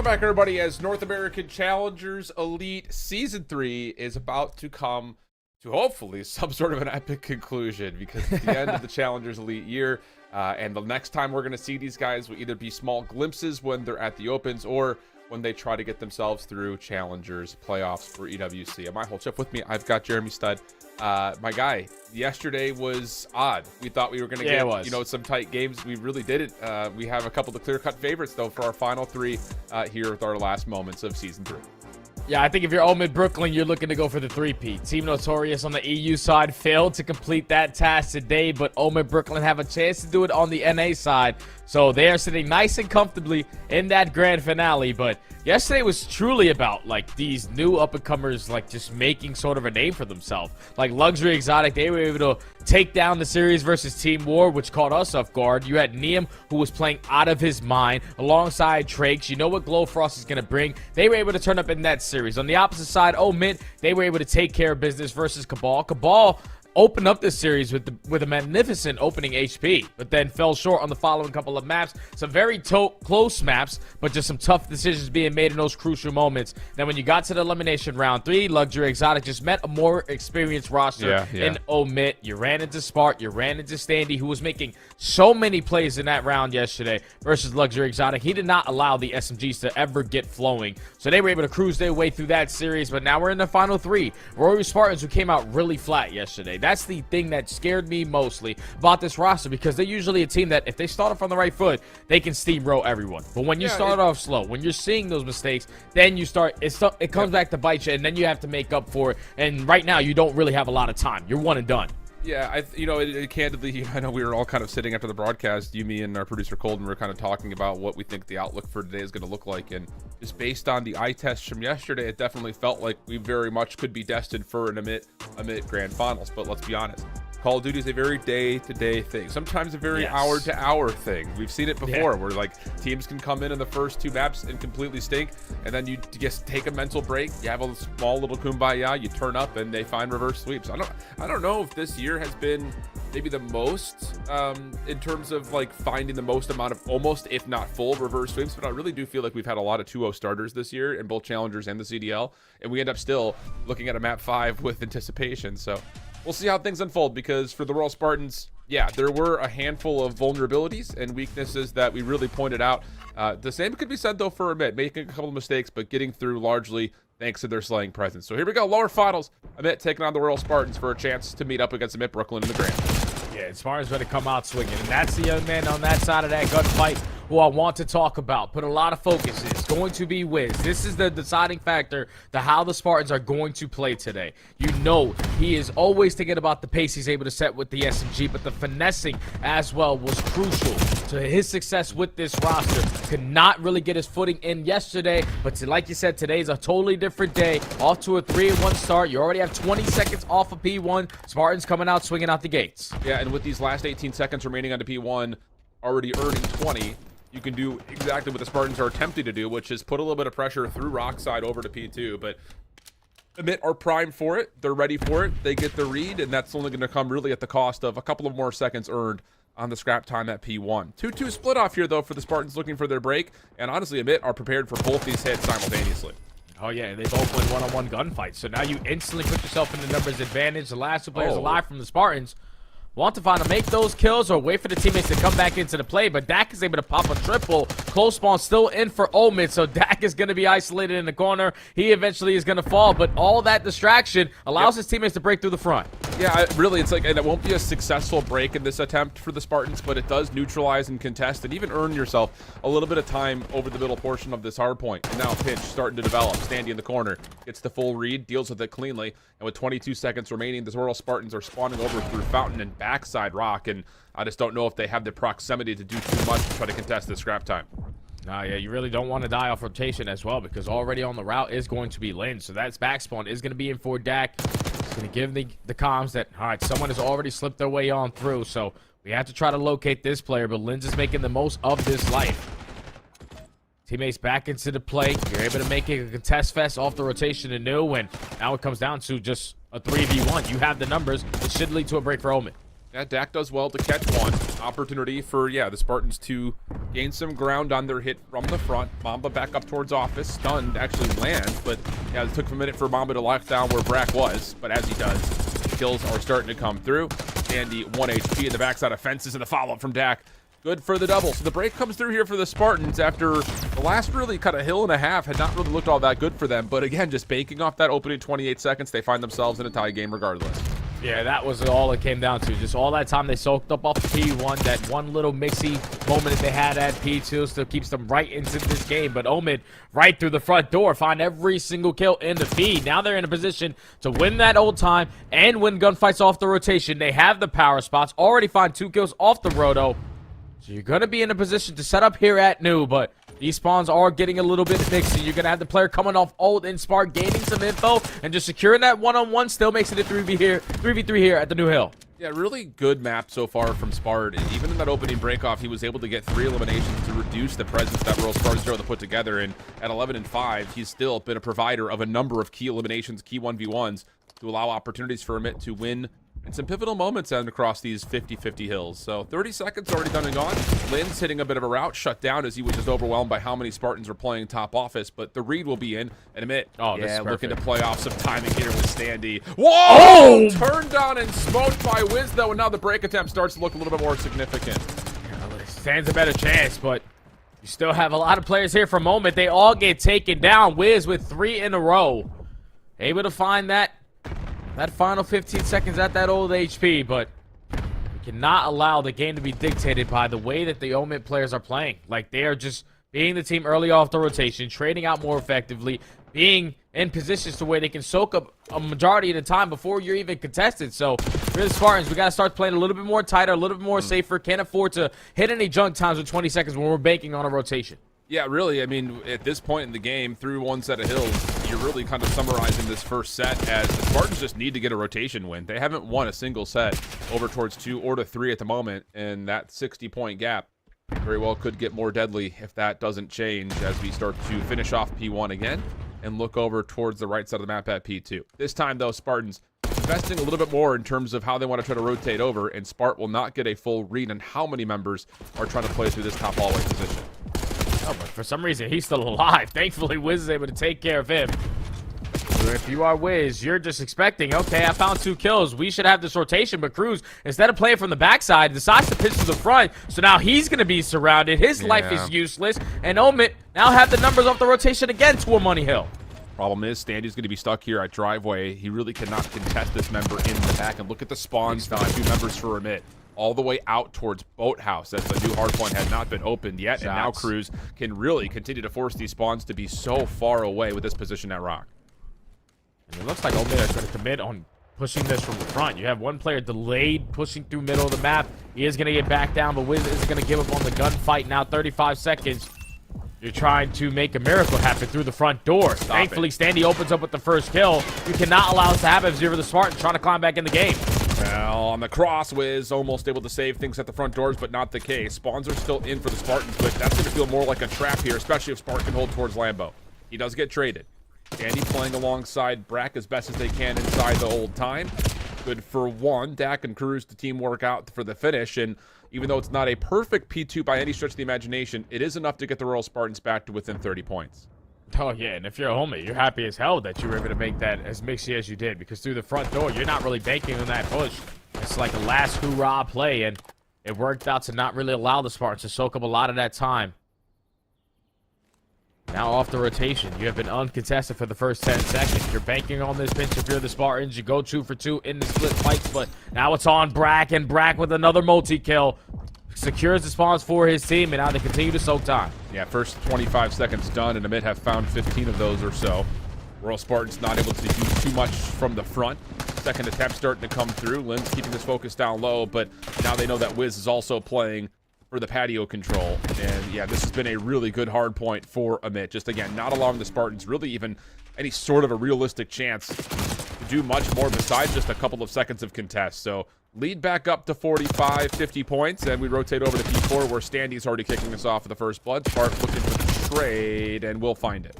Welcome back, everybody, as North American Challengers Elite Season 3 is about to come to hopefully some sort of an epic conclusion, because it's the end of the Challengers Elite year, and the next time we're going to see these guys will either be small glimpses when they're at the Opens or when they try to get themselves through Challengers playoffs for EWC. And my whole chip with me, I've got Jeremy Stud. My guy, yesterday was odd. We thought we were going to get, you know, some tight games. We really didn't. We have a couple of clear-cut favorites, though, for our final three here with our last moments of Season 3. Yeah, I think if you're Orchid Brooklyn, you're looking to go for the three-peat. Team Notorious on the EU side failed to complete that task today, but Orchid Brooklyn have a chance to do it on the NA side. So they are sitting nice and comfortably in that grand finale. But yesterday was truly about, like, these new up-and-comers, like, just making sort of a name for themselves. Like, Luxury Exotic, they were able to take down the series versus Team War, which caught us off guard. You had Neum, who was playing out of his mind, alongside Trakes. You know what Glowfrost is going to bring. They were able to turn up in that series. On the opposite side, Omid, they were able to take care of business versus Cabal. Cabal opened up this series with a magnificent opening HP, but then fell short on the following couple of maps. Some very close maps, but just some tough decisions being made in those crucial moments. Then when you got to the elimination round 3, Luxury Exotic just met a more experienced roster in Omit. You ran into Spark, you ran into Standy, who was making so many plays in that round yesterday versus Luxury Exotic. He did not allow the SMGs to ever get flowing, so they were able to cruise their way through that series. But now we're in the final 3. Rory Spartans, who came out really flat yesterday. That's the thing that scared me mostly about this roster, because they're usually a team that if they start off on the right foot, they can steamroll everyone. But when you start off slow, when you're seeing those mistakes, then you start, it comes back to bite you, and then you have to make up for it. And right now, you don't really have a lot of time. You're one and done. Yeah, candidly, I know we were all kind of sitting after the broadcast, you, me, and our producer Colton were kind of talking about what we think the outlook for today is going to look like, and just based on the eye test from yesterday, it definitely felt like we very much could be destined for an Amit Grand Finals. But let's be honest, Call of Duty is a very day-to-day thing, sometimes a very hour-to-hour thing. We've seen it before, where like teams can come in the first 2 maps and completely stink, and then you just take a mental break, you have a small little kumbaya, you turn up, and they find reverse sweeps. I don't know if this year has been maybe the most in terms of like finding the most amount of almost, if not full, reverse sweeps, but I really do feel like we've had a lot of 2-0 starters this year in both Challengers and the CDL, and we end up still looking at a map 5 with anticipation. So we'll see how things unfold, because for the Royal Spartans, yeah, there were a handful of vulnerabilities and weaknesses that we really pointed out. The same could be said, though, for Amit, making a couple of mistakes, but getting through largely thanks to their slaying presence. So here we go, lower finals. Amit taking on the Royal Spartans for a chance to meet up against Amit Brooklyn in the Grand. Yeah, as far as going to come out swinging, and that's the young man on that side of that gunfight who I want to talk about. Put a lot of focus. It's going to be Wiz. This is the deciding factor to how the Spartans are going to play today. You know, he is always thinking about the pace he's able to set with the SMG, but the finessing as well was crucial to his success with this roster. Could not really get his footing in yesterday, but like you said, today's a totally different day. Off to a 3-1 start. You already have 20 seconds off of P1. Spartans coming out swinging out the gates. Yeah, and with these last 18 seconds remaining on the P1, already earning 20, you can do exactly what the Spartans are attempting to do, which is put a little bit of pressure through Rockside over to P2. But Amit are primed for it. They're ready for it. They get the read, and that's only going to come really at the cost of a couple of more seconds earned on the scrap time at P1. 2-2 split off here, though, for the Spartans looking for their break. And honestly, Amit are prepared for both these hits simultaneously. Oh, yeah, they both win one-on-one gunfights. So now you instantly put yourself in the numbers advantage. The last 2 players alive from the Spartans want to find to make those kills or wait for the teammates to come back into the play, but Dak is able to pop a triple. Close spawn still in for Omid, so Dak is going to be isolated in the corner. He eventually is going to fall, but all that distraction allows his teammates to break through the front. Yeah, really, it's like, and it won't be a successful break in this attempt for the Spartans, but it does neutralize and contest and even earn yourself a little bit of time over the middle portion of this hard point. And now Pinch starting to develop. Standy in the corner gets the full read, deals with it cleanly, and with 22 seconds remaining, the Royal Spartans are spawning over through Fountain and backside Rock, and I just don't know if they have the proximity to do too much to try to contest this scrap time. Nah, yeah, you really don't want to die off rotation as well, because already on the route is going to be Lin, so that's back spawn is going to be in for Dak. It's going to give the comms that, all right, someone has already slipped their way on through, so we have to try to locate this player, but Lin's is making the most of this life. Teammates back into the play. You're able to make it a contest fest off the rotation anew, and now it comes down to just a 3v1. You have the numbers. It should lead to a break for Omen. Yeah, Dak does well to catch one. opportunity for, the Spartans to gain some ground on their hit from the front. Mamba back up towards office. Stunned actually lands, but it took a minute for Mamba to lock down where Brack was. But as he does, kills are starting to come through. Sandy 1 HP in the backside of fences, and the follow-up from Dak. Good for the double. So the break comes through here for the Spartans after the last really kind of hill and a half had not really looked all that good for them. But again, just banking off that opening 28 seconds, they find themselves in a tie game regardless. Yeah, that was all it came down to. Just all that time they soaked up off the P1. That one little mixy moment that they had at P2 still keeps them right into this game. But Omid right through the front door, find every single kill in the feed. Now they're in a position to win that old time and win gunfights off the rotation. They have the power spots. Already find 2 kills off the roto. So you're going to be in a position to set up here at New, but these spawns are getting a little bit mixy. You're going to have the player coming off ult and Spark gaining some info, and just securing that one-on-one still makes it a 3v3 here at the New Hill. Yeah, really good map so far from Spart. And even in that opening breakoff, he was able to get 3 eliminations to reduce the presence that Royal Spartans were able to put together. And at 11-5, he's still been a provider of a number of key eliminations, key 1v1s, to allow opportunities for Amit to win in some pivotal moments and across these 50-50 hills. So 30 seconds already done and gone. Lynn's hitting a bit of a route, shut down as he was just overwhelmed by how many Spartans were playing top office, but the read will be in. And Amit, looking to play off some timing here with Standy. Whoa! Oh! Turned down and smoked by Wiz, though, and now the break attempt starts to look a little bit more significant. Stands a better chance, but you still have a lot of players here for a moment. They all get taken down. Wiz with 3 in a row. Able to find that final 15 seconds at that old HP, but we cannot allow the game to be dictated by the way that the Omid players are playing. Like, they are just being the team early off the rotation, trading out more effectively, being in positions to where they can soak up a majority of the time before you're even contested. So for the Spartans, we got to start playing a little bit more tighter, a little bit more safer. Can't afford to hit any junk times with 20 seconds when we're banking on a rotation. Yeah, really. I mean, at this point in the game, through one set of hills, you're really kind of summarizing this first set as the Spartans just need to get a rotation win. They haven't won a single set over towards 2 or to 3 at the moment, and that 60-point gap very well could get more deadly if that doesn't change as we start to finish off P1 again and look over towards the right side of the map at P2. This time, though, Spartans investing a little bit more in terms of how they want to try to rotate over, and Spart will not get a full read on how many members are trying to play through this top hallway position. Oh, but for some reason, he's still alive. Thankfully, Wiz is able to take care of him. So if you are Wiz, you're just expecting, okay, I found 2 kills. We should have this rotation, but Cruz, instead of playing from the backside, decides to pitch to the front. So now he's going to be surrounded. His life is useless. And Omid now have the numbers off the rotation again to a money hill. Problem is, Standy's going to be stuck here at driveway. He really cannot contest this member in the back. And look at the spawns on 2 members for Amit. All the way out towards Boathouse as the new hardpoint had not been opened yet. And now Cruz can really continue to force these spawns to be so far away with this position at Rock. And it looks like Omid is going to commit on pushing this from the front. You have one player delayed pushing through middle of the map. He is going to get back down, but Wiz is going to give up on the gunfight now. 35 seconds. You're trying to make a miracle happen through the front door. Thankfully, Standy opens up with the first kill. You cannot allow us to have F0 the Spartan trying to climb back in the game. Well, on the cross, Wiz almost able to save things at the front doors, but not the case. Spawns are still in for the Spartans, but that's going to feel more like a trap here, especially if Spartan can hold towards Lambo. He does get traded. Danny playing alongside Brack as best as they can inside the old time. Good for 1. Dak and Cruz to teamwork out for the finish, and even though it's not a perfect P2 by any stretch of the imagination, it is enough to get the Royal Spartans back to within 30 points. Oh, yeah, and if you're a homie, you're happy as hell that you were able to make that as mixy as you did, because through the front door, you're not really banking on that push. It's like a last hoorah play, and it worked out to not really allow the Spartans to soak up a lot of that time. Now off the rotation, you have been uncontested for the first 10 seconds. You're banking on this pinch if you're the Spartans. You go 2 for 2 in the split fights, but now it's on Brack, and Brack with another multi-kill. Secures the spawns for his team, and now they continue to soak time. Yeah, first 25 seconds done, and Amit have found 15 of those or so. Royal Spartans not able to do too much from the front. Second attempt starting to come through. Lynn's keeping his focus down low, but now they know that Wiz is also playing for the patio control. And yeah, this has been a really good hard point for Amit. Just again, not allowing the Spartans really even any sort of a realistic chance to do much more besides just a couple of seconds of contest. So lead back up to 45, 50 points, and we rotate over to P4 where Standy's already kicking us off with the first blood. Spark looking for the trade, and we'll find it.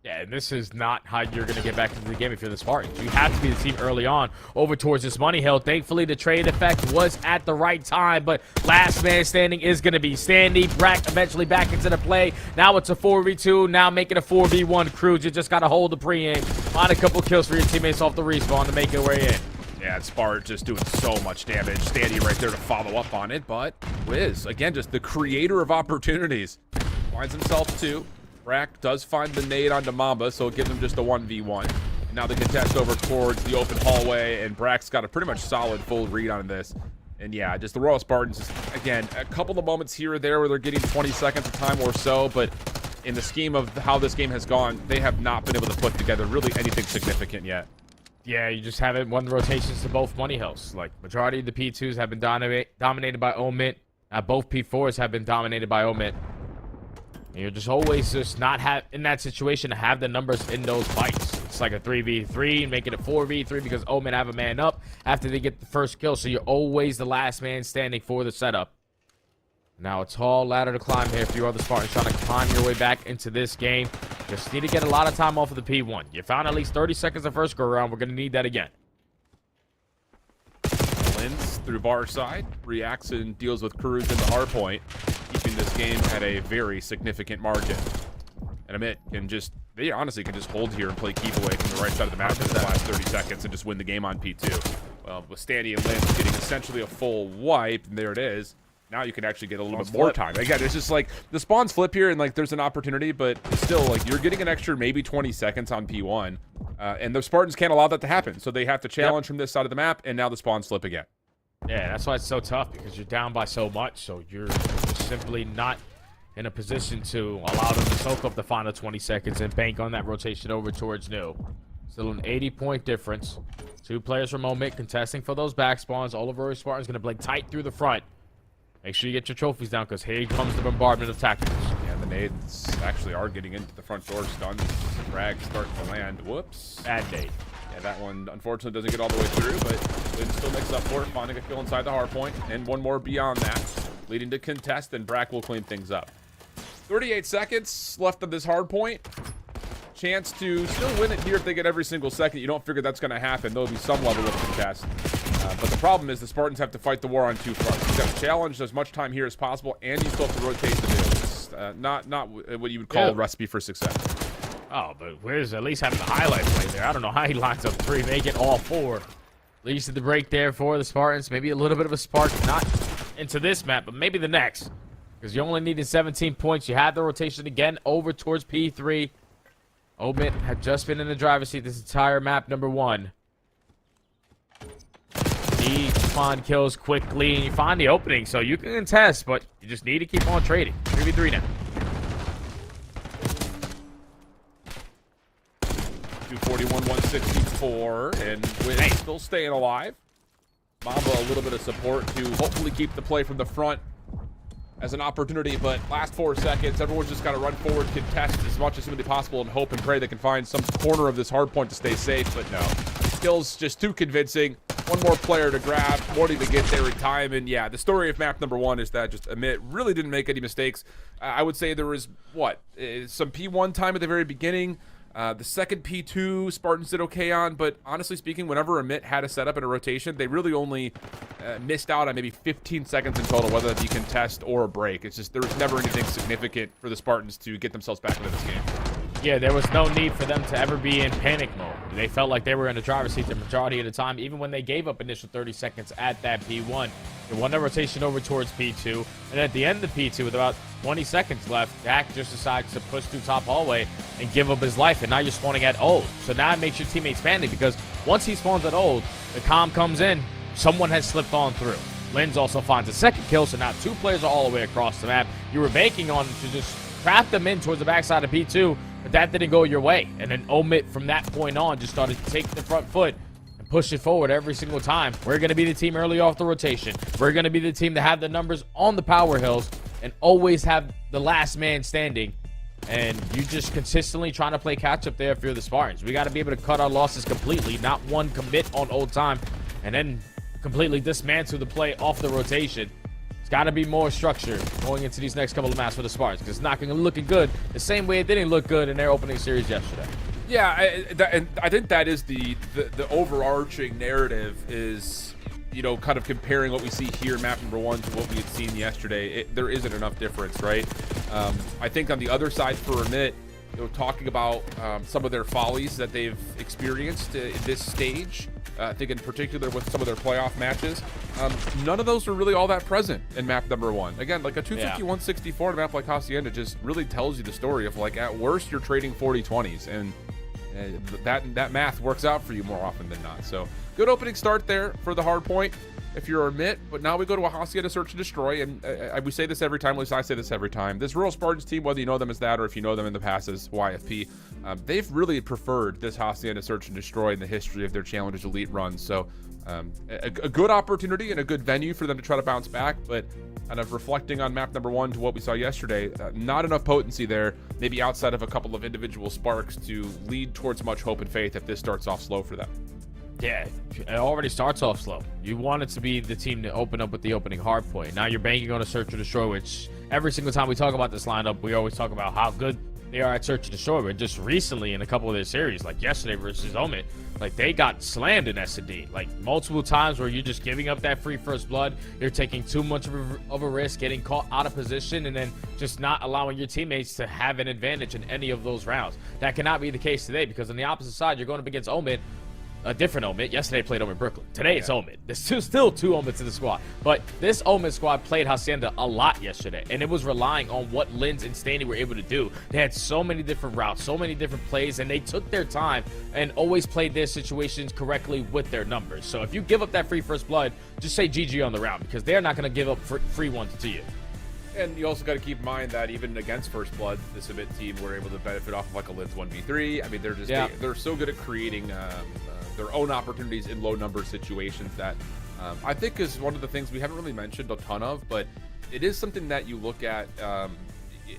Yeah, and this is not how you're going to get back into the game if you're the Spartans. You have to be the team early on over towards this money hill. Thankfully, the trade effect was at the right time, but last man standing is going to be Standy. Brack eventually back into the play. Now it's a 4v2. Now making a 4v1. Cruz, you just got to hold the pre-aim. Find a couple kills for your teammates off the respawn to make it way in. Yeah, Spart just doing so much damage. Standy right there to follow up on it, but Wiz, again, just the creator of opportunities. Finds himself two. Brack does find the nade onto Mamba, so it gives him just a 1v1. And now the contest over towards the open hallway, and Brack's got a pretty much solid full read on this. And yeah, just the Royal Spartans, just, again, a couple of moments here or there where they're getting 20 seconds of time or so, but in the scheme of how this game has gone, they have not been able to put together really anything significant yet. Yeah, you just haven't won the rotations to both money hills. Like, majority of the P2s have been dominated by Omit. Both P4s have been dominated by Omit. And you're just always just not in that situation to have the numbers in those fights. It's like a 3v3, making it 4v3 because Omen have a man up after they get the first kill. So you're always the last man standing for the setup. Now, a tall ladder to climb here if you are the Spartans trying to climb your way back into this game. Just need to get a lot of time off of the P1. You found at least 30 seconds of first go around. We're going to need that again. Lins through bar side, reacts and deals with Cruz in the hardpoint, keeping this game at a very significant margin. And Amit can just, they honestly can just hold here and play keep away from the right side of the map for the last 30 seconds and just win the game on P2. Well, with Standy and Lins getting essentially a full wipe, and there it is. Now you can actually get a little bit more time. Again, it's just like the spawns flip here and like there's an opportunity, but still like you're getting an extra maybe 20 seconds on P1. And the Spartans can't allow that to happen. So they have to challenge from this side of the map, and now the spawns flip again. Yeah, that's why it's so tough, because you're down by so much. So you're just simply not in a position to allow them to soak up the final 20 seconds and bank on that rotation over towards New. Still an 80-point difference. Two players from Omit contesting for those back spawns. Oliver Spartan's going to play tight through the front. Make sure you get your trophies down, because here comes the bombardment of tacticals. Yeah, the nades actually are getting into the front door. Stuns. Frag starting to land. Whoops. Bad nade. Yeah, that one unfortunately doesn't get all the way through, but Lynn still makes up for it, finding a kill inside the hard point, and one more beyond that, leading to contest, and Brack will clean things up. 38 seconds left of this hard point. Chance to still win it here if they get every single second. You don't figure that's going to happen. There'll be some level of contest. But the problem is the Spartans have to fight the war on two fronts. You've got to challenge as much time here as possible, and you still have to rotate the builds. Not what you would call a recipe for success. Oh, but Wiz at least having the highlight play there. I don't know how he lines up three, make it all four. Leads to the break there for the Spartans. Maybe a little bit of a spark, not into this map, but maybe the next. Because you only needed 17 points. You had the rotation again over towards P3. Omit had just been in the driver's seat this entire map, number one. Need to find kills quickly, and you find the opening, so you can contest, but you just need to keep on trading. 3v3 now. 241, 164, and Wiz still staying alive. Mamba a little bit of support to hopefully keep the play from the front as an opportunity, but last 4 seconds, everyone's just got to run forward, contest as much as humanly possible, and hope and pray they can find some corner of this hard point to stay safe, but no. Skills just too convincing. One more player to grab, more to even get there in time, and yeah, the story of map number one is that just Amit really didn't make any mistakes. I would say there was, some P1 time at the very beginning. The second P2, Spartans did okay on, but honestly speaking, whenever Amit had a setup and a rotation, they really only missed out on maybe 15 seconds in total, whether that be contest or a break. It's just there was never anything significant for the Spartans to get themselves back into this game. Yeah, there was no need for them to ever be in panic mode. They felt like they were in the driver's seat the majority of the time, even when they gave up initial 30 seconds at that P1. They won their rotation over towards P2, and at the end of P2, with about 20 seconds left, Dak just decides to push through top hallway and give up his life, and now you're spawning at old. So now it makes your teammates panic, because once he spawns at old, the comm comes in, someone has slipped on through. Lins also finds a second kill, so now two players are all the way across the map. You were banking on to just trap them in towards the backside of P2, but that didn't go your way. And then Omit, from that point on, just started to take the front foot and push it forward every single time. We're going to be the team early off the rotation. We're going to be the team that have the numbers on the power hills and always have the last man standing. And you just consistently trying to play catch up there if you're the Spartans. We got to be able to cut our losses completely, not one commit on old time, and then completely dismantle the play off the rotation. got to be more structure going into these next couple of matches for the Spartans, because it's not going to looking good the same way it didn't look good in their opening series yesterday. Yeah, and I think that is the overarching narrative is, you know, kind of comparing what we see here, map number 1, to what we had seen yesterday. There isn't enough difference, right? I think on the other side for Remit, you know, talking about some of their follies that they've experienced in this stage, I think in particular with some of their playoff matches, none of those are really all that present in map number 1. Again, like a 250-164 in a map like Hacienda just really tells you the story of, like, at worst you're trading 40-20s, and that math works out for you more often than not. So good opening start there for the Hardpoint if you're a Mitt, but now we go to a Hacienda Search and Destroy, and we say this every time, at least I say this every time. This Rural Spartans team, whether you know them as that or if you know them in the past as YFP, they've really preferred this Hacienda Search and Destroy in the history of their Challengers Elite runs. So a good opportunity and a good venue for them to try to bounce back, but kind of reflecting on map number 1 to what we saw yesterday, not enough potency there, maybe outside of a couple of individual sparks to lead towards much hope and faith if this starts off slow for them. Yeah, it already starts off slow. You want it to be the team to open up with the opening hard point. Now you're banking on a Search or Destroy, which every single time we talk about this lineup, we always talk about how good they are at Search and Destroy. But just recently in a couple of their series, like yesterday versus Omid, like they got slammed in S&D, like multiple times where you're just giving up that free first blood. You're taking too much of a risk, getting caught out of position, and then just not allowing your teammates to have an advantage in any of those rounds. That cannot be the case today, because on the opposite side, you're going up against Omid, a different Omid. Yesterday played Omid Brooklyn. Today it's Omid. There's still two Omids in the squad. But this Omid squad played Hacienda a lot yesterday, and it was relying on what Linz and Stanley were able to do. They had so many different routes, so many different plays, and they took their time and always played their situations correctly with their numbers. So if you give up that free first blood, just say GG on the round, because they're not going to give up free ones to you. And you also got to keep in mind that even against First Blood, the Submit team were able to benefit off of like a Linz 1v3. I mean, they're just they're so good at creating their own opportunities in low number situations that I think is one of the things we haven't really mentioned a ton of, but it is something that you look at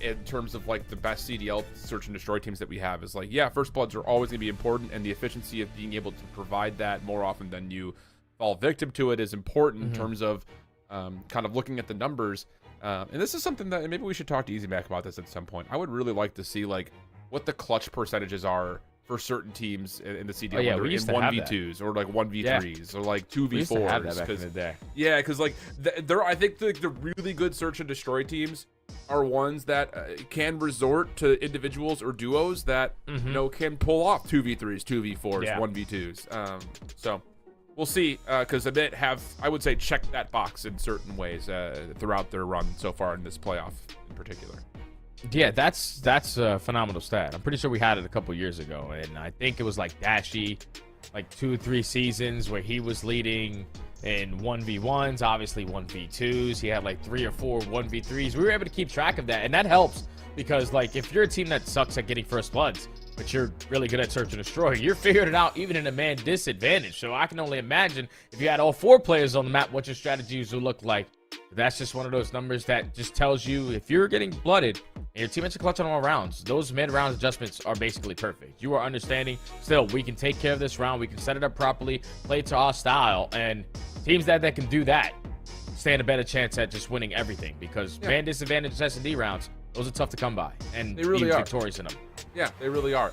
in terms of like the best CDL search and destroy teams that we have. Is like, yeah, First Bloods are always going to be important, and the efficiency of being able to provide that more often than you fall victim to it is important in terms of kind of looking at the numbers. And this is something that, and maybe we should talk to Easy Mac about this at some point. I would really like to see like what the clutch percentages are for certain teams in the CDL, whether in 1v2s or like 1v3s or like 2v4s. Yeah, because like I think the really good search and destroy teams are ones that can resort to individuals or duos that you know can pull off 2v3s, 2v4s, 1v2s. So we'll see, because Amit have, I would say, checked that box in certain ways throughout their run so far in this playoff in particular. Yeah, that's a phenomenal stat. I'm pretty sure we had it a couple years ago, and I think it was like Dashy, like 2 or 3 seasons where he was leading in 1v1s, obviously 1v2s. He had like 3 or 4 1v3s. We were able to keep track of that, and that helps because like if you're a team that sucks at getting first bloods, but you're really good at search and destroy, you're figuring it out even in a man disadvantage. So I can only imagine if you had all 4 players on the map, what your strategies would look like. That's just one of those numbers that just tells you if you're getting blooded and your teammates are clutching on all rounds, those mid-round adjustments are basically perfect. You are understanding, still, we can take care of this round, we can set it up properly, play to our style, and teams that can do that stand a better chance at just winning everything, because man disadvantage S&D rounds, those are tough to come by, and they really be are victorious in them. Yeah, they really are.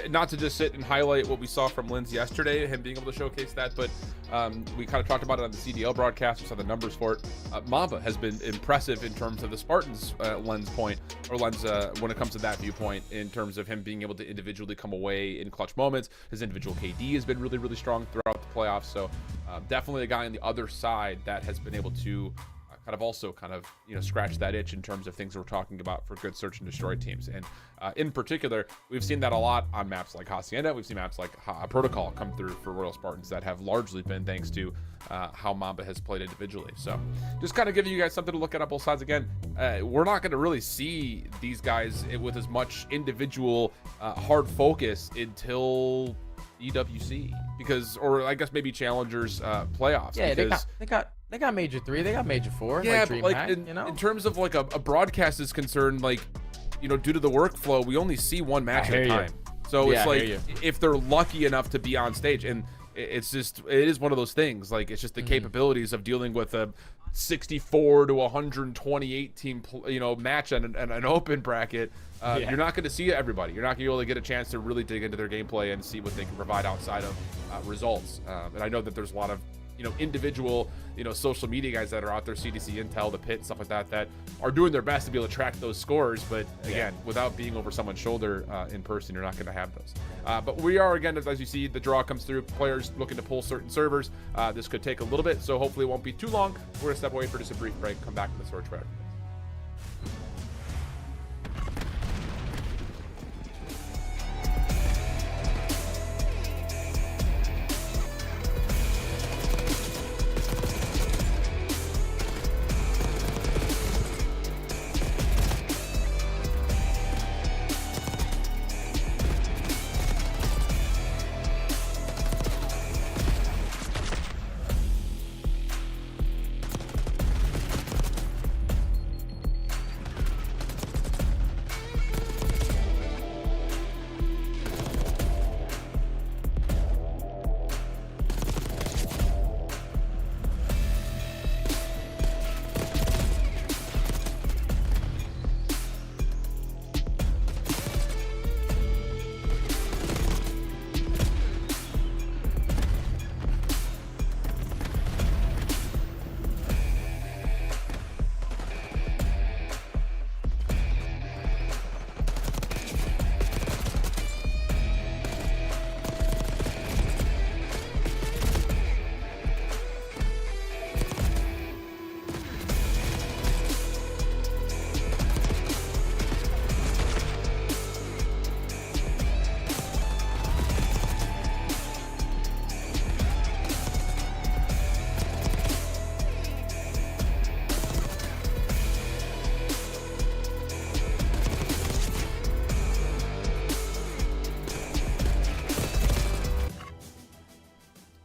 Not to just sit and highlight what we saw from Linz yesterday, him being able to showcase that, but we kind of talked about it on the CDL broadcast. We saw the numbers for it. Mamba has been impressive in terms of the Spartans' lens when it comes to that viewpoint, in terms of him being able to individually come away in clutch moments. His individual KD has been really, really strong throughout the playoffs. So definitely a guy on the other side that has been able to also scratch that itch in terms of things we're talking about for good search and destroy teams. And in particular, we've seen that a lot on maps like Hacienda. We've seen maps like Protocol come through for Royal Spartans that have largely been thanks to how Mamba has played individually. So just kind of giving you guys something to look at on both sides. Again, we're not going to really see these guys with as much individual hard focus until EWC, or I guess maybe Challengers playoffs. Yeah, they got Major 3, they got Major 4. Yeah, like but like in terms of like a broadcast is concerned, like, due to the workflow, we only see one match at a time. So it's like if they're lucky enough to be on stage, and it is one of those things. Like, it's just the capabilities of dealing with a 64 to 128 team, match and an open bracket, you're not going to see everybody. You're not going to be able to get a chance to really dig into their gameplay and see what they can provide outside of results. And I know that there's a lot of individual social media guys that are out there, CDC Intel, the Pit, stuff like that, that are doing their best to be able to track those scores, but again, without being over someone's shoulder in person, you're not going to have those. But we are, again, as you see, the draw comes through, players looking to pull certain servers. This could take a little bit, so hopefully it won't be too long. We're going to step away for just a brief break, come back to the search track.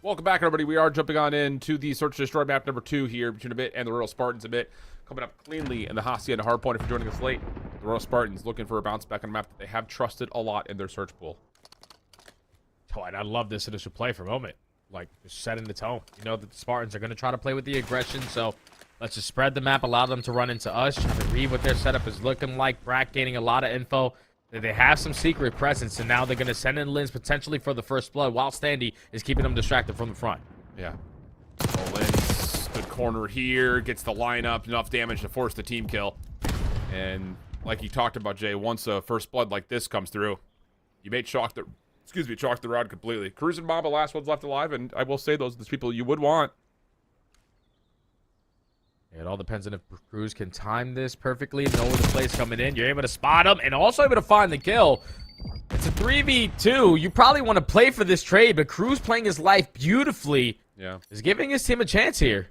Welcome back, everybody. We are jumping on into the Search and Destroy map number 2 here between a bit and the Royal Spartans a bit. Coming up cleanly in the Hacienda Hardpoint. If you're joining us late, the Royal Spartans looking for a bounce back on a map that they have trusted a lot in their search pool. Oh, and I love this initial play for a moment. Like, just setting the tone. You know that the Spartans are going to try to play with the aggression, so let's just spread the map, allow them to run into us, try to read what their setup is looking like. Brack gaining a lot of info. They have some secret presence, and now they're going to send in Lins potentially for the first blood, while Standy is keeping them distracted from the front. Yeah. So Lins, good corner here, gets the lineup, enough damage to force the team kill. And like you talked about, Jay, once a first blood like this comes through, you may chalk the rod completely. Cruz and Mamba, last ones left alive, and I will say those are the people you would want. It all depends on if Cruz can time this perfectly, know where the play's coming in. You're able to spot him and also able to find the kill. It's a 3v2. You probably want to play for this trade, but Cruz playing his life beautifully is giving his team a chance here.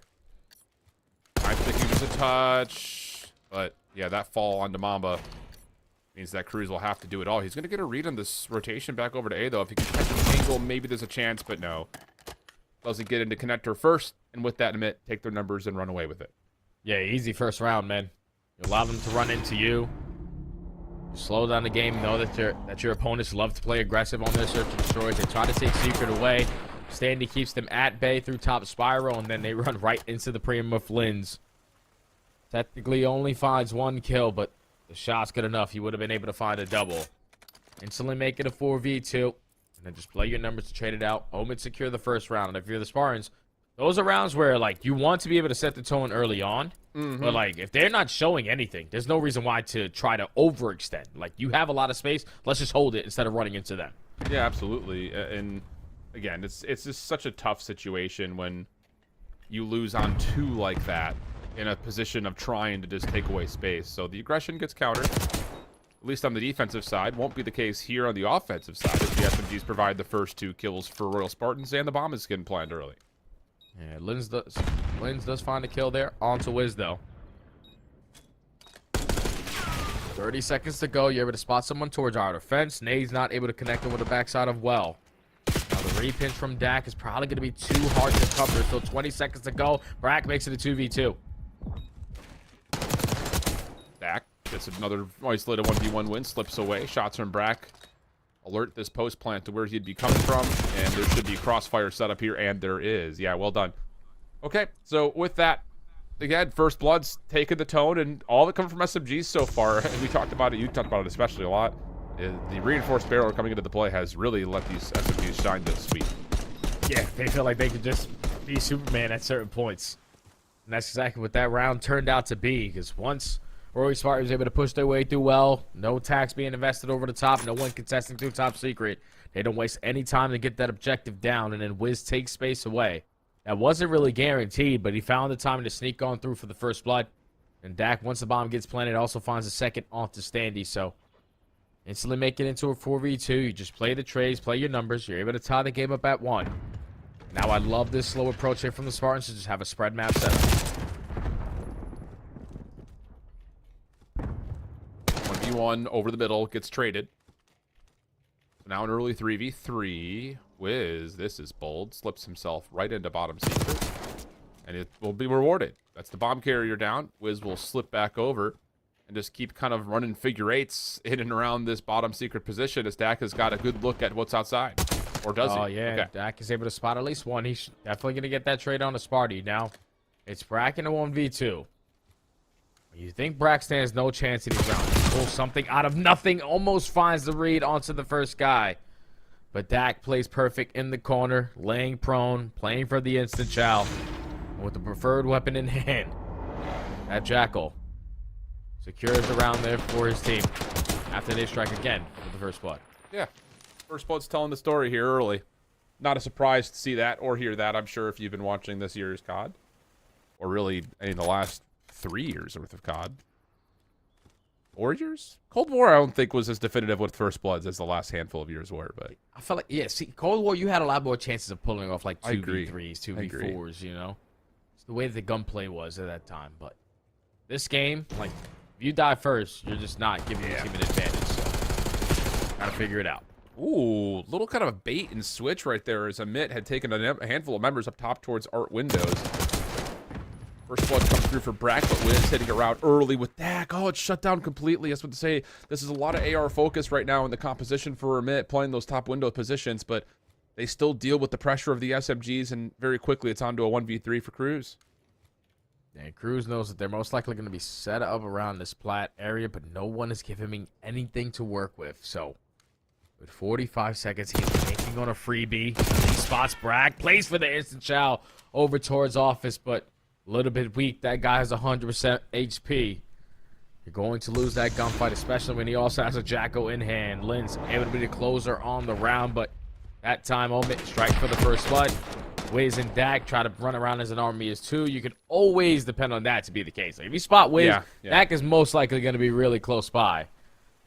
I think he was a touch, but yeah, that fall onto Mamba means that Cruz will have to do it all. He's going to get a read on this rotation back over to A, though. If he can catch an angle, maybe there's a chance, but no. Doesn't get into connector first, and with that, Amit, take their numbers and run away with it. Yeah, easy first round, man. You allow them to run into you. You slow down the game. Know that your opponents love to play aggressive on their search and destroys. They try to take secret away. Standy keeps them at bay through top spiral, and then they run right into the premium of Lins. Technically only finds 1 kill, but the shot's good enough. He would have been able to find a double. Instantly make it a 4v2. And then just play your numbers to trade it out. Omen secure the first round. And if you're the Spartans, those are rounds where, like, you want to be able to set the tone early on. But, like, if they're not showing anything, there's no reason why to try to overextend. Like, you have a lot of space. Let's just hold it instead of running into them. Yeah, absolutely. And, again, it's just such a tough situation when you lose on 2 like that in a position of trying to just take away space. So the aggression gets countered, at least on the defensive side. Won't be the case here on the offensive side as the SMGs provide the first 2 kills for Royal Spartans, and the bomb is getting planned early. Yeah, Lins does find a kill there. On to Wiz, though. 30 seconds to go. You're able to spot someone towards our defense. Nade's not able to connect him with the backside of Well. Now, the repinch from Dak is probably going to be too hard to cover. Still 20 seconds to go. Brack makes it a 2v2. Dak gets another isolated 1v1 win, slips away. Shots from Brack alert this post plant to where he'd be coming from, and there should be crossfire set up here, and there is. Yeah, well done. Okay, so with that, again, First Blood's taken the tone, and all that comes from SMGs so far, and we talked about it, you talked about it especially a lot, the reinforced barrel coming into the play has really let these SMGs shine this week. Yeah, they feel like they could just be Superman at certain points. And that's exactly what that round turned out to be, because once Rory Smart was able to push their way through well, no tax being invested over the top, no one contesting through top secret, they don't waste any time to get that objective down, and then Wiz takes space away. That wasn't really guaranteed, but he found the time to sneak on through for the First Blood. And Dak, once the bomb gets planted, also finds a second onto Standy, so instantly make it into a 4v2. You just play the trades, play your numbers. You're able to tie the game up at 1. Now I love this slow approach here from the Spartans to just have a spread map set up. 1v1 over the middle, gets traded. So now an early 3v3. Wiz, this is bold, slips himself right into bottom secret. And it will be rewarded. That's the bomb carrier down. Wiz will slip back over and just keep kind of running figure eights in and around this bottom secret position as Dak has got a good look at what's outside. Or does he? Oh, yeah. Okay. Dak is able to spot at least one. He's definitely going to get that trade on the Sparty. Now, it's Brack in a 1v2. You think Brack stands no chance in these rounds. Pulls something out of nothing. Almost finds the read onto the first guy. But Dak plays perfect in the corner, laying prone, playing for the instant chow. With the preferred weapon in hand. That Jackal secures the round there for his team. After they strike again with the First Blood. Yeah. First Blood's telling the story here early. Not a surprise to see that or hear that, I'm sure, if you've been watching this year's COD. Or really, in the last 3 years worth of COD. 4 years? Cold War, I don't think, was as definitive with First Bloods as the last handful of years were, but I felt like, yeah, see, Cold War, you had a lot more chances of pulling off like I agree. 2v3s, 2v4s, you know? It's the way the gunplay was at that time. But this game, like, if you die first, you're just not giving your team an advantage. So, gotta figure it out. ooh, little kind of a bait and switch right there as Amit had taken a handful of members up top towards Art Windows. First Blood comes through for Brack, but Wiz hitting around early with Dak. Oh, it's shut down completely. That's what to say. This is a lot of AR focus right now in the composition for Amit, playing those top window positions, but they still deal with the pressure of the SMGs, and very quickly it's on to a 1v3 for Cruz. And Cruz knows that they're most likely going to be set up around this plat area, but no one is giving me anything to work with. So, with 45 seconds, he's taking on a freebie. He spots Brack, plays for the instant chow over towards office, but a little bit weak. That guy has 100% HP. You're going to lose that gunfight, especially when he also has a Jacko in hand. Lynn's able to be the closer on the round, but that time, Omit strike for the First Blood. Wiz and Dak try to run around as an army as two. You can always depend on that to be the case. Like if you spot Wiz, Dak is most likely going to be really close by.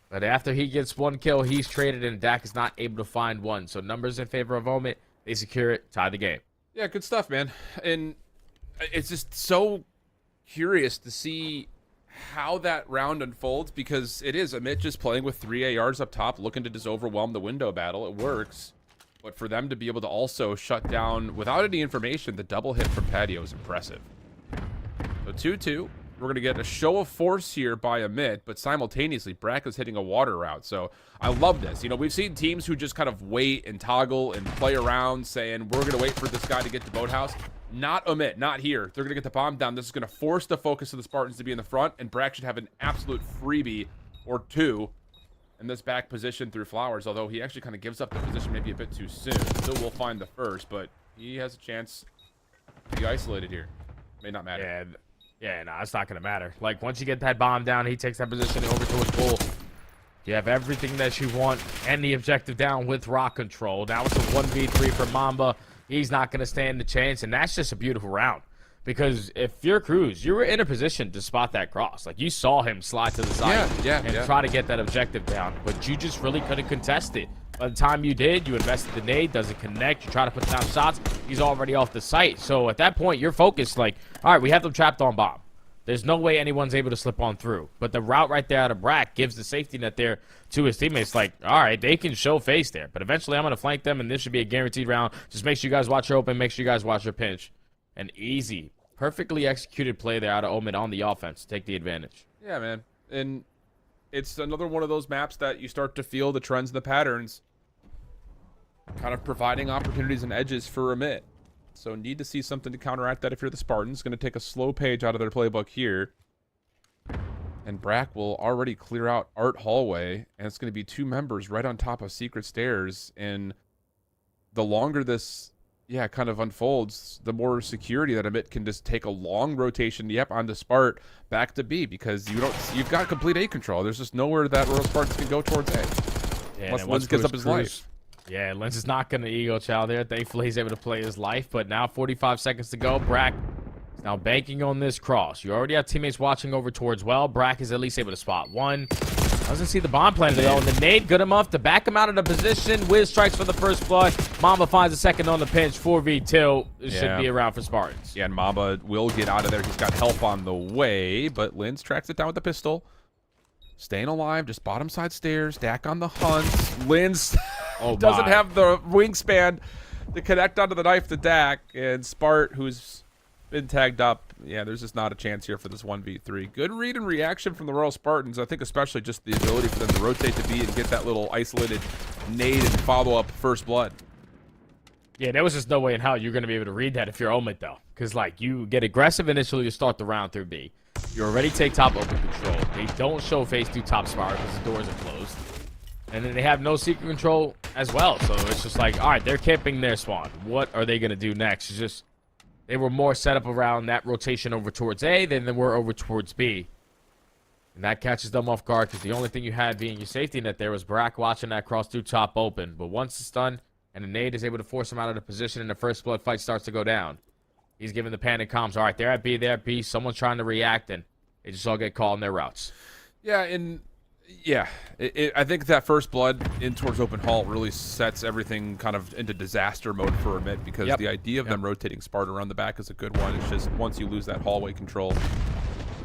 But after he gets one kill, he's traded, and Dak is not able to find one. So numbers in favor of Omit. They secure it, tie the game. Yeah, good stuff, man. And it's just so curious to see how that round unfolds, because it is Amit just playing with 3 ARs up top, looking to just overwhelm the window battle. It works. But for them to be able to also shut down, without any information, the double hit from Patio is impressive. So 2-2. We're going to get a show of force here by Amit, but simultaneously, Brack is hitting a water route. So I love this. You know, we've seen teams who just kind of wait and toggle and play around, saying, we're going to wait for this guy to get to Boathouse. Not Amit, not here. They're going to get the bomb down. This is going to force the focus of the Spartans to be in the front, and Brack should have an absolute freebie or two in this back position through Flowers, although he actually kind of gives up the position maybe a bit too soon. Still will find the first, but he has a chance to be isolated here. May not matter. Yeah, no, it's not going to matter. Like, once you get that bomb down, he takes that position over to his bull. You have everything that you want and the objective down with rock control. Now it's a 1v3 for Mamba. He's not going to stand the chance, and that's just a beautiful round. Because if you're Cruz, you were in a position to spot that cross. Like, you saw him slide to the side and try to get that objective down. But you just really couldn't contest it. By the time you did, you invested the nade, doesn't connect. You try to put down shots. He's already off the site. So at that point, you're focused like, all right, we have them trapped on bomb. There's no way anyone's able to slip on through. But the route right there out of Brack gives the safety net there to his teammates. Like, all right, they can show face there. But eventually, I'm going to flank them, and this should be a guaranteed round. Just make sure you guys watch your open. Make sure you guys watch your pinch. And easy. Perfectly executed play there out of Omid on the offense to take the advantage. Yeah, man. And it's another one of those maps that you start to feel the trends and the patterns kind of providing opportunities and edges for Amit. So need to see something to counteract that if you're the Spartans. Going to take a slow page out of their playbook here. And Brack will already clear out Art Hallway. And it's going to be 2 members right on top of Secret Stairs. And the longer this, kind of unfolds, the more security that Amit can just take a long rotation, onto Spart, back to B. Because you've got complete A control. There's just nowhere that Royal Spartans can go towards A. Yeah, once Linz gives up his life. Yeah, Linz is not going to ego chow there. Thankfully, he's able to play his life. But now 45 seconds to go. Brack is now banking on this cross. You already have teammates watching over towards well. Brack is at least able to spot one. Doesn't see the bomb planted though. And the nade good enough to back him out of the position. Wiz strikes for the first blood. Mamba finds a second on the pinch. 4v2. This should be around for Spartans. Yeah, and Mamba will get out of there. He's got help on the way. But Linz tracks it down with the pistol. Staying alive, just bottom side stairs. Dak on the hunt. Linz doesn't have the wingspan to connect onto the knife to Dak. And Spart, who's been tagged up, there's just not a chance here for this 1v3. Good read and reaction from the Royal Spartans. I think especially just the ability for them to rotate to B and get that little isolated nade and follow up first blood. Yeah, there was just no way in hell you're going to be able to read that if you're Omid, though. Because, you get aggressive initially to start the round through B. You already take top open control. They don't show phase 2 top spire because the doors are closed. And then they have no secret control as well. So it's just all right, they're camping their spawn. What are they going to do next? It's just they were more set up around that rotation over towards A than they were over towards B. And that catches them off guard because the only thing you had being your safety net there was Brack watching that cross through top open. But once it's done and the nade is able to force him out of the position and the first blood fight starts to go down, he's giving the panic comms. All right, they're at B, they're at B. Someone's trying to react, and they just all get caught in their routes. Yeah, and I think that first blood in towards open hall really sets everything kind of into disaster mode for Amit because the idea of them rotating Sparta around the back is a good one. It's just once you lose that hallway control,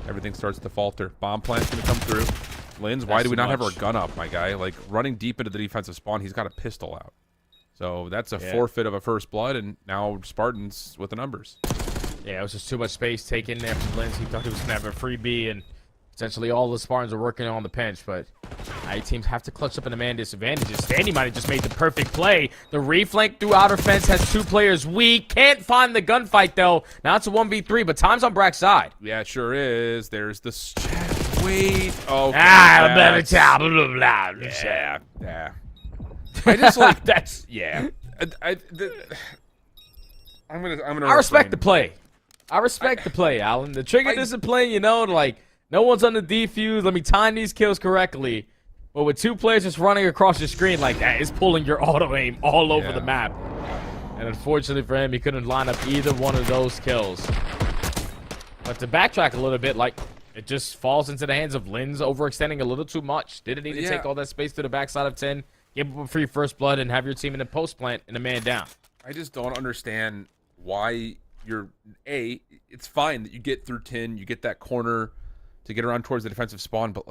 everything starts to falter. Bomb plant's going to come through. Linz, why do we not have our gun up, my guy? Running deep into the defensive spawn, he's got a pistol out. So that's a forfeit of a first blood, and now Spartans with the numbers. Yeah, it was just too much space taken there from Linz. He thought he was going to have a free B, and essentially all the Spartans are working on the bench, but teams have to clutch up in the man disadvantages. Standy might have just made the perfect play. The reflank through outer fence has 2 players weak. Can't find the gunfight, though. Now it's a 1v3, but time's on Brack's side. Yeah, it sure is. There's the... Wait. Oh, yeah. I just that's I'm gonna I respect the play. I respect the play, Alan. The trigger discipline, no one's on the defuse. Let me time these kills correctly. But with 2 players just running across your screen like that, is pulling your auto aim all over the map. And unfortunately for him, he couldn't line up either one of those kills. But to backtrack a little bit, it just falls into the hands of Linz overextending a little too much. Didn't need to take all that space to the backside of 10. Give up a free first blood and have your team in a post plant and a man down. I just don't understand why you're it's fine that you get through 10, you get that corner to get around towards the defensive spawn, but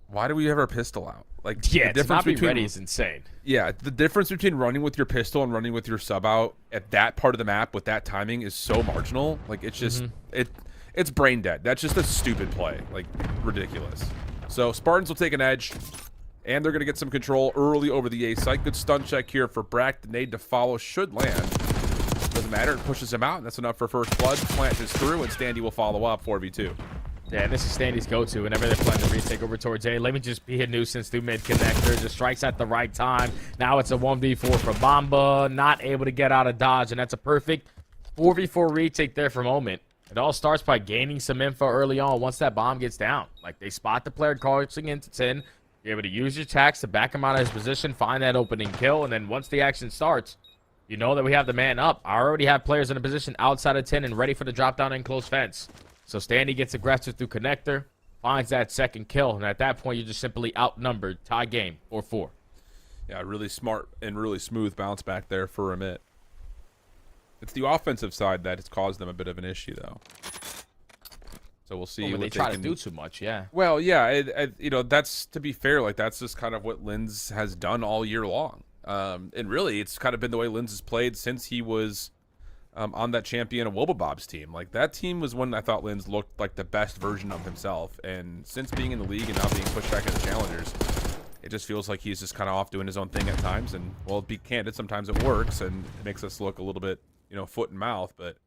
why do we have our pistol out? The difference to not be ready is insane. Yeah, the difference between running with your pistol and running with your sub out at that part of the map with that timing is so marginal. It's just it's brain dead. That's just a stupid play. Ridiculous. So Spartans will take an edge. And they're going to get some control early over the A site. Good stun check here for Brack. The nade to follow should land. Doesn't matter. It pushes him out. And that's enough for first blood. Plant is through, and Standy will follow up 4v2. Yeah, this is Standy's go-to whenever they're playing the retake over towards A. Let me just be a nuisance through mid connector. Just strikes at the right time. Now it's a 1v4 for Mamba. Not able to get out of dodge, and that's a perfect 4v4 retake there for Moment. It all starts by gaining some info early on once that bomb gets down. They spot the player crossing into 10. You're able to use your tacks to back him out of his position, find that opening kill, and then once the action starts, you know that we have the man up. I already have players in a position outside of 10 and ready for the drop down and close fence. So Standy gets aggressive through connector, finds that second kill, and at that point, you're just simply outnumbered. Tie game, 4-4. Yeah, really smart and really smooth bounce back there for Amit. It's the offensive side that has caused them a bit of an issue, though. So we'll see. When they try to do too much, yeah. Well, yeah, that's, to be fair, that's just kind of what Linz has done all year long. And really, it's kind of been the way Linz has played since he was on that champion of Wobabob's team. That team was when I thought Linz looked like the best version of himself. And since being in the league and now being pushed back into challengers, it just feels like he's just kind of off doing his own thing at times. And, well, to be candid, sometimes it works, and it makes us look a little bit, foot and mouth. But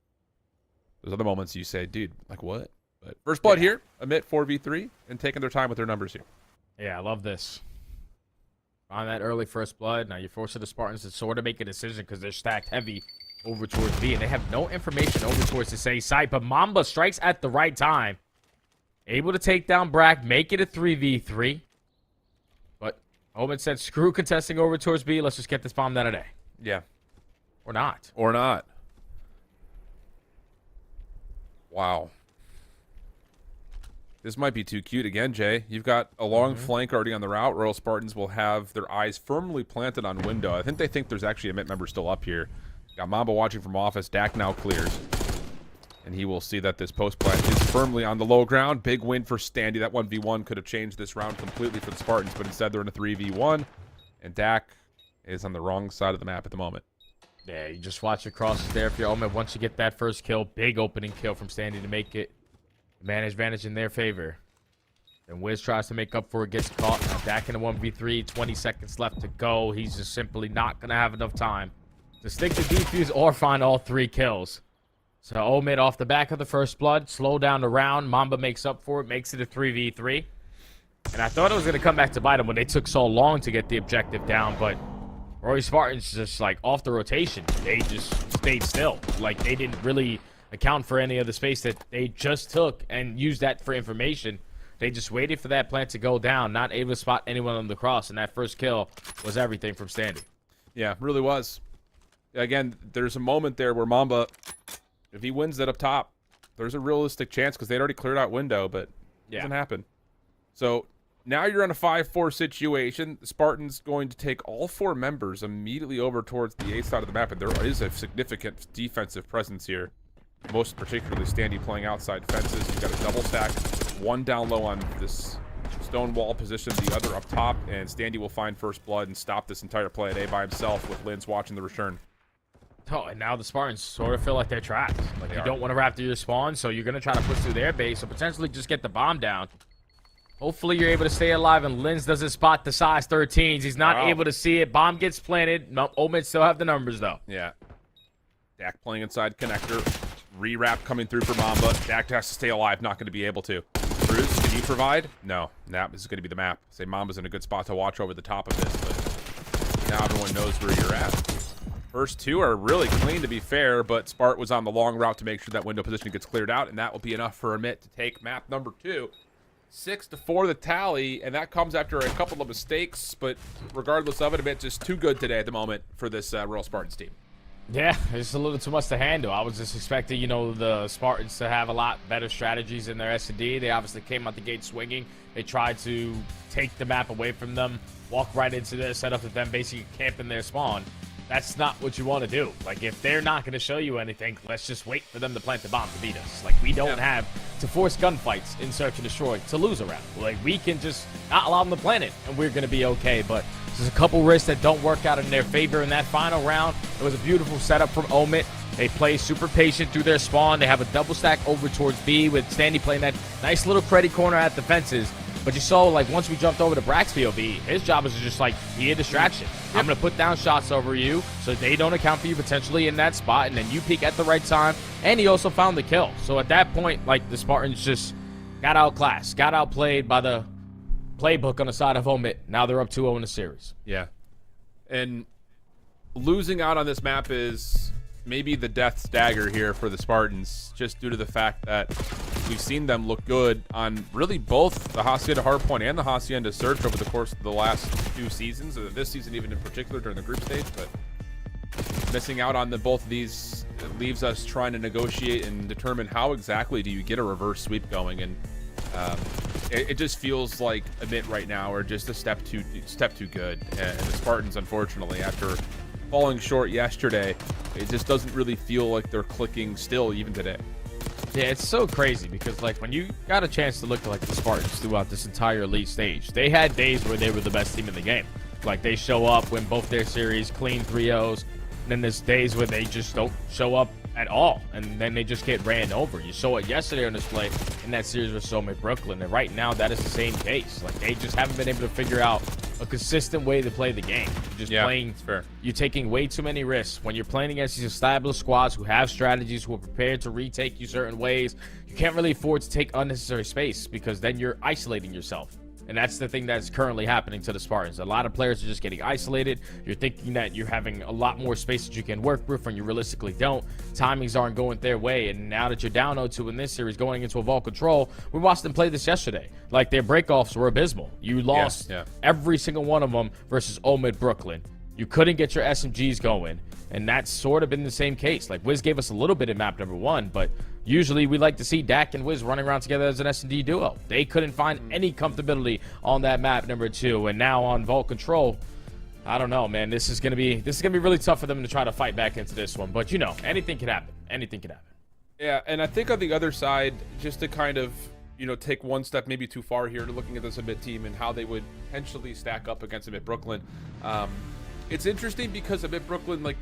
there's other moments you say, dude, like what? But first blood here, Amit 4v3 and taking their time with their numbers here. Yeah, I love this. On that early first blood, now you're forcing the Spartans to sort of make a decision because they're stacked heavy over towards B, and they have no information over towards the same site. But Mamba strikes at the right time, able to take down Brack, make it a 3v3. But Omen said, screw contesting over towards B. Let's just get this bomb down today. Yeah. Or not. Or not. Wow. This might be too cute again, Jay. You've got a long flank already on the route. Royal Spartans will have their eyes firmly planted on window. I think they think there's actually a Mint member still up here. Got Mamba watching from office. Dak now clears. And he will see that this post plant is firmly on the low ground. Big win for Standy. That 1v1 could have changed this round completely for the Spartans, but instead they're in a 3v1. And Dak is on the wrong side of the map at the moment. Yeah, you just watch your crosses there for your Omen. Once you get that first kill, big opening kill from Standy to make it manage advantage in their favor. Then Wiz tries to make up for it, gets caught. Now Dak in a 1v3, 20 seconds left to go. He's just simply not going to have enough time to stick to defuse or find all 3 kills. So Omid off the back of the first blood, slow down the round. Mamba makes up for it, makes it a 3v3. And I thought it was going to come back to bite him when they took so long to get the objective down, but Roy Spartans just like off the rotation. They just stayed still. Like they didn't really account for any of the space that they just took and used that for information. They just waited for that plant to go down, not able to spot anyone on the cross, and that first kill was everything from Standy. Yeah, really was. Again, there's a moment there where Mamba, if he wins that up top, there's a realistic chance because they'd already cleared out window, but it doesn't happen. So now you're in a 5-4 situation. The Spartans going to take all 4 members immediately over towards the A side of the map, and there is a significant defensive presence here. Most particularly Standy playing outside fences. You've got a double stack, 1 down low on this stone wall position, the other up top, and Standy will find first blood and stop this entire play at A by himself with Linz watching the return. Oh, and now the Spartans sort of feel like they're trapped. Like you don't want to wrap through your spawn, so you're going to try to push through their base, so potentially just get the bomb down. Hopefully you're able to stay alive, and Linz doesn't spot the size 13s. He's not able to see it. Bomb gets planted. No, Omid still have the numbers, though. Yeah. Dak playing inside connector. Rewrap coming through for Mamba. Dak has to stay alive, not going to be able to. Bruce, can you provide? No. That is going to be the map. Say Mamba's in a good spot to watch over the top of this, but now everyone knows where you're at. First 2 are really clean, to be fair, but Spart was on the long route to make sure that window position gets cleared out, and that will be enough for Amit to take map number 2. 6-4 the tally, and that comes after a couple of mistakes, but regardless of it, Amit just too good today at the moment for this Royal Spartans team. Yeah, it's a little too much to handle. I was just expecting, the Spartans to have a lot better strategies in their S&D. They obviously came out the gate swinging. They tried to take the map away from them, walk right into their setup with them basically camping their spawn. That's not what you want to do. Like, if they're not going to show you anything, let's just wait for them to plant the bomb to beat us. Like, we don't have to force gunfights in Search and Destroy to lose a round. Like, we can just not allow them to plant it, and we're going to be okay. But there's a couple risks that don't work out in their favor in that final round. It was a beautiful setup from Omid. They play super patient through their spawn. They have a double stack over towards B with Standy playing that nice little credit corner at the fences. But you saw, like, once we jumped over to Brack's POV, his job is to just, like, be a distraction. I'm going to put down shots over you so they don't account for you potentially in that spot, and then you peek at the right time. And he also found the kill. So at that point, like, the Spartans just got outclassed, got outplayed by the playbook on the side of Omid. Now they're up 2-0 in the series. Yeah. And losing out on this map is maybe the death dagger here for the Spartans, just due to the fact that we've seen them look good on really both the Hacienda Hardpoint and the Hacienda Search over the course of the last 2 seasons, or this season even in particular during the group stage. But missing out on both of these leaves us trying to negotiate and determine how exactly do you get a reverse sweep going. And it just feels like Amit right now are just a step too good. And the Spartans, unfortunately, after falling short yesterday, it just doesn't really feel like they're clicking still even today. Yeah, it's so crazy because, like, when you got a chance to look like the Spartans throughout this entire elite stage, they had days where they were the best team in the game. Like, they show up, win both their series, clean 3-0s, and then there's days where they just don't show up at all, and then they just get ran over. You saw it yesterday on display in that series with Brooklyn, and right now that is the same case. Like, they just haven't been able to figure out a consistent way to play the game. You're just playing. It's fair. You're taking way too many risks when you're playing against these established squads who have strategies, who are prepared to retake you certain ways. You can't really afford to take unnecessary space because then you're isolating yourself. And that's the thing that's currently happening to the Spartans. A lot of players are just getting isolated. You're thinking that you're having a lot more space that you can work with when you realistically don't. Timings aren't going their way. And now that you're down 0-2 in this series, going into a vault control, we watched them play this yesterday. Like, their breakoffs were abysmal. You lost every single one of them versus Omid Brooklyn. You couldn't get your SMGs going. And that's sort of been the same case. Like, Wiz gave us a little bit in map number 1, but usually we like to see Dak and Wiz running around together as an S&D duo. They couldn't find any comfortability on that map number 2, and now on Vault Control, I don't know, man. This is gonna be really tough for them to try to fight back into this one. But you know, anything can happen. Anything can happen. Yeah, and I think on the other side, just to kind of, you know, take one step maybe too far here to looking at this Amit team and how they would potentially stack up against Amit Brooklyn. It's interesting because Amit Brooklyn, like,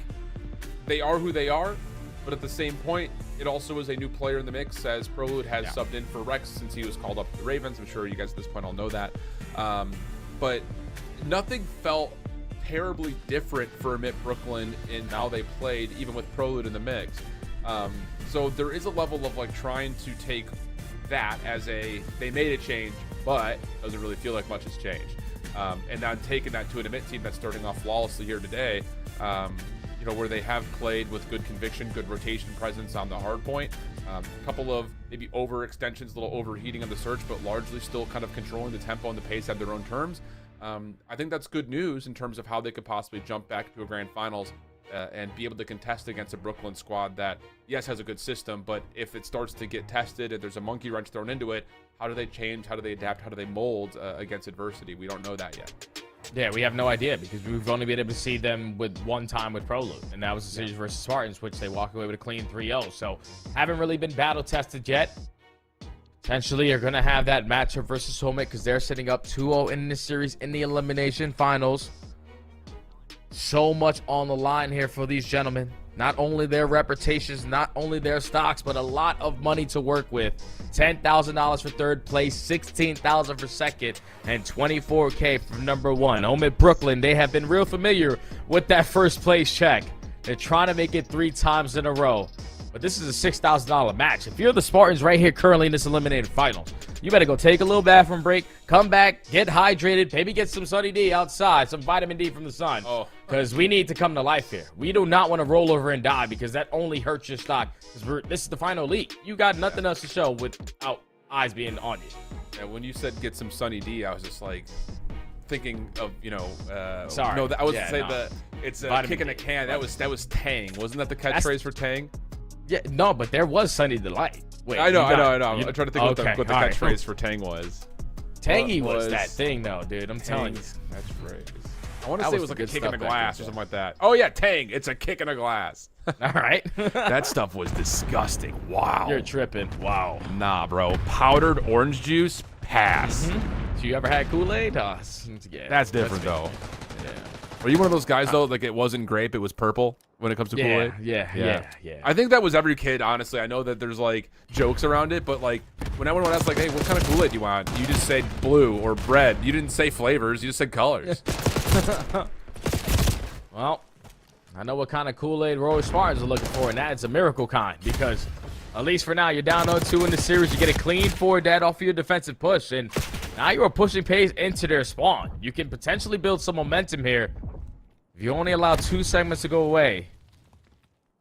they are who they are, but at the same point, it also is a new player in the mix, as Prelude has subbed in for Rex since he was called up to the Ravens. I'm sure you guys at this point all know that. But nothing felt terribly different for Amit Brooklyn in how they played, even with Prelude in the mix. So there is a level of, like, trying to take that as they made a change, but doesn't really feel like much has changed. And now taking that to an Amit team that's starting off flawlessly here today, you know, where they have played with good conviction, good rotation presence on the hard point. A couple of maybe overextensions, a little overheating of the search, but largely still kind of controlling the tempo and the pace at their own terms. I think that's good news in terms of how they could possibly jump back to a grand finals and be able to contest against a Brooklyn squad that, yes, has a good system, but if it starts to get tested and there's a monkey wrench thrown into it, how do they change? How do they adapt? How do they mold against adversity? We don't know that yet. Yeah, we have no idea because we've only been able to see them with one time with Prelude, and that was the series versus Spartans, which they walked away with a clean 3-0. So haven't really been battle tested yet. Potentially are going to have that matchup versus Homemade because they're sitting up 2-0 in this series in the elimination finals. So much on the line here for these gentlemen. Not only their reputations, not only their stocks, but a lot of money to work with. $10,000 for third place, $16,000 for second, and $24K for number 1. Omid Brooklyn, they have been real familiar with that first place check. They're trying to make it 3 times in a row. But this is a $6,000 match. If you're the Spartans right here currently in this eliminated finals, you better go take a little bathroom break, come back, get hydrated, maybe get some Sunny D outside, some vitamin D from the sun. Because we need to come to life here. We do not want to roll over and die because that only hurts your stock. This is the final league. You got nothing else to show without eyes being on you. Yeah, when you said get some Sunny D, I was just like thinking of, you know, sorry. No, I was to say it's a kick in a can. That was Tang. Wasn't that the catchphrase for Tang? Yeah, no, but there was Sunny Delight. Wait, I know. I'm trying to think what the catchphrase for Tang was. Tangy was that thing, though, dude. I'm telling you. Catchphrase. I want to say it was like a kick in the glass or something like that. Oh, yeah, Tang. It's a kick in a glass. All right. That stuff was disgusting. Wow. You're tripping. Wow. Nah, bro. Powdered orange juice, pass. So you ever had Kool-Aid? Yeah, that's different, though. Yeah. Are you one of those guys, though, like it wasn't grape, it was purple when it comes to Kool-Aid? Yeah. I think that was every kid, honestly. I know that there's, like, jokes around it, but, like, when everyone asks, like, hey, what kind of Kool-Aid do you want? You just say blue or red. You didn't say flavors. You just said colors. Well, I know what kind of Kool-Aid Roy Spartans are looking for, and that's a miracle kind, because at least for now, you're down 0-2 in the series. You get a clean 4 dead off of your defensive push, and now you are pushing pace into their spawn. You can potentially build some momentum here if you only allow 2 segments to go away.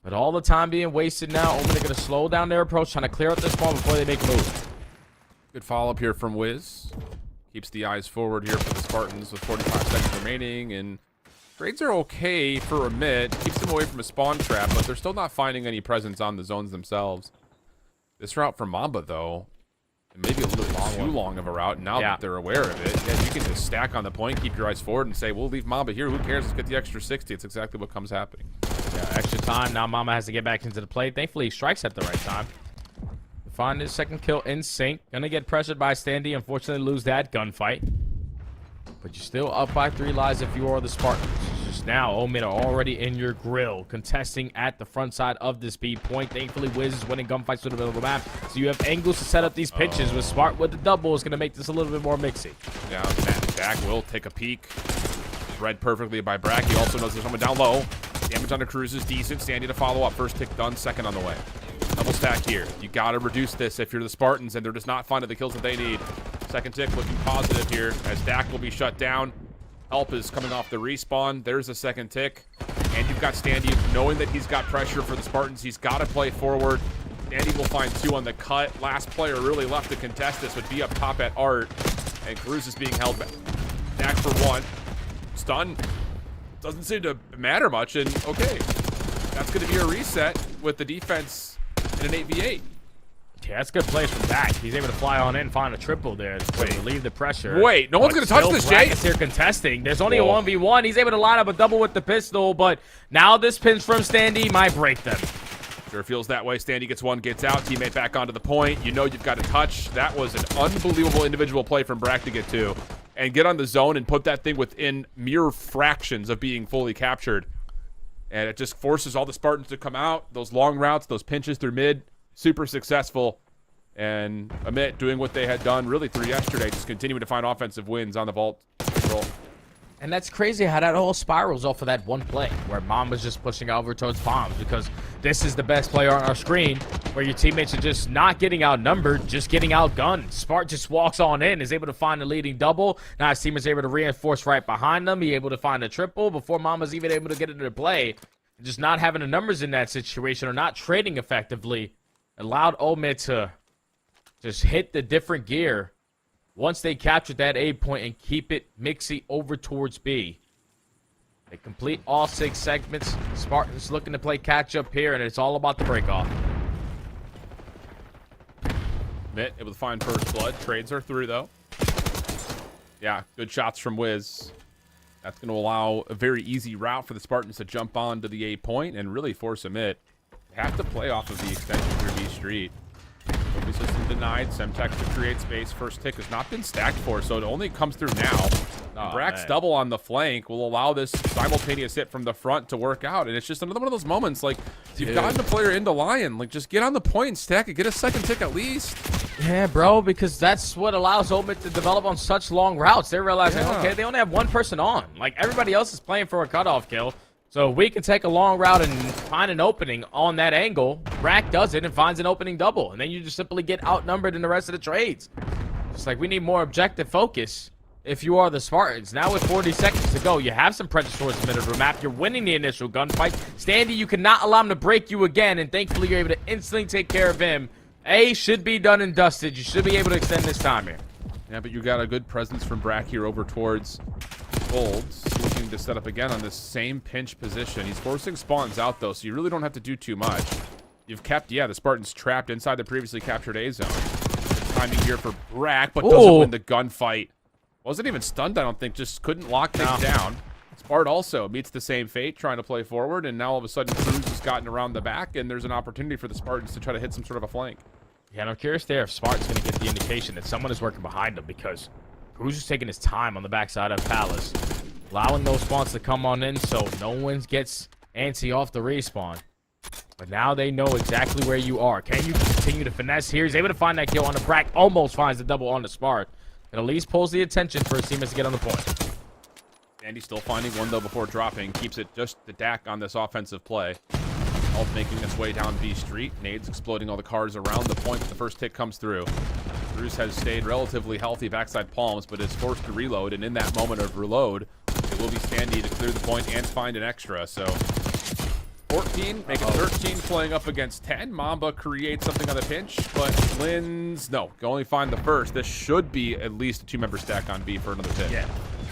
But all the time being wasted now, Omen are going to slow down their approach, trying to clear out this spawn before they make a move. Good follow-up here from Wiz. Keeps the eyes forward here for the Spartans with 45 seconds remaining, and trades are okay for Amit. Keeps them away from a spawn trap, but they're still not finding any presence on the zones themselves. This route from Mamba, though, maybe a little too long of a route now that they're aware of it. Yeah, you can just stack on the point, keep your eyes forward, and say, we'll leave Mamba here. Who cares? Let's get the extra 60. It's exactly what comes happening. Yeah, extra time. Now Mamba has to get back into the play. Thankfully, he strikes at the right time. Find his second kill in sync. Gonna get pressured by Standy. Unfortunately, lose that gunfight. But you're still up by 3 lives if you are the Spartans. Just now, Omid are already in your grill, contesting at the front side of this B point. Thankfully, Wiz is winning gunfights to the middle of the map, so you have angles to set up these pitches. With Smart with the double is going to make this a little bit more mixy. Yeah, Dak will take a peek. Read perfectly by Brack. He also knows there's someone down low. Damage on the Cruz is decent. Sandy to follow up. First tick done, second on the way. Double stack here. You got to reduce this if you're the Spartans, and they're just not finding the kills that they need. Second tick looking positive here as Dak will be shut down. Help is coming off the respawn. There's a second tick. And you've got Standy knowing that he's got pressure for the Spartans. He's got to play forward. Standy will find 2 on the cut. Last player really left to contest this would be up top at Art. And Cruz is being held back. Dak for 1. Stun. Doesn't seem to matter much. And okay, that's going to be a reset with the defense in an 8v8. Yeah, that's good plays from Dak. He's able to fly on in, find a triple there to relieve the pressure. Wait, no one's going to touch this, Jay. Is here contesting. There's only a 1v1. He's able to line up a double with the pistol, but now this pinch from Standy might break them. Sure feels that way. Standy gets 1, gets out. Teammate back onto the point. You know you've got to touch. That was an unbelievable individual play from Brack to get 2. And get on the zone and put that thing within mere fractions of being fully captured. And it just forces all the Spartans to come out. Those long routes, those pinches through mid. Super successful, and Amit doing what they had done really through yesterday, just continuing to find offensive wins on the vault control. And that's crazy how that all spirals off of that one play where Mom was just pushing over towards bombs, because this is the best player on our screen where your teammates are just not getting outnumbered, just getting outgunned. Spart just walks on in, is able to find a leading double. Now his team is able to reinforce right behind them, be able to find a triple before Mama's even able to get into play. Just not having the numbers in that situation or not trading effectively allowed Omid to just hit the different gear once they captured that A point and keep it mixy over towards B. They complete all 6 segments. Spartans looking to play catch up here, and it's all about the break off. Mitt able to find first blood. Trades are through though. Yeah, good shots from Wiz. That's going to allow a very easy route for the Spartans to jump on to the A point and really force a Mitt. Have to play off of the extension through B Street. Focus system denied. Semtex to create space. First tick has not been stacked for, so it only comes through now. Brack's double on the flank will allow this simultaneous hit from the front to work out, and it's just another one of those moments like you've gotten the player into Lion. Like, just get on the point and stack it. Get a second tick at least. Yeah, bro, because that's what allows Omid to develop on such long routes. They're realizing, okay, they only have 1 person on. Like, everybody else is playing for a cutoff kill. So we can take a long route and find an opening on that angle. Brack does it and finds an opening double. And then you just simply get outnumbered in the rest of the trades. Just like we need more objective focus if you are the Spartans. Now with 40 seconds to go, you have some pressure towards the middle of the map. You're winning the initial gunfight. Standy, you cannot allow him to break you again. And thankfully, you're able to instantly take care of him. A should be done and dusted. You should be able to extend this time here. Yeah, but you got a good presence from Brack here over towards Golds, looking to set up again on this same pinch position. He's forcing spawns out, though, so you really don't have to do too much. You've kept, the Spartans trapped inside the previously captured A zone. Timing here for Brack, but doesn't win the gunfight. Wasn't even stunned, I don't think, just couldn't lock things down. Spart also meets the same fate, trying to play forward, and now all of a sudden Cruz has gotten around the back, and there's an opportunity for the Spartans to try to hit some sort of a flank. Yeah, and I'm curious there if Spart's going to get the indication that someone is working behind him, because Cruz is taking his time on the backside of Palace, allowing those spawns to come on in so no one gets antsy off the respawn. But now they know exactly where you are. Can you continue to finesse here? He's able to find that kill on the Brack, almost finds the double on the Spart. It at least pulls the attention for his teammates to get on the point. Andy still finding one, though, before dropping. Keeps it just the Dak on this offensive play. Health making its way down B Street. Nades exploding all the cars around the point. The first tick comes through. Bruce has stayed relatively healthy backside palms, but is forced to reload. And in that moment of reload, it will be Standy to clear the point and find an extra. So 14, make it 13, playing up against 10. Mamba creates something on the pinch, but Lynn's, no, can only find the first. This should be at least a 2-member stack on B for another tick. Yeah.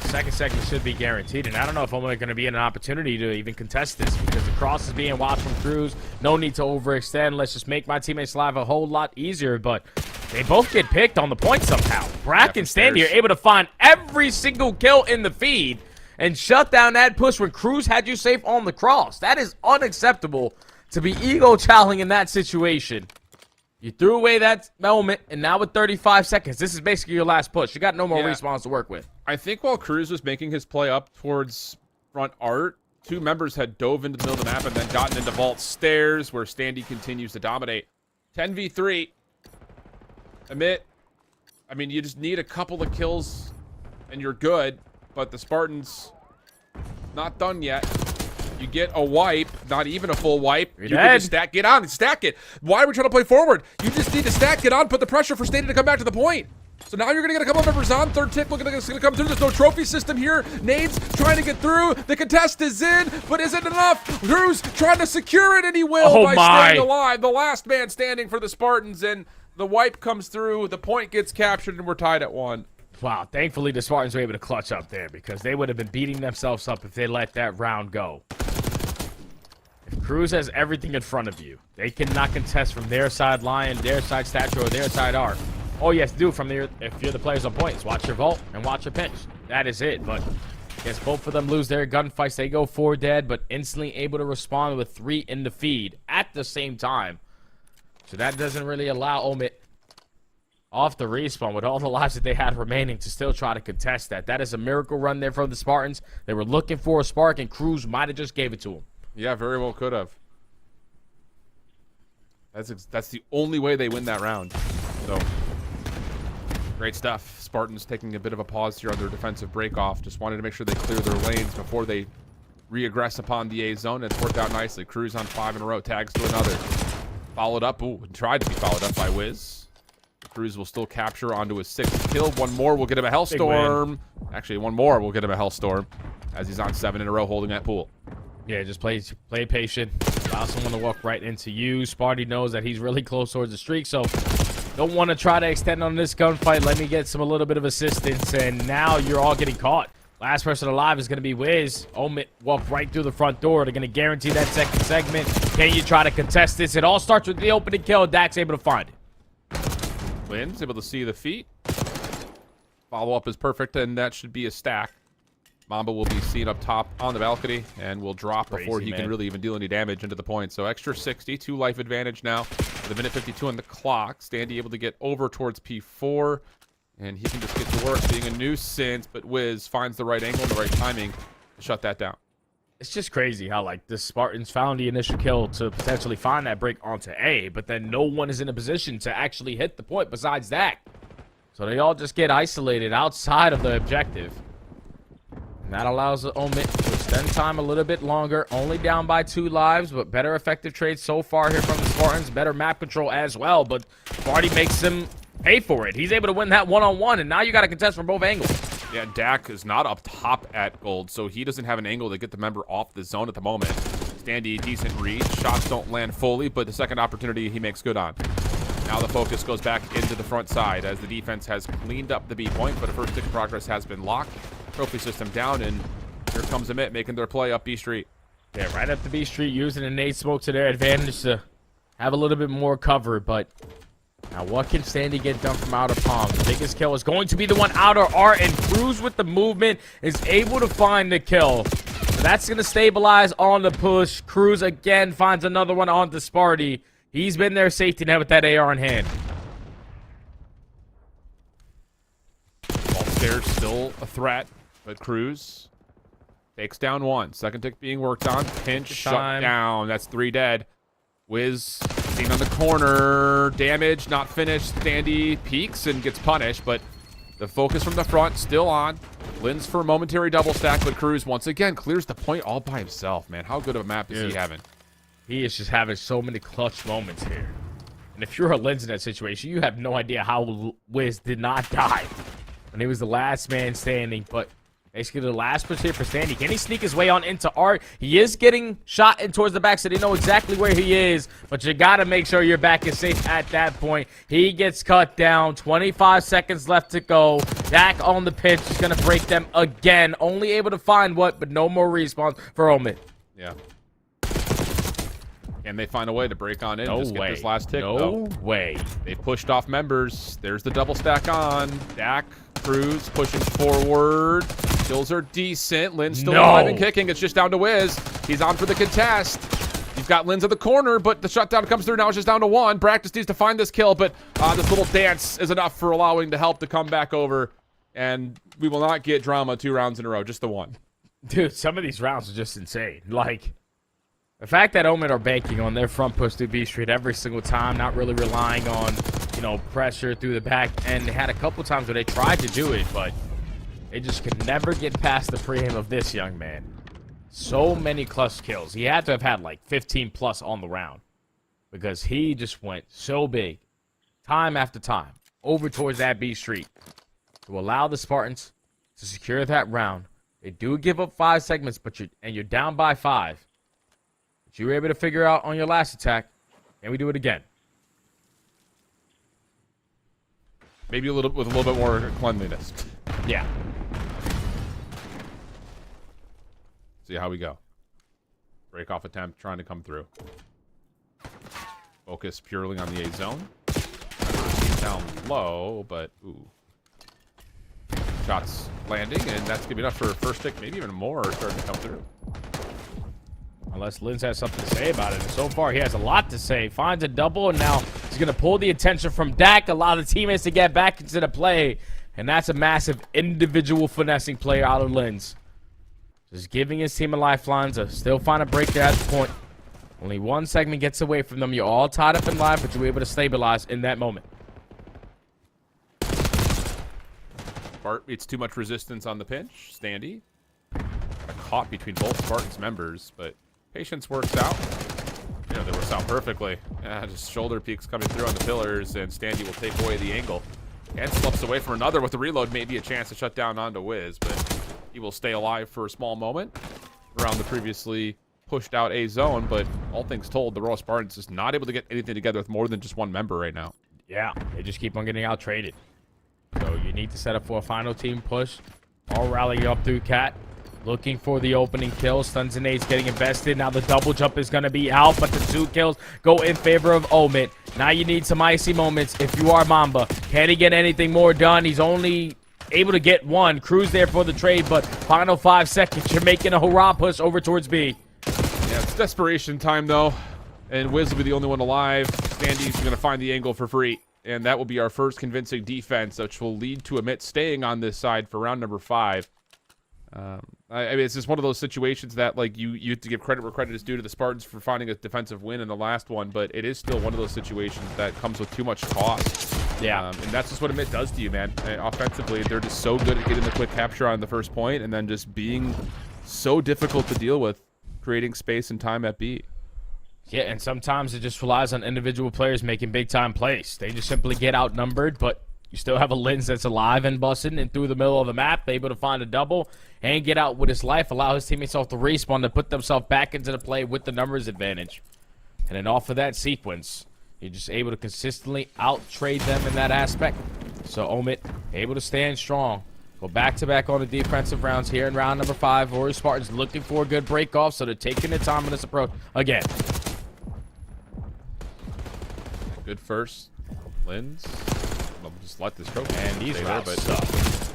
Second segment should be guaranteed, and I don't know if I'm going to be in an opportunity to even contest this because the cross is being watched from Cruz. No need to overextend. Let's just make my teammates' life a whole lot easier, but they both get picked on the point somehow. Brack and Standy are able to find every single kill in the feed and shut down that push when Cruz had you safe on the cross. That is unacceptable to be ego-challenging in that situation. You threw away that moment, and now with 35 seconds, this is basically your last push. You got no more respawns to work with. I think while Cruz was making his play up towards front art, 2 members had dove into the middle of the map and then gotten into vault stairs, where Standy continues to dominate. 10v3. Admit, I mean, you just need a couple of kills and you're good, but the Spartans not done yet. You get a wipe, not even a full wipe. You can just stack, get on and stack it. Why are we trying to play forward? You just need to stack, get on, put the pressure for Standy to come back to the point. So now you're going to get a couple of members on. Third tick looking like it's going to come through. There's no trophy system here. Nades trying to get through. The contest is in, but is it enough? Cruz trying to secure it, and he will by staying alive. The last man standing for the Spartans, and the wipe comes through. The point gets captured, and we're tied at 1. Wow, thankfully the Spartans were able to clutch up there, because they would have been beating themselves up if they let that round go. If Cruz has everything in front of you, they cannot contest from their side line, their side stature, or their side arc. All you have to do from there, if you're the players on points, watch your vault and watch your pinch. That is it. But I guess both of them lose their gunfights. They go 4 dead, but instantly able to respond with 3 in the feed at the same time. So that doesn't really allow Omid off the respawn with all the lives that they had remaining to still try to contest that. That is a miracle run there from the Spartans. They were looking for a spark, and Cruz might have just gave it to them. Yeah, very well could have. That's the only way they win that round. So great stuff. Spartans taking a bit of a pause here on their defensive break-off. Just wanted to make sure they clear their lanes before they re-aggress upon the A zone. It's worked out nicely. Cruz on 5 in a row. Tags to another. Followed up. Ooh, tried to be followed up by Wiz. Cruz will still capture onto his 6th kill. One more will get him a Hellstorm. Actually, one more will get him a Hellstorm as he's on 7 in a row holding that pool. Yeah, just play patient. Allow someone to walk right into you. Sparty knows that he's really close towards the streak, so don't want to try to extend on this gunfight. Let me get a little bit of assistance, and now you're all getting caught. Last person alive is going to be Wiz. Omid walked right through the front door. They're going to guarantee that second segment. Can you try to contest this? It all starts with the opening kill. Dak's able to find it. Lynn's able to see the feet. Follow-up is perfect, and that should be a stack. Mamba will be seen up top on the balcony and will drop before he can really even deal any damage into the point. So extra 60, 2 life advantage now. With a minute 52 on the clock. Standy able to get over towards P4. And he can just get to work being a nuisance. But Wiz finds the right angle and the right timing to shut that down. It's just crazy how, like, the Spartans found the initial kill to potentially find that break onto A. But then no one is in a position to actually hit the point besides Dak. So they all just get isolated outside of the objective. And that allows the Omid to extend time a little bit longer. Only down by 2 lives, but better effective trades so far here from the Spartans. Better map control as well, but Sparty makes him pay for it. He's able to win that one-on-one, and now you got to contest from both angles. Yeah, Dak is not up top at gold, so he doesn't have an angle to get the member off the zone at the moment. Standy, decent read. Shots don't land fully, but the second opportunity he makes good on. Now the focus goes back into the front side as the defense has cleaned up the B point, but a first tick of progress has been locked. Trophy system down, and here comes Amit making their play up B Street. Yeah, right up the B Street, using a nade smoke to their advantage to have a little bit more cover, but now what can Standy get done from outer palm? The biggest kill is going to be the one outer R, and Cruz with the movement is able to find the kill. So that's going to stabilize on the push. Cruz again finds another one onto Sparty. He's been their safety net with that AR in hand. Ball stairs still a threat, but Cruz takes down 1. Second tick being worked on. Pinch, shut down. That's 3 dead. Wiz seen on the corner. Damage, not finished. Standy peeks and gets punished, but the focus from the front still on. Lynn's for a momentary double stack, but Cruz once again clears the point all by himself, man. How good of a map is he having? He is just having so many clutch moments here. And if you're a Lens in that situation, you have no idea how Wiz did not die when he was the last man standing. But basically the last push here for Standy. Can he sneak his way on into Art? He is getting shot in towards the back, so they know exactly where he is. But you got to make sure your back is safe at that point. He gets cut down. 25 seconds left to go. Dak on the pitch is going to break them again. Only able to find what, but no more respawns for Omid. Yeah. Can they find a way to break on in? No just way. Get this last tick, no way. They've pushed off members. There's the double stack on. Dak, Cruz pushing forward. Kills are decent. Lynn's still alive and kicking. It's just down to Wiz. He's on for the contest. You've got Lynn's at the corner, but the shutdown comes through. Now it's just down to 1. Practice needs to find this kill, but this little dance is enough for allowing the help to come back over. And we will not get drama 2 rounds in a row, just the 1. Dude, some of these rounds are just insane. Like, the fact that Omen are banking on their front push through B Street every single time, not really relying on, you know, pressure through the back. And they had a couple times where they tried to do it, but they just could never get past the pre-aim of this young man. So many clutch kills. He had to have had like 15 plus on the round because he just went so big time after time over towards that B Street to allow the Spartans to secure that round. They do give up 5 segments, but you're down by 5. But you were able to figure out on your last attack, and we do it again. Maybe with a little bit more cleanliness. Yeah. See how we go. Break off attempt trying to come through. Focus purely on the A zone. Down low, but ooh. Shots landing, and that's gonna be enough for a first pick, maybe even more starting to come through. Unless Linz has something to say about it. And so far, he has a lot to say. Finds a double, and now he's going to pull the attention from Dak, allow the teammates to get back into the play. And that's a massive individual finessing play out of Linz. Just giving his team a lifeline to still find a break there at the point. Only one segment gets away from them. You're all tied up in live, but you're able to stabilize in that moment. Bart meets too much resistance on the pinch. Standy. Caught between both Spartans members, but patience works out. You know, they works out perfectly. Yeah, just shoulder peeks coming through on the pillars, and Standy will take away the angle. And slips away from another with the reload, maybe a chance to shut down onto Wiz, but he will stay alive for a small moment around the previously pushed out A zone, but all things told, the Royal Spartans is not able to get anything together with more than just one member right now. Yeah, they just keep on getting out traded. So you need to set up for a final team push. All rallying up through Cat. Looking for the opening kill. Stuns and nades getting invested. Now the double jump is going to be out, but the 2 kills go in favor of Omen. Now you need some icy moments if you are Mamba. Can he get anything more done? He's only able to get 1. Cruz there for the trade, but final 5 seconds. You're making a hurrah push over towards B. Yeah, it's desperation time, though. And Wiz will be the only one alive. Standy's going to find the angle for free. And that will be our first convincing defense, which will lead to Amit staying on this side for round number 5. I mean, it's just one of those situations that, like, you have to give credit where credit is due to the Spartans for finding a defensive win in the last one, but it is still one of those situations that comes with too much cost. Yeah. And that's just what Amit does to you, man. Offensively, they're just so good at getting the quick capture on the first point and then just being so difficult to deal with, creating space and time at B. Yeah, and sometimes it just relies on individual players making big-time plays. They just simply get outnumbered, but you still have a Linz that's alive and busting and through the middle of the map, able to find a double and get out with his life, allow his teammates off the respawn to put themselves back into the play with the numbers advantage. And then off of that sequence, you're just able to consistently out-trade them in that aspect. So Omid able to stand strong. Go back-to-back on the defensive rounds here in round number 5. Warrior Spartans looking for a good break-off, so they're taking their time in this approach again. Good first. Linz. I'll just let this trophy. And these rounds suck.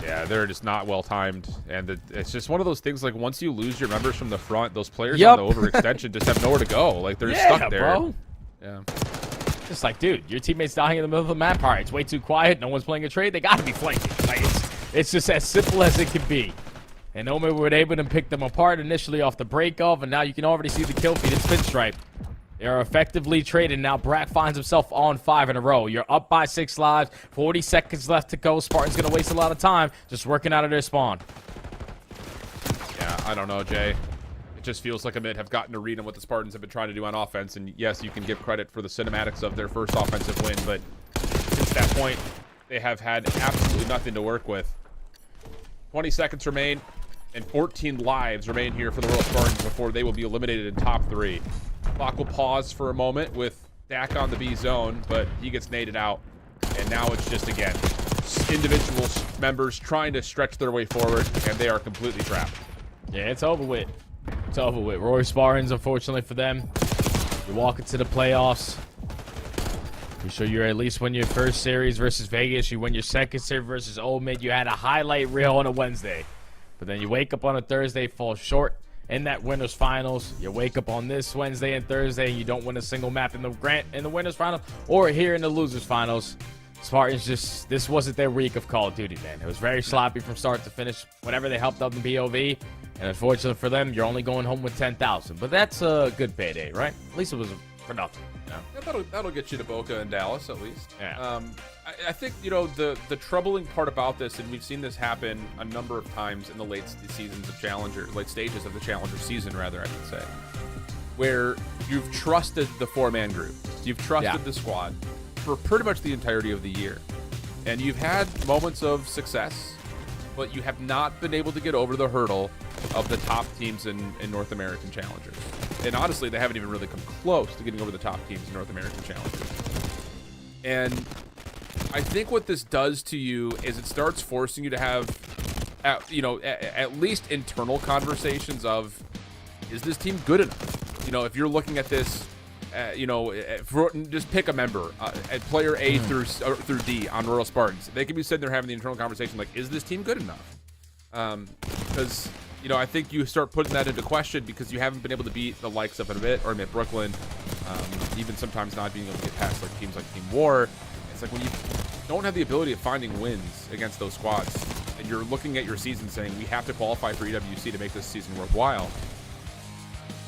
Yeah, they're just not well timed, and it's just one of those things. Like once you lose your members from the front, those players on the overextension just have nowhere to go. Like they're stuck there. Bro. Yeah. Just like, dude, your teammate's dying in the middle of the map. All right, it's way too quiet. No one's playing a trade. They got to be flanking. Like it's just as simple as it can be. And Omer were able to pick them apart initially off the break off, and now you can already see the kill feed and pinstripe. They are effectively traded. Now Brack finds himself on 5 in a row. You're up by 6 lives. 40 seconds left to go. Spartan's going to waste a lot of time just working out of their spawn. Yeah, I don't know, Jay. It just feels like Amit have gotten to read on what the Spartans have been trying to do on offense. And yes, you can give credit for the cinematics of their first offensive win, but since that point, they have had absolutely nothing to work with. 20 seconds remain, and 14 lives remain here for the Royal Spartans before they will be eliminated in top 3. Clock will pause for a moment with Dak on the B zone, but he gets naded out. And now it's just, again, individual members trying to stretch their way forward, and they are completely trapped. Yeah, it's over with. It's over with. Roy Spartans, unfortunately for them, you walk into the playoffs. You show you at least win your first series versus Vegas. You win your second series versus Old Mid. You had a highlight reel on a Wednesday. But then you wake up on a Thursday, fall short in that winners finals. You wake up on this Wednesday and Thursday, and you don't win a single map in the winners finals or here in the losers finals. Spartans just, this wasn't their week of Call of Duty, man. It was very sloppy from start to finish. Whenever they helped out the POV, And unfortunately for them, you're only going home with 10,000. But that's a good payday, right? At least it was for nothing. You know? Yeah, that'll get you to Boca and Dallas at least. Yeah. I think, you know, the troubling part about this, and we've seen this happen a number of times in the late stages of the Challenger season, rather, I should say, where you've trusted the four-man group, you've trusted the squad for pretty much the entirety of the year, and you've had moments of success, but you have not been able to get over the hurdle of the top teams in North American Challengers. And honestly, they haven't even really come close to getting over the top teams in North American Challengers. And I think what this does to you is it starts forcing you to have, at least internal conversations of, is this team good enough? You know, if you're looking at this, just pick a member at player A through D on Royal Spartans. They could be sitting there having the internal conversation like, is this team good enough? Because, you know, I think you start putting that into question because you haven't been able to beat the likes of Admit Brooklyn, even sometimes not being able to get past like teams like Team War. It's like when you don't have the ability of finding wins against those squads, and you're looking at your season saying we have to qualify for EWC to make this season worthwhile.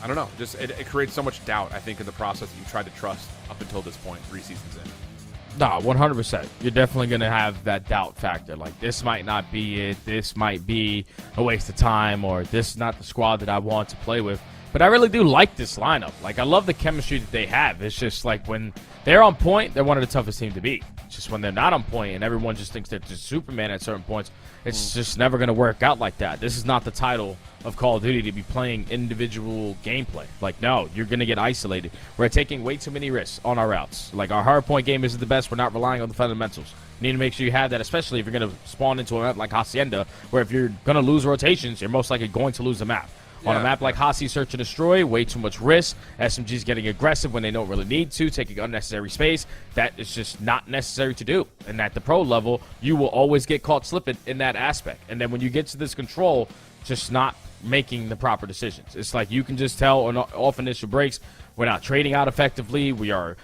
I don't know. Just it creates so much doubt, I think, in the process that you've tried to trust up until this point, 3 seasons in. No, 100%. You're definitely going to have that doubt factor. Like, this might not be it. This might be a waste of time, or this is not the squad that I want to play with. But I really do like this lineup. Like, I love the chemistry that they have. It's just like when they're on point, they're one of the toughest teams to beat. It's just when they're not on point and everyone just thinks they're just Superman at certain points, it's just never going to work out like that. This is not the title of Call of Duty to be playing individual gameplay. Like, no, you're going to get isolated. We're taking way too many risks on our routes. Like, our hardpoint game isn't the best. We're not relying on the fundamentals. You need to make sure you have that, especially if you're going to spawn into a map like Hacienda, where if you're going to lose rotations, you're most likely going to lose the map. On a map like Hasi Search and Destroy, way too much risk. SMG's getting aggressive when they don't really need to, taking unnecessary space. That is just not necessary to do. And at the pro level, you will always get caught slipping in that aspect. And then when you get to this control, just not making the proper decisions. It's like you can just tell off initial breaks, we're not trading out effectively. We are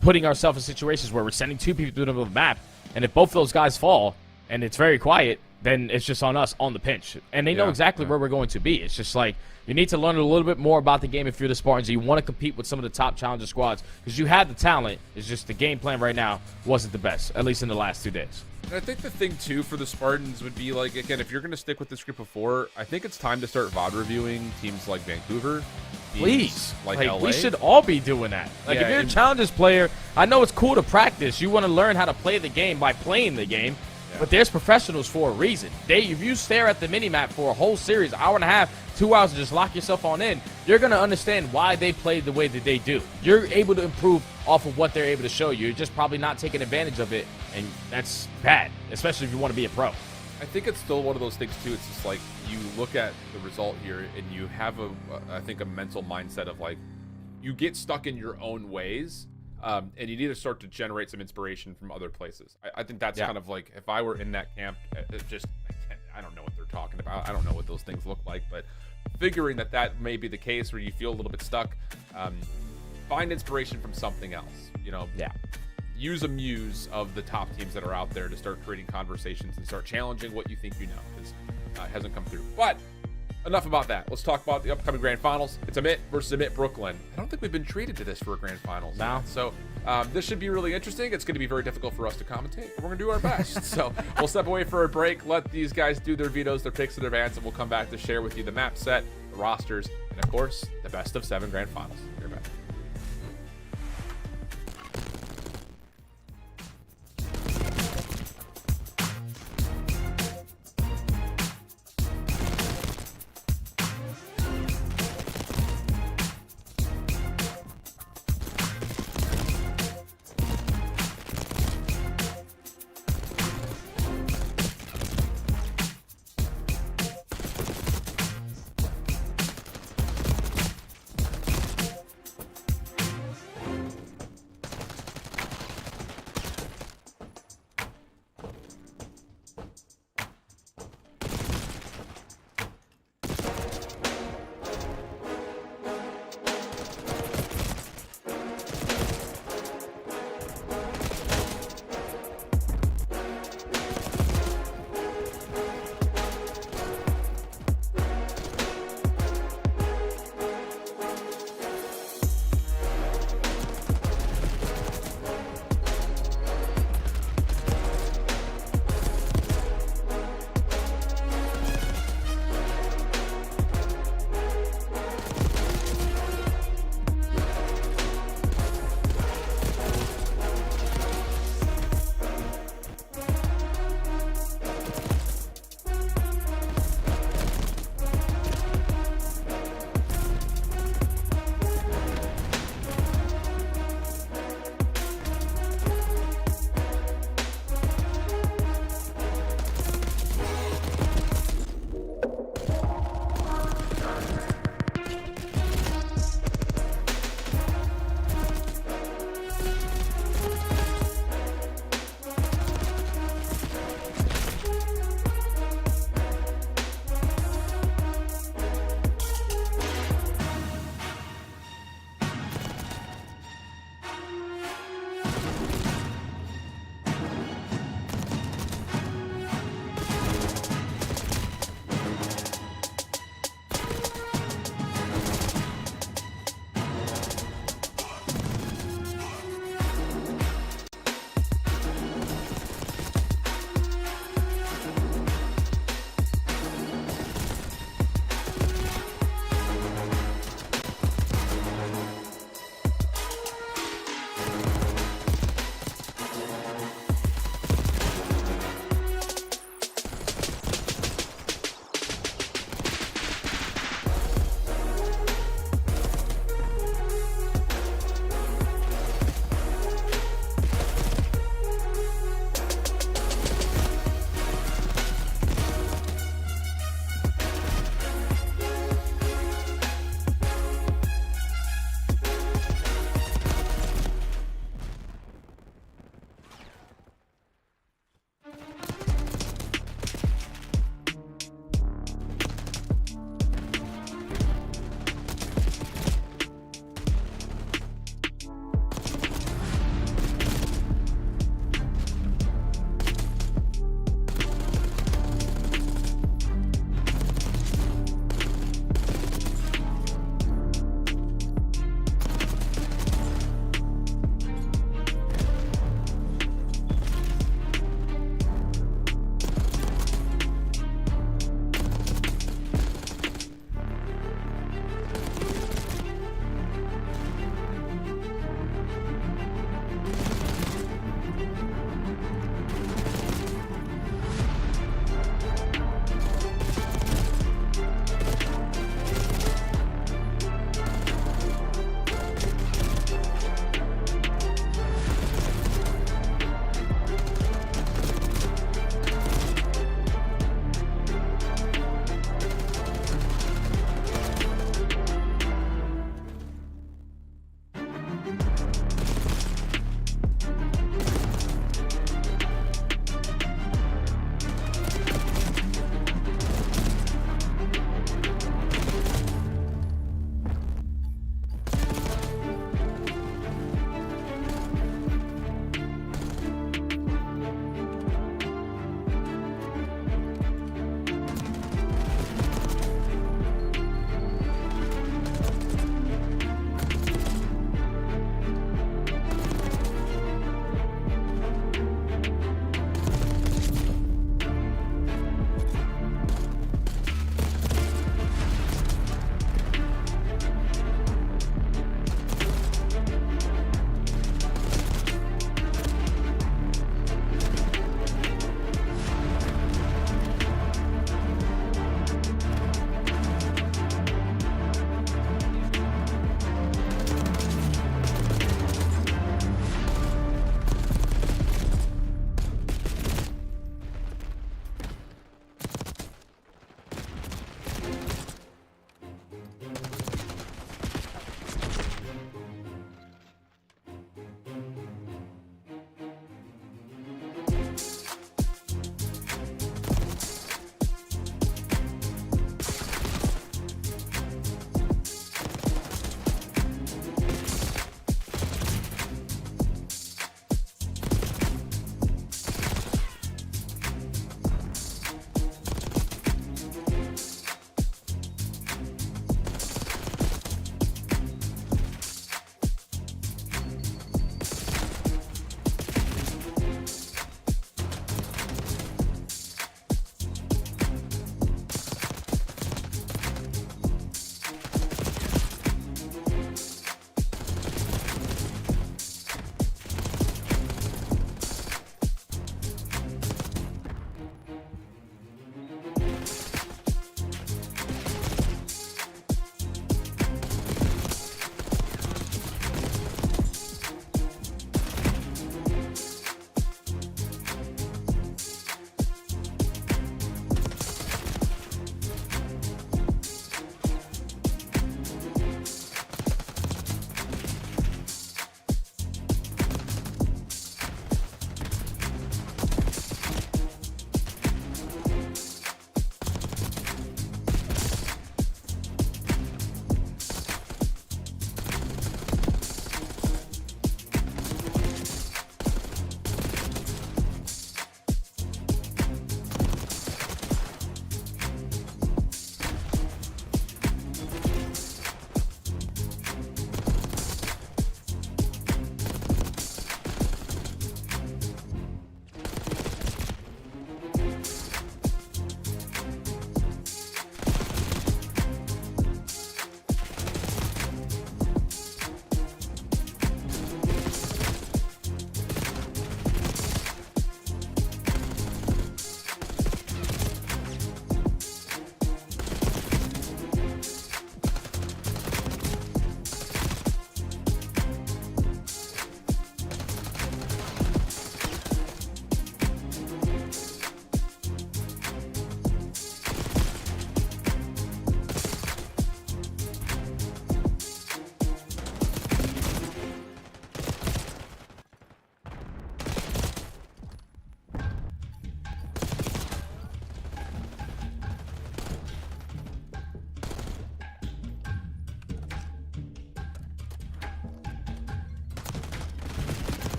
putting ourselves in situations where we're sending 2 people to the middle of the map. And if both of those guys fall, and it's very quiet, then it's just on us on the pinch. And they know exactly where we're going to be. It's just like you need to learn a little bit more about the game if you're the Spartans and you want to compete with some of the top challenger squads because you had the talent. It's just the game plan right now wasn't the best, at least in the last 2 days. And I think the thing, too, for the Spartans would be, like, again, if you're going to stick with this group of 4, I think it's time to start VOD reviewing teams like Vancouver. Please. Like LA. We should all be doing that. Like, if you're a Challengers player, I know it's cool to practice. You want to learn how to play the game by playing the game. But there's professionals for a reason. If you stare at the minimap for a whole series, hour and a half, 2 hours, to just lock yourself on in, you're going to understand why they played the way that they do. You're able to improve off of what they're able to show you. You're just probably not taking advantage of it, and that's bad, especially if you want to be a pro. I think it's still one of those things, too. It's just like you look at the result here, and you have, I think, a mental mindset of, like, you get stuck in your own ways. And you need to start to generate some inspiration from other places. I think that's kind of like, if I were in that camp, I don't know what they're talking about. I don't know what those things look like, but figuring that may be the case where you feel a little bit stuck, find inspiration from something else, you know? Yeah. Use a muse of the top teams that are out there to start creating conversations and start challenging what you think you know, because it hasn't come through. But enough about that. Let's talk about the upcoming Grand Finals. It's Amit versus Amit Brooklyn. I don't think we've been treated to this for a Grand Finals. No. So this should be really interesting. It's going to be very difficult for us to commentate, but we're going to do our best. So we'll step away for a break, let these guys do their vetoes, their picks, and their bans, and we'll come back to share with you the map set, the rosters, and of course, the best of 7 Grand Finals. You're back.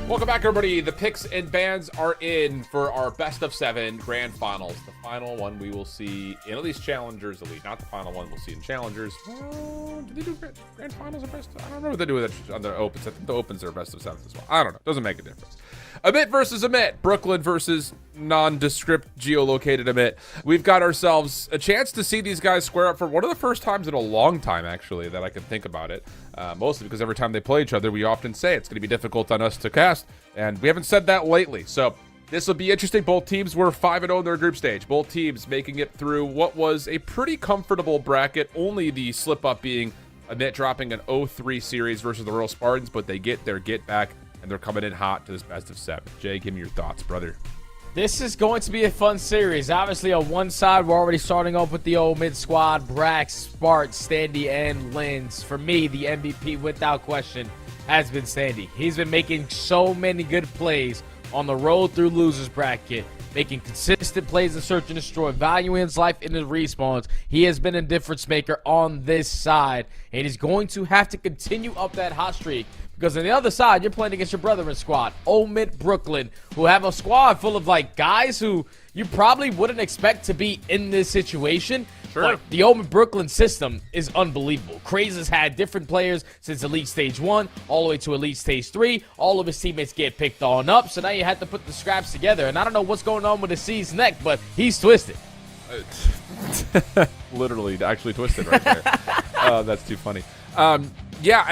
Welcome back, everybody. The picks and bans are in for our best of 7 grand finals. The final one we will see in at least Challengers Elite, not the final one we'll see in Challengers. Well, do they do grand finals or best? I don't remember what they do with it on the opens. I think the opens are best of 7 as well. I don't know. Doesn't make a difference. Amit versus Amit. Brooklyn versus nondescript geolocated Amit. We've got ourselves a chance to see these guys square up for one of the first times in a long time, actually, that I can think about it. Mostly because every time they play each other, we often say it's going to be difficult on us to cast, and we haven't said that lately. So this will be interesting. Both teams were 5-0 in their group stage. Both teams making it through what was a pretty comfortable bracket, only the slip-up being Amit dropping an 0-3 series versus the Royal Spartans, but they get their get back, and they're coming in hot to this best of 7. Jay, give me your thoughts, brother. This is going to be a fun series. Obviously, on one side, we're already starting off with the old mid squad, Brax, Spart, Standy, and Lins. For me, the MVP, without question, has been Standy. He's been making so many good plays on the road through losers bracket, making consistent plays in search and destroy, valuing his life in his respawns. He has been a difference maker on this side, and he's going to have to continue up that hot streak. Because on the other side, you're playing against your brethren squad, Omid Brooklyn, who have a squad full of, like, guys who you probably wouldn't expect to be in this situation. Sure. But the Omid Brooklyn system is unbelievable. Craze has had different players since Elite Stage 1 all the way to Elite Stage 3. All of his teammates get picked on up, so now you have to put the scraps together. And I don't know what's going on with the C's neck, but he's twisted. Literally, actually twisted right there. That's too funny. Yeah,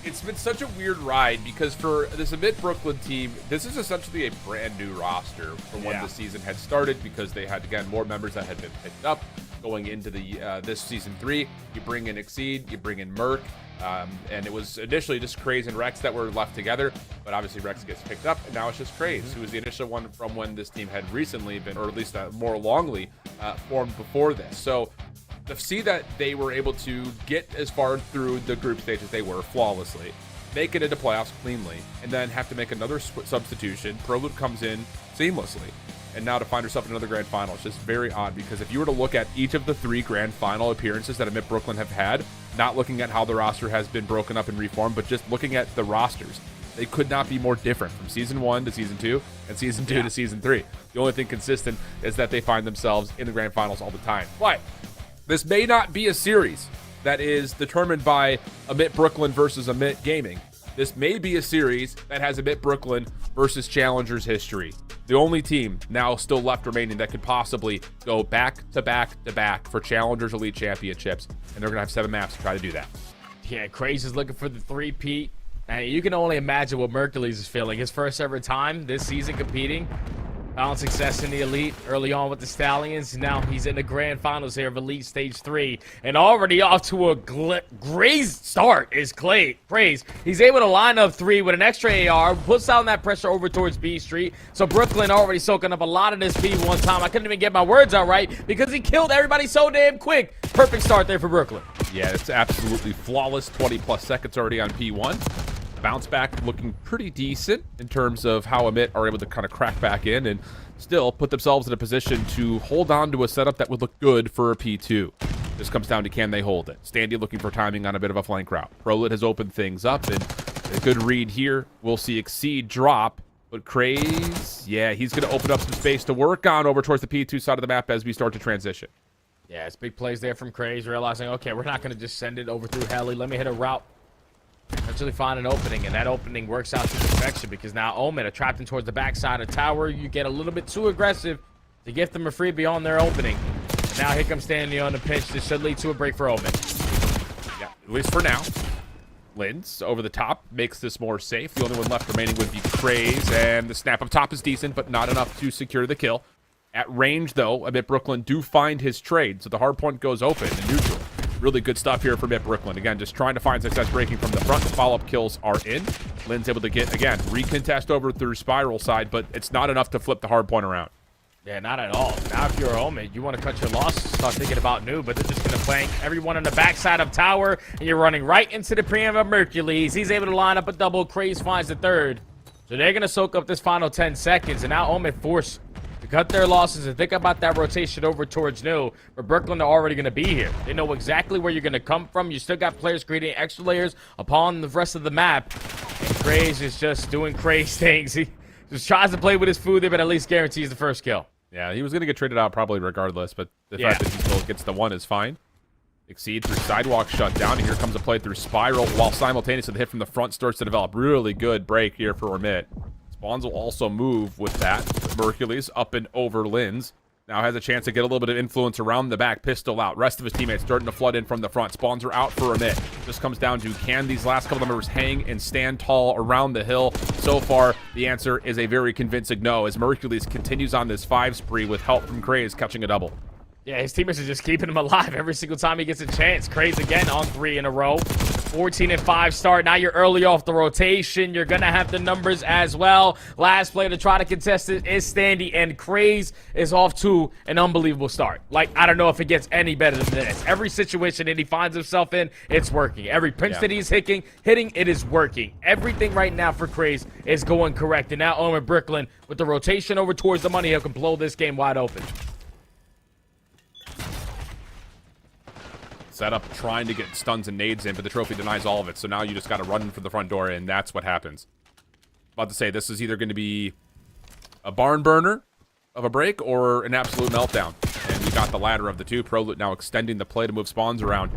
it's been such a weird ride because for this Amit Brooklyn team, this is essentially a brand new roster from when the season had started because they had, again, more members that had been picked up going into the this season 3. You bring in Exceed, you bring in Merc, and it was initially just Craze and Rex that were left together, but obviously Rex gets picked up, and now it's just Craze, who was the initial one from when this team had recently been, or at least more longly, formed before this. So to see that they were able to get as far through the group stage as they were flawlessly, make it into playoffs cleanly, and then have to make another substitution. ProLoot comes in seamlessly, and now to find herself in another grand final. It's just very odd because if you were to look at each of the 3 grand final appearances that Amit Brooklyn have had, not looking at how the roster has been broken up and reformed, but just looking at the rosters, they could not be more different from season 1 to season 2 and season 2 to season 3. The only thing consistent is that they find themselves in the grand finals all the time. But this may not be a series that is determined by Amit Brooklyn versus Amit Gaming. This may be a series that has Amit Brooklyn versus Challengers history. The only team now still left remaining that could possibly go back to back to back for Challengers Elite Championships, and they're going to have 7 maps to try to do that. Yeah, Craze is looking for the 3-peat. And you can only imagine what Mercules is feeling. His first ever time this season competing. Found success in the Elite early on with the Stallions. Now he's in the grand finals here of Elite Stage 3. And already off to a great start is Craze. He's able to line up 3 with an extra AR, puts down that pressure over towards B Street. So Brooklyn already soaking up a lot of this speed one time. I couldn't even get my words out right because he killed everybody so damn quick. Perfect start there for Brooklyn. Yeah, it's absolutely flawless. 20+ seconds already on P1. Bounce back looking pretty decent in terms of how Amit are able to kind of crack back in and still put themselves in a position to hold on to a setup that would look good for a P2. This comes down to can they hold it. Standy looking for timing on a bit of a flank route. ProLoot has opened things up, and a good read here. We'll see Exceed drop, but Craze, yeah, he's going to open up some space to work on over towards the P2 side of the map as we start to transition. Yeah, it's big plays there from Craze, realizing, okay, we're not going to just send it over through Heli. Let me hit a route. Eventually find an opening, and that opening works out to perfection because now Omen are trapped in towards the backside of tower. You get a little bit too aggressive to gift them a freebie on their opening. And now here comes Stanley on the pitch. This should lead to a break for Omen. Yeah, at least for now. Lins over the top makes this more safe. The only one left remaining would be Craze, and the snap up top is decent, but not enough to secure the kill. At range, though, Amit Brooklyn do find his trade, so the hard point goes open and neutral. Really good stuff here for Amit Brooklyn. Again, just trying to find success breaking from the front. The follow-up kills are in. Lynn's able to get, again, recontest over through Spiral side, but it's not enough to flip the hard point around. Yeah, not at all. Now if you're a Omen, you want to cut your losses, start thinking about new, but they're just going to flank everyone on the backside of tower, and you're running right into the preem of Mercules. He's able to line up a double. Craze finds the third. So they're going to soak up this final 10 seconds, and now Omen forced to cut their losses and think about that rotation over towards new. But Brooklyn are already going to be here. They know exactly where you're going to come from. You still got players creating extra layers upon the rest of the map. And Craze is just doing crazy things. He just tries to play with his food there, but at least guarantees the first kill. Yeah, he was going to get traded out probably regardless, but the fact that he still gets the one is fine. Exceed through sidewalk shut down, and here comes a play through spiral, while simultaneously the hit from the front starts to develop. Really good break here for Ormit. Spawns will also move with that. Mercules up and over Linz. Now has a chance to get a little bit of influence around the back. Pistol out. Rest of his teammates starting to flood in from the front. Spawns are out for Ormit. This comes down to, can these last couple of members hang and stand tall around the hill? So far, the answer is a very convincing no, as Mercules continues on this 5 spree with help from Craze catching a double. Yeah, his teammates are just keeping him alive every single time he gets a chance. Craze again on 3 in a row. 14-5 start. Now you're early off the rotation. You're going to have the numbers as well. Last player to try to contest it is Standy, and Craze is off to an unbelievable start. Like, I don't know if it gets any better than this. Every situation that he finds himself in, it's working. Every pinch that he's hitting, it is working. Everything right now for Craze is going correct. And now Owen Brooklyn, with the rotation over towards the money, he can blow this game wide open. Set up trying to get stuns and nades in, but the trophy denies all of it. So now you just got to run for the front door, and that's what happens. About to say, this is either going to be a barn burner of a break or an absolute meltdown. And we got the latter of the two. Proloot now extending the play to move spawns around.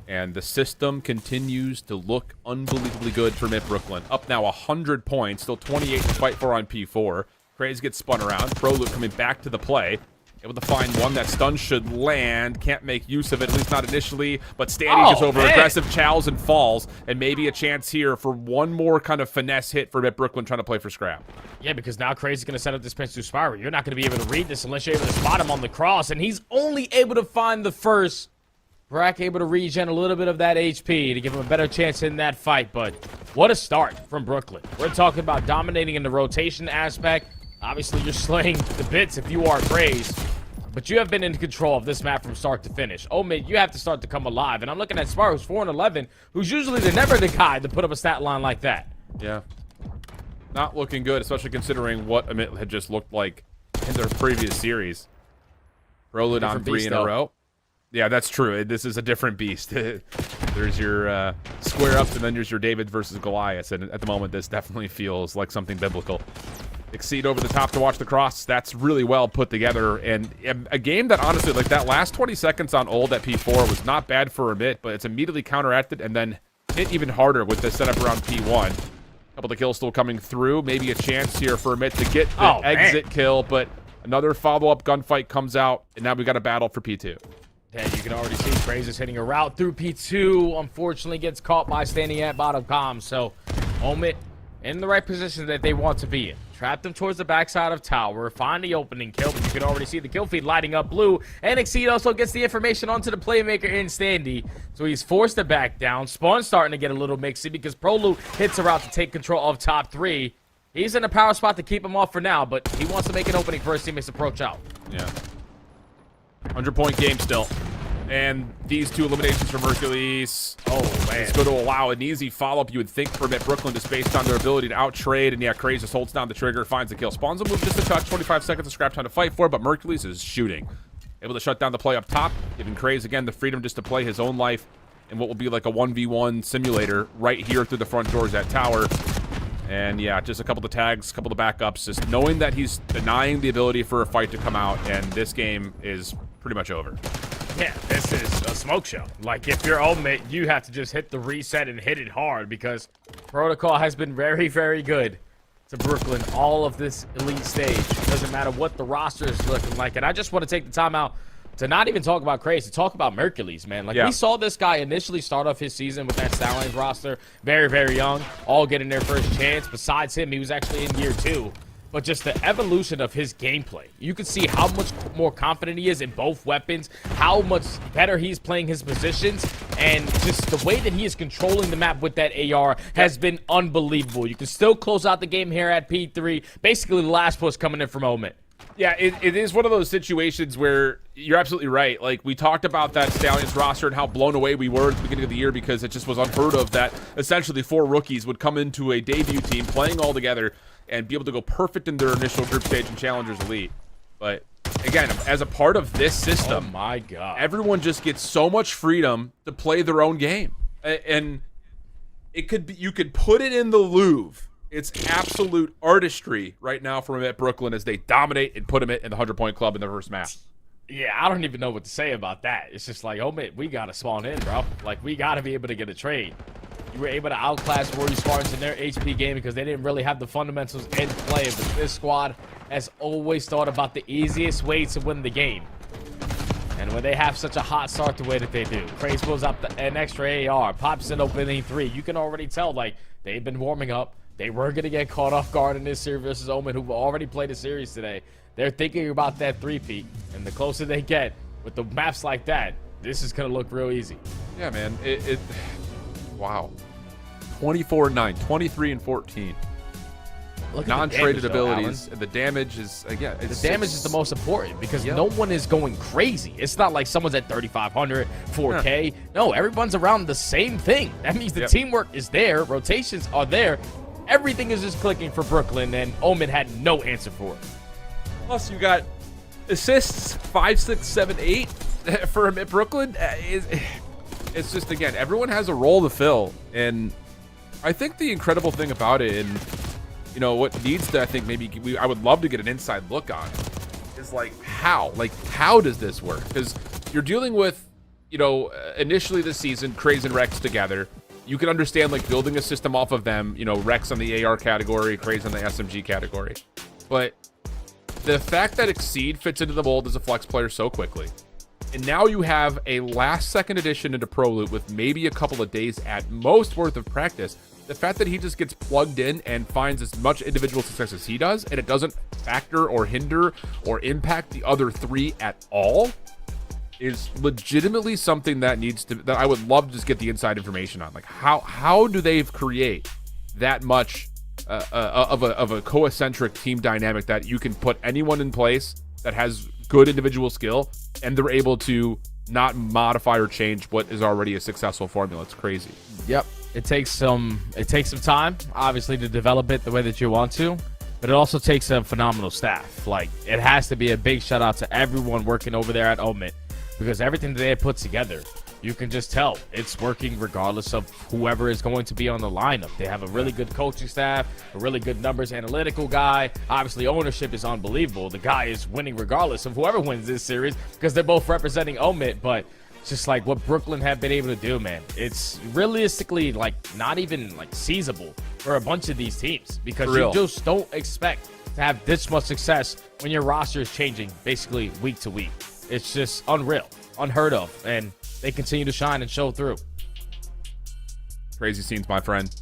And the system continues to look unbelievably good for Mid Brooklyn. Up now 100 points, still 28 to fight for on P4. Craze gets spun around. Proloot coming back to the play. Able to find one. That stun should land. Can't make use of it, at least not initially. But Standy gets over aggressive chows and falls. And maybe a chance here for one more kind of finesse hit for Mid Brooklyn trying to play for scrap. Yeah, because now Crazy is going to set up this pinch through spiral. You're not going to be able to read this unless you're able to spot him on the cross. And he's only able to find the first. Brack able to regen a little bit of that HP to give him a better chance in that fight. But what a start from Brooklyn. We're talking about dominating in the rotation aspect. Obviously, you're slaying the bits if you are Craze. But you have been in control of this map from start to finish. Omid, you have to start to come alive. And I'm looking at Spar, who's 4-11, who's usually never the guy to put up a stat line like that. Yeah. Not looking good, especially considering what Amit had just looked like in their previous series. Roll it on 3 in a row. Yeah, that's true. This is a different beast. There's your square ups, and then there's your David versus Goliath. And at the moment, this definitely feels like something biblical. Exceed over the top to watch the cross. That's really well put together. And a game that, honestly, like that last 20 seconds on ult at P4 was not bad for a bit, but it's immediately counteracted and then hit even harder with this setup around P1. A couple of kills still coming through. Maybe a chance here for Amit to get the exit kill, but another follow-up gunfight comes out, and now we got a battle for P2. And you can already see Craze is hitting a route through P2. Unfortunately, gets caught by standing at bottom comm. So, Omit in the right position that they want to be in. Trap them towards the backside of tower. Find the opening kill, but you can already see the kill feed lighting up blue. And Exceed also gets the information onto the playmaker in Standy. So he's forced to back down. Spawn's starting to get a little mixy because Proloot hits a route to take control of top 3. He's in a power spot to keep him off for now, but he wants to make an opening for his teammates to approach out. Yeah. 100-point game still. And these two eliminations from Hercules. Oh, man. It's going to allow an easy follow-up, you would think, for Mid Brooklyn just based on their ability to out-trade. And yeah, Craze just holds down the trigger, finds the kill. Spawns will move just a touch, 25 seconds of scrap time to fight for, but Hercules is shooting. Able to shut down the play up top, giving Craze, again, the freedom just to play his own life in what will be like a 1v1 simulator right here through the front doors at tower. And yeah, just a couple of tags, a couple of backups, just knowing that he's denying the ability for a fight to come out, and this game is pretty much over. Yeah, this is a smoke show. Like, if you're Omit, you have to just hit the reset and hit it hard because Protocol has been very, very good to Brooklyn all of this elite stage. Doesn't matter what the roster is looking like. And I just want to take the time out to not even talk about Craze, to talk about Hercules, man. Like, we saw this guy initially start off his season with that Stallions roster, very, very young, all getting their first chance. Besides him, he was actually in year 2. But just the evolution of his gameplay. You can see how much more confident he is in both weapons, how much better he's playing his positions, and just the way that he is controlling the map with that AR has been unbelievable. You can still close out the game here at P3. Basically, the last push coming in from Omit. Yeah, it is one of those situations where you're absolutely right. Like, we talked about that Stallions roster and how blown away we were at the beginning of the year because it just was unheard of that essentially 4 rookies would come into a debut team playing all together and be able to go perfect in their initial group stage and Challengers Elite. But again, as a part of this Oh system, my god. everyone just gets so much freedom to play their own game. And it could be, you could put it in the Louvre. It's absolute artistry right now from at Brooklyn as they dominate and put them in the 100-point club in the first match. Yeah, I don't even know what to say about that. It's just like, oh man, we gotta spawn in, bro. Like, we gotta be able to get a trade. You were able to outclass Rory Spartans in their HP game because they didn't really have the fundamentals in play. But this squad has always thought about the easiest way to win the game. And when they have such a hot start the way that they do, Craze pulls up an extra AR, pops in opening 3. You can already tell, like, they've been warming up. They were going to get caught off guard in this series versus Omen, who already played a series today. They're thinking about that 3-peat. And the closer they get with the maps like that, this is going to look real easy. Yeah, man. Wow. 24-9, 23-14. Look at Non-traded the damage, though, abilities. And the damage is, again, the damage is the most important because no one is going crazy. It's not like someone's at 3,500, 4K. No, everyone's around the same thing. That means the teamwork is there. Rotations are there. Everything is just clicking for Brooklyn, and Omen had no answer for it. Plus, you got assists 5, 6, 7, 8 for him at Brooklyn. It's just, again, everyone has a role to fill. And I think the incredible thing about it, and you know what needs to, I think maybe I would love to get an inside look on, is like how does this work? Because you're dealing with, you know, initially this season, Craze and Rex together. You can understand like building a system off of them, you know, Rex on the AR category, Craze on the SMG category. But the fact that Exceed fits into the mold as a flex player so quickly, and now you have a last second addition into Pro Loot with maybe a couple of days at most worth of practice. The fact that he just gets plugged in and finds as much individual success as he does, and it doesn't factor or hinder or impact the other 3 at all, is legitimately something that I would love to just get the inside information on. Like how do they create that much of a co-eccentric team dynamic that you can put anyone in place that has good individual skill and they're able to not modify or change what is already a successful formula. It's crazy. Yep. It takes some time, obviously, to develop it the way that you want to, but it also takes a phenomenal staff. Like, it has to be a big shout out to everyone working over there at Omen, because everything that they have put together, you can just tell it's working regardless of whoever is going to be on the lineup. They have a really good coaching staff, a really good numbers analytical guy. Obviously, ownership is unbelievable. The guy is winning regardless of whoever wins this series because they're both representing Omen, but just like what Brooklyn have been able to do, man, it's realistically like not even like seizable for a bunch of these teams because you just don't expect to have this much success when your roster is changing basically week to week. It's just unreal, unheard of, and they continue to shine and show through. Crazy scenes, my friend.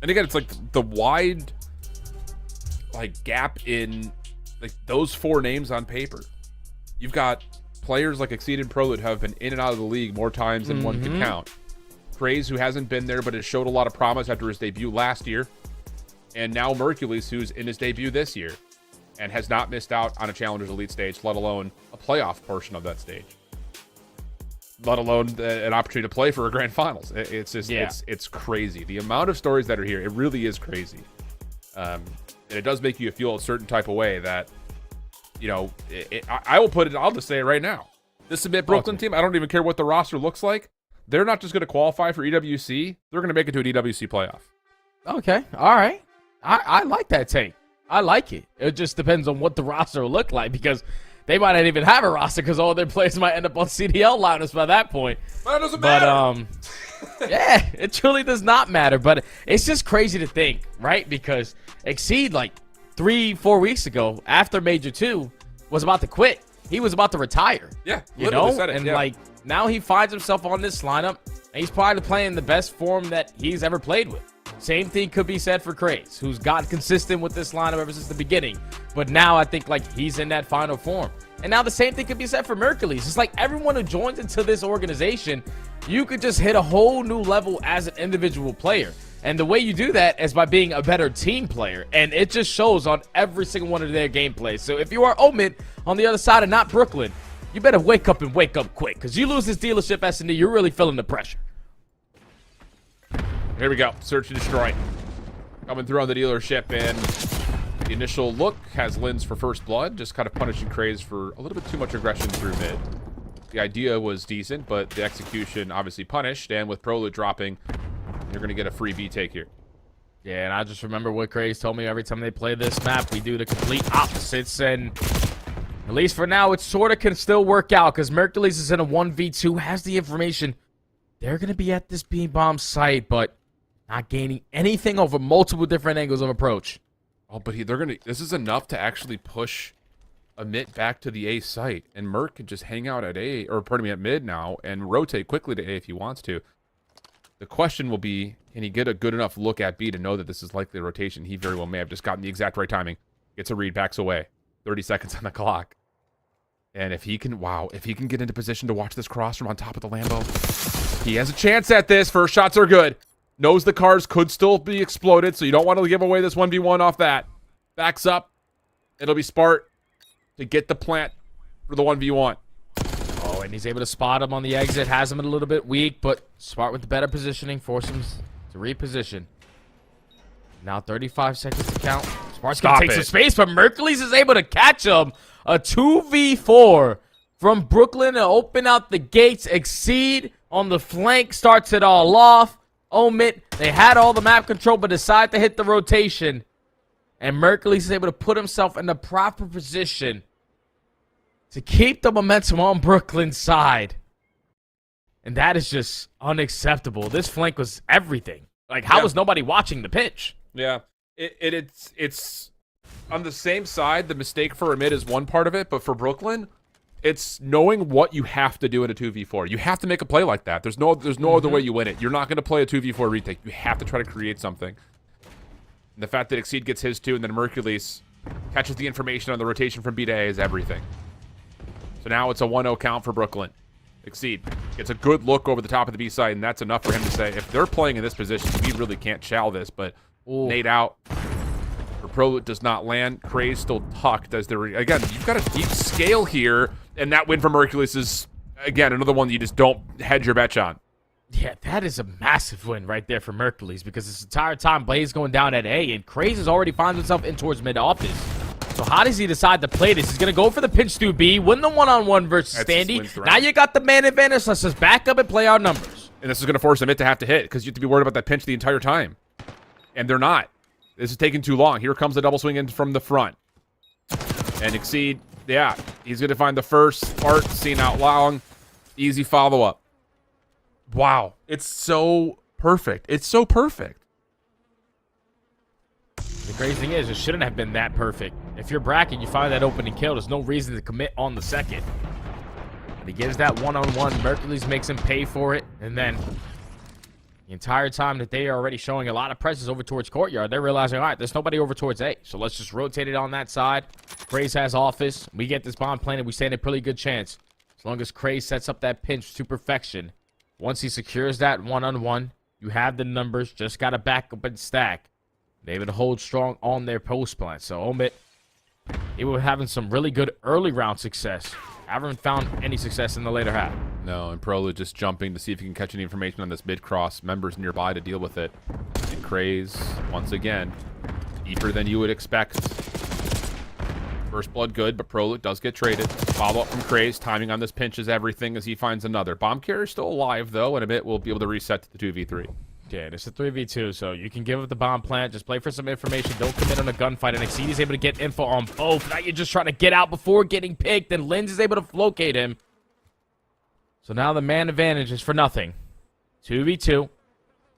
And again, it's like the wide like gap in like those 4 names on paper. You've got players like Exceed and Pro that have been in and out of the league more times than one can count. Craze, who hasn't been there but has showed a lot of promise after his debut last year. And now Mercules, who's in his debut this year and has not missed out on a Challengers Elite stage, let alone a playoff portion of that stage. Let alone an opportunity to play for a grand finals. It's just, it's crazy. The amount of stories that are here, it really is crazy. And it does make you feel a certain type of way that, you know, I will put it, I'll just say it right now. This Submit Brooklyn team, I don't even care what the roster looks like. They're not just going to qualify for EWC. They're going to make it to an EWC playoff. Okay. All right. I like that take. I like it. It just depends on what the roster will look like because they might not even have a roster because all their players might end up on CDL lineups by that point. But it doesn't matter. Yeah, it truly does not matter. But it's just crazy to think, right? Because Exceed, like 3-4 weeks ago, after Major 2, was about to quit. He was about to retire. Yeah, you know? And like now he finds himself on this lineup, and he's probably playing the best form that he's ever played with. Same thing could be said for Craze, who's got consistent with this lineup ever since the beginning. But now I think like he's in that final form. And now the same thing could be said for Mercules. It's like everyone who joins into this organization, you could just hit a whole new level as an individual player. And the way you do that is by being a better team player. And it just shows on every single one of their gameplays. So if you are Omen on the other side and not Brooklyn, you better wake up and wake up quick. Because you lose this dealership S&D, you're really feeling the pressure. Here we go. Search and destroy. Coming through on the dealership, and The initial look has Linz for first blood, just kind of punishing Craze for a little bit too much aggression through mid. The idea was decent, but the execution obviously punished, and with Proloot dropping, you're going to get a free B take here. Yeah, and I just remember what Craze told me every time they play this map. We do the complete opposites, and at least for now, it sort of can still work out because Mercules is in a 1v2, has the information. They're going to be at this B-bomb site, but not gaining anything over multiple different angles of approach. Oh, but they're going to... This is enough to actually push Amit back to the A site, and Merc can just hang out at A, or pardon me, at mid now, and rotate quickly to A if he wants to. The question will be, can he get a good enough look at B to know that this is likely a rotation? He very well may have just gotten the exact right timing. Gets a read, backs away. 30 seconds on the clock. And if he can, wow, if he can get into position to watch this cross from on top of the Lambo, he has a chance at this. First shots are good. Knows the cars could still be exploded, so you don't want to give away this 1v1 off that. Backs up. It'll be Spart to get the plant for the 1v1. Oh, and he's able to spot him on the exit. Has him a little bit weak, but Smart with the better positioning. Force him to reposition. Now 35 seconds to count. Smart's going to take some space, but Mercules is able to catch him. A 2v4 from Brooklyn to open out the gates. Exceed on the flank starts it all off. Omit, they had all the map control, but decide to hit the rotation. And Mercules is able to put himself in the proper position to keep the momentum on Brooklyn's side. And that is just unacceptable. This flank was everything. Like, how was nobody watching the pitch? Yeah, it's on the same side. The mistake for Amit is one part of it, but for Brooklyn, it's knowing what you have to do in a 2v4. You have to make a play like that. There's no other way you win it. You're not going to play a 2v4 retake. You have to try to create something. And the fact that Exceed gets his too, and then Mercules catches the information on the rotation from B to A is everything. So now it's a 1-0 count for Brooklyn. Exceed gets a good look over the top of the B side, and that's enough for him to say, if they're playing in this position, we really can't chow this. But nade out. Proloot does not land. Craze still tucked as they're... Again, you've got a deep scale here, and that win from Mercules is, again, another one that you just don't hedge your bets on. Yeah, that is a massive win right there for Mercules because this entire time Blaze going down at A, and Craze has already finds himself in towards mid-office. So how does he decide to play this? He's going to go for the pinch through B, win the one-on-one versus Standy. Now you got the man advantage. Let's just back up and play our numbers. And this is going to force Amit to have to hit because you have to be worried about that pinch the entire time. And they're not. This is taking too long. Here comes the double swing in from the front. And Exceed, yeah, he's going to find the first part, seen out long. Easy follow-up. Wow. It's so perfect. It's so perfect. The crazy thing is, it shouldn't have been that perfect. If you're bracket, you find that opening kill, there's no reason to commit on the second. And he gives that one-on-one. Mercules makes him pay for it. And then the entire time that they are already showing a lot of presence over towards Courtyard, they're realizing, all right, there's nobody over towards A. So let's just rotate it on that side. Craze has office. We get this bomb planted. We stand a pretty good chance. As long as Craze sets up that pinch to perfection. Once he secures that one-on-one, you have the numbers. Just got to back up and stack. They're able to hold strong on their post plant. So Omit, they were having some really good early round success. Haven't found any success in the later half. No, and Proloot just jumping to see if he can catch any information on this mid-cross. Members nearby to deal with it. And Craze, once again, deeper than you would expect. First blood good, but Proloot does get traded. Follow-up from Craze. Timing on this pinch is everything as he finds another. Bomb carrier still alive, though, and a bit will be able to reset to the 2v3. Yeah, it's a 3v2, so you can give up the bomb plant. Just play for some information. Don't commit on a gunfight. And Exceed is able to get info on both. Now you're just trying to get out before getting picked, and Linz is able to locate him. So now the man advantage is for nothing. 2v2.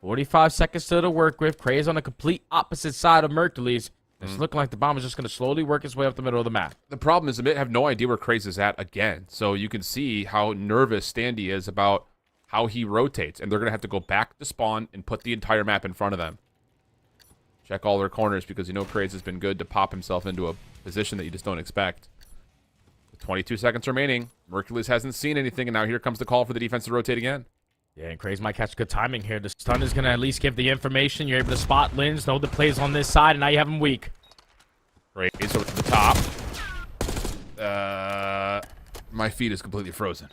45 seconds still to work with. Craze on the complete opposite side of Mercules. It's looking like the bomb is just going to slowly work its way up the middle of the map. The problem is, Amit have no idea where Craze is at again. So you can see how nervous Standy is about how he rotates. And they're going to have to go back to spawn and put the entire map in front of them. Check all their corners because you know Craze has been good to pop himself into a position that you just don't expect. With 22 seconds remaining, Mercules hasn't seen anything, and now here comes the call for the defense to rotate again. Yeah, and Craze might catch good timing here. The stun is going to at least give the information. You're able to spot Linz, know the plays on this side, and now you have him weak. Craze over to the top. My feet is completely frozen.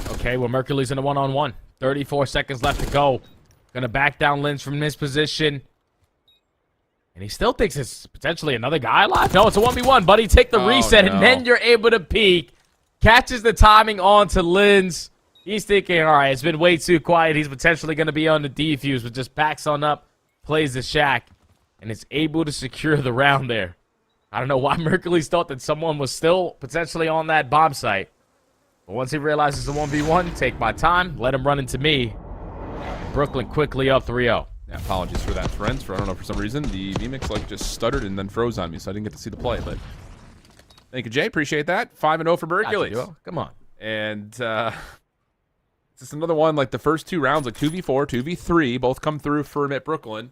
Okay, well, Mercules in a one-on-one. 34 seconds left to go. Going to back down Linz from this position. And he still thinks it's potentially another guy alive. No, it's a 1v1, buddy. Take the reset, no. and then you're able to peek. Catches the timing on to Linz. He's thinking, all right, it's been way too quiet. He's potentially going to be on the defuse, but just backs on up, plays the shack, and is able to secure the round there. I don't know why Mercules thought that someone was still potentially on that bomb site. But once he realizes it's a 1v1, take my time, let him run into me. Brooklyn quickly up 3-0. Yeah, apologies for that, friends. I don't know, for some reason, the VMix like just stuttered and then froze on me, so I didn't get to see the play. But thank you, Jay. Appreciate that. 5-0 for Mercules. Come on. And it's just another one, like the first two rounds, like 2v4, 2v3, both come through for Mitt Brooklyn.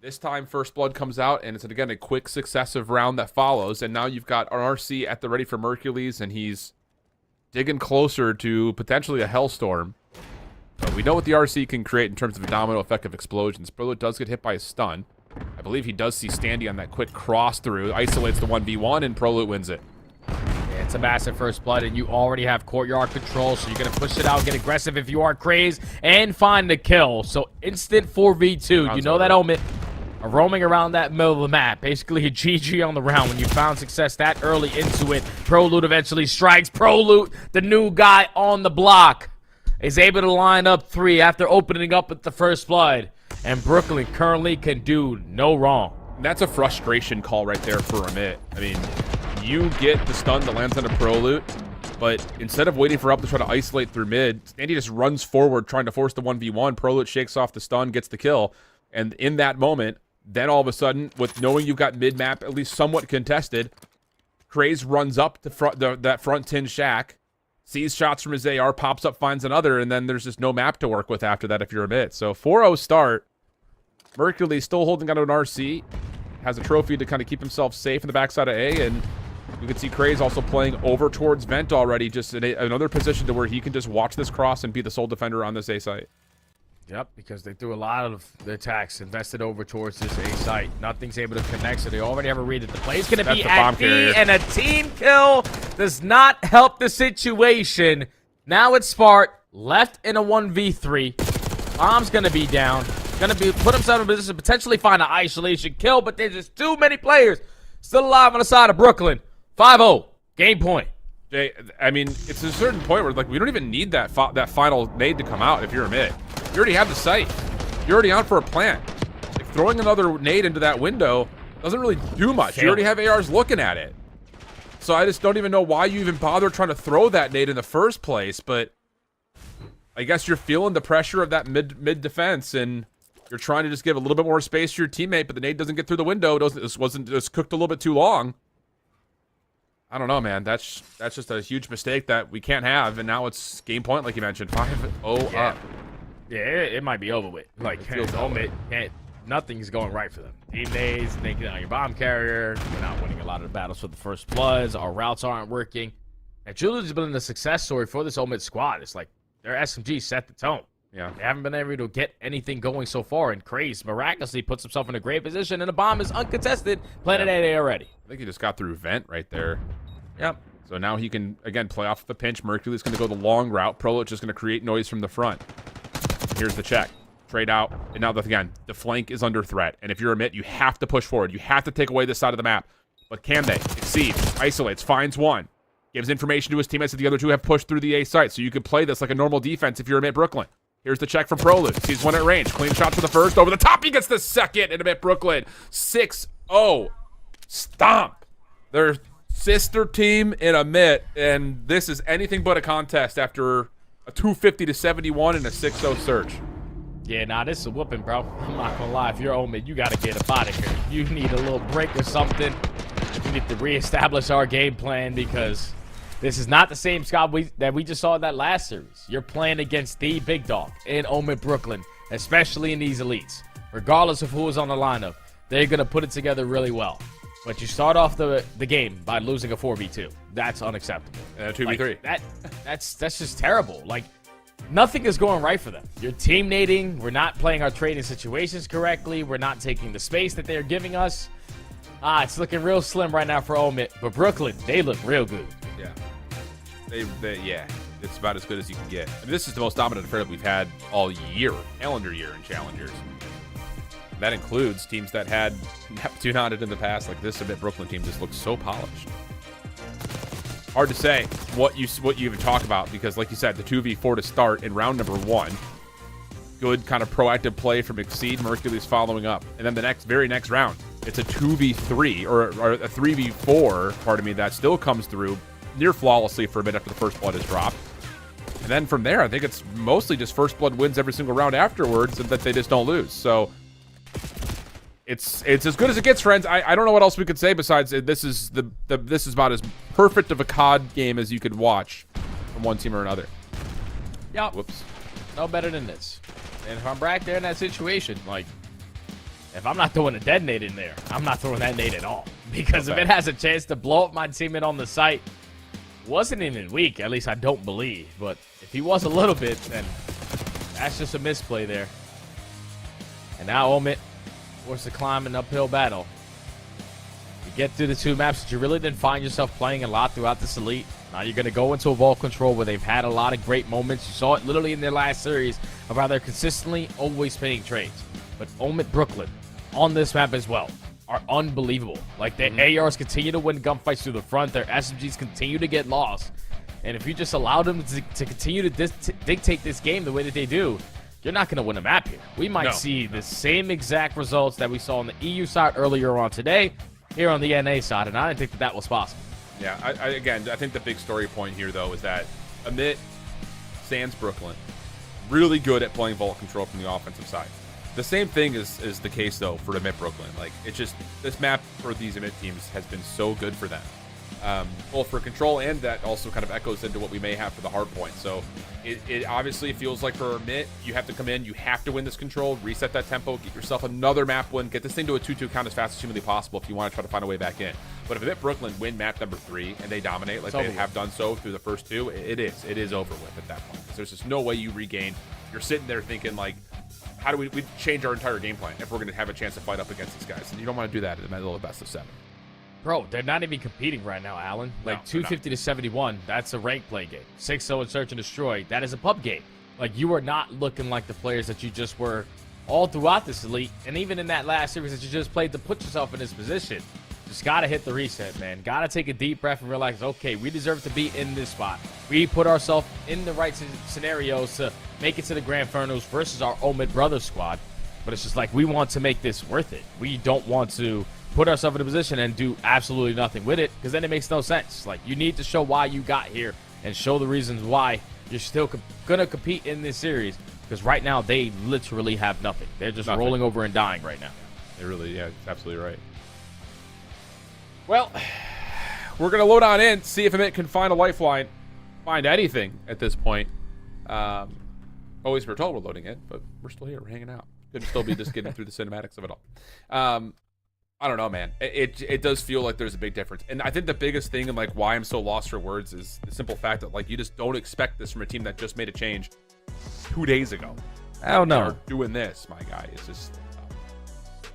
This time, First Blood comes out, and it's, again, a quick, successive round that follows. And now you've got an RC at the ready for Mercules, and he's digging closer to potentially a Hellstorm. But we know what the RC can create in terms of a domino effect of explosions. Prolo does get hit by a stun. I believe he does see Standy on that quick cross through, isolates the 1v1, and Prolo wins it. Yeah, it's a massive First Blood, and you already have courtyard control, so you're going to push it out, get aggressive if you are crazed, and find the kill. So instant 4v2. You know that Omit are roaming around that middle of the map. Basically a GG on the round when you found success that early into it. Proloot eventually strikes. Proloot, the new guy on the block, is able to line up 3 after opening up with the First Blood. And Brooklyn currently can do no wrong. That's a frustration call right there for Amit. I mean, you get the stun that lands on a Proloot, but instead of waiting for up to try to isolate through mid, Standy just runs forward trying to force the 1v1. Proloot shakes off the stun, gets the kill. And in that moment, then all of a sudden, with knowing you've got mid-map at least somewhat contested, Craze runs up to that front tin shack, sees shots from his AR, pops up, finds another, and then there's just no map to work with after that if you're a bit. So 4-0 start. Mercury still holding onto an RC. Has a trophy to kind of keep himself safe in the backside of A, and you can see Craze also playing over towards Vent already, just in another position to where he can just watch this cross and be the sole defender on this A site. Yep, because they threw a lot of the attacks invested over towards this A site. Nothing's able to connect, so they already have a read that the play's going to be at B, and a team kill does not help the situation. Now it's Spart, left in a 1v3. Bomb's going to be down. Going to put himself in a position to potentially find an isolation kill, but there's just too many players still alive on the side of Brooklyn. 5-0, game point. Jay, I mean, it's a certain point where, like, we don't even need that final nade to come out if you're a mid. You already have the site. You're already on for a plant. Like, throwing another nade into that window doesn't really do much. You already have ARs looking at it. So I just don't even know why you even bother trying to throw that nade in the first place, but I guess you're feeling the pressure of that mid defense, and you're trying to just give a little bit more space to your teammate, but the nade doesn't get through the window. It's cooked a little bit too long. I don't know, man. That's just a huge mistake that we can't have, and now it's game point, like you mentioned. 5-0 up. Yeah, it might be over with. Like, nothing's going right for them. Team days, thinking on your bomb carrier. We're not winning a lot of the battles for the First Bloods. Our routes aren't working. And Julian's been the success story for this Omid squad. It's like their SMG set the tone. Yeah. They haven't been able to get anything going so far, and Craze miraculously puts himself in a great position, and the bomb is uncontested. Planet A already. I think he just got through Vent right there. Yep. So now he can, again, play off the pinch. Mercury's going to go the long route. Prolo just going to create noise from the front. Here's the check. Trade out. And now, again, the flank is under threat. And if you're a mid, you have to push forward. You have to take away this side of the map. But can they? Exceeds. Isolates. Finds one. Gives information to his teammates that the other two have pushed through the A site. So you can play this like a normal defense if you're a mid Brooklyn. Here's the check from Prolud. Sees one at range. Clean shot for the first. Over the top. He gets the second. And a mid Brooklyn. 6-0. Stomp. Their sister team in a mid. And this is anything but a contest after a 250-71 and a 6-0 surge. Yeah, nah, this is a whooping, bro. I'm not gonna lie. If you're Omid, you gotta get up out of here. You need a little break or something. You need to reestablish our game plan, because this is not the same squad that we just saw in that last series. You're playing against the big dog in Omid Brooklyn, especially in these elites. Regardless of who is on the lineup, they're gonna put it together really well. But you start off the game by losing a 4v2. That's unacceptable. 2v3. Like, that's just terrible. Like, nothing is going right for them. You're team nading. We're not playing our trading situations correctly. We're not taking the space that they're giving us. It's looking real slim right now for Omid. But Brooklyn, they look real good. Yeah. Yeah. It's about as good as you can get. I mean, this is the most dominant affair that we've had all year, calendar year in Challengers. That includes teams that had Neptune on it in the past. Like this Submit Brooklyn team just looks so polished. Hard to say what you even talk about because, like you said, the 2v4 to start in round number 1. Good kind of proactive play from Exceed. Mercury's following up. And then the very next round, it's a 2v3 or a 3v4, pardon me, that still comes through near flawlessly for a bit after the first blood is dropped. And then from there, I think it's mostly just first blood wins every single round afterwards and that they just don't lose. So it's as good as it gets, friends. I don't know what else we could say besides this is this is about as perfect of a COD game as you could watch from one team or another. Yep. Whoops. No better than this. And if I'm back there in that situation, like, if I'm not throwing a detonate in there, I'm not throwing that nade at all. Because if it has a chance to blow up my teammate on the site, wasn't even weak, at least I don't believe. But if he was a little bit, then that's just a misplay there. And now Omit forced to climb an uphill battle. You get through the 2 maps that you really didn't find yourself playing a lot throughout this Elite. Now you're going to go into a Vault Control where they've had a lot of great moments. You saw it literally in their last series of how they're consistently always paying trades. But Omit Brooklyn on this map as well are unbelievable. Like, their ARs continue to win gunfights through the front. Their SMGs continue to get lost. And if you just allow them to continue to dictate this game the way that they do, you're not going to win a map here. We might see the same exact results that we saw on the EU side earlier on today here on the NA side, and I didn't think that was possible. Yeah, again, I think the big story point here, though, is that Amit sans Brooklyn, really good at playing Vault Control from the offensive side. The same thing is the case, though, for Amit Brooklyn. Like, it's just, this map for these Amit teams has been so good for them. Both for control, and that also kind of echoes into what we may have for the Hardpoint. So it obviously feels like for Amit, you have to come in, you have to win this control, reset that tempo, get yourself another map win, get this thing to a 2-2 count as fast as humanly possible if you want to try to find a way back in. But if Amit Brooklyn win map number 3 and they dominate like they have done so through the first 2, it is over with at that point. Because there's just no way you regain. You're sitting there thinking, like, how do we change our entire game plan if we're going to have a chance to fight up against these guys? And you don't want to do that in the middle of the best of 7. Bro, they're not even competing right now, Alan. Like, 250 to 71, that's a rank play game. 6-0 and Search and Destroy, that is a pub game. Like, you are not looking like the players that you just were all throughout this Elite, and even in that last series that you just played to put yourself in this position. Just got to hit the reset, man. Got to take a deep breath and realize, okay, we deserve to be in this spot. We put ourselves in the right scenarios to make it to the Grand Infernos versus our Omid Brothers squad. But it's just like, we want to make this worth it. We don't want to put ourselves in a position and do absolutely nothing with it, because then it makes no sense. Like, you need to show why you got here and show the reasons why you're still going to compete in this series, because right now they literally have nothing. They're just rolling over and dying right now. They really, yeah, absolutely right. Well, we're going to load on in, see if Amit can find a lifeline, find anything at this point. Always we're told we're loading in, but we're still here. We're hanging out. Could still be just getting through the cinematics of it all. I don't know, man. It does feel like there's a big difference. And I think the biggest thing and like why I'm so lost for words is the simple fact that like you just don't expect this from a team that just made a change 2 days ago. I don't know. Doing this, my guy. It's just...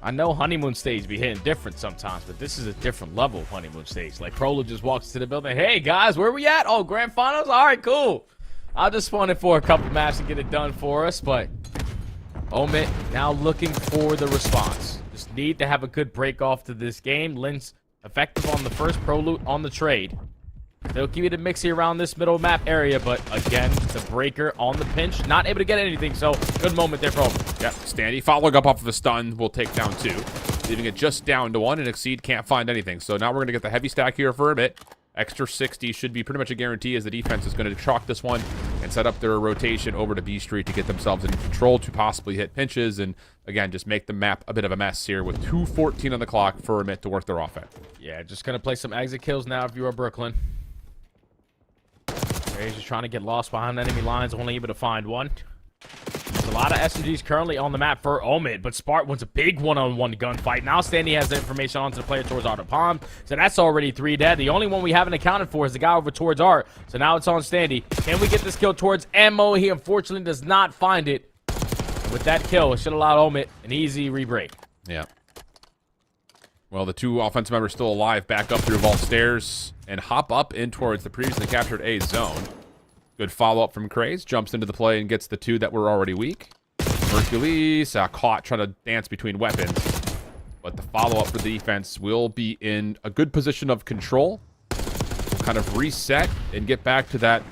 I know honeymoon stage be hitting different sometimes, but this is a different level of honeymoon stage. Like, Prolo just walks to the building. Hey, guys, where we at? Oh, Grand Finals? All right, cool. I'll just spawn in for a couple matches to get it done for us, but Omit now looking for the response. Just need to have a good break off to this game. Lin's effective on the first pro loot on the trade. They'll keep it a mixy around this middle map area, but again, the breaker on the pinch, not able to get anything, so good moment there for Omit. Yeah, Standy following up off of a stun will take down 2, leaving it just down to 1, and Exceed can't find anything. So now we're going to get the heavy stack here for a bit. Extra 60 should be pretty much a guarantee, as the defense is going to chalk this one and set up their rotation over to B Street to get themselves in control to possibly hit pinches and, again, just make the map a bit of a mess here with 2:14 on the clock for Amit to work their offense. Yeah, just going to play some exit kills now if you are Brooklyn. He's just trying to get lost behind enemy lines, only able to find one. There's a lot of SMGs currently on the map for Omid, but Spart wins a big one-on-one gunfight. Now Standy has the information onto the player towards Art of Palm, so that's already 3 dead. The only one we haven't accounted for is the guy over towards Art, so now it's on Standy. Can we get this kill towards Mo? He unfortunately does not find it. And with that kill, it should allow Omid an easy re-break. Yeah. Well, the 2 offensive members still alive, back up through vault stairs and hop up in towards the previously captured A zone. Good follow-up from Craze. Jumps into the play and gets the 2 that were already weak. Hercules caught trying to dance between weapons. But the follow-up for the defense will be in a good position of control. We'll kind of reset and get back to that,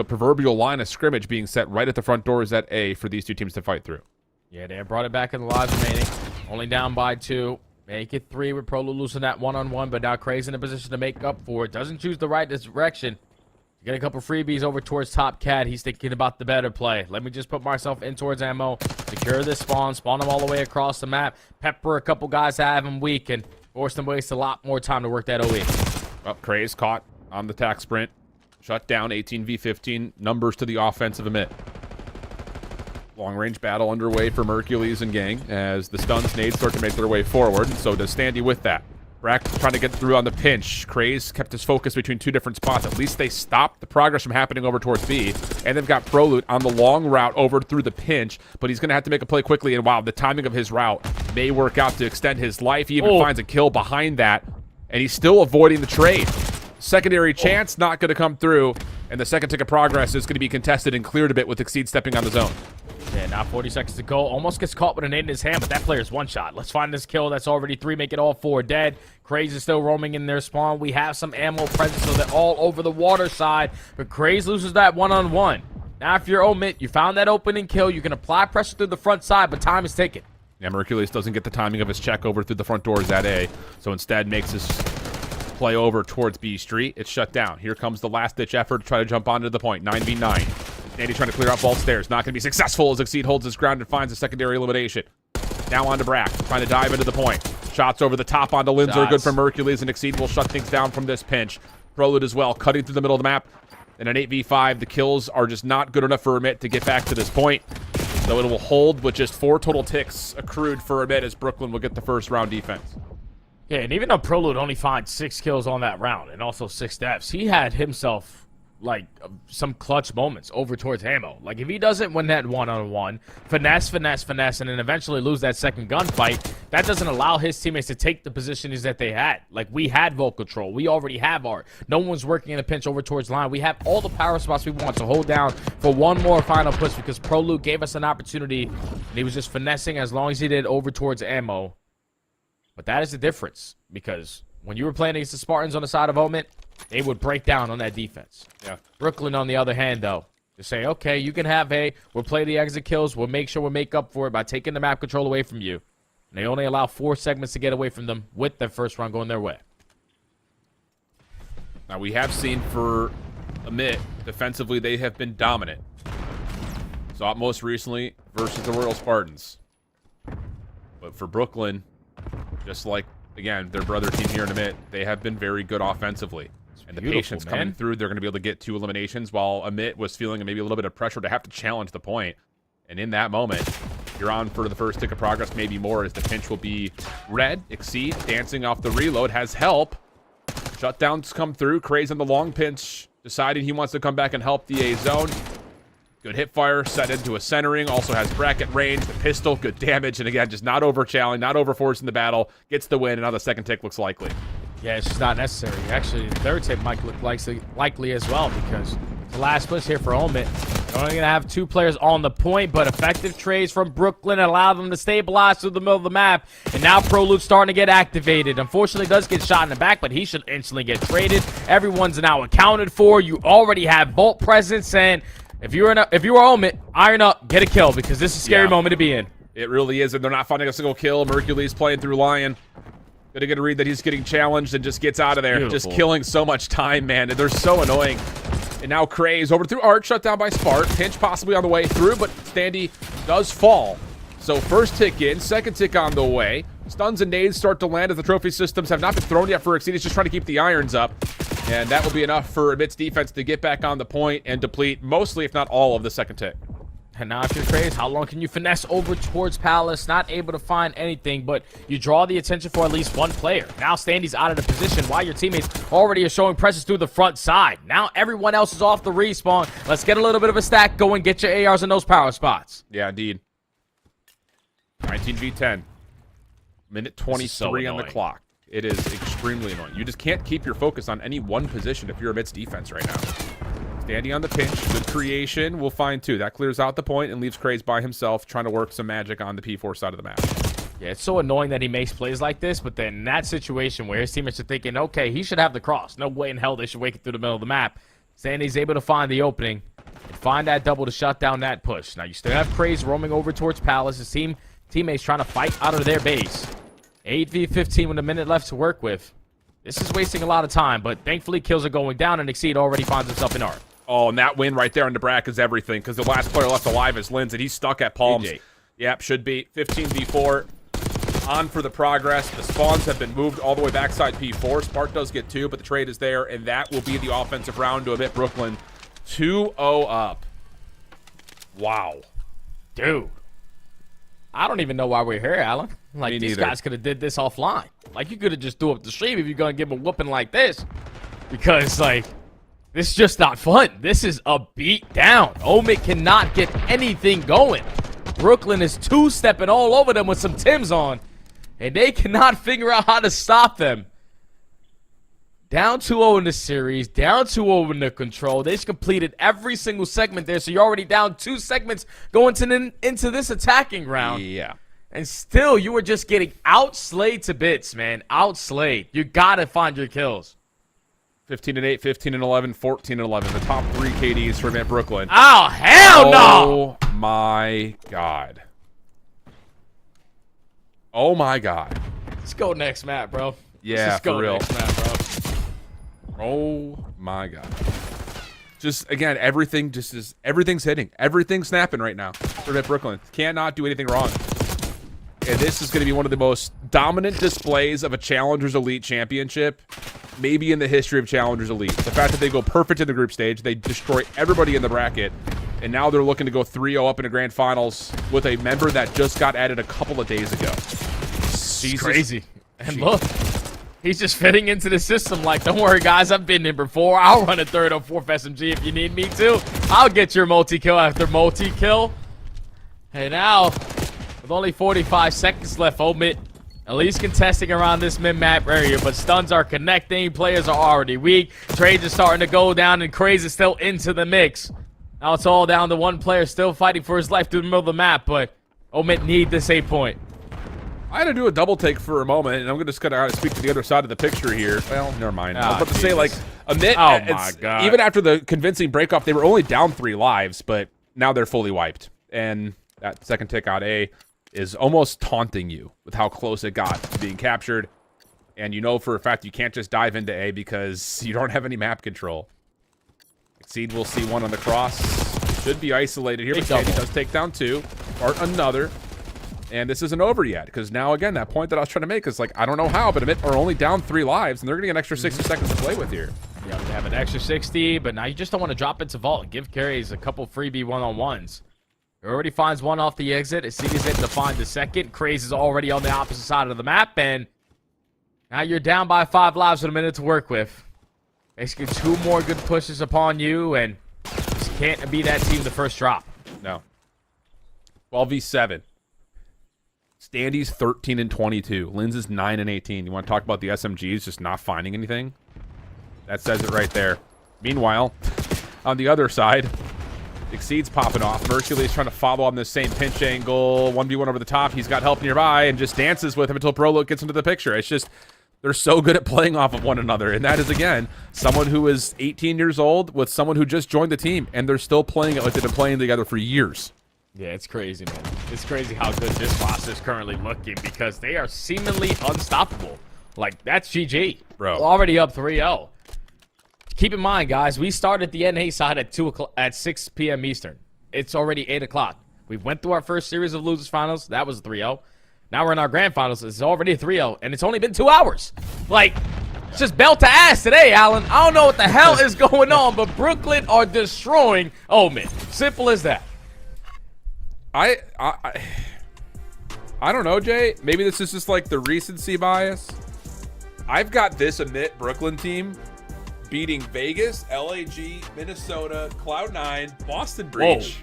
proverbial line of scrimmage being set right at the front doors at A for these two teams to fight through. Yeah, they brought it back in the lives remaining. Only down by 2. Make it 3 with Prolu losing that one-on-one, but now Craze in a position to make up for it. Doesn't choose the right direction. Get a couple freebies over towards Top Cat. He's thinking about the better play. Let me just put myself in towards ammo. Secure this spawn. Spawn them all the way across the map. Pepper a couple guys to have him weak and force them to waste a lot more time to work that OE. Well, Craze caught on the tack sprint. Shut down 18v15. Numbers to the offensive emit. Long-range battle underway for Hercules and gang as the stuns nades start to make their way forward. And so does Standy with that. Brack trying to get through on the pinch. Craze kept his focus between 2 different spots. At least they stopped the progress from happening over towards B. And they've got Prolute on the long route over through the pinch. But he's going to have to make a play quickly. And wow, the timing of his route may work out to extend his life. He even finds a kill behind that. And he's still avoiding the trade. Secondary chance not going to come through. And the second tick of progress is going to be contested and cleared a bit with Exceed stepping on the zone. Yeah, now 40 seconds to go. Almost gets caught with a nade in his hand, but that player's one shot. Let's find this kill. That's already 3, make it all 4 dead. Craze is still roaming in their spawn. We have some ammo present, so they're all over the water side, but Craze loses that one-on-one. Now, if you're Omit, you found that opening kill. You can apply pressure through the front side, but time is ticking. Yeah, Hercules doesn't get the timing of his check over through the front doors at A, so instead makes his play over towards B Street. It's shut down. Here comes the last-ditch effort to try to jump onto the point. 9v9. Andy trying to clear out all stairs. Not going to be successful as Exceed holds his ground and finds a secondary elimination. Now on to Brack, trying to dive into the point. Shots over the top onto Linzer are good from Hercules, and Exceed will shut things down from this pinch. Prolute as well, cutting through the middle of the map. In an 8v5, the kills are just not good enough for Emit to get back to this point. So it will hold with just 4 total ticks accrued for Emit as Brooklyn will get the first round defense. Yeah, and even though Prolute only finds 6 kills on that round and also 6 deaths, he had himself some clutch moments over towards ammo. Like, if he doesn't win that one-on-one, finesse, and then eventually lose that second gunfight, that doesn't allow his teammates to take the positions that they had. Like, we had Volt Control. We already have art. No one's working in a pinch over towards line. We have all the power spots we want to hold down for one more final push because Prolute gave us an opportunity, and he was just finessing as long as he did over towards ammo. But that is the difference, because when you were playing against the Spartans on the side of Omit, they would break down on that defense. Yeah. Brooklyn, on the other hand, though, to say, okay, you can have A, we'll play the exit kills, we'll make sure we make up for it by taking the map control away from you. And they only allow 4 segments to get away from them with their first round going their way. Now, we have seen for Emit, defensively, they have been dominant. Saw it most recently versus the Royal Spartans. But for Brooklyn, just like, again, their brother team here in Emit, they have been very good offensively. And the patience coming through, they're going to be able to get 2 eliminations, while Emit was feeling maybe a little bit of pressure to have to challenge the point. And in that moment, you're on for the first tick of progress, maybe more, as the pinch will be red. Exceed, dancing off the reload, has help. Shutdowns come through. Craze on the long pinch, deciding he wants to come back and help the A zone. Good hip fire, set into a centering, also has bracket range, the pistol, good damage, and again, just not over-challenging, not over-forcing the battle, gets the win, and now the second tick looks likely. Yeah, it's just not necessary. Actually, the third tick might look likely as well, because the last push here for Omit, they're only going to have 2 players on the point, but effective trades from Brooklyn allow them to stabilize through the middle of the map, and now Prolute's starting to get activated. Unfortunately, does get shot in the back, but he should instantly get traded. Everyone's now accounted for. You already have Volt presence, and if you are Omit, iron up, get a kill, because this is a scary moment to be in. It really is, and they're not finding a single kill. Hercules playing through Lion. Gonna get a read that he's getting challenged and just gets out of there. Beautiful. Just killing so much time, man. They're so annoying. And now Craze over through Art, shut down by Spart. Pinch possibly on the way through, but Standy does fall. So first tick in, second tick on the way. Stuns and nades start to land as the trophy systems have not been thrown yet for Exceed. He's just trying to keep the irons up. And that will be enough for Emit's defense to get back on the point and deplete mostly, if not all, of the second tick. And now if you're Craze, how long can you finesse over towards Palace? Not able to find anything, but you draw the attention for at least 1 player. Now Standy's out of the position while your teammates already are showing presence through the front side. Now everyone else is off the respawn. Let's get a little bit of a stack going. Get your ARs in those power spots. Yeah, indeed. 19v10. Minute 23 on the clock. It is extremely annoying. You just can't keep your focus on any one position if you're Emit's defense right now. Standing on the pinch. Good creation. We'll find two. That clears out the point and leaves Craze by himself trying to work some magic on the P4 side of the map. Yeah, it's so annoying that he makes plays like this, but then in that situation where his teammates are thinking, okay, he should have the cross. No way in hell they should wake it through the middle of the map. Sandy's able to find the opening and find that double to shut down that push. Now, you still have Craze roaming over towards Palace. His teammates trying to fight out of their base. 8v15 with a minute left to work with. This is wasting a lot of time, but thankfully kills are going down, and Exceed already finds himself in arc. Oh, and that win right there on the bracket is everything, because the last player left alive is Linz, and he's stuck at Palms. AJ. Yep, should be. 15v4. On for the progress. The spawns have been moved all the way backside P4. Spark does get 2, but the trade is there, and that will be the offensive round to omit Brooklyn. 2-0 up. Wow. Dude. I don't even know why we're here, Alan. Like, Me these neither. guys could have did this offline. Like, you could have just threw up the stream if you're going to give them a whooping like this. Because, like, this is just not fun. This is a beat down. Omid cannot get anything going. Brooklyn is two-stepping all over them with some Tims on. And they cannot figure out how to stop them. Down 2-0 in the series. Down 2-0 in the control. They just completed every single segment there. So you're already down 2 segments going into this attacking round. Yeah. And still, you were just getting outslayed to bits, man. Outslayed. You got to find your kills. 15-8, 15-11, 14-11. The top 3 KDs for Mint Brooklyn. Oh, hell no! Oh, my God. Oh, my God. Let's go next map, bro. Yeah, Let's just go for real. next map, bro. Oh, my God. Just, again, everything's hitting. Everything's snapping right now for Mint Brooklyn. Cannot do anything wrong. And this is going to be one of the most dominant displays of a Challengers Elite Championship, maybe in the history of Challengers Elite. The fact that they go perfect in the group stage, they destroy everybody in the bracket, and now they're looking to go 3-0 up in the grand finals with a member that just got added a couple of days ago. It's crazy. And look, he's just fitting into the system like, don't worry, guys, I've been here before. I'll run a 3rd or 4th SMG if you need me to. I'll get your multi-kill after multi-kill. And now, with only 45 seconds left, Omid at least contesting around this mid-map area, but stuns are connecting. Players are already weak. Trades are starting to go down, and Craze is still into the mix. Now it's all down to one player still fighting for his life through the middle of the map, but Omid need this 8 point. I had to do a double take for a moment, and I'm just going to speak to the other side of the picture here. Well, never mind. I was about to say, like, Amit, my God. even after the convincing breakoff, they were only down 3 lives, but now they're fully wiped. And that second tick out A is almost taunting you with how close it got to being captured. And you know for a fact you can't just dive into A because you don't have any map control. Exceed will see one on the cross. Should be isolated here, but Sandy does take down 2. Or another. And this isn't over yet, because now, again, that point that I was trying to make is, like, I don't know how, but Amit are only down 3 lives, and they're going to get an extra 60 seconds to play with here. Yeah, they have an extra 60, but now you just don't want to drop into vault and give carries a couple freebie one-on-ones. He already finds one off the exit. As soon as able to find the second, Craze is already on the opposite side of the map, and now you're down by 5 lives with a minute to work with. Basically, 2 more good pushes upon you, and just can't be that team the first drop. No. 12v7. Standy's 13-22. Linz is 9-18. You want to talk about the SMGs just not finding anything? That says it right there. Meanwhile, on the other side, Exceed's popping off. Mercury's trying to follow on this same pinch angle. 1v1 over the top. He's got help nearby and just dances with him until Prolook gets into the picture. It's just, they're so good at playing off of one another. And that is, again, someone who is 18 years old with someone who just joined the team. And they're still playing it like they've been playing together for years. Yeah, it's crazy, man. It's crazy how good this roster is currently looking because they are seemingly unstoppable. Like, that's GG. Bro. Already up 3-0. Keep in mind, guys, we started the NA side at 6 p.m. Eastern. It's already 8 o'clock. We went through our first series of losers finals. That was 3-0. Now we're in our grand finals. It's already 3-0, and it's only been 2 hours. Like, it's just belt to ass today, Alan. I don't know what the hell is going on, but Brooklyn are destroying Omen. Simple as that. I don't know, Jay. Maybe this is just like the recency bias. I've got this Amit Brooklyn team beating Vegas, LAG, Minnesota, Cloud9, Boston Breach.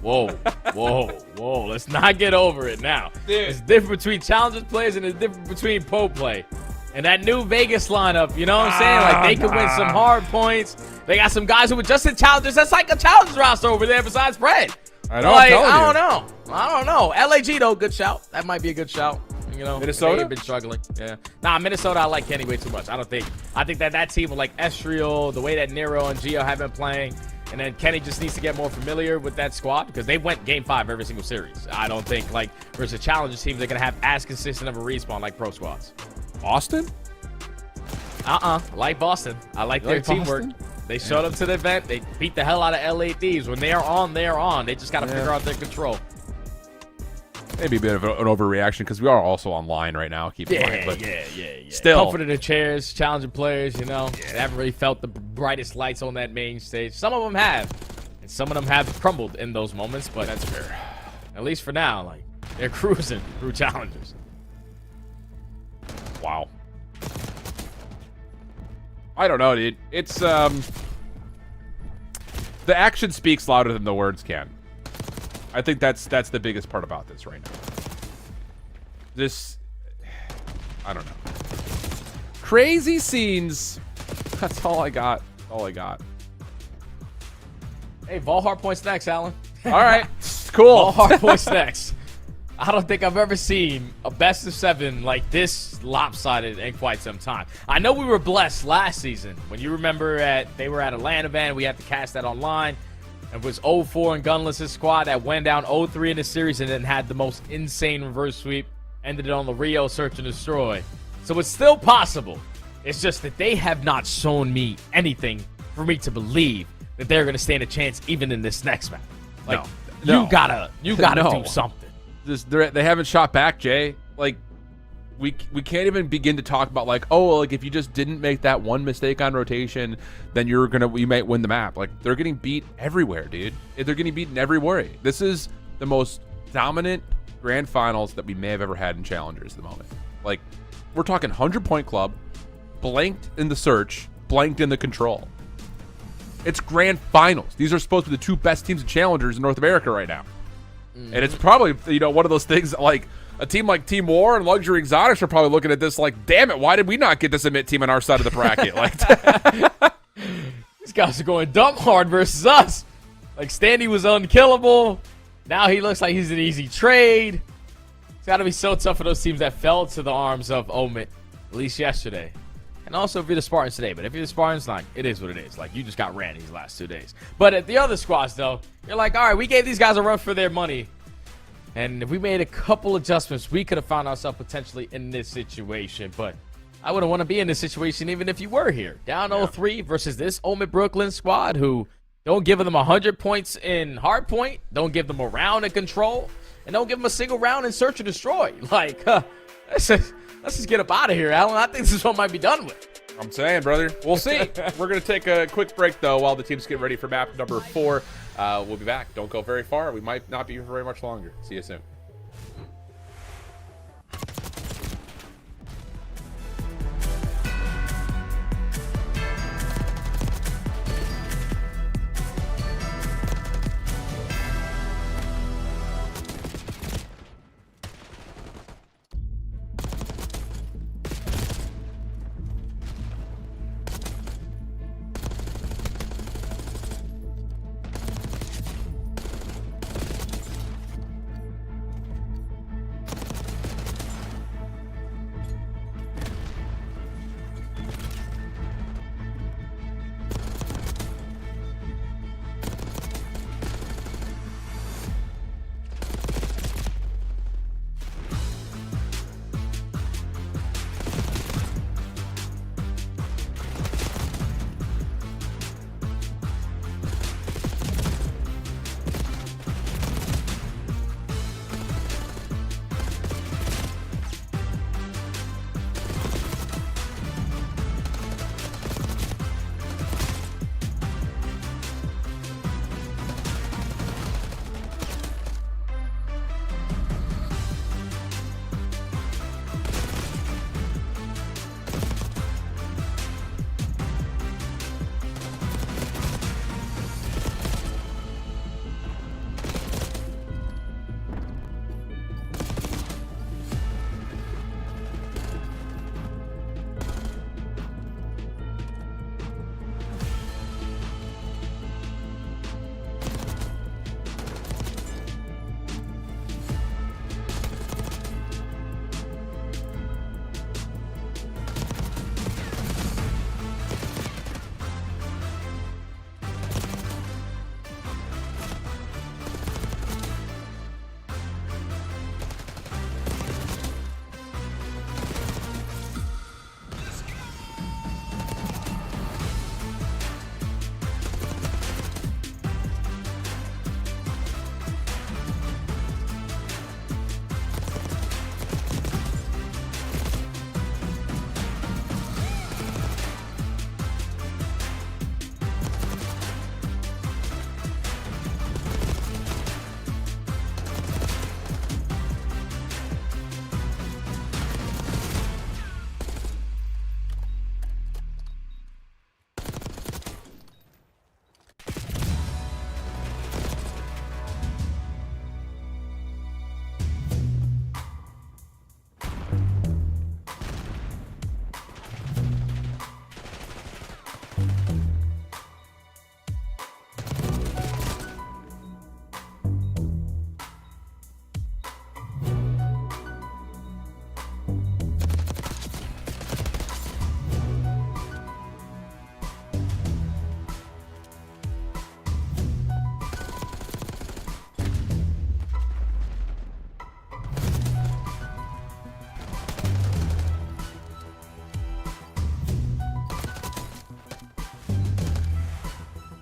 Whoa. Let's not get over it now. Dude. It's different between Challengers players and it's different between Pro play. And that new Vegas lineup, you know what I'm saying? Like, they could win some hard points. They got some guys who were just in challengers. That's like a challenge roster over there besides Fred. I know. Like, I'm telling you. I don't know. LAG, though, good shout. That might be a good shout. You know, Minnesota? they've been struggling. Yeah. Nah, Minnesota, I like Kenny way too much. I think that team with like Estriel, the way that Nero and Gio have been playing, and then Kenny just needs to get more familiar with that squad because they went game 5 every single series. I don't think like versus challenger teams they're gonna have as consistent of a respawn like pro squads. Austin? Like Boston. I like their like teamwork. Boston? They showed up to the event. They beat the hell out of LA Thieves. When they are on, they are on. They just got to figure out their control. Maybe a bit of an overreaction because we are also online right now. Keep in mind, but Yeah. still. Comfort in the chairs, challenging players, you know. They haven't really felt the brightest lights on that main stage. Some of them have, and some of them have crumbled in those moments, but that's fair. at least for now, like, they're cruising through challengers. Wow. I don't know, dude. It's the action speaks louder than the words can. I think that's the biggest part about this right now. I don't know. Crazy scenes. That's all I got. Hey, Vol Hardpoint's next, Alan. All right. Cool. Vol Hardpoint's next. I don't think I've ever seen a best of 7 like this lopsided in quite some time. I know we were blessed last season when you remember they were at a LAN event. We had to cast that online. It was 0-4 in Gunless' squad that went down 0-3 in the series and then had the most insane reverse sweep. Ended it on the Rio Search and Destroy. So it's still possible. It's just that they have not shown me anything for me to believe that they're going to stand a chance even in this next match. Like, No. you gotta No. do something. They haven't shot back, Jay. Like, we can't even begin to talk about like, oh, like if you just didn't make that one mistake on rotation, then you might win the map. Like, they're getting beat everywhere, dude. They're getting beaten everywhere. This is the most dominant grand finals that we may have ever had in challengers at the moment. Like, we're talking 100-point club, blanked in the search, blanked in the control. It's grand finals. These are supposed to be the 2 best teams in challengers in North America right now. And it's probably, one of those things that, like, a team like Team War and Luxury Exotics are probably looking at this like, damn it, why did we not get this Emit team on our side of the bracket? Like, These guys are going dumb hard versus us. Like, Standy was unkillable. Now he looks like he's an easy trade. It's got to be so tough for those teams that fell to the arms of Omit, at least yesterday. And also if you're the Spartans today. But if you're the Spartans, like, it is what it is. Like, you just got ran these last 2 days. But at the other squads, though, you're like, all right, we gave these guys a run for their money. And if we made a couple adjustments, we could have found ourselves potentially in this situation. But I wouldn't want to be in this situation even if you were here. Down 0-3 versus this Omit Brooklyn squad who don't give them 100 points in Hardpoint, don't give them a round in Control, and don't give them a single round in Search and Destroy. Like, let's just get up out of here, Alan. I think this is what might be done with. I'm saying, brother. We'll see. We're going to take a quick break, though, while the teams get ready for map number 4. We'll be back. Don't go very far. We might not be here for very much longer. See you soon.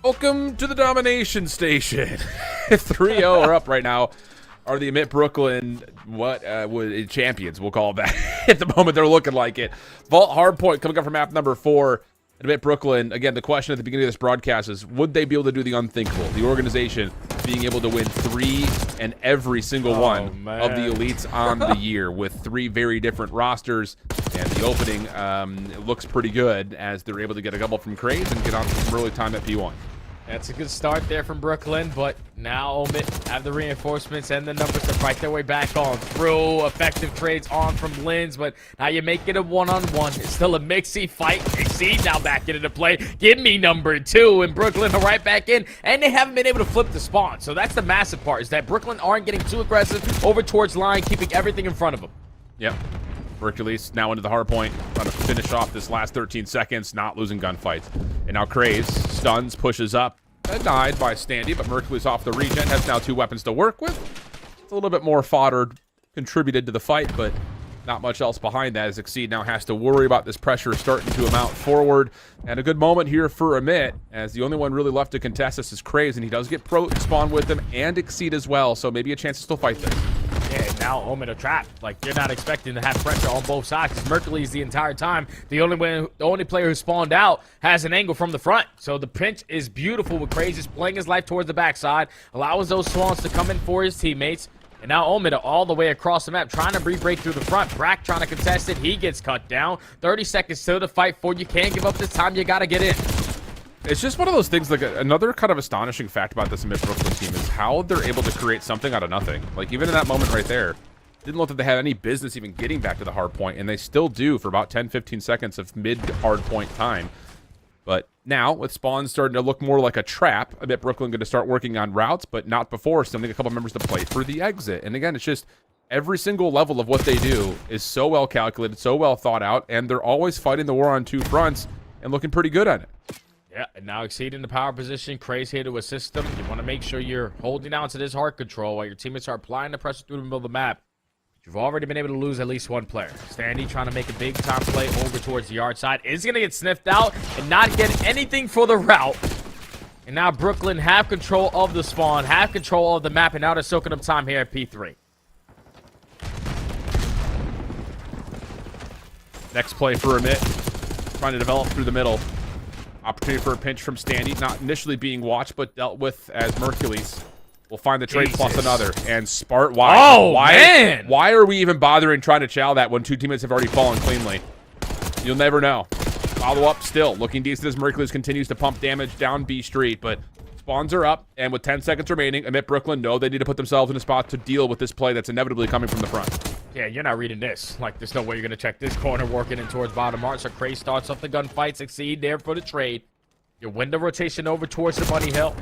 Welcome to the domination station. 3-0 are up right now. Are the Emit Brooklyn champions? We'll call it that. At the moment, they're looking like it. Vault Hardpoint coming up from map number 4. And Emit Brooklyn, again, the question at the beginning of this broadcast is, would they be able to do the unthinkable? The organization being able to win 3 and every single one of the elites on the year with 3 very different rosters. And the opening it looks pretty good as they're able to get a couple from Craze and get on some early time at P1. That's a good start there from Brooklyn, but now Omit have the reinforcements and the numbers to fight their way back on through. Effective trades on from Linz, but now you make it a one-on-one. It's still a mixy fight. Exceed now back into play. Give me number 2, and Brooklyn are right back in, and they haven't been able to flip the spawn. So that's the massive part, is that Brooklyn aren't getting too aggressive over towards line, keeping everything in front of them. Yep. Hercules now into the hard point, trying to finish off this last 13 seconds, not losing gunfights. And now Craze stuns, pushes up, denied by Standy, but Mercury's off the regen, has now 2 weapons to work with. It's a little bit more fodder contributed to the fight, but not much else behind that, as Exceed now has to worry about this pressure starting to amount forward. And a good moment here for Emit, as the only one really left to contest this is Craze, and he does get pro spawn with him and Exceed as well, so maybe a chance to still fight this. Yeah, now Omit are trapped. Like, you're not expecting to have pressure on both sides, because Mercury's the entire time the only player who spawned out has an angle from the front. So the pinch is beautiful with Craze just playing his life towards the backside, allows those swans to come in for his teammates. And now Omit are all the way across the map, trying to break through the front. Brack trying to contest it. He gets cut down. 30 seconds still to fight for. You can't give up this time. You got to get in. It's just one of those things, like another kind of astonishing fact about this Emit Brooklyn team is how they're able to create something out of nothing. Like, even in that moment right there, didn't look that they had any business even getting back to the hard point, and they still do for about 10-15 seconds of mid-hard point time. But now, with spawns starting to look more like a trap, Emit Brooklyn going to start working on routes, but not before sending a couple members to play for the exit. And again, it's just every single level of what they do is so well calculated, so well thought out, and they're always fighting the war on 2 fronts and looking pretty good at it. Yeah, and now Exceed in the power position. Craze here to assist them. You want to make sure you're holding down to this hard control while your teammates are applying the pressure through the middle of the map. You've already been able to lose at least 1 player. Standy trying to make a big time play over towards the yard side. Is going to get sniffed out and not get anything for the route. And now Brooklyn have control of the spawn, have control of the map, and now they're soaking up time here at P3. Next play for Emit, trying to develop through the middle. Opportunity for a pinch from Standy, not initially being watched, but dealt with as Mercules will find the trade plus another. And Spart, why? Oh, man! Why are we even bothering trying to chow that when 2 teammates have already fallen cleanly? You'll never know. Follow up still, looking decent as Mercules continues to pump damage down B Street, but spawns are up, and with 10 seconds remaining, Emit Brooklyn know they need to put themselves in a spot to deal with this play that's inevitably coming from the front. Yeah, you're not reading this. Like, there's no way you're going to check this corner, working in towards bottom arch. So Craze starts off the gunfight, Succeed there for the trade. Your window rotation over towards the money hill.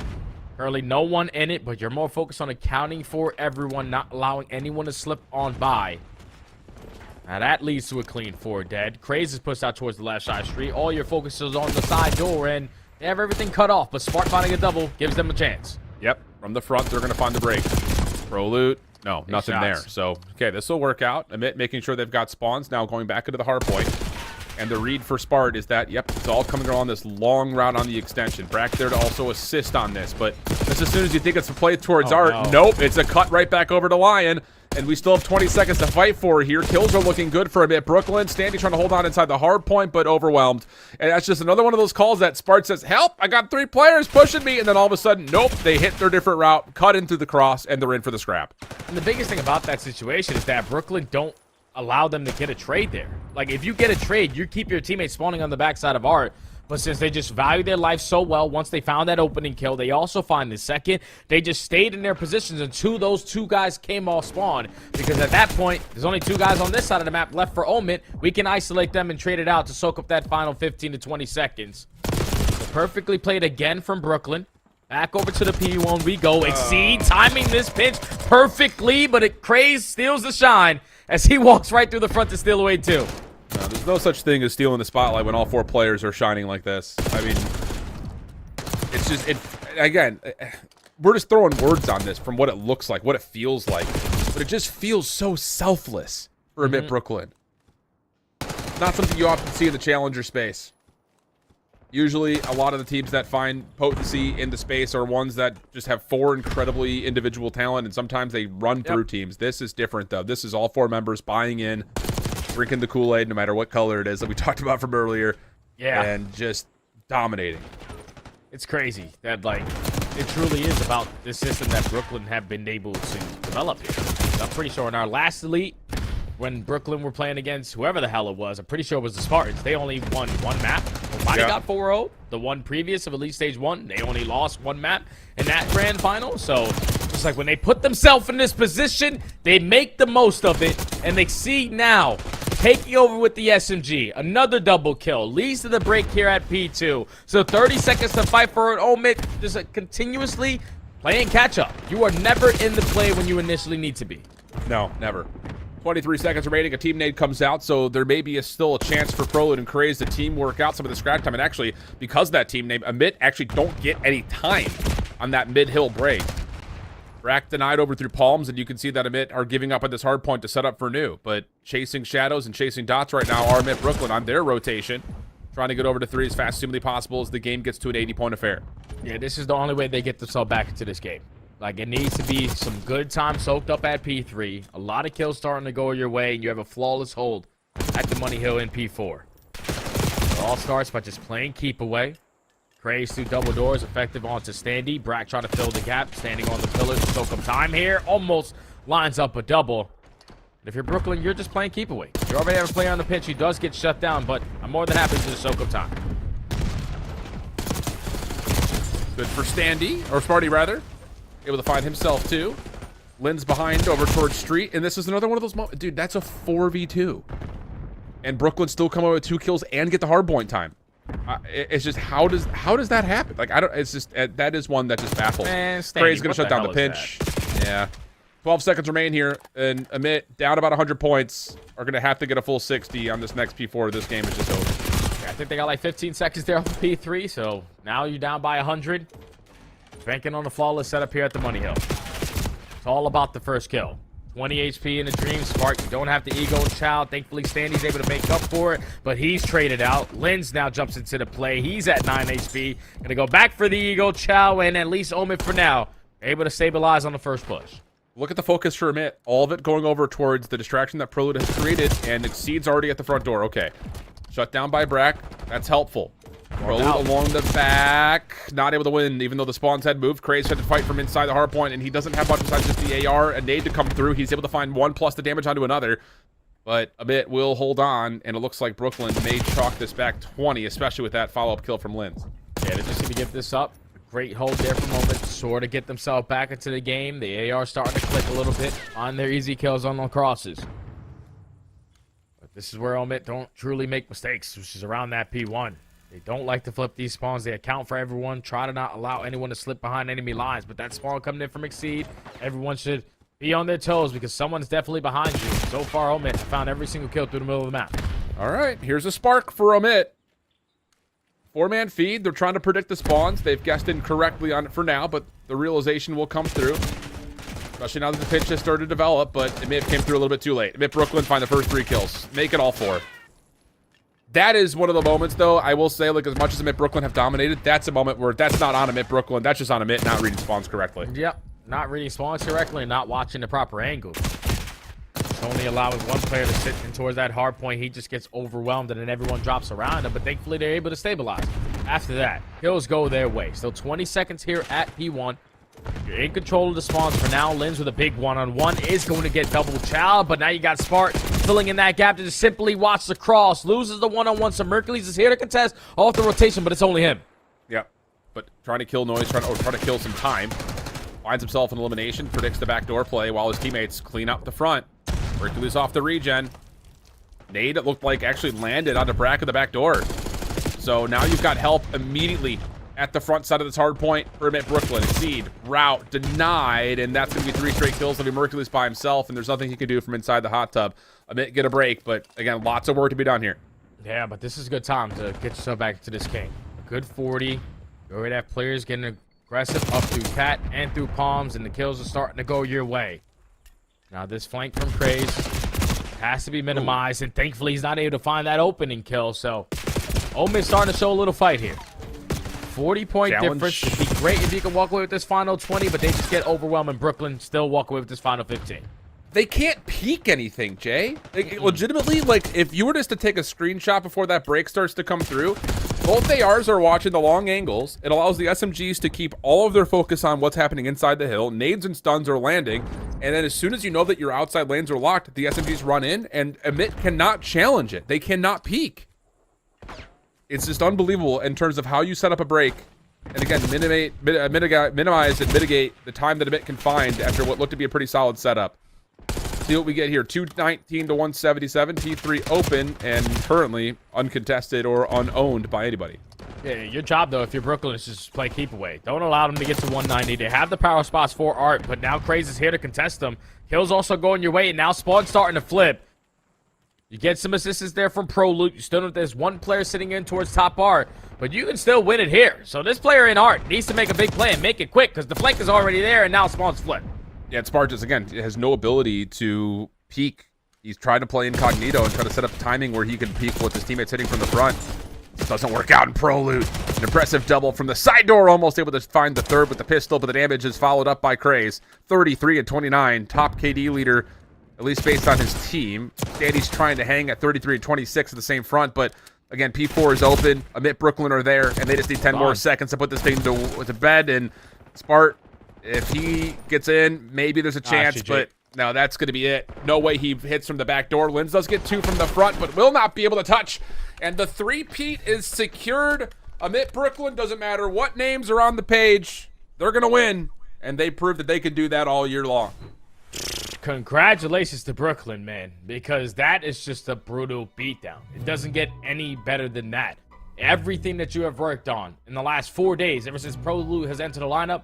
Currently no one in it, but you're more focused on accounting for everyone, not allowing anyone to slip on by. Now that leads to a clean 4 dead. Craze is pushed out towards the left side street. All your focus is on the side door, and they have everything cut off, but Spark finding a double gives them a chance. Yep, from the front, they're going to find the break. Pro loot. No, nothing there. So, okay, this will work out. Emit making sure they've got spawns now going back into the hard point. And the read for Spart is that, yep, it's all coming along this long route on the extension. Brack there to also assist on this, but just as soon as you think it's a play towards Art, nope, it's a cut right back over to Lion. And we still have 20 seconds to fight for here. Kills are looking good for Emit Brooklyn. Standy trying to hold on inside the hard point, but overwhelmed. And that's just another one of those calls that Spart says, help, I got 3 players pushing me. And then all of a sudden, nope, they hit their different route, cut into the cross, and they're in for the scrap. And the biggest thing about that situation is that Brooklyn don't allow them to get a trade there. Like, if you get a trade, you keep your teammates spawning on the backside of Art. But since they just value their life so well, once they found that opening kill, they also find the second. They just stayed in their positions until those 2 guys came off spawn. Because at that point, there's only 2 guys on this side of the map left for Omit. We can isolate them and trade it out to soak up that final 15 to 20 seconds. So perfectly played again from Brooklyn. Back over to the P1 we go. Exceed, timing this pinch perfectly, but Craze steals the shine as he walks right through the front to steal away 2. No, there's no such thing as stealing the spotlight when all 4 players are shining like this. I mean, it's just, again, we're just throwing words on this from what it looks like, what it feels like. But it just feels so selfless for Emit Brooklyn. Not something you often see in the challenger space. Usually, a lot of the teams that find potency in the space are ones that just have 4 incredibly individual talent, and sometimes they run through teams. This is different, though. This is all 4 members buying in, drinking the Kool-Aid, no matter what color it is that we talked about from earlier. Yeah. And just dominating. It's crazy that, like, it truly is about the system that Brooklyn have been able to develop here. I'm pretty sure in our last Elite, when Brooklyn were playing against whoever the hell it was, I'm pretty sure it was the Spartans. They only won 1 map. Nobody got 4-0. The one previous of Elite Stage 1, they only lost 1 map in that grand final. So, it's like when they put themselves in this position, they make the most of it, and they see now taking over with the SMG. Another double kill. Leads to the break here at P2. So 30 seconds to fight for it. Omid just continuously playing catch up. You are never in the play when you initially need to be. No, never. 23 seconds remaining. A team nade comes out, so there may be still a chance for Prolud and Craze to team work out some of the scratch time. And actually, because of that team nade, Amit actually don't get any time on that mid-hill break. Brack denied over through palms, and you can see that Amit are giving up at this hard point to set up for new. But chasing shadows and chasing dots right now are Amit Brooklyn on their rotation, trying to get over to 3 as fast as humanly possible as the game gets to an 80-point affair. Yeah, this is the only way they get themselves back into this game. Like, it needs to be some good time soaked up at P3, a lot of kills starting to go your way, and you have a flawless hold at the Money Hill in P4. It all starts by just playing keep away. Craze through double doors, effective onto Standy. Brack trying to fill the gap, standing on the pillars to soak up time here. Almost lines up a double. If you're Brooklyn, you're just playing keep away. You already have a player on the pitch. He does get shut down, but I'm more than happy to just soak up time. Good for Standy, or Sparty rather. Able to find himself too. Lynn's behind over towards Street, and this is another one of those moments. Dude, that's a 4v2. And Brooklyn still come away with 2 kills and get the hardpoint time. It's just, how does that happen? Like, I don't, it's just, that is one that just baffles. Man, Craig's gonna shut down the pinch. Yeah. 12 seconds remain here, and Amit, down about 100 points, are gonna have to get a full 60 on this next P4. This game is just over. Yeah, I think they got like 15 seconds there off the P3, so now you're down by 100. Banking on the flawless setup here at the Money Hill. It's all about the first kill. 20 HP in the Dream Spark. You don't have the Ego and Child. Thankfully, Standy's able to make up for it, but he's traded out. Linz now jumps into the play. He's at 9 HP. Gonna go back for the Ego, Chow, and at least Omid for now. Able to stabilize on the first push. Look at the focus for Amit. All of it going over towards the distraction that Prelude has created, and Exceed's already at the front door. Okay. Shut down by Brack. That's helpful. Prelude along the back, not able to win, even though the spawns had moved. Craze had to fight from inside the hard point, and he doesn't have much besides just the AR and nade to come through. He's able to find 1 plus the damage onto another, but a bit will hold on, and it looks like Brooklyn may chalk this back 20, especially with that follow-up kill from Linz. Yeah, they're just going to give this up. Great hold there for a moment, sort of get themselves back into the game. The AR starting to click a little bit on their easy kills on the crosses. But this is where Omid don't truly make mistakes, which is around that P1. They don't like to flip these spawns. They account for everyone. Try to not allow anyone to slip behind enemy lines. But that spawn coming in from Exceed, everyone should be on their toes because someone's definitely behind you. So far, Omid found every single kill through the middle of the map. All right, here's a spark for Amit. 4-man feed. They're trying to predict the spawns. They've guessed incorrectly on it for now, but the realization will come through. Especially now that the pitch has started to develop, but it may have came through a little bit too late. Amit Brooklyn find the first 3 kills. Make it all 4. That is one of the moments, though, I will say, like, as much as Amit Brooklyn have dominated, that's a moment where that's not on Amit Brooklyn. That's just on Amit not reading spawns correctly. Yep, not reading spawns correctly and not watching the proper angle. It's only allowing one player to sit in towards that hard point. He just gets overwhelmed and then everyone drops around him, but thankfully they're able to stabilize. After that, kills go their way. Still 20 seconds here at P1. You're in control of the spawns for now. Linz with a big one-on-one is going to get double chow, but now you got Spark filling in that gap to just simply watch the cross. Loses the one-on-one, so Mercules is here to contest off the rotation, but it's only him. Yep, but trying to kill noise, trying to kill some time. Finds himself an elimination, predicts the backdoor play while his teammates clean up the front. Mercules off the regen. Nade, it looked like, actually landed on the Brack of the back door. So now you've got help immediately at the front side of this hard point for Amit Brooklyn. Exceed, route, denied, and that's going to be 3 straight kills. It'll be Mercules by himself, and there's nothing he can do from inside the hot tub. Amit get a break, but again, lots of work to be done here. Yeah, but this is a good time to get yourself back to this game. A good 40. You already have players getting aggressive up through Cat and through Palms, and the kills are starting to go your way. Now this flank from Craze has to be minimized, and thankfully he's not able to find that opening kill, so Omid starting to show a little fight here. 40-point Challenge. difference. It'd be great if you can walk away with this final 20, but they just get overwhelmed, and Brooklyn still walk away with this final 15. They can't peek anything, Jay. Like, legitimately, like, if you were just to take a screenshot before that break starts to come through, both ARs are watching the long angles. It allows the SMGs to keep all of their focus on what's happening inside the hill. Nades and stuns are landing. And then as soon as you know that your outside lanes are locked, the SMGs run in, and Emit cannot challenge it. They cannot peek. It's just unbelievable in terms of how you set up a break. And again, minimize and mitigate the time that Emit can find after what looked to be a pretty solid setup. See what we get here. 219 to 177. T3 open and currently uncontested or unowned by anybody. Yeah, your job, though, if you're Brooklyn, is just play keep away. Don't allow them to get to 190. They have the power spots for Art, but now Craze is here to contest them. Kills also going your way, and now Spawn's starting to flip. You get some assistance there from Pro Loot. You still know there's one player sitting in towards top Art, but you can still win it here. So this player in Art needs to make a big play and make it quick because the flank is already there, and now Spawn's flip. Yeah, Spartus, again, has no ability to peek. He's trying to play incognito and try to set up timing where he can peek with his teammates hitting from the front. Doesn't work out in Pro Loot. An impressive double from the side door, almost able to find the third with the pistol, but the damage is followed up by Craze. 33 and 29, top KD leader, at least based on his team. Danny's trying to hang at 33 and 26 at the same front, but again, P4 is open. Emit Brooklyn are there, and they just need 10 more seconds to put this thing to bed. And Spart, if he gets in, maybe there's a chance, but no, that's going to be it. No way he hits from the back door. Lins does get 2 from the front, but will not be able to touch. And the 3-peat is secured. Emit Brooklyn, doesn't matter what names are on the page, they're going to win. And they proved that they can do that all year long. Congratulations to Brooklyn, man, because that is just a brutal beatdown. It doesn't get any better than that. Everything that you have worked on in the last 4 days, ever since Pro Loot has entered the lineup,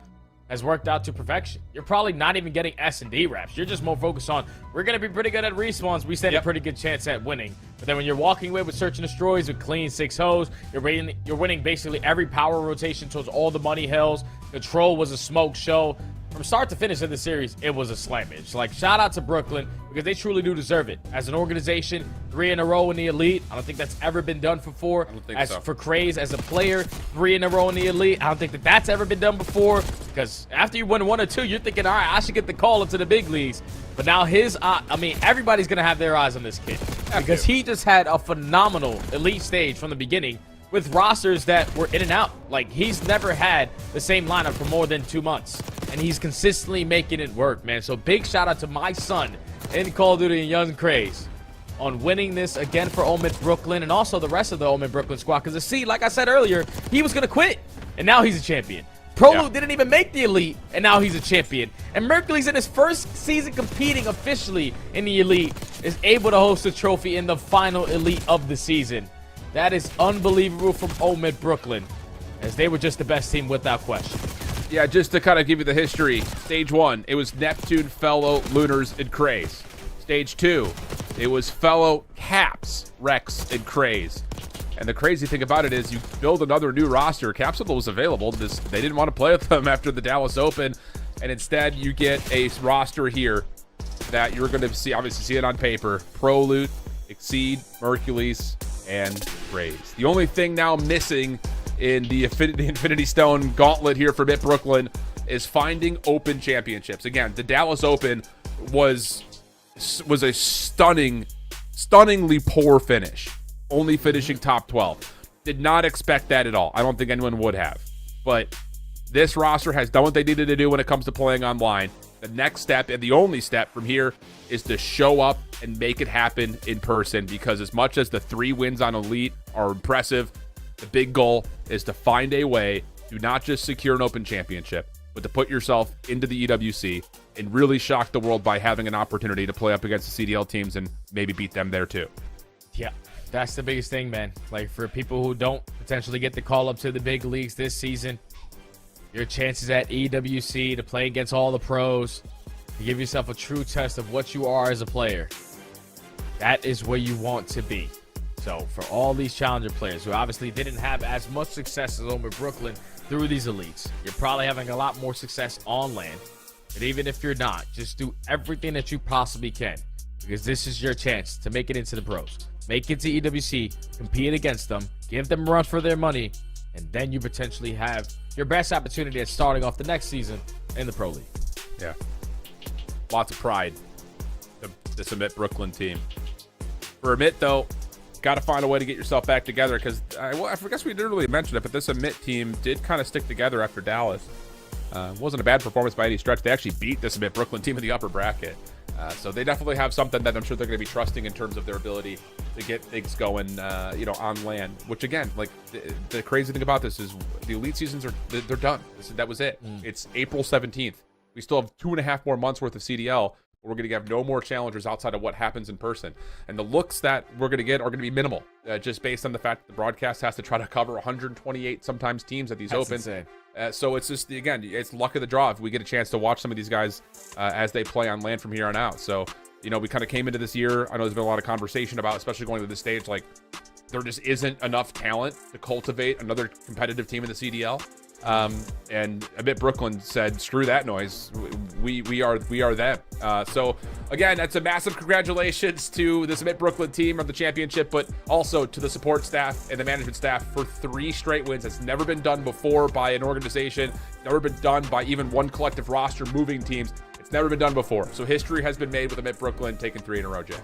has worked out to perfection. You're probably not even getting S&D reps. You're just more focused on, we're going to be pretty good at respawns. We stand a pretty good chance at winning. But then when you're walking away with Search and Destroys, with clean 6 hoes, you're winning basically every power rotation towards all the money hills. Control was a smoke show. From start to finish of the series, it was a slammage. Like, shout out to Brooklyn, because they truly do deserve it. As an organization, 3 in a row in the Elite. I don't think that's ever been done before. I don't think as so. for Craze, as a player, 3 in a row in the Elite. I don't think that that's ever been done before, because after you win 1 or 2, you're thinking, all right, I should get the call into the big leagues. But now everybody's going to have their eyes on this kid, because he just had a phenomenal Elite stage from the beginning with rosters that were in and out. Like, he's never had the same lineup for more than 2 months, and he's consistently making it work, man. So big shout out to my son in Call of Duty and Young Craze on winning this again for Omid Brooklyn, and also the rest of the Omid Brooklyn squad, because see, like I said earlier, he was gonna quit, and now he's a champion. Pro Loot didn't even make the Elite, and now he's a champion. And Mercury's in his first season competing officially in the Elite, is able to host a trophy in the final Elite of the season. That is unbelievable from Omid Brooklyn, as they were just the best team without question. Yeah, just to kind of give you the history. Stage 1, it was Neptune, Fellow, Lunars, and Craze. Stage 2, it was Fellow, Caps, Rex, and Craze. And the crazy thing about it is you build another new roster. Capsule was available. They didn't want to play with them after the Dallas Open. And instead, you get a roster here that you're going to obviously see it on paper. Pro Loot, Exceed, Mercules, and Craze. The only thing now missing in the Infinity Stone gauntlet here for Emit Brooklyn is finding open championships. Again, the Dallas Open was a stunningly poor finish, only finishing top 12. Did not expect that at all. I don't think anyone would have. But this roster has done what they needed to do when it comes to playing online. The next step, and the only step from here, is to show up and make it happen in person, because as much as the 3 wins on Elite are impressive, the big goal is to find a way to not just secure an open championship, but to put yourself into the EWC and really shock the world by having an opportunity to play up against the CDL teams and maybe beat them there too. Yeah, that's the biggest thing, man. Like, for people who don't potentially get the call up to the big leagues this season, your chances at EWC to play against all the pros, to give yourself a true test of what you are as a player, that is where you want to be. So for all these challenger players who obviously didn't have as much success as Omid Brooklyn through these elites, you're probably having a lot more success on land. But even if you're not, just do everything that you possibly can, because this is your chance to make it into the pros. Make it to EWC, compete against them, give them a run for their money, and then you potentially have your best opportunity at starting off the next season in the Pro League. Yeah. Lots of pride. This Amit Brooklyn team. For Amit, though, got to find a way to get yourself back together because I guess we didn't really mention it, but this Amit team did kind of stick together after Dallas. Wasn't a bad performance by any stretch. They actually beat this Amit Brooklyn team in the upper bracket. So they definitely have something that I'm sure they're going to be trusting in terms of their ability to get things going, on land. Which again, like the crazy thing about this is the elite seasons they're done. That was it. It's April 17th. We still have 2.5 more months worth of CDL. We're going to have no more challengers outside of what happens in person. And the looks that we're going to get are going to be minimal, just based on the fact that the broadcast has to try to cover 128 sometimes teams at these opens. So it's just, again, it's luck of the draw if we get a chance to watch some of these guys as they play on land from here on out. So, we kind of came into this year. I know there's been a lot of conversation about, especially going to this stage, like there just isn't enough talent to cultivate another competitive team in the CDL. And Amit Brooklyn said, screw that noise. We are them. So again, that's a massive congratulations to this Amit Brooklyn team on the championship, but also to the support staff and the management staff for 3 straight wins. It's never been done before by an organization, never been done by even one collective roster moving teams. It's never been done before. So history has been made with Amit Brooklyn taking 3 in a row, Jay.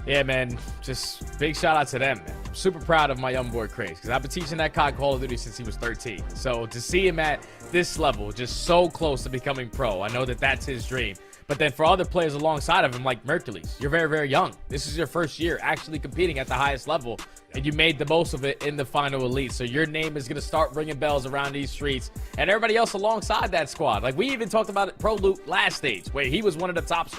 Yeah, man, just big shout out to them, man. I'm super proud of my young boy Craze because I've been teaching that COD Call of Duty since he was 13. So to see him at this level, just so close to becoming pro, I know that that's his dream. But then for other players alongside of him, like Mercules, you're very, very young. This is your first year actually competing at the highest level, and you made the most of it in the final elite. So your name is going to start ringing bells around these streets, and everybody else alongside that squad. Like we even talked about it, Pro Luke last stage, where he was one of the top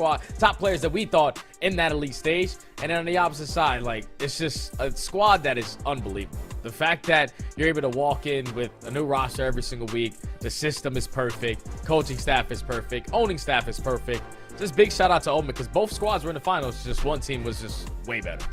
players that we thought in that elite stage. And then on the opposite side, like it's just a squad that is unbelievable. The fact that you're able to walk in with a new roster every single week, the system is perfect, coaching staff is perfect, owning staff is perfect. Just big shout out to Omen because both squads were in the finals. Just one team was just way better.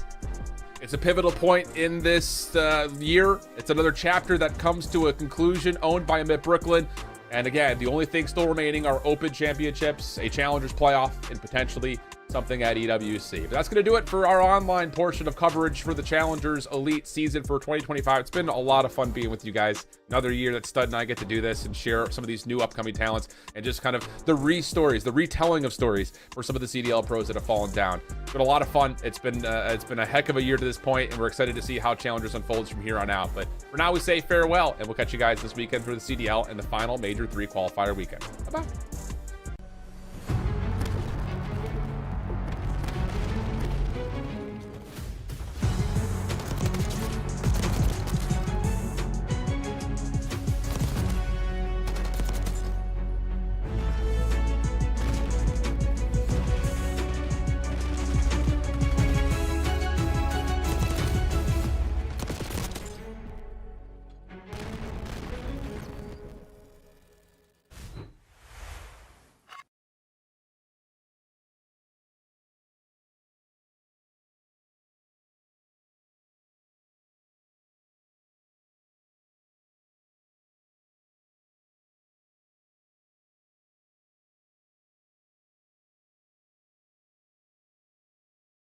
It's a pivotal point in this year. It's another chapter that comes to a conclusion, owned by Amit Brooklyn. And again, the only thing still remaining are open championships, a challengers playoff, and potentially something at EWC. But that's going to do it for our online portion of coverage for the Challengers Elite season for 2025. It's been a lot of fun being with you guys. Another year that Stud and I get to do this and share some of these new upcoming talents and just kind of the retelling of stories for some of the CDL pros that have fallen down. It's been a lot of fun. It's been a heck of a year to this point, and we're excited to see how Challengers unfolds from here on out. But for now, we say farewell, and we'll catch you guys this weekend for the CDL and the final Major 3 qualifier weekend. Bye-bye.